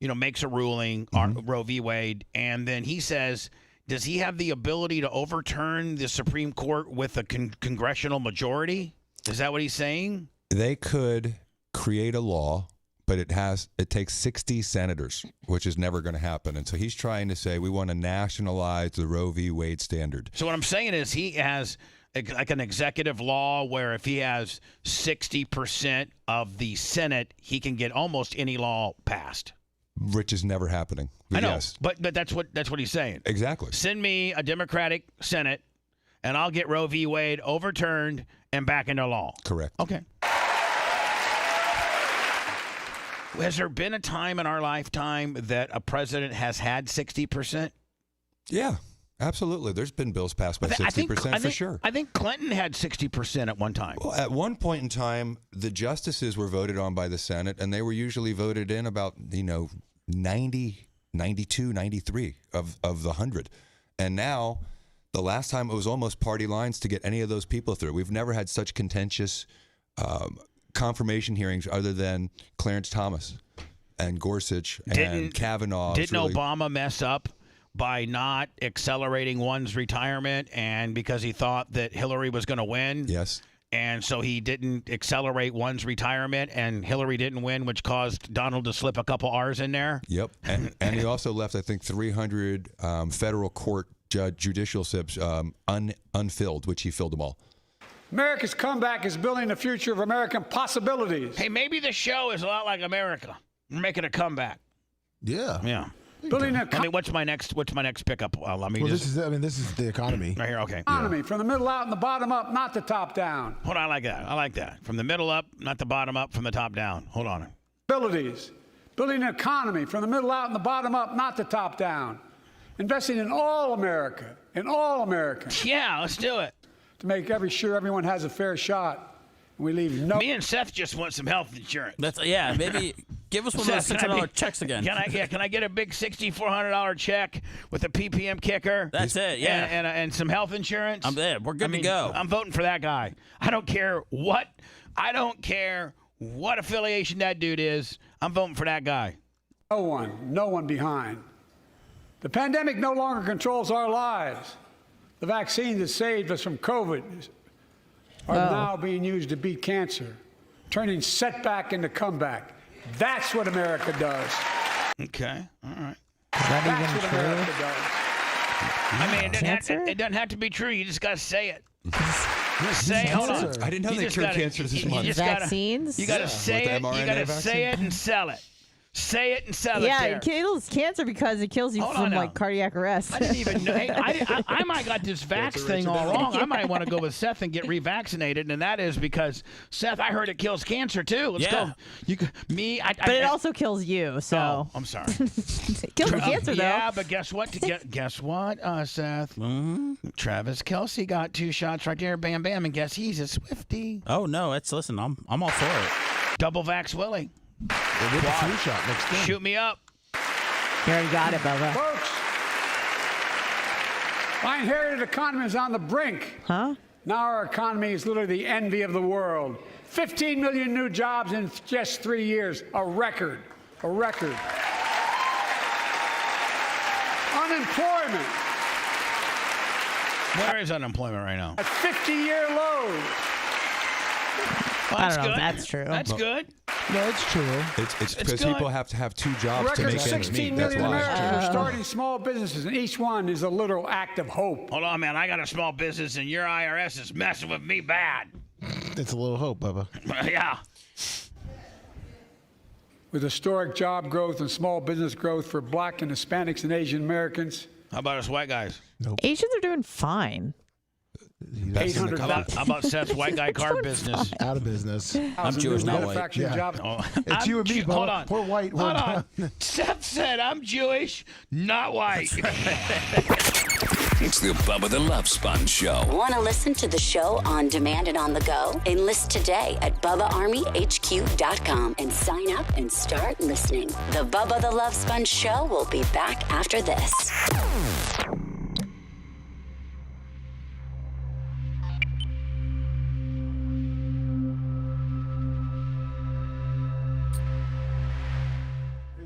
makes a ruling on Roe v. Wade, and then he says, does he have the ability to overturn the Supreme Court with a congressional majority? Is that what he's saying?
They could create a law, but it takes 60 senators, which is never going to happen. And so he's trying to say we want to nationalize the Roe v. Wade standard.
So what I'm saying is he has like an executive law where if he has 60% of the Senate, he can get almost any law passed.
Which is never happening. But
I know,
yes.
but that's what he's saying.
Exactly.
Send me a Democratic Senate, and I'll get Roe v. Wade overturned and back into law.
Correct.
Okay. Has there been a time in our lifetime that a president has had 60%?
Yeah, absolutely. There's been bills passed by 60% for sure.
I think Clinton had 60% at one time.
Well, at one point in time, the justices were voted on by the Senate, and they were usually voted in about, 90, 92, 93 of the 100. And now, the last time it was almost party lines to get any of those people through. We've never had such contentious confirmation hearings other than Clarence Thomas and Gorsuch and Kavanaugh.
Didn't Obama mess up by not accelerating one's retirement and because he thought that Hillary was going to win?
Yes.
And so he didn't accelerate one's retirement and Hillary didn't win, which caused Donald to slip a couple R's in there?
Yep. And he also left, I think, 300 federal court judicial SIPs unfilled, which he filled them all.
America's comeback is building the future of American possibilities.
Hey, maybe the show is a lot like America. We're making a comeback.
Yeah.
Yeah.
Building a
what's my next pickup?
This is the economy.
Right here, okay.
economy from the middle out and the bottom up, not the top down.
Hold on, I like that. From the middle up, not the bottom up, from the top down. Hold on.
Abilities. Building an economy from the middle out and the bottom up, not the top down. Investing in all America,
Yeah, let's do it.
To make sure everyone has a fair shot. And we leave no.
Me and Seth just want some health insurance.
Maybe give us one of those $600 checks again.
Can I get a big $6,400 check with a PPM kicker?
That's it, yeah.
And some health insurance?
I'm there. We're good to go.
I'm voting for that guy. I don't care what affiliation that dude is. I'm voting for that guy.
No one behind. The pandemic no longer controls our lives. The vaccine that saved us from COVID are now being used to beat cancer, turning setback into comeback. That's what America does.
Okay, all right.
That's what America does.
I mean, it doesn't have to be true. You just got to say it. Hold on.
I didn't know they cured cancer this month.
Vaccines?
You got to say it. You got to say it and sell it. Say it and sell
Yeah,
it there.
it kills cancer because it kills you
Hold
from
on now.
like cardiac arrest.
I didn't even know. Hey, I might got this vax thing all wrong. I might want to go with Seth and get revaccinated, and that is because Seth, I heard it kills cancer too. Let's go. You, me,
But it also kills you. So
I'm sorry.
it kills the cancer though.
Yeah, but guess what? Guess what, Seth? Travis Kelce got 2 shots right there, bam, bam, and guess he's a Swiftie.
Oh no, listen. I'm all for it.
Double vax Willie.
We'll get the flu shot next game.
Shoot me up.
You already got it, Bubba.
Folks, my inherited economy is on the brink.
Huh?
Now our economy is literally the envy of the world. 15 million new jobs in just 3 years. A record. A record. Unemployment
Where is unemployment right now?
at 50-year lows.
Well,
I
that's
don't know
good.
if that's true.
That's good.
No, it's true.
It's
It's
because
good.
people have to have 2 jobs to
Record
make ends
16
meet. That's
million
why.
Americans are starting small businesses, and each one is a literal act of hope.
Hold on, man. I got a small business, and your IRS is messing with me bad.
It's a little hope, Bubba.
Yeah.
With historic job growth and small business growth for Black and Hispanics and Asian Americans.
How about us white guys?
Asians are doing fine.
That's in the
How
cupboard.
about Seth's white guy car business?
Out of business.
I'm Jewish, not white.
Manufacturing
Yeah.
jobs.
Oh,
It's
I'm
you and me,
Jew-
Bubba.
Hold on.
We're white. We're
Hold on.
done.
Seth said I'm Jewish, not white.
It's the Bubba the Love Sponge Show.
Want to listen to the show on demand and on the go? Enlist today at BubbaArmyHQ.com and sign up and start listening. The Bubba the Love Sponge Show will be back after this.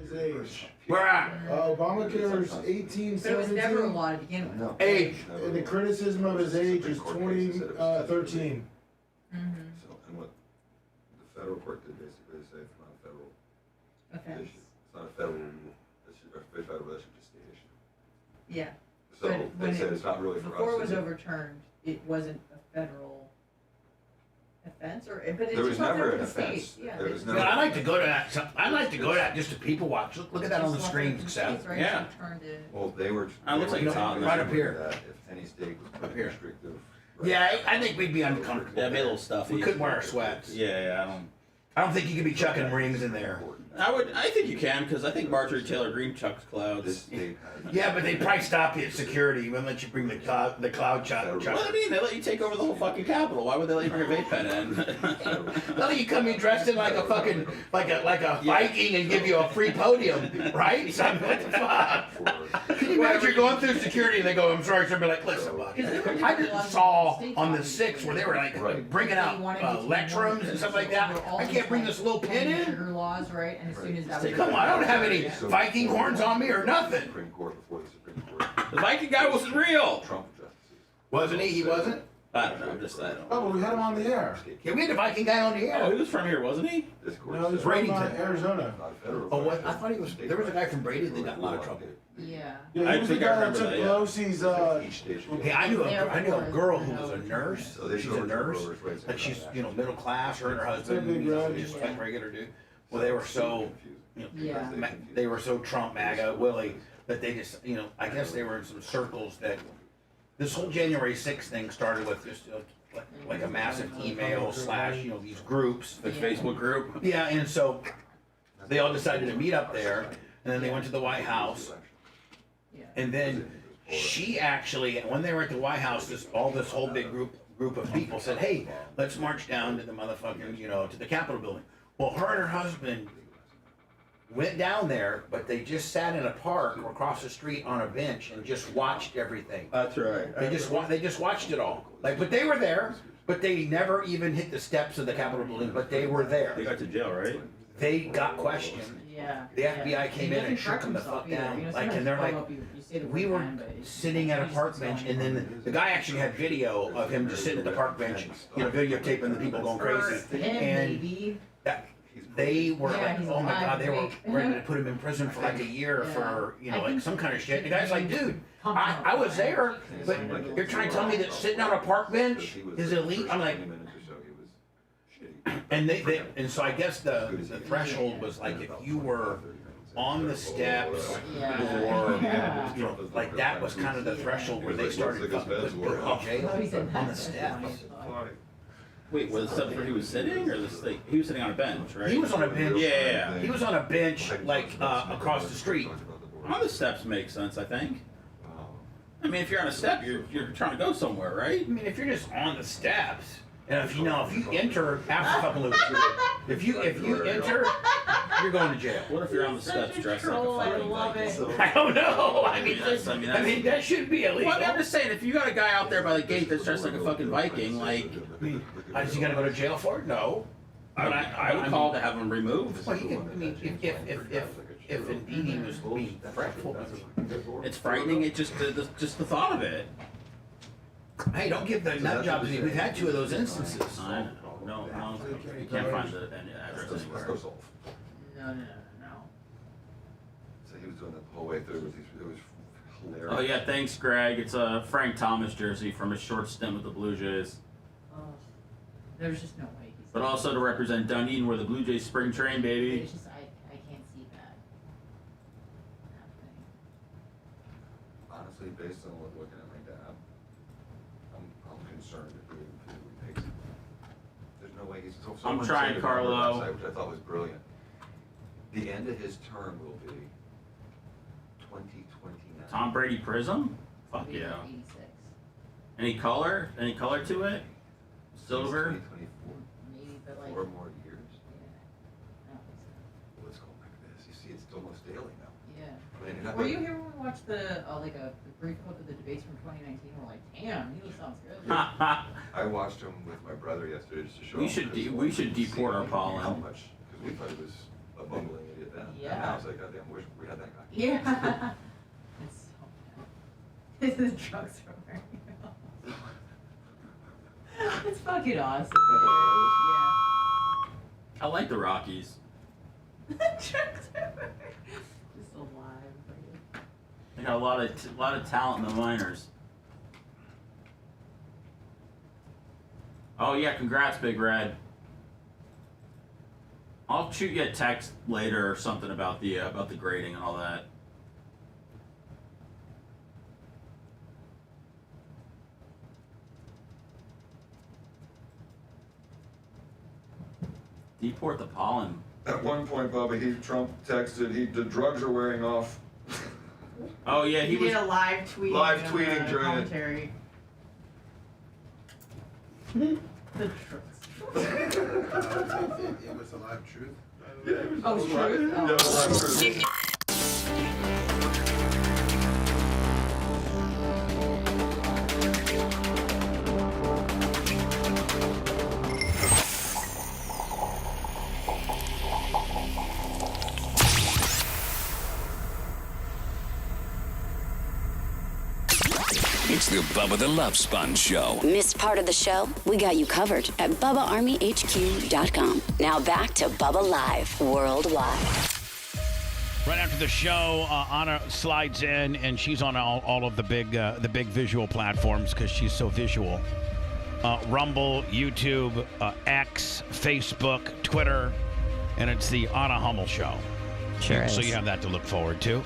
His age.
Where at?
Obamacare is 18,
But it was never a
17.
law to begin with.
Age.
And the criticism of his age is 2013.
So, and what the federal court did basically say it's not a federal
Offense.
issue. It's not a federal rule. It's a federal issue, just state issue.
Yeah.
So
But
they
when
said it's not really for us.
Before it was
is it?
overturned, it wasn't a federal offense, but it's
There
just
was
not
never
there
an
for the
offense.
states. Yeah,
There was
they-
never-
I like to go to that. I like to go to that just to people watch. Look at that on the
just
screen,
left it for the
Seth.
states, right?
Yeah.
She turned it.
Well, they were.
Oh, it looks like it's on
right up here.
That if any state was
Up
putting
here.
restrictive.
Yeah, I think we'd be uncomfortable.
Yeah, it'd be a little stuffy.
We couldn't wear our sweats.
Yeah,
I don't think you could be chucking rings in there.
I think you can because I think Marjorie Taylor Greene chucks clouds.
Yeah, but they'd probably stop you at security. Wouldn't let you bring the cloud chuck.
What do you mean? They let you take over the whole fucking Capitol. Why would they let you bring a vape pen in?
They'll let you come in dressed in like a fucking like a Viking and give you a free podium, right? So, what the fuck? Can you imagine you're going through security and they go, "I'm sorry," sir, be like, "Listen, buddy, I just saw on the 6th where they were like bringing out lectrums and stuff like that. I can't bring this little pin in."
Sugar laws, right? And as soon as that was
Come on, I don't have any Viking horns on me or nothing.
The Viking guy wasn't real.
Wasn't he? He wasn't?
I don't know. I'm just I don't.
Oh, but we had him on the air.
Yeah, we had the Viking guy on the air.
Oh, he was from here, wasn't he?
No, he's from
Bradenton.
Arizona.
Oh, what? I thought he was. There was a guy from Brady that got in a lot of trouble.
Yeah.
Yeah, he was the guy that took Pelosi's.
Hey, I knew a girl who was a nurse. She's a nurse. Like she's middle class. Her and her husband just like regular dude. Well, they were so they were so Trump MAGA Willie that they just I guess they were in some circles that this whole January 6th thing started with just like a massive email / these groups, the Facebook group. Yeah, and so they all decided to meet up there, and then they went to the White House. And then she actually, when they were at the White House, this whole big group of people said, "Hey, let's march down to the motherfucking, to the Capitol building." Well, her and her husband went down there, but they just sat in a park across the street on a bench and just watched everything.
That's right.
They just watched it all. But they were there, but they never even hit the steps of the Capitol building. But they were there.
They got to jail, right?
They got questioned.
Yeah.
The FBI came in and shook them the fuck down. And they're like, we were sitting at a park bench, and then the guy actually had video of him just sitting at the park bench, videotaping the people going crazy. And they were like, oh my God, they were ready to put him in prison for like a year for, like some kind of shit. The guy's like, dude, I was there, but you're trying to tell me that sitting on a park bench is elite? I'm like, and so I guess the threshold was like if you were on the steps, or you know, like that was kind of the threshold where they started fucking putting people in jail on the steps.
Wait, was the steps where he was sitting, or he was sitting on a bench, right?
He was on a bench.
Yeah.
He was on a bench like across the street.
On the steps makes sense, I think. I mean, if you're on a step, you're trying to go somewhere, right?
I mean, if you're just on the steps, and if you enter after a couple of, if you enter, you're going to jail.
What if you're on the steps dressed like a fucking Viking?
I don't know. I mean, that should be illegal.
Well, I'm just saying, if you got a guy out there by the gate that's dressed like a fucking Viking, like,
is he gonna go to jail for it? No.
But I would call to have him removed.
Well, you can, I mean, if indeed he was being fretful, I mean,
it's frightening. It just the thought of it.
Hey, don't give the nut job to me. We've had 2 of those instances.
I know. No, you can't find the address anywhere.
No.
So he was doing that the whole way through. It was hilarious.
Oh yeah, thanks, Greg. It's a Frank Thomas jersey from his short stint with the Blue Jays.
Oh, there's just no way.
But also to represent Dunedin, where the Blue Jays spring train, baby.
It's just I can't see that happening.
Honestly, based on looking at my dad, I'm concerned if he makes it. There's no way he's.
I'm trying, Carlo.
Website, which I thought was brilliant. The end of his term will be 2029.
Tom Brady Prism? Fuck yeah.
86.
Any color? Any color to it? Silver?
2024.
Maybe, but like
4 more years.
I don't think so.
Well, it's going like this. You see, it's almost daily now.
Yeah.
I mean, you're not
Were
gonna-
you here when we watched the brief clip of the debates from 2019? We're like, damn, he sounds good.
I watched him with my brother yesterday just to show
We
him.
should
because
we should
see
deport our
how
pollen.
much, because we thought he was a bumbling idiot then.
Yeah.
And now it's like, goddamn, wish we had that guy.
Yeah. It's so bad. The drugs are wearing off. It's fucking awesome. Yeah.
I like the Rockies.
Drugs are wearing. Just alive.
They got a lot of talent in the minors. Oh yeah, congrats, Big Red. I'll shoot you a text later or something about the grading and all that. Deport the pollen.
At one point, Bubba, Trump texted, the drugs are wearing off.
Oh yeah,
He did a live tweet.
Live tweeting during it.
commentary. The drugs.
It was a live truth.
Yeah, it was
Oh,
live.
truth?
Yeah, it was live truth.
It's the Bubba the Love Sponge Show.
Missed part of the show? We got you covered at BubbaArmyHQ.com. Now back to Bubba Live Worldwide.
Right after the show, Anna slides in, and she's on all of the big visual platforms because she's so visual. Rumble, YouTube, X, Facebook, Twitter, and it's the Anna Hummel Show.
Sure
So
is.
you have that to look forward to.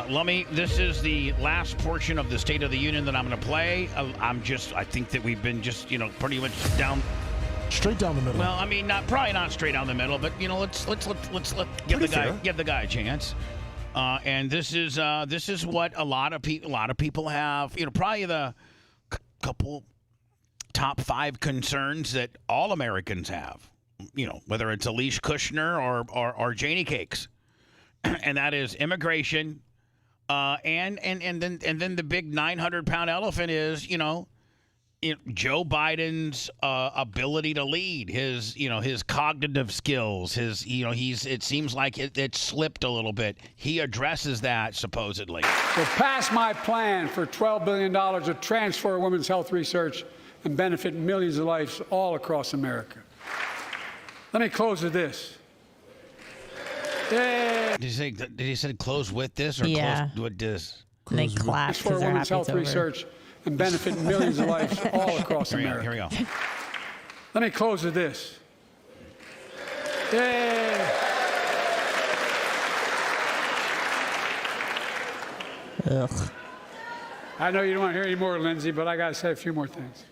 Lummy, this is the last portion of the State of the Union that I'm going to play. I think that we've been just, pretty much down.
Straight down the middle.
Well, I mean, probably not straight down the middle, but let's give the guy a chance. And this is what a lot of people have. Probably the couple top 5 concerns that all Americans have. Whether it's Elish Kushner or Janie Cakes, and that is immigration. And then the big 900-pound elephant is Joe Biden's ability to lead, his cognitive skills, it seems like it slipped a little bit. He addresses that supposedly.
So pass my plan for $12 billion to transfer women's health research and benefit millions of lives all across America. Let me close with this. Yeah.
Did he say close with this or
Yeah.
close with this?
And they clap
For
because they're
women's
happy
health
it's over.
research and benefit millions of lives all across
Here
America.
we go.
Let me close with this. Yeah.
Ugh.
I know you don't want to hear any more, Lindsay, but I got to say a few more things.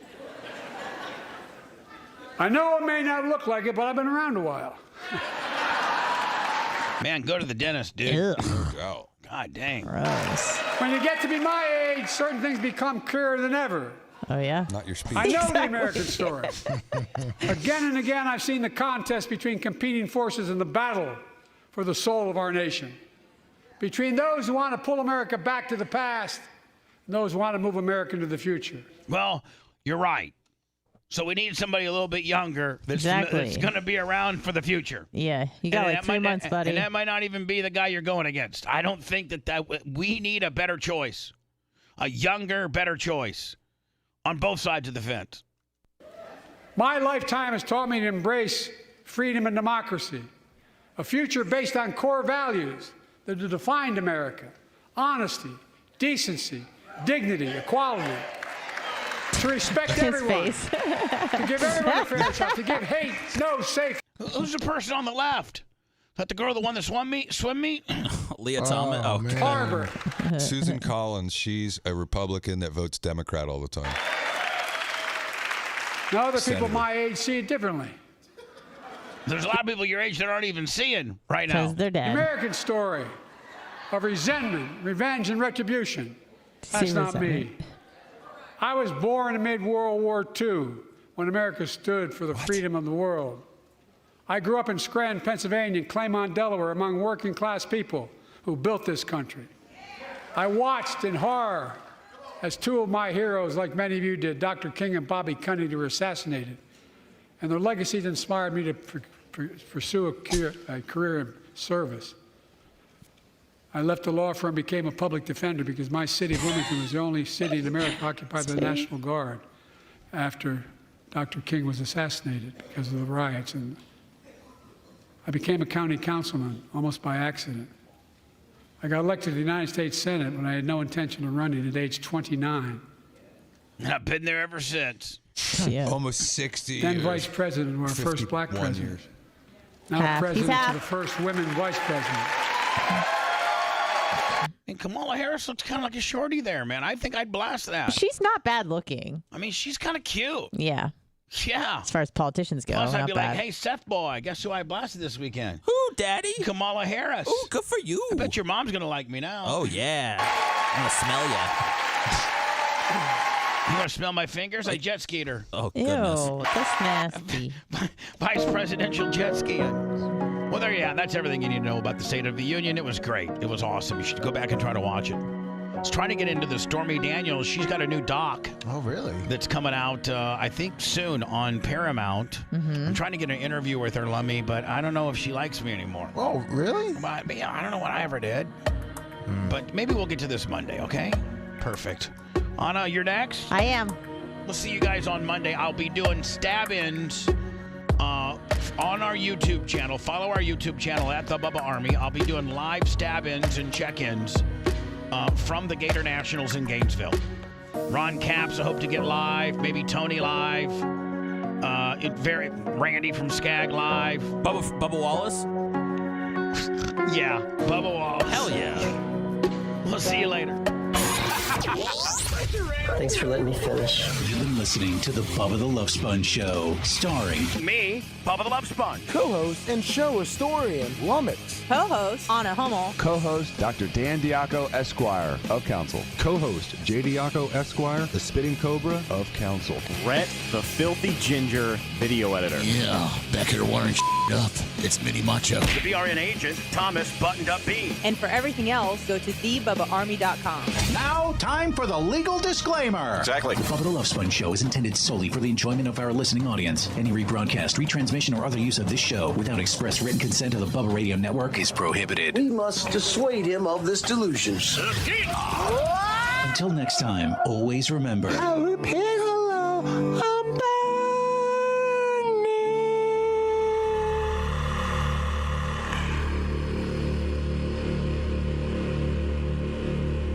I know it may not look like it, but I've been around a while.
Man, go to the dentist, dude.
Ew.
Go. God dang.
Gross.
When you get to be my age, certain things become clearer than ever.
Oh, yeah?
Not your speech.
I know the American story. Again and again, I've seen the contest between competing forces in the battle for the soul of our nation. Between those who want to pull America back to the past and those who want to move America into the future.
Well, you're right. So we need somebody a little bit younger that's going to be around for the future.
Yeah, you got like 3 months, buddy.
And that might not even be the guy you're going against. I don't think that we need a better choice, a younger, better choice on both sides of the fence.
My lifetime has taught me to embrace freedom and democracy, a future based on core values that have defined America: honesty, decency, dignity, equality. To respect everyone, to give everyone a fair shot, to give hate no safe.
Who's the person on the left? Is that the girl that won the swim meet?
Leah Thomas. Oh,
man.
Harvard.
Susan Collins, she's a Republican that votes Democrat all the time.
Now other people
Senator.
my age see it differently.
There's a lot of people your age that aren't even seeing right now.
Because they're
The
dead.
American story of resentment, revenge, and retribution. That's not me. I was born amid World War II when America stood for the freedom of the world. I grew up in Scranton, Pennsylvania, and Claymont, Delaware, among working class people who built this country. I watched in horror as two of my heroes, like many of you did, Dr. King and Bobby Kennedy, were assassinated. And their legacies inspired me to pursue a career in service. I left the law firm and became a public defender because my city of Wilmington was the only city in America occupied by the National Guard after Dr. King was assassinated because of the riots. And I became a county councilman almost by accident. I got elected to the United States Senate when I had no intention of running at age 29.
And I've been there ever since.
Yeah.
Almost 60
Then
years.
vice president of our first black
51
president.
years.
Now
He's
president
half.
to the first women vice president.
And Kamala Harris looks kind of like a shorty there, man. I think I'd blast that.
She's not bad looking.
I mean, she's kind of cute.
Yeah.
Yeah.
As far as politicians go,
Plus, I'd
not
be
bad.
like, hey, Seth boy, guess who I blasted this weekend?
Who, Daddy?
Kamala Harris.
Ooh, good for you.
I bet your mom's going to like me now.
Oh, yeah. I'm going to smell you.
You want to smell my fingers? I jet skied her.
Oh, goodness.
Ew, that's nasty.
Vice presidential jet skiing. Well, there you have. That's everything you need to know about the State of the Union. It was great. It was awesome. You should go back and try to watch it. I was trying to get into the Stormy Daniels. She's got a new doc.
Oh, really?
That's coming out, I think, soon on Paramount. I'm trying to get an interview with her, Lummy, but I don't know if she likes me anymore.
Oh, really?
I don't know what I ever did. But maybe we'll get to this Monday, okay? Perfect. Anna, you're next?
I am.
We'll see you guys on Monday. I'll be doing stab-ins on our YouTube channel. Follow our YouTube channel at The Bubba Army. I'll be doing live stab-ins and check-ins from the Gator Nationals in Gainesville. Ron Capps, I hope to get live. Maybe Tony live. Randy from Skag live.
Bubba Wallace?
Yeah, Bubba Wallace.
Hell yeah.
We'll see you later.
Thanks for letting me finish.
You've been listening to the Bubba the Love Sponge Show, starring
me, Bubba the Love Sponge.
Co-host and show historian, Lummix.
Co-host, Anna Hummel.
Co-host, Dr. Dan Diaco, Esquire, of Council.
Co-host, J. Diaco, Esquire, the Spitting Cobra of Council.
Brett, the Filthy Ginger video editor.
Yeah, back here wiring up. It's Mini Macho.
The BRN agent, Thomas Buttoned Up B.
And for everything else, go to thebubbaarmy.com.
Now, time for the legal disclaimer.
Exactly.
The Bubba the Love Sponge Show is intended solely for the enjoyment of our listening audience. Any rebroadcast, retransmission, or other use of this show without express written consent of the Bubba Radio Network is prohibited.
We must dissuade him of this delusion.
Until next time, always remember.
I'll repair the law.